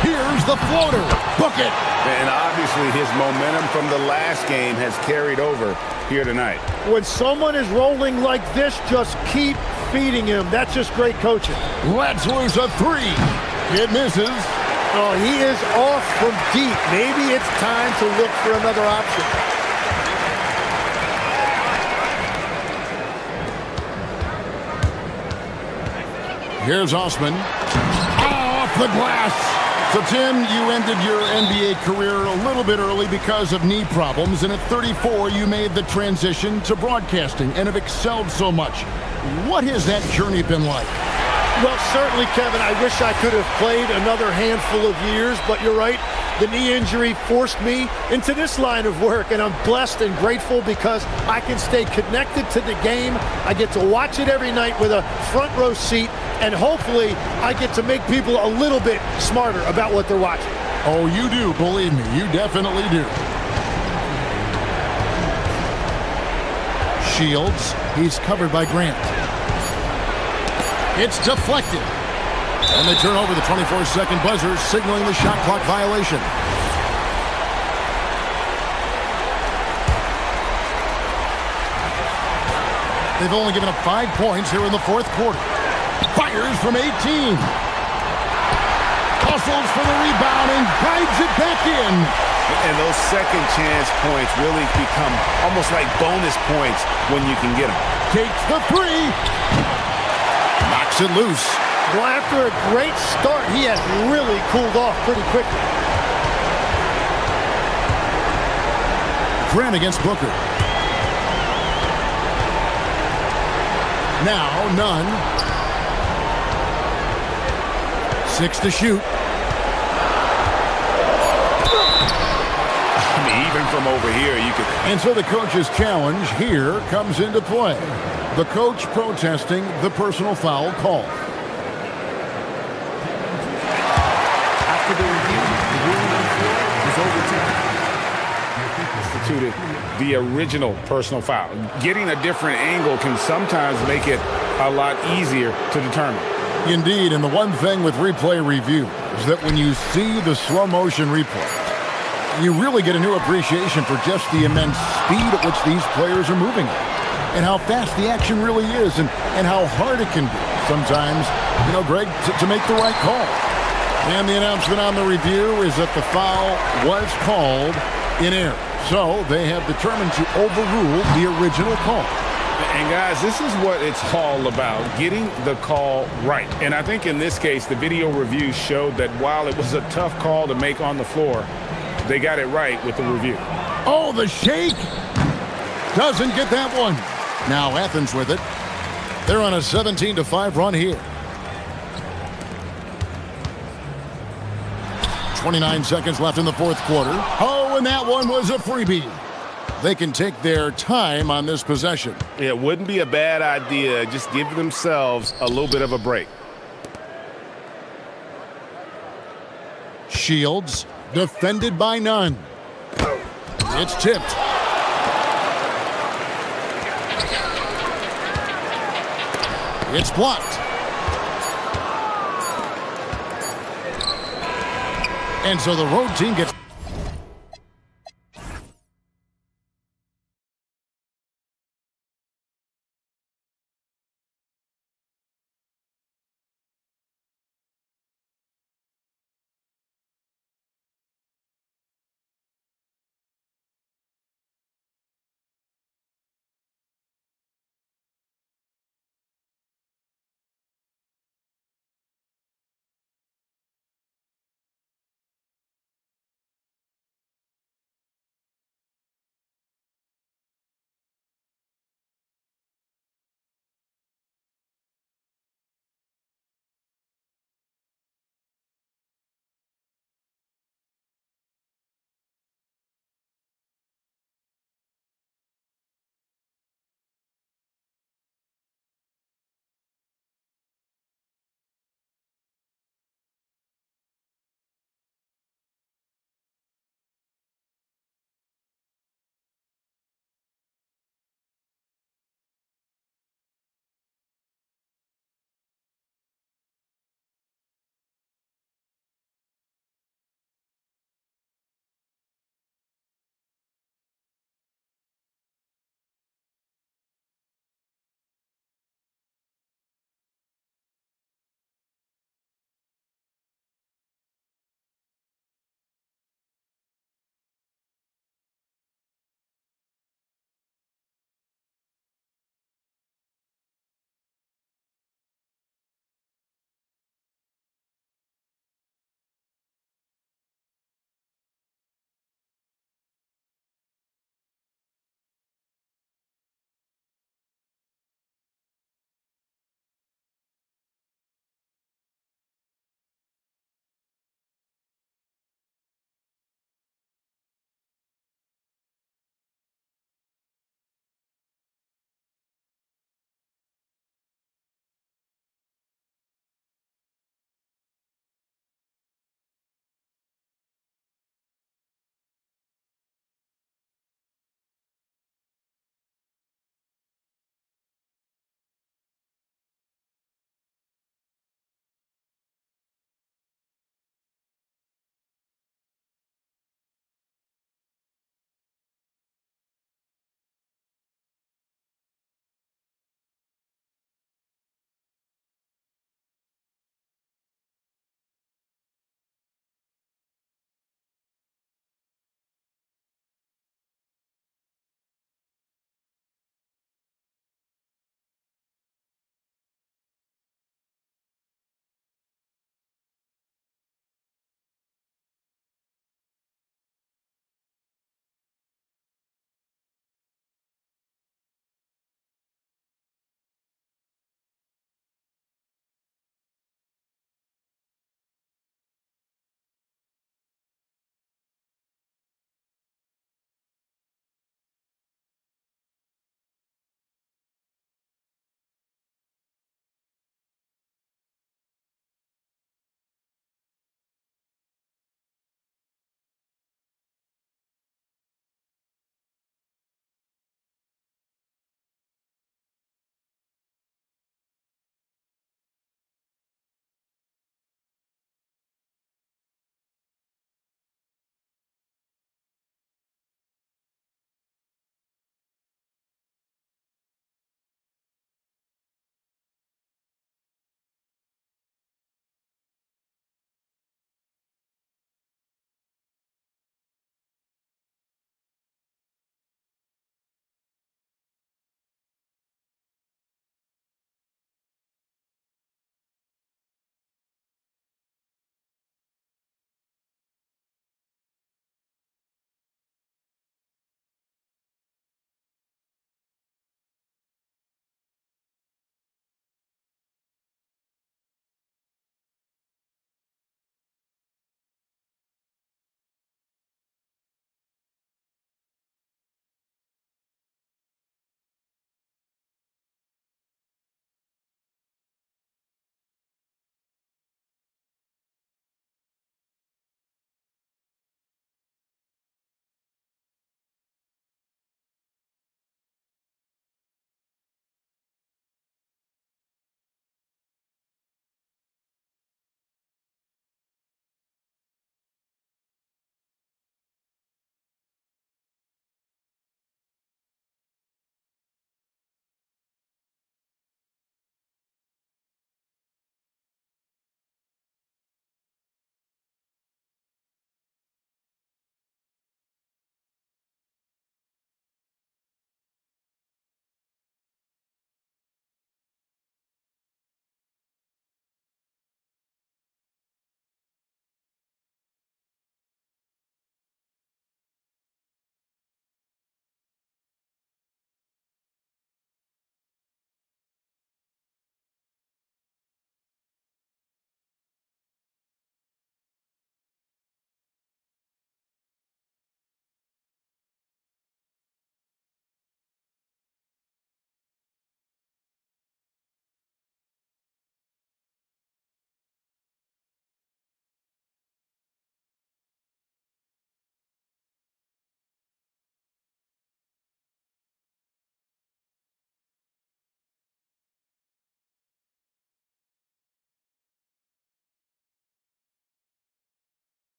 Here's the floater. Book it. And obviously his momentum from the last game has carried over here tonight. When someone is rolling like this, just keep feeding him. That's just great coaching. Let's lose a 3. It misses. Oh, he is off from deep. Maybe it's time to look for another option. Here's Osman. Off the glass. So, Tim, you ended your NBA career a little bit early because of knee problems, and at 34, you made the transition to broadcasting and have excelled so much. What has that journey been like? Well, certainly, Kevin, I wish I could have played another handful of years, but you're right. The knee injury forced me into this line of work, and I'm blessed and grateful because I can stay connected to the game. I get to watch it every night with a front row seat, and hopefully I get to make people a little bit smarter about what they're watching. Oh, you do, believe me. You definitely do. Shields, he's covered by Grant. It's deflected. And they turn over the 24-second buzzer, signaling the shot clock violation. They've only given up 5 points here in the fourth quarter. Fires from 18. Hustles for the rebound and guides it back in. And those second chance points really become almost like bonus points when you can get them. Takes the 3. Knocks it loose. Well, after a great start, he has really cooled off pretty quickly. Grant against Booker. Now, Nunn. 6 to shoot. I mean, even from over here, you could... And so the coach's challenge here comes into play. The coach protesting the personal foul call. After the review, the ruling on the floor is overturned. Instituted the original personal foul. Getting a different angle can sometimes make it a lot easier to determine. Indeed, and the one thing with replay review is that when you see the slow motion replay, you really get a new appreciation for just the immense speed at which these players are moving and how fast the action really is and how hard it can be sometimes, Greg, to make the right call. And the announcement on the review is that the foul was called in error. So they have determined to overrule the original call. And guys, this is what it's all about, getting the call right. And I think in this case, the video review showed that while it was a tough call to make on the floor, they got it right with the review. Oh, the shake! Doesn't get that one. Now Athens with it. They're on a 17-5 run here. 29 seconds left in the fourth quarter. Oh, and that one was a freebie. They can take their time on this possession. It wouldn't be a bad idea. Just give themselves a little bit of a break. Shields, defended by none. It's tipped. It's blocked. And so the road team gets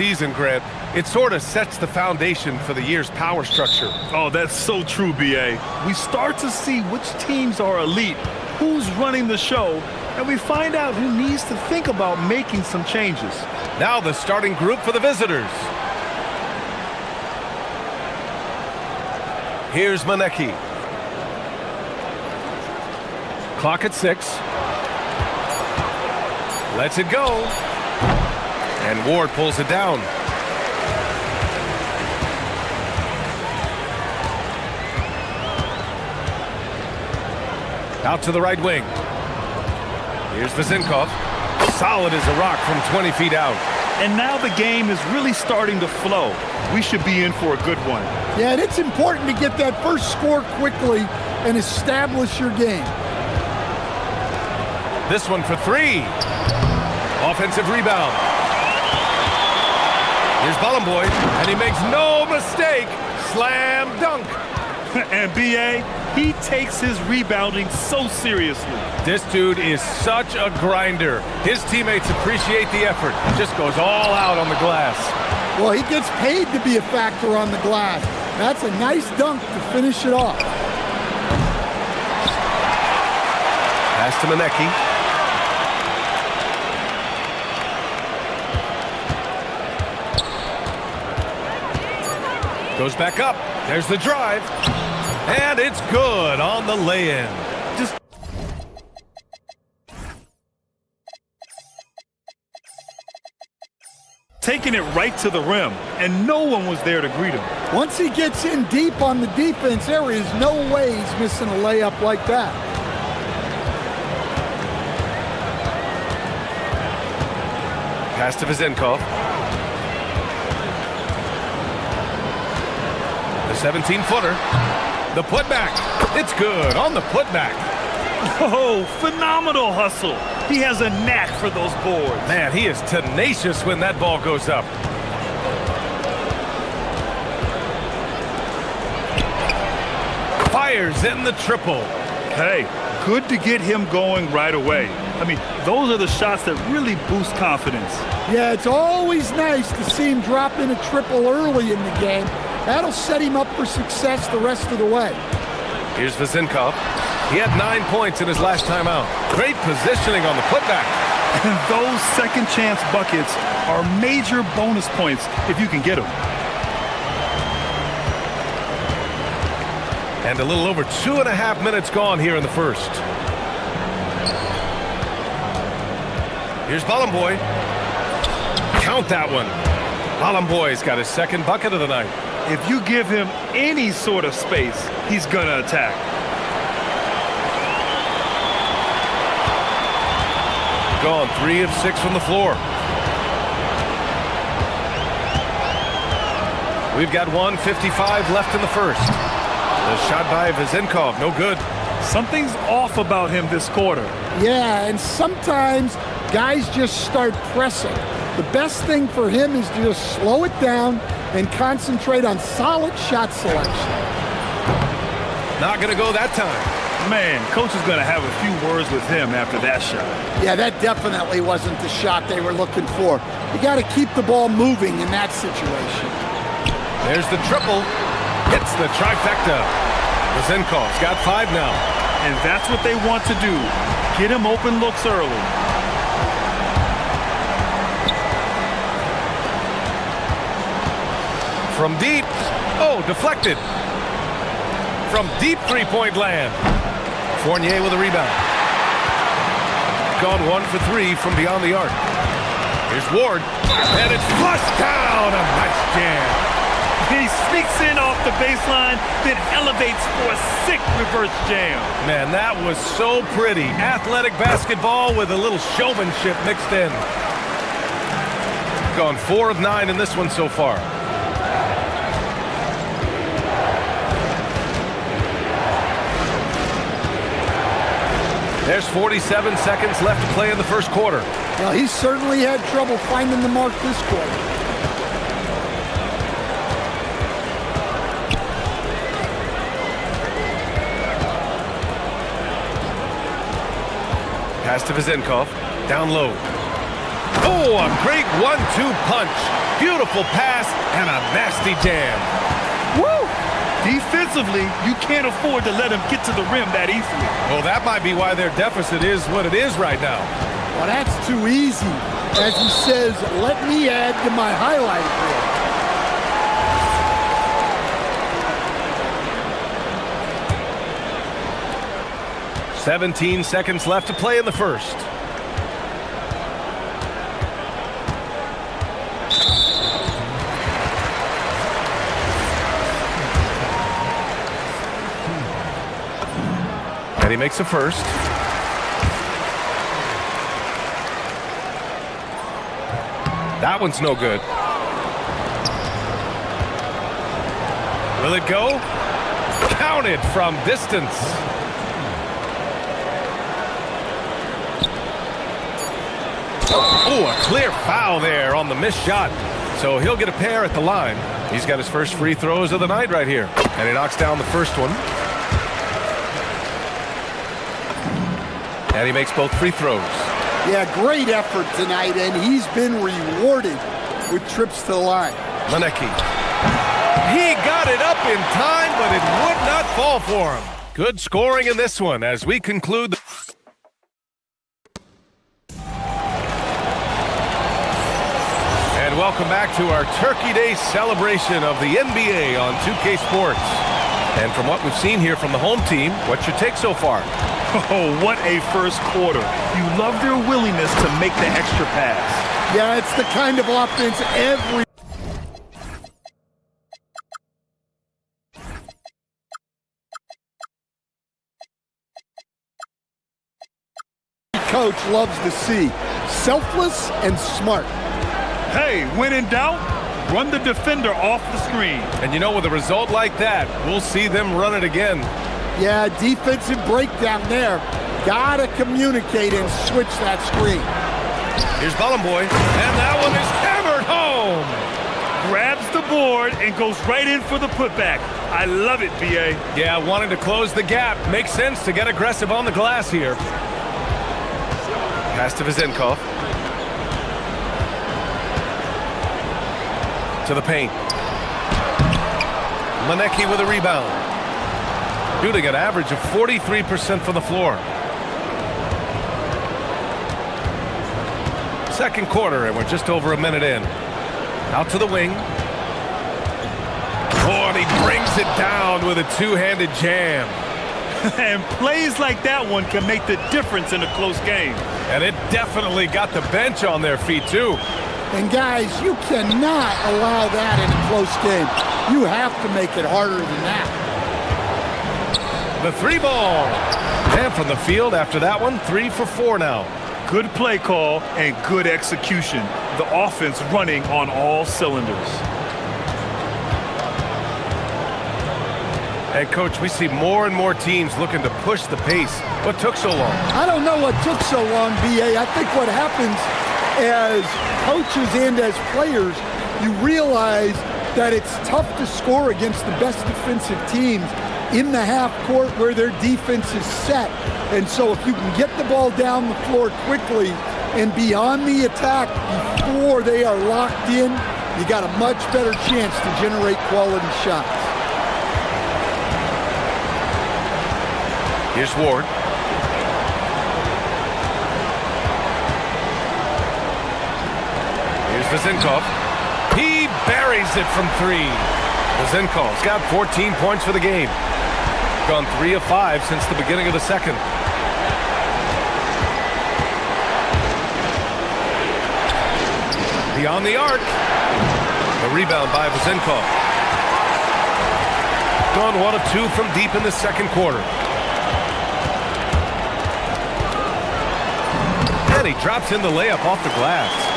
season, Grant, it sort of sets the foundation for the year's power structure. Oh, that's so true, B.A. We start to see which teams are elite, who's running the show, and we find out who needs to think about making some changes. Now the starting group for the visitors. Here's Manecki. Clock at 6. Lets it go. And Ward pulls it down. Out to the right wing. Here's Vezinkov. Solid as a rock from 20 feet out. And now the game is really starting to flow. We should be in for a good one. Yeah, and it's important to get that first score quickly and establish your game. This one for 3. Offensive rebound. Here's Ballenboy, and he makes no mistake. Slam dunk. And B.A., he takes his rebounding so seriously. This dude is such a grinder. His teammates appreciate the effort. Just goes all out on the glass. Well, he gets paid to be a factor on the glass. That's a nice dunk to finish it off. Pass to Manecki. Goes back up. There's the drive. And it's good on the lay-in. Just taking it right to the rim, and no one was there to greet him. Once he gets in deep on the defense, there is no way he's missing a layup like that. pass to Vezinkov. The 17-footer. The putback. It's good on the putback. Oh, phenomenal hustle. He has a knack for those boards. Man, he is tenacious when that ball goes up. Fires in the triple. Hey, good to get him going right away. I mean, those are the shots that really boost confidence. Yeah, it's always nice to see him drop in a triple early in the game. That'll set him up for success the rest of the way. Here's Vezinkov. He had 9 points in his last time out. Great positioning on the putback. And those second chance buckets are major bonus points if you can get them. And a little over 2.5 minutes gone here in the first. Here's Ballenboy. Count that one. Ballenboy's got his second bucket of the night. If you give him any sort of space, he's gonna attack. Gone 3 of 6 from the floor. We've got 1:55 left in the first. The shot by Vezinkov, no good. Something's off about him this quarter. Yeah, and sometimes guys just start pressing. The best thing for him is to just slow it down and concentrate on solid shot selection. Not gonna go that time. Man, coach is gonna have a few words with him after that shot. Yeah, that definitely wasn't the shot they were looking for. You gotta keep the ball moving in that situation. There's the triple. Hits the trifecta. Vezinkov's got 5 now. And that's what they want to do. Get him open looks early. From deep. Oh, deflected. From deep three-point land. Fournier with a rebound. Gone 1 for 3 from beyond the arc. Here's Ward. And it's flushed down. A nice jam. He sneaks in off the baseline, then elevates for a sick reverse jam. Man, that was so pretty. Athletic basketball with a little showmanship mixed in. Gone 4 of 9 in this one so far. There's 47 seconds left to play in the first quarter. Well, he certainly had trouble finding the mark this quarter. Pass to Vezinkov. Down low. Oh, Oh, a great 1-2 punch. Beautiful pass and a nasty jam. Woo! Defensively, you can't afford to let him get to the rim that easily. Well, that might be why their deficit is what it is right now. Well, that's too easy. As he says, let me add to my highlight reel. 17 seconds left to play in the first. And he makes a first. That one's no good. Will it go? Counted from distance. Oh, a clear foul there on the missed shot. So he'll get a pair at the line. He's got his first free throws of the night right here. And he knocks down the first one. And he makes both free throws. Yeah, great effort tonight, and he's been rewarded with trips to the line. Lenecki. He got it up in time, but it would not fall for him. Good scoring in this one as we conclude. And welcome back to our Turkey Day celebration of the NBA on 2K Sports. And from what we've seen here from the home team, what's your take so far? Oh, what a first quarter. You love their willingness to make the extra pass. Yeah, it's the kind of offense every coach loves to see. Selfless and smart. Hey, when in doubt, run the defender off the screen. And you know, with a result like that, we'll see them run it again. Yeah, defensive breakdown there. Gotta communicate and switch that screen. Here's Ballenboy, and that one is hammered home. Grabs the board and goes right in for the putback. I love it, B.A. Yeah, wanting to close the gap. Makes sense to get aggressive on the glass here. Pass to Vezenkov. To the paint. Lenecki with a rebound. Shooting an average of 43% from the floor. Second quarter, and we're just over a minute in. Out to the wing. Oh, and he brings it down with a two-handed jam. And plays like that one can make the difference in a close game. And it definitely got the bench on their feet, too. And guys, you cannot allow that in a close game. You have to make it harder than that. The three ball. And from the field after that one, 3 for 4 now. Good play call and good execution. The offense running on all cylinders. And Coach, we see more and more teams looking to push the pace. What took so long? I don't know what took so long, B.A. I think what happens as coaches and as players, you realize that it's tough to score against the best defensive teams in the half court where their defense is set. And so if you can get the ball down the floor quickly and be on the attack before they are locked in, you got a much better chance to generate quality shots. Here's Ward. Here's Vezenkov. He buries it from 3. Vezenkov's got 14 points for the game. Gone 3 of 5 since the beginning of the second. Beyond the arc. The rebound by Vezenkov. Gone 1 of 2 from deep in the second quarter. And he drops in the layup off the glass.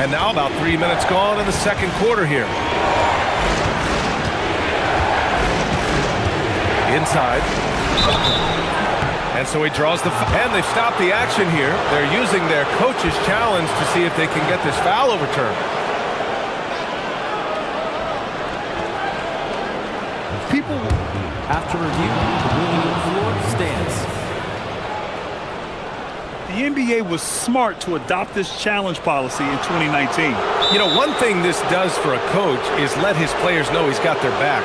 And now about 3 minutes gone in the second quarter here. Inside. And so he draws the foul. And they've stopped the action here. They're using their coach's challenge to see if they can get this foul overturned. People After review, the ruling on the floor stands. The NBA was smart to adopt this challenge policy in 2019. You know, one thing this does for a coach is let his players know he's got their back.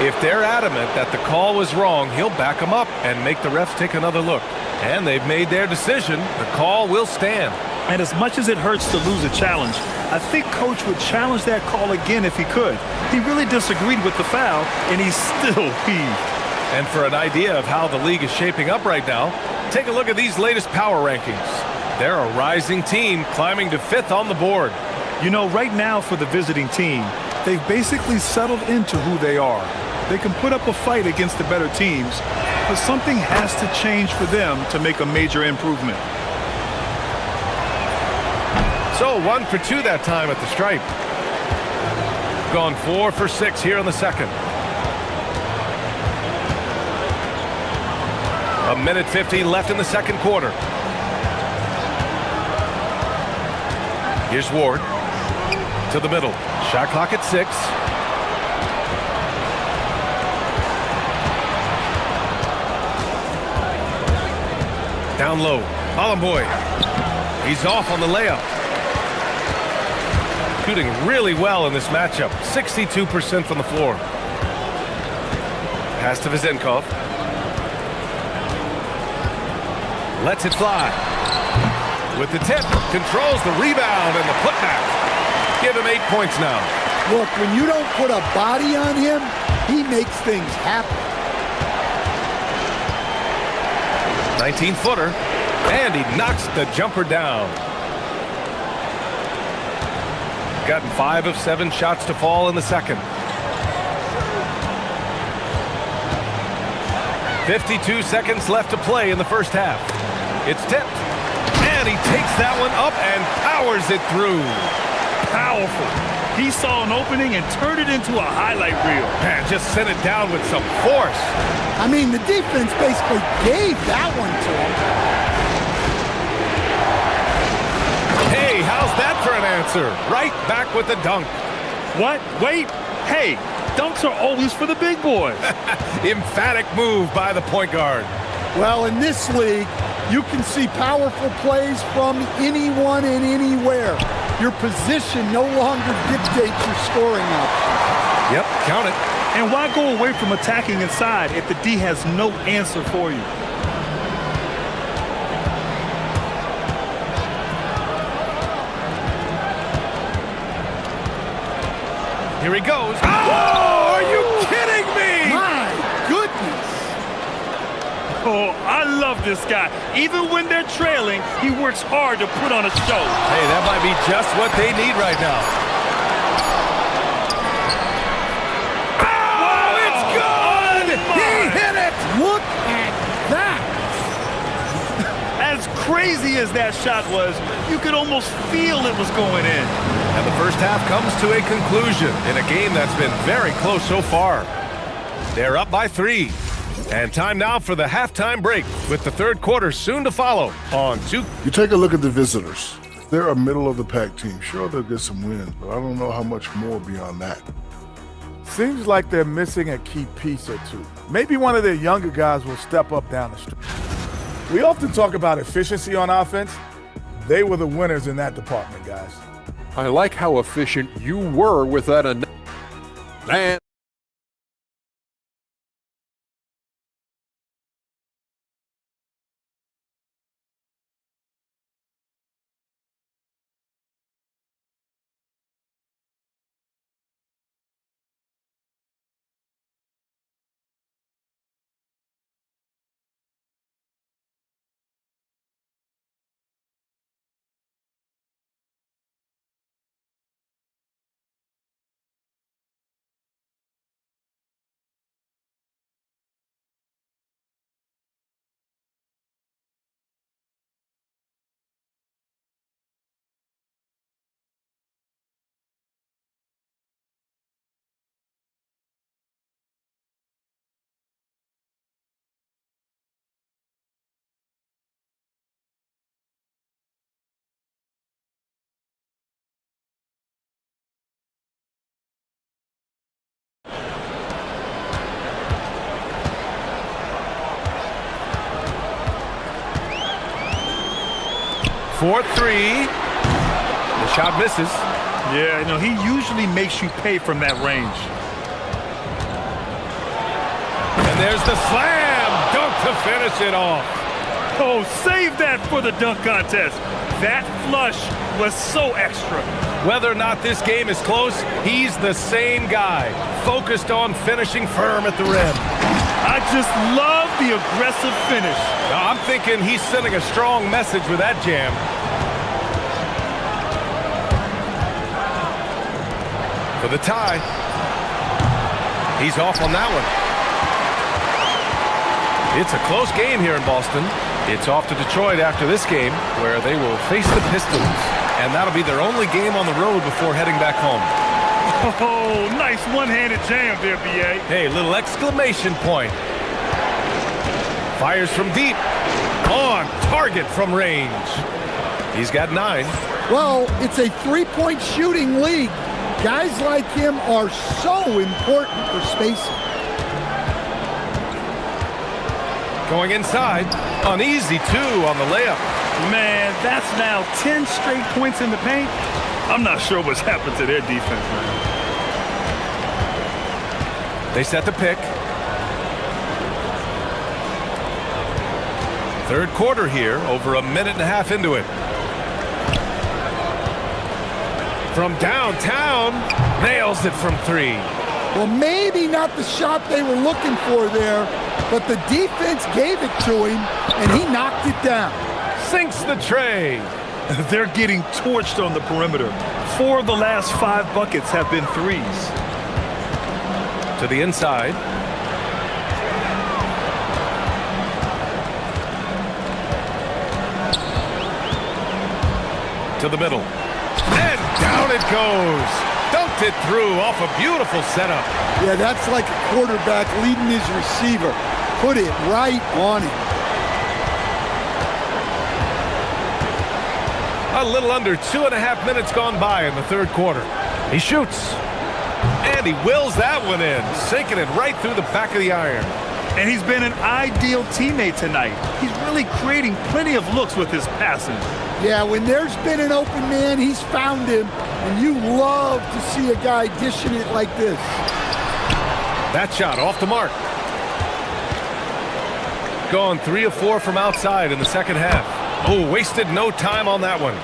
If they're adamant that the call was wrong, he'll back them up and make the refs take another look. And they've made their decision. The call will stand. And as much as it hurts to lose a challenge, I think Coach would challenge that call again if he could. He really disagreed with the foul, and he's still peeved. And for an idea of how the league is shaping up right now, take a look at these latest power rankings. They're a rising team climbing to 5th on the board. You know, right now for the visiting team, they've basically settled into who they are. They can put up a fight against the better teams, but something has to change for them to make a major improvement. So 1 for 2 that time at the stripe. Gone 4 for 6 here in the second. A minute 15 left in the second quarter. Here's Ward to the middle. Shot clock at 6. Down low. Bolomboy. He's off on the layup. Shooting really well in this matchup. 62% from the floor. Pass to Vizenkov. Lets it fly. With the tip, controls the rebound and the putback. Give him 8 points now. Look, when you don't put a body on him, he makes things happen. 19-footer, and he knocks the jumper down. Gotten 5 of 7 shots to fall in the second. 52 seconds left to play in the first half. It's tipped, and he takes that one up and powers it through. Powerful. He saw an opening and turned it into a highlight reel. Man, just sent it down with some force. I mean, the defense basically gave that one to him. Hey, how's that for an answer? Right back with the dunk. What? Wait. Hey, dunks are always for the big boys. Emphatic move by the point guard. Well, in this league, you can see powerful plays from anyone and anywhere. Your position no longer dictates your scoring options. Yep, count it. And why go away from attacking inside if the D has no answer for you? Here he goes. Oh, are you kidding me? My goodness. Oh, I love this guy. Even when they're trailing, he works hard to put on a show. Hey, that might be just what they need right now. Oh, it's good! He hit it! Look at that. As crazy as that shot was, you could almost feel it was going in. And the first half comes to a conclusion in a game that's been very close so far. They're up by 3. And time now for the halftime break, with the third quarter soon to follow on 2. You take a look at the visitors. They're a middle-of-the-pack team. Sure, they'll get some wins, but I don't know how much more beyond that. Seems like they're missing a key piece or two. Maybe one of their younger guys will step up down the street. We often talk about efficiency on offense. They were the winners in that department, guys. I like how efficient you were with that. And for three. The shot misses. Yeah, you know, he usually makes you pay from that range. And there's the slam dunk to finish it off. Oh, save that for the dunk contest. That flush was so extra. Whether or not this game is close, he's the same guy, focused on finishing firm at the rim. I just love the aggressive finish. Now, I'm thinking he's sending a strong message with that jam. For the tie. He's off on that one. It's a close game here in Boston. It's off to Detroit after this game, where they will face the Pistons. And that'll be their only game on the road before heading back home. Oh, nice one-handed jam there, B.A. Hey, little exclamation point. Fires from deep. On target from range. He's got 9. Well, it's a three-point shooting league. Guys like him are so important for spacing. Going inside. Uneasy, too, on the layup. Man, that's now 10 straight points in the paint. I'm not sure what's happened to their defense, man. They set the pick. Third quarter here, over a minute and a half into it. From downtown, nails it from 3. Well, maybe not the shot they were looking for there, but the defense gave it to him, and he knocked it down. Sinks the tray. They're getting torched on the perimeter. 4 of the last 5 buckets have been threes. To the inside. To the middle. And down it goes. Dunked it through off a beautiful setup. Yeah, that's like a quarterback leading his receiver. Put it right on him. A little under 2.5 minutes gone by in the third quarter. He shoots. And he wills that one in, sinking it right through the back of the iron. And he's been an ideal teammate tonight. He's really creating plenty of looks with his passing. Yeah, when there's been an open man, he's found him. And you love to see a guy dishing it like this. That shot off the mark. Gone 3 of 4 from outside in the second half. Oh, wasted no time on that one.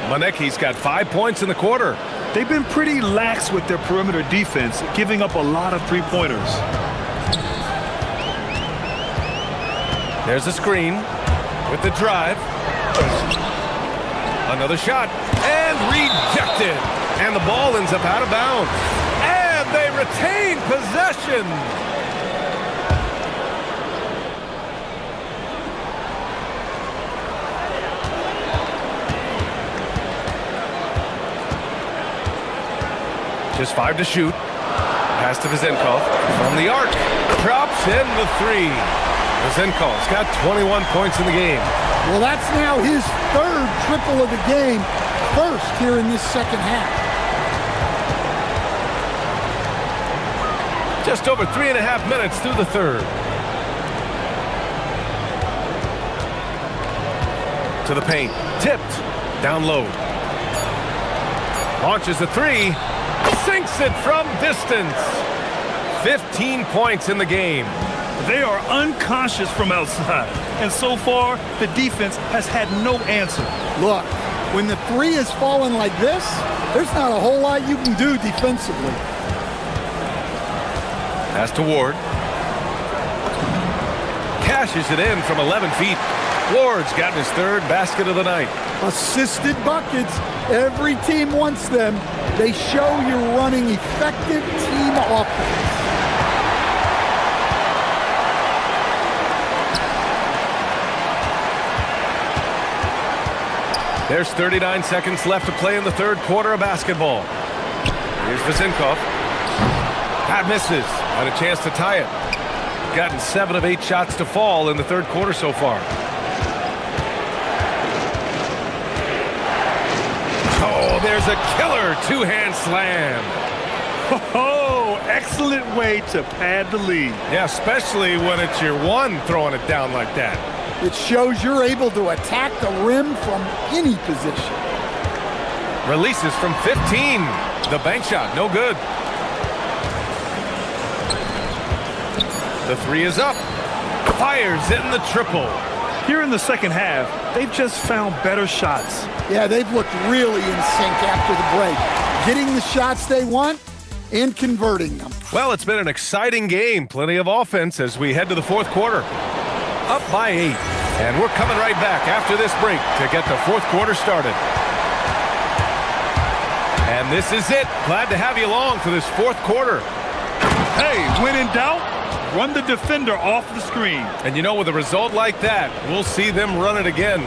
Monecki's got 5 points in the quarter. They've been pretty lax with their perimeter defense, giving up a lot of three-pointers. There's a screen with the drive. Another shot. And rejected. And the ball ends up out of bounds. And they retain possession. Just 5 to shoot. Pass to Vezenkov from the arc. Drops in the 3. Vezenkov's got 21 points in the game. Well, that's now his 3rd triple of the game. First here in this second half. Just over 3.5 minutes through the third. To the paint. Tipped. Down low. Launches the 3. Sinks it from distance. 15 points in the game. They are unconscious from outside. And so far, the defense has had no answer. Look, when the 3 is falling like this, there's not a whole lot you can do defensively. Pass to Ward. Cashes it in from 11 feet. Ward's gotten his 3rd basket of the night. Assisted buckets. Every team wants them. They show you're running effective team offense. There's 39 seconds left to play in the third quarter of basketball. Here's Vezenkov. That misses. Had a chance to tie it. Gotten 7 of 8 shots to fall in the third quarter so far. Oh, there's a killer 2-hand slam. Oh, excellent way to pad the lead. Yeah, especially when it's your one throwing it down like that. It shows you're able to attack the rim from any position. Releases from 15. The bank shot, no good. The three is up. Fires in the triple. Here in the second half, they've just found better shots. Yeah, they've looked really in sync after the break. Getting the shots they want and converting them. Well, it's been an exciting game. Plenty of offense as we head to the fourth quarter. Up by 8. And we're coming right back after this break to get the fourth quarter started. And this is it. Glad to have you along for this fourth quarter. Hey, when in doubt, run the defender off the screen. And you know, with a result like that, we'll see them run it again.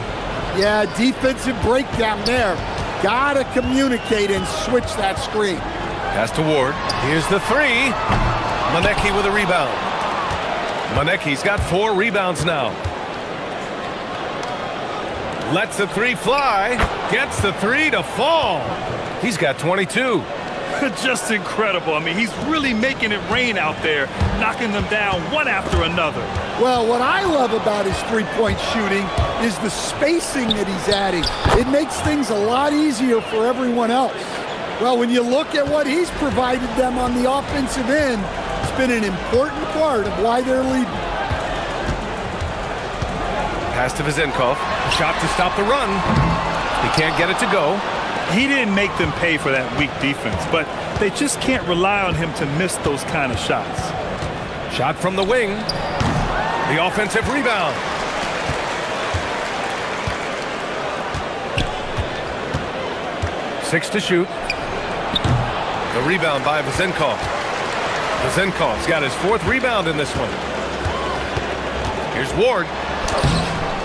Yeah, defensive breakdown there. Gotta communicate and switch that screen. Pass to Ward. Here's the three. Manecki with a rebound. Manecki's got 4 rebounds now. Lets the three fly. Gets the three to fall. He's got 22. Just incredible. I mean, he's really making it rain out there, knocking them down one after another. Well, what I love about his three-point shooting is the spacing that he's adding. It makes things a lot easier for everyone else. Well, when you look at what he's provided them on the offensive end, it's been an important part of why they're leading. Pass to Vizenkov. Shot to stop the run. He can't get it to go. He didn't make them pay for that weak defense, but they just can't rely on him to miss those kind of shots. Shot from the wing. The offensive rebound. Six to shoot. The rebound by Vizenkov. Vizenkov's got his 4th rebound in this one. Here's Ward.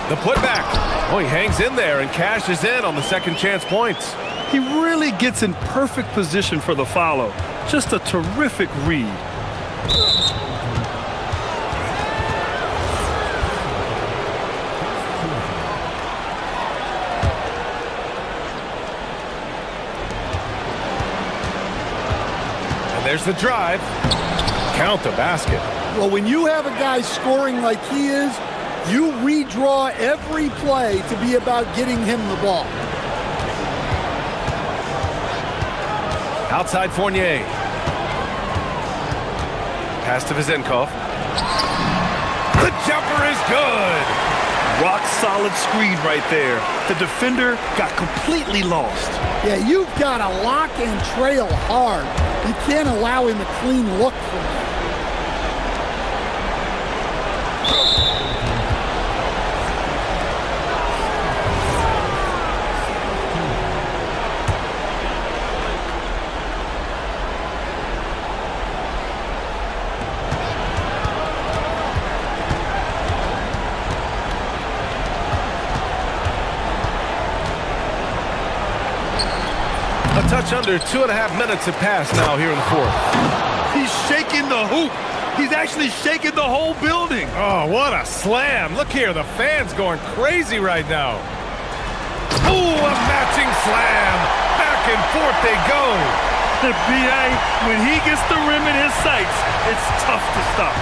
The putback. Oh, he hangs in there and cashes in on the second chance points. He really gets in perfect position for the follow. Just a terrific read. And there's the drive. Count the basket. Well, when you have a guy scoring like he is, you redraw every play to be about getting him the ball. Outside Fournier. Pass to Vizenkov. The jumper is good. Rock solid screen right there. The defender got completely lost. Yeah, you've got to lock and trail hard. You can't allow him a clean look from that. A touch under 2.5 minutes have passed now here in the fourth. He's shaking the hoop. He's actually shaking the whole building. Oh, what a slam. Look here, the fans going crazy right now. Oh, a matching slam. Back and forth they go. The BA, when he gets the rim in his sights, it's tough to stop.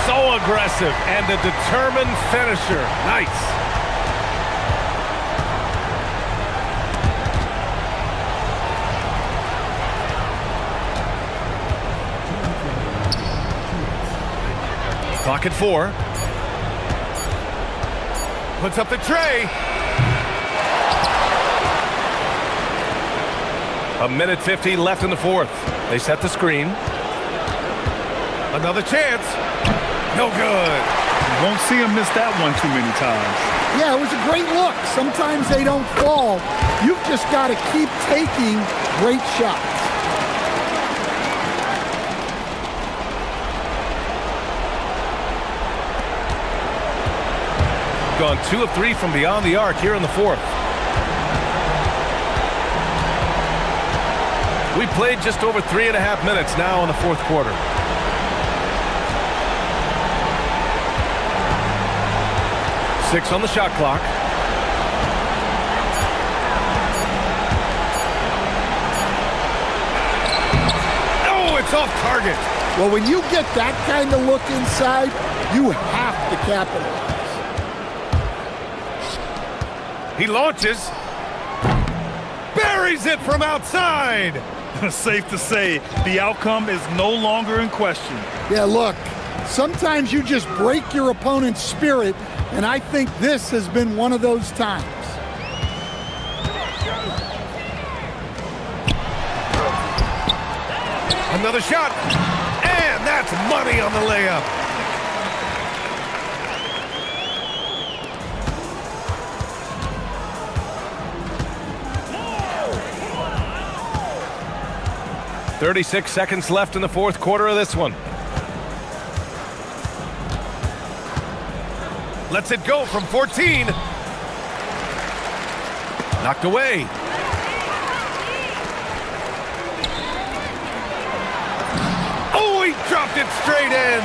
So aggressive and a determined finisher. Nice. Clock at 4. Puts up the tray. 1:50 left in the fourth. They set the screen. Another chance. No good. You won't see him miss that one too many times. Yeah, it was a great look. Sometimes they don't fall. You've just got to keep taking great shots. Gone 2 of 3 from beyond the arc here in the fourth. We played just over 3.5 minutes now in the fourth quarter. Six on the shot clock. Oh, it's off target. Well, when you get that kind of look inside, you have to capitalize. He launches. Buries it from outside. Safe to say, the outcome is no longer in question. Yeah, look, sometimes you just break your opponent's spirit, and I think this has been one of those times. Another shot. And that's money on the layup. "36 seconds left in the fourth quarter of this one. Lets it go from 14. Knocked away. Oh, he dropped it straight in.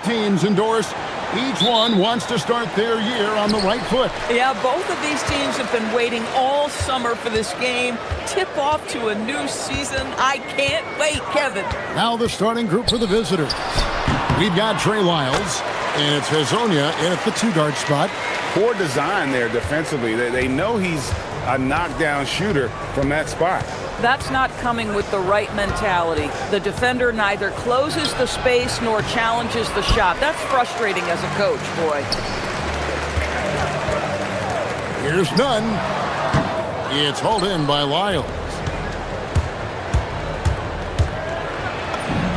teams endorse. Each one wants to start their year on the right foot. Yeah, both of these teams have been waiting all summer for this game. Tip off to a new season. I can't wait, Kevin. Now the starting group for the visitors. We've got Trey Lyles, and it's Hazonia in at the 2-guard spot. Poor design there defensively. They know he's a knockdown shooter from that spot. That's not coming with the right mentality. The defender neither closes the space nor challenges the shot. That's frustrating as a coach, boy. Here's none. It's hauled in by Lyles.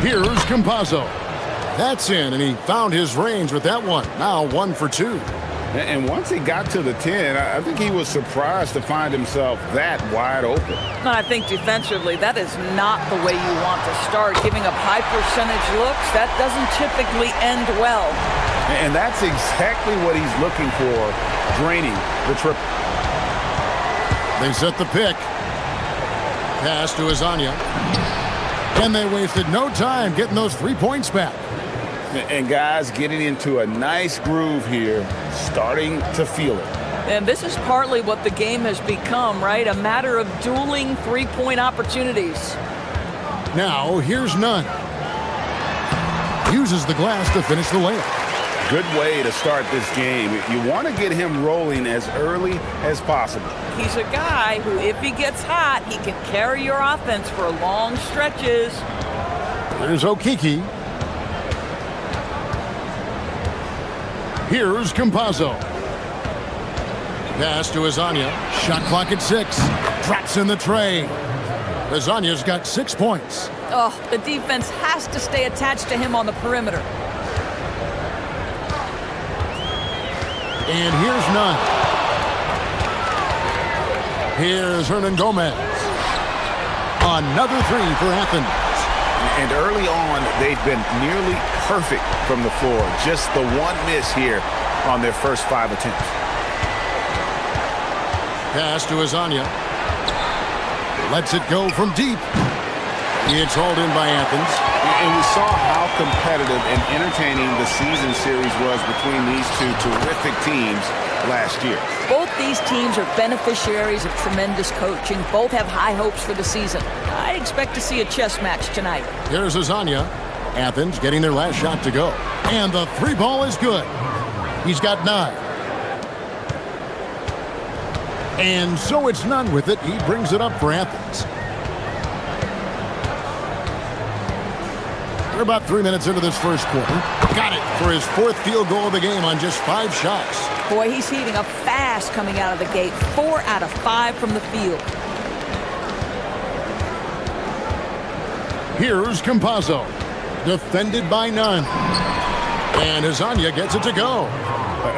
Here's Campazzo. That's in, and he found his range with that one. Now 1 for 2. And once he got to the 10, I think he was surprised to find himself that wide open. I think defensively, that is not the way you want to start. Giving up high percentage looks, that doesn't typically end well. And that's exactly what he's looking for, draining the triple. They set the pick. Pass to Hazonia. And they wasted no time getting those 3 points back. And guys getting into a nice groove here, starting to feel it. And this is partly what the game has become, right? A matter of dueling 3-point opportunities. Now, here's none. Uses the glass to finish the layup. Good way to start this game. You want to get him rolling as early as possible. He's a guy who, if he gets hot, he can carry your offense for long stretches. There's Okiki. Here's Campazzo. Pass to Hazonia. Shot clock at 6. Drops in the tray. Hazonia's got 6 points. Oh, the defense has to stay attached to him on the perimeter. And here's none. Here's Hernan Gomez. Another 3 for Athens. And early on, they've been nearly perfect from the floor. Just the one miss here on their first 5 attempts. Pass to Hazonia. Lets it go from deep. It's hauled in by Athens. And we saw how competitive and entertaining the season series was between these two terrific teams last year. Both these teams are beneficiaries of tremendous coaching. Both have high hopes for the season. I expect to see a chess match tonight. Here's Hazonia. Athens getting their last shot to go. And the 3 ball is good. He's got 9. And so it's none with it. He brings it up for Athens. We're about 3 minutes into this first quarter. Got it for his 4th field goal of the game on just 5 shots. Boy, he's heating up fast coming out of the gate. 4 out of 5 from the field. Here's Campazzo. Defended by none. And Hazonia gets it to go.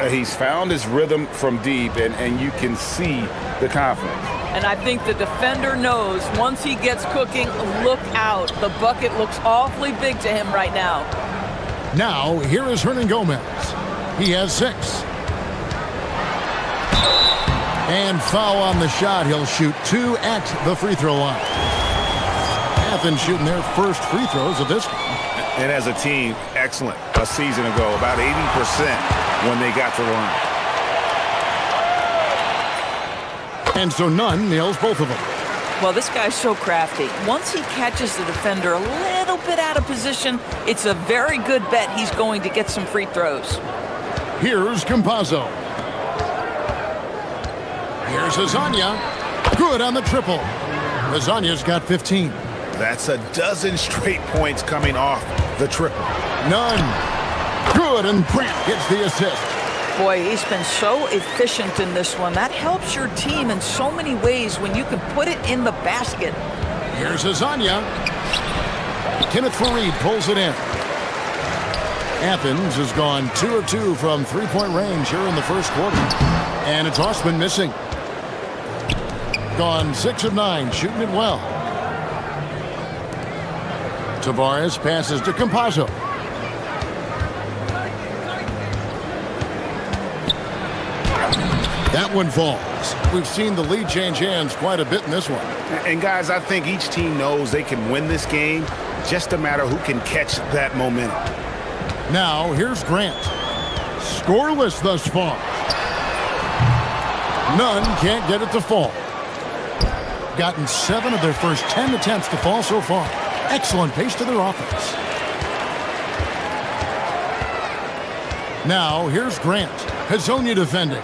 He's found his rhythm from deep, and you can see the confidence. And I think the defender knows once he gets cooking, look out. The bucket looks awfully big to him right now. Now, here is Hernan Gomez. He has 6. And foul on the shot. He'll shoot 2 at the free throw line. Athens shooting their first free throws of this game. And as a team, excellent. A season ago, about 80% when they got to the line. And so none nails both of them. Well, this guy's so crafty. Once he catches the defender a little bit out of position, it's a very good bet he's going to get some free throws. Here's Campazzo. Here's Hazonia. Good on the triple. Hazonia's got 15. That's a dozen straight points coming off the triple. None. Good, and Grant gets the assist. Boy, he's been so efficient in this one. That helps your team in so many ways when you can put it in the basket. Here's Hazonia. Kenneth Fareed pulls it in. Athens has gone 2 of 2 from 3-point range here in the first quarter. And it's Osman missing. Gone 6 of 9, shooting it well. Tavares passes to Campazzo. That one falls. We've seen the lead change hands quite a bit in this one. And guys, I think each team knows they can win this game. Just a matter who can catch that momentum. Now, here's Grant. Scoreless thus far. None can't get it to fall. Gotten 7 of their first 10 attempts to fall so far. Excellent pace to their offense. Now, here's Grant. Hazonia defending.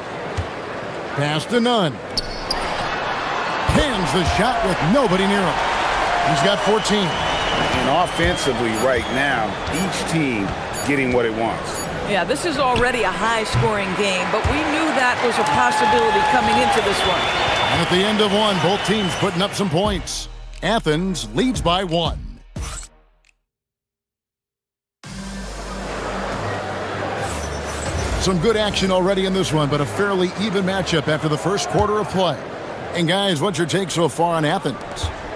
Pass to Nunn. Cans the shot with nobody near him. He's got 14. And offensively right now, each team getting what it wants. Yeah, this is already a high-scoring game, but we knew that was a possibility coming into this one. And at the end of one, both teams putting up some points. Athens leads by 1. Some good action already in this one, but a fairly even matchup after the first quarter of play. And guys, what's your take so far on Athens?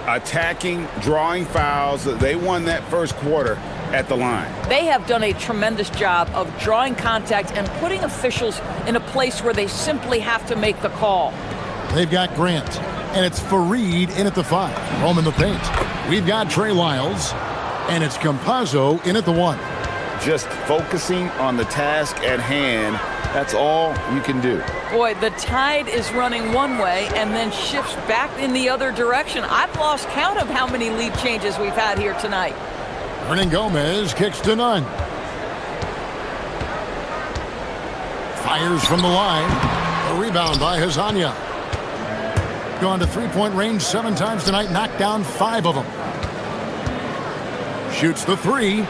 Attacking, drawing fouls. They won that first quarter at the line. They have done a tremendous job of drawing contact and putting officials in a place where they simply have to make the call. They've got Grant, and it's Fareed in at the 5. Home in the paint. We've got Trey Lyles, and it's Campazzo in at the 1. Just focusing on the task at hand, that's all you can do. Boy, the tide is running one way and then shifts back in the other direction. I've lost count of how many lead changes we've had here tonight. Hernan Gomez kicks to Nunn. Fires from the line. A rebound by Hazonia. Gone to three-point range 7 times tonight, knocked down 5 of them. Shoots the 3.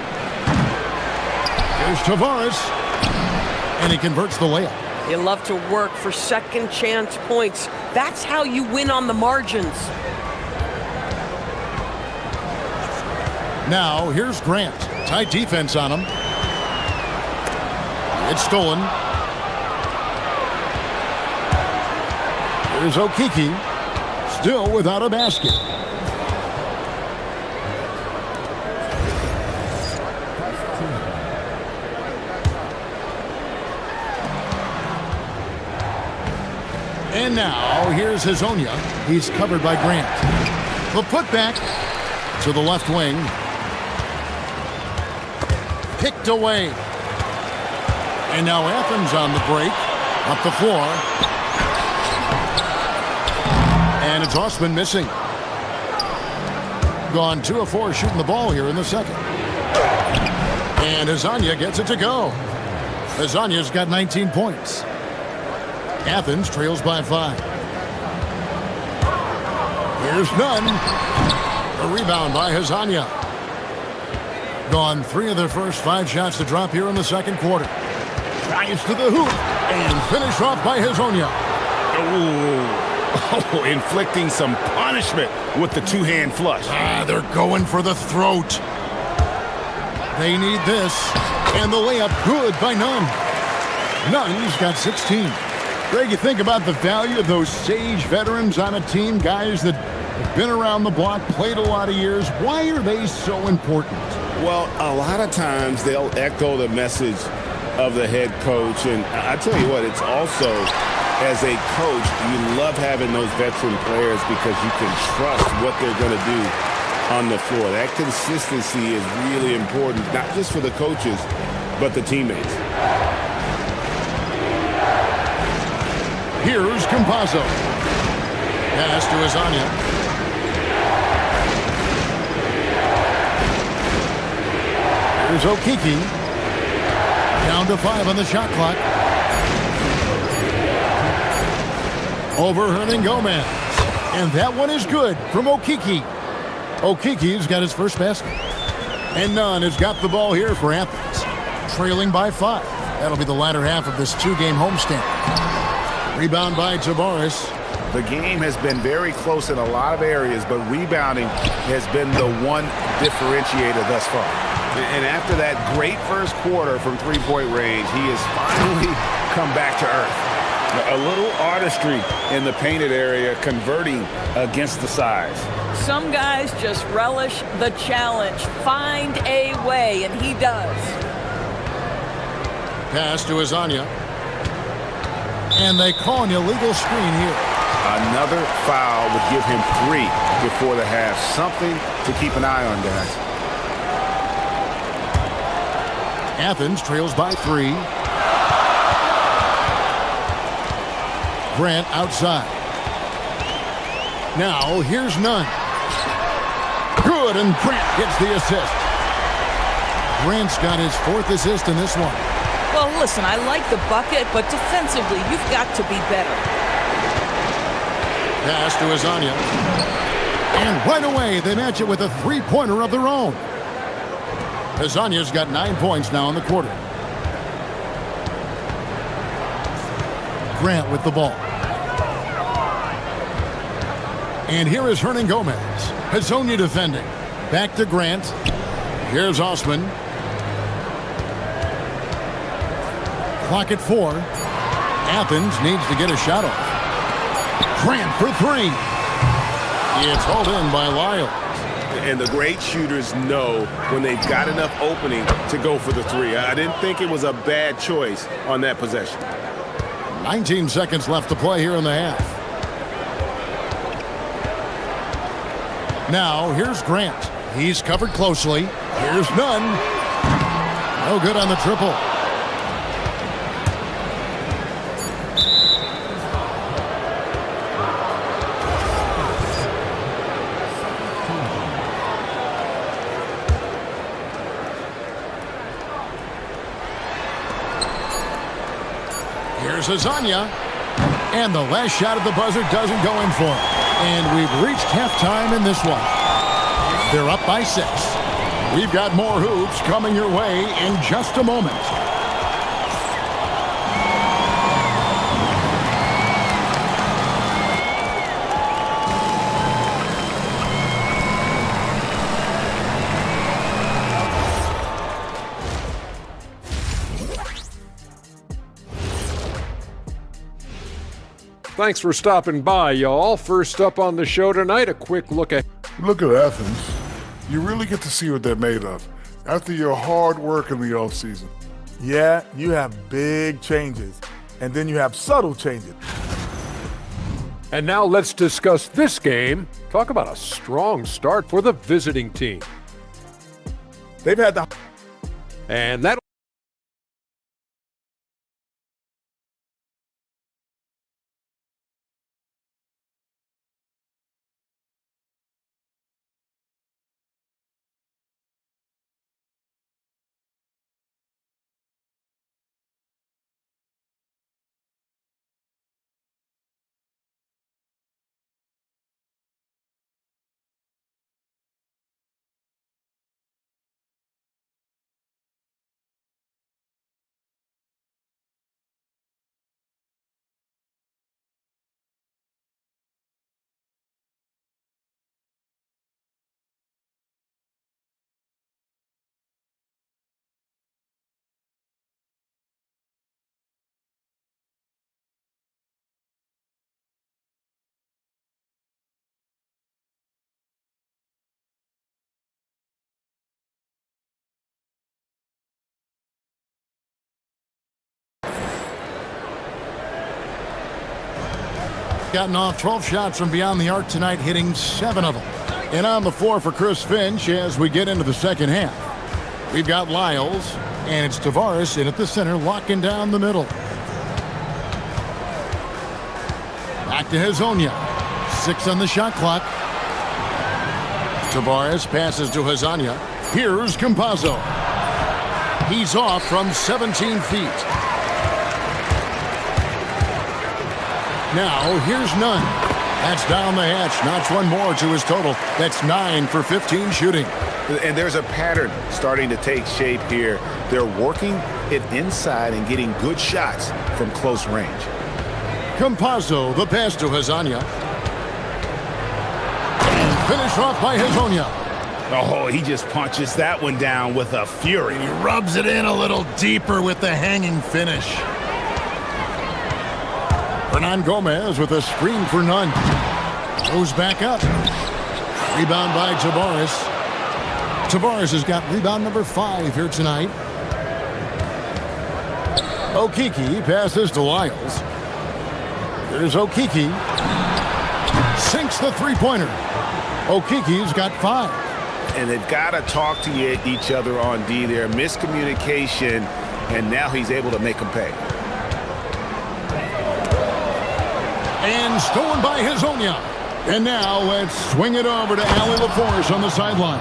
Here's Tavares. And he converts the layup. You love to work for second chance points. That's how you win on the margins. Now, here's Grant. Tight defense on him. It's stolen. Here's Okiki. Still without a basket. And now, here's Hazonia. He's covered by Grant. The putback to the left wing. Picked away. And now Athens on the break. Up the floor. And it's Osman missing. Gone 2 of 4 shooting the ball here in the second. And Hazonia gets it to go. Hazonia's got 19 points. Athens trails by 5. Here's Nunn. A rebound by Hazonia. Gone 3 of their first 5 shots to drop here in the second quarter. Drives to the hoop and finished off by Hazonia. Oh, inflicting some punishment with the 2-hand flush. They're going for the throat. They need this. And the layup good by Nunn. Nunn's got 16. Greg, you think about the value of those sage veterans on a team, guys that have been around the block, played a lot of years. Why are they so important? Well, a lot of times they'll echo the message of the head coach. And I tell you what, it's also, as a coach, you love having those veteran players because you can trust what they're going to do on the floor. That consistency is really important, not just for the coaches, but the teammates. Here's Campazzo. Pass to Hazonia. Here's Okiki. Down to 5 on the shot clock. Over Hernan Gomez. And that one is good from Okiki. Okiki's got his first basket. And Nunn has got the ball here for Athens. Trailing by 5. That'll be the latter half of this 2-game homestand. Rebound by Tavares. The game has been very close in a lot of areas, but rebounding has been the one differentiator thus far. And after that great first quarter from three-point range, he has finally come back to earth. A little artistry in the painted area, converting against the size. Some guys just relish the challenge. Find a way, and he does. Pass to Hazonia. And they call an illegal screen here. Another foul would give him 3 before the half. Something to keep an eye on, guys. Athens trails by 3. Grant outside. Now here's Nunn. Good, and Grant gets the assist. Grant's got his 4th assist in this one. Well, listen, I like the bucket, but defensively, you've got to be better. Pass to Azania. And right away, they match it with a 3-pointer of their own. Azania's got 9 points now in the quarter. Grant with the ball. And here is Hernan Gomez. Hazonia defending. Back to Grant. Here's Osman. Clock at 4. Athens needs to get a shot off. Grant for 3. It's hauled in by Lyles. And the great shooters know when they've got enough opening to go for the 3. I didn't think it was a bad choice on that possession. 19 seconds left to play here in the half. Now, here's Grant. He's covered closely. Here's Nunn. No good on the triple. Here's Azania. And the last shot at the buzzer doesn't go in for him. And we've reached halftime in this one. They're up by 6. We've got more hoops coming your way in just a moment. Thanks for stopping by, y'all. First up on the show tonight, a quick look at... Look at Athens. You really get to see what they're made of after your hard work in the offseason. Yeah, you have big changes, and then you have subtle changes. And now let's discuss this game. Talk about a strong start for the visiting team. They've had the... And that... Gotten off 12 shots from beyond the arc tonight, hitting 7 of them. And on the floor for Chris Finch as we get into the second half. We've got Lyles, and it's Tavares in at the center, locking down the middle. Back to Hazonia. 6 on the shot clock. Tavares passes to Hazonia. Here's Campazzo. He's off from 17 feet. Now, here's Nunn. That's down the hatch. Notch one more to his total. That's 9 for 15 shooting. And there's a pattern starting to take shape here. They're working it inside and getting good shots from close range. Campazzo, the pass to Hazonia. And finished off by Hazonia. Oh, he just punches that one down with a fury. He rubs it in a little deeper with the hanging finish. Hernan Gomez with a screen for Nunn. Goes back up. Rebound by Tavares. Tavares has got rebound number 5 here tonight. Okiki passes to Lyles. Here's Okiki. Sinks the three-pointer. Okiki's got 5. and they've got to talk to each other on D there. Miscommunication, and now he's able to make them pay. And stolen by Hazonia. And now let's swing it over to Allie LaForce on the sideline.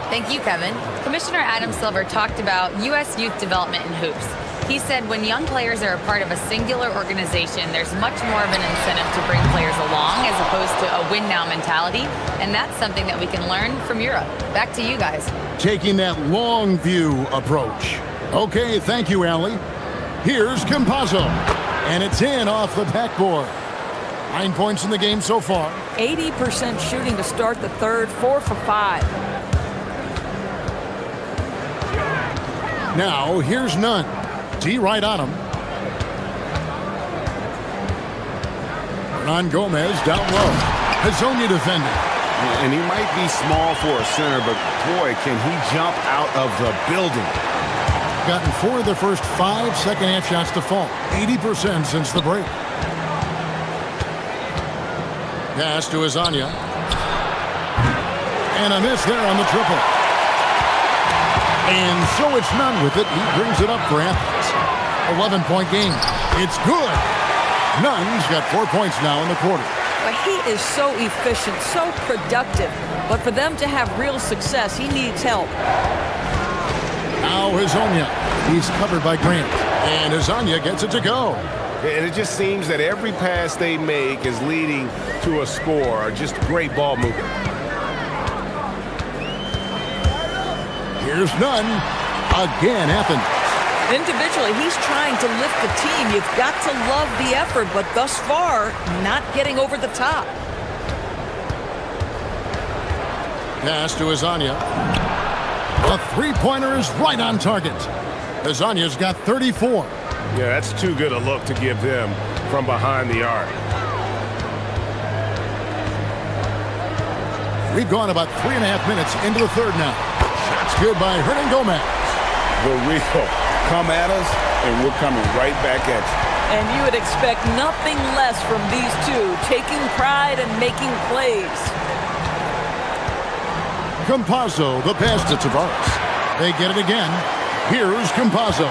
Thank you, Kevin. Commissioner Adam Silver talked about U.S. youth development in hoops. He said when young players are a part of a singular organization, there's much more of an incentive to bring players along as opposed to a win-now mentality, and that's something that we can learn from Europe. Back to you guys. Taking that long view approach. Okay, thank you, Allie. Here's Campazzo, and it's in off the backboard. 9 points in the game so far. 80% shooting to start the third, 4 for 5. Now, here's Nunn. D right on him. Hernan Gomez down low. Hazonia defending. And he might be small for a center, but boy, can he jump out of the building. Gotten 4 of the first 5 second-half shots to fall. 80% since the break. Pass to Hazonia. And a miss there on the triple. And so it's Nunn with it. He brings it up for Athens. 11-point game. It's good. Nunn's got 4 points now in the quarter. But he is so efficient, so productive. But for them to have real success, he needs help. Now Hazonia. He's covered by Grant. And Hazonia gets it to go. And it just seems that every pass they make is leading to a score, or just great ball movement. Here's Nunn. Again, Athens. Individually, he's trying to lift the team. You've got to love the effort, but thus far, not getting over the top. Pass to Hazonia. A three-pointer is right on target. Hazonia's got 34. Yeah, that's too good a look to give them from behind the arc. We've gone about 3.5 minutes into the third now. Shots good by Hernan Gomez. The real come at us, and we're coming right back at you. And you would expect nothing less from these two, taking pride and making plays. Campazzo, the pass to Tavares. They get it again. Here's Campazzo.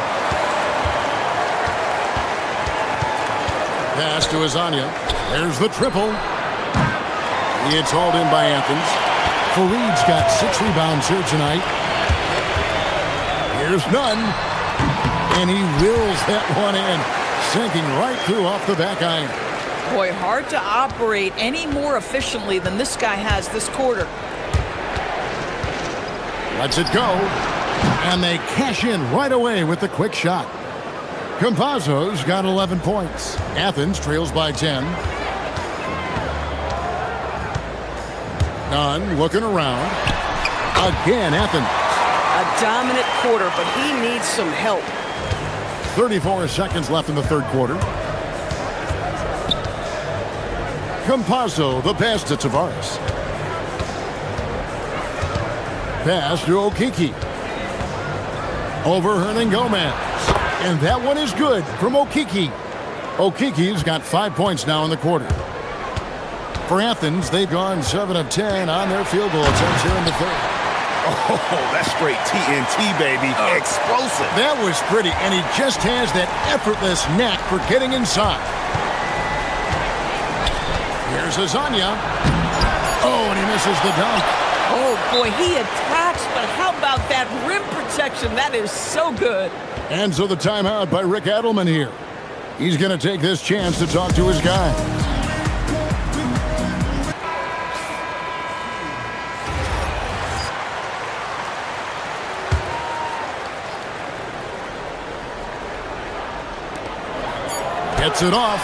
Pass to Hazonia. There's the triple. It's hauled in by Athens. Fareed's got 6 rebounds here tonight. Here's Nunn. And he wills that one in, sinking right through off the back iron. Boy, hard to operate any more efficiently than this guy has this quarter. Lets it go. And they cash in right away with the quick shot. Campazzo's got 11 points. Athens trails by 10. Nunn looking around. Again, Athens. A dominant quarter, but he needs some help. 34 seconds left in the third quarter. Campazzo, the pass to Tavares. Pass to Okiki. Over Hernan Gomez. And that one is good from Okiki. Okiki's got 5 points now in the quarter. For Athens, they've gone 7 of 10 on their field goal attempts here in the third. Oh, that's straight TNT, baby. Explosive. That was pretty, and he just has that effortless knack for getting inside. Here's Hazonia. Oh, and he misses the dunk. Oh, boy, he attacks, but how about that rim protection? That is so good. And so the timeout by Rick Adelman here. He's going to take this chance to talk to his guy. Gets it off.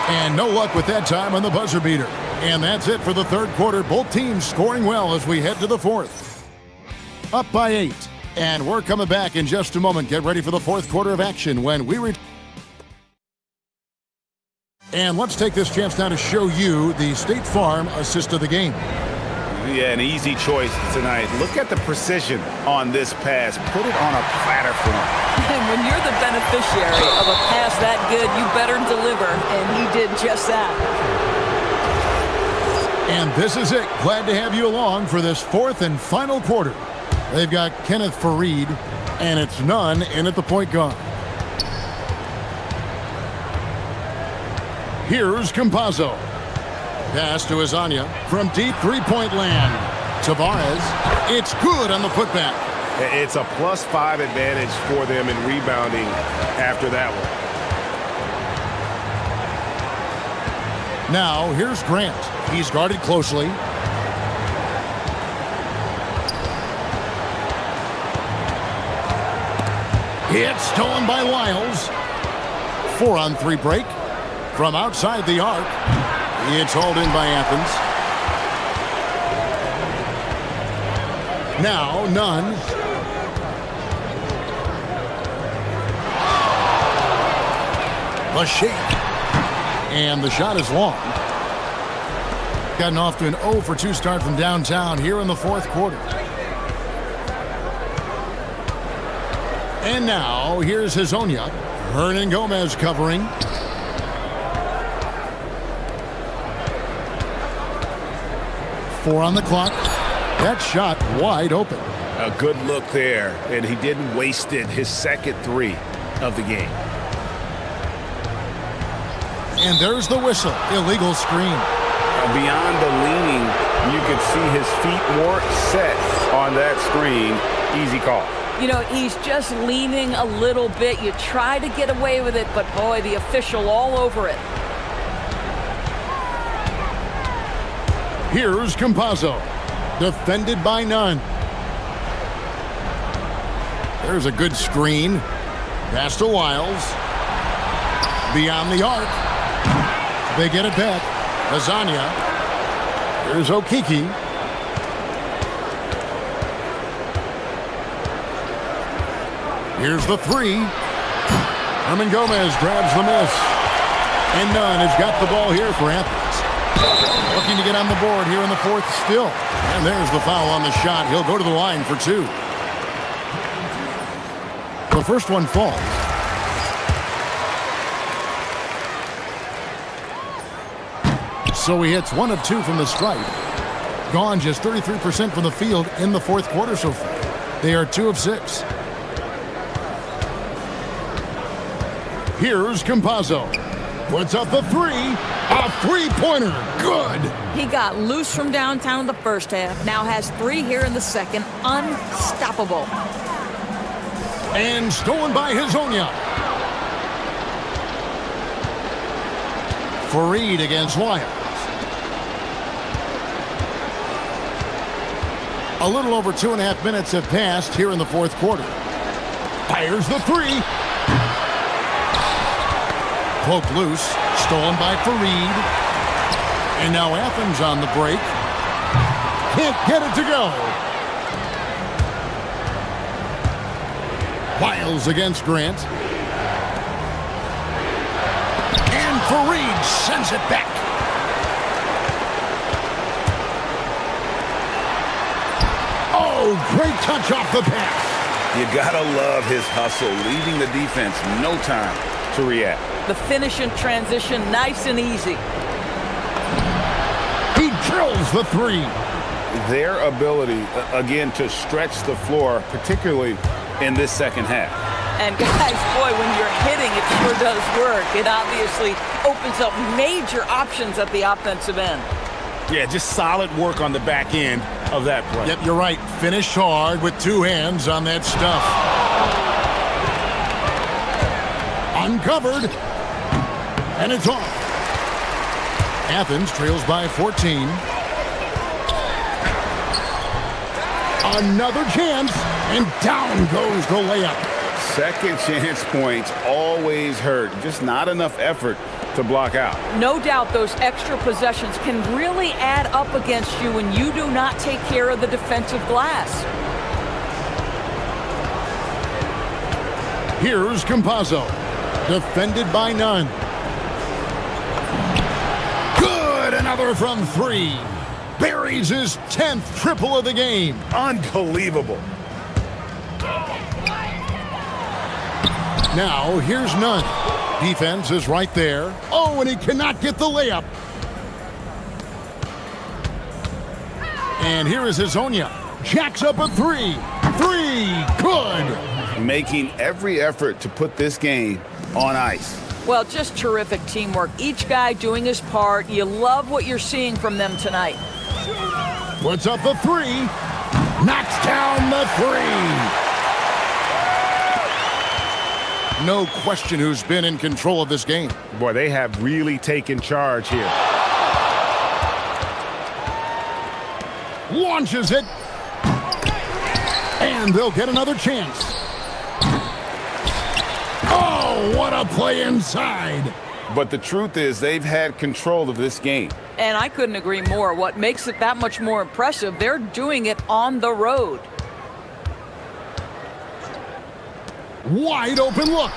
And no luck with that time on the buzzer beater. And that's it for the third quarter. Both teams scoring well as we head to the fourth. Up by 8. And we're coming back in just a moment. Get ready for the fourth quarter of action when we return. And let's take this chance now to show you the State Farm assist of the game. Yeah, an easy choice tonight. Look at the precision on this pass. Put it on a platter for him. And when you're the beneficiary of a pass that good, you better deliver. And he did just that. And this is it. Glad to have you along for this fourth and final quarter. They've got Kenneth Fareed, and it's none in at the point guard. Here's Campazzo. Pass to Azania from deep three-point land. Tavares, it's good on the putback. It's a +5 advantage for them in rebounding after that one. Now, here's Grant. He's guarded closely. It's stolen by Wiles. 4-on-3 break from outside the arc. It's hauled in by Athens. Now, Nunn. The shake. And the shot is long. Gotten off to an 0 for 2 start from downtown here in the fourth quarter. And now, here's Hezonja. Hernan Gomez covering. Four on the clock. That shot wide open. A good look there, and he didn't waste it. His second 3 of the game. And there's the whistle. Illegal screen. Beyond the leaning, you could see his feet more set on that screen. Easy call. You know, he's just leaning a little bit. You try to get away with it, but boy, the official all over it. Here's Campazzo. Defended by Nunn. There's a good screen. Pass to Wiles. Beyond the arc. They get it back. Azania. Here's Okiki. Here's the 3. Hernan Gomez grabs the miss. And Nunn has got the ball here for Athens. Looking to get on the board here in the fourth still. And there's the foul on the shot. He'll go to the line for 2. The first one falls. So he hits 1 of 2 from the stripe. Gone just 33% from the field in the fourth quarter so far. They are 2 of 6. Here's Campazzo. Puts up the 3. A three-pointer. Good. He got loose from downtown in the first half. Now has 3 here in the second. Unstoppable. And stolen by Hezonja. Fareed against Wiles. A little over 2.5 minutes have passed here in the fourth quarter. Fires the 3. Poked loose. Stolen by Fareed. And now Athens on the break. Can't get it to go. Wiles against Grant. And Fareed sends it back. Oh, great touch off the pass. You gotta love his hustle, leaving the defense no time to react. The finish in transition, nice and easy. He drills the 3. Their ability, again, to stretch the floor, particularly in this second half. And guys, boy, when you're hitting, it sure does work. It obviously opens up major options at the offensive end. Yeah, just solid work on the back end of that play. Yep, you're right. Finished hard with 2 hands on that stuff. Uncovered. And it's off. Athens trails by 14. Another chance, and down goes the layup. Second chance points always hurt. Just not enough effort to block out. No doubt those extra possessions can really add up against you when you do not take care of the defensive glass. Here's Campazzo. Defended by Nunn. Good, another from 3. Buries his 10th triple of the game. Unbelievable. Now, here's Nunn. Defense is right there. Oh, and he cannot get the layup. And here is Hazonia. Jacks up a three. Three. Good. Making every effort to put this game on ice. Well, just terrific teamwork. Each guy doing his part. You love what you're seeing from them tonight. Puts up the three. Knocks down the three. No question who's been in control of this game. Boy, they have really taken charge here. Launches it. And they'll get another chance. Oh, what a play inside. But the truth is they've had control of this game. And I couldn't agree more. What makes it that much more impressive, they're doing it on the road. Wide open look.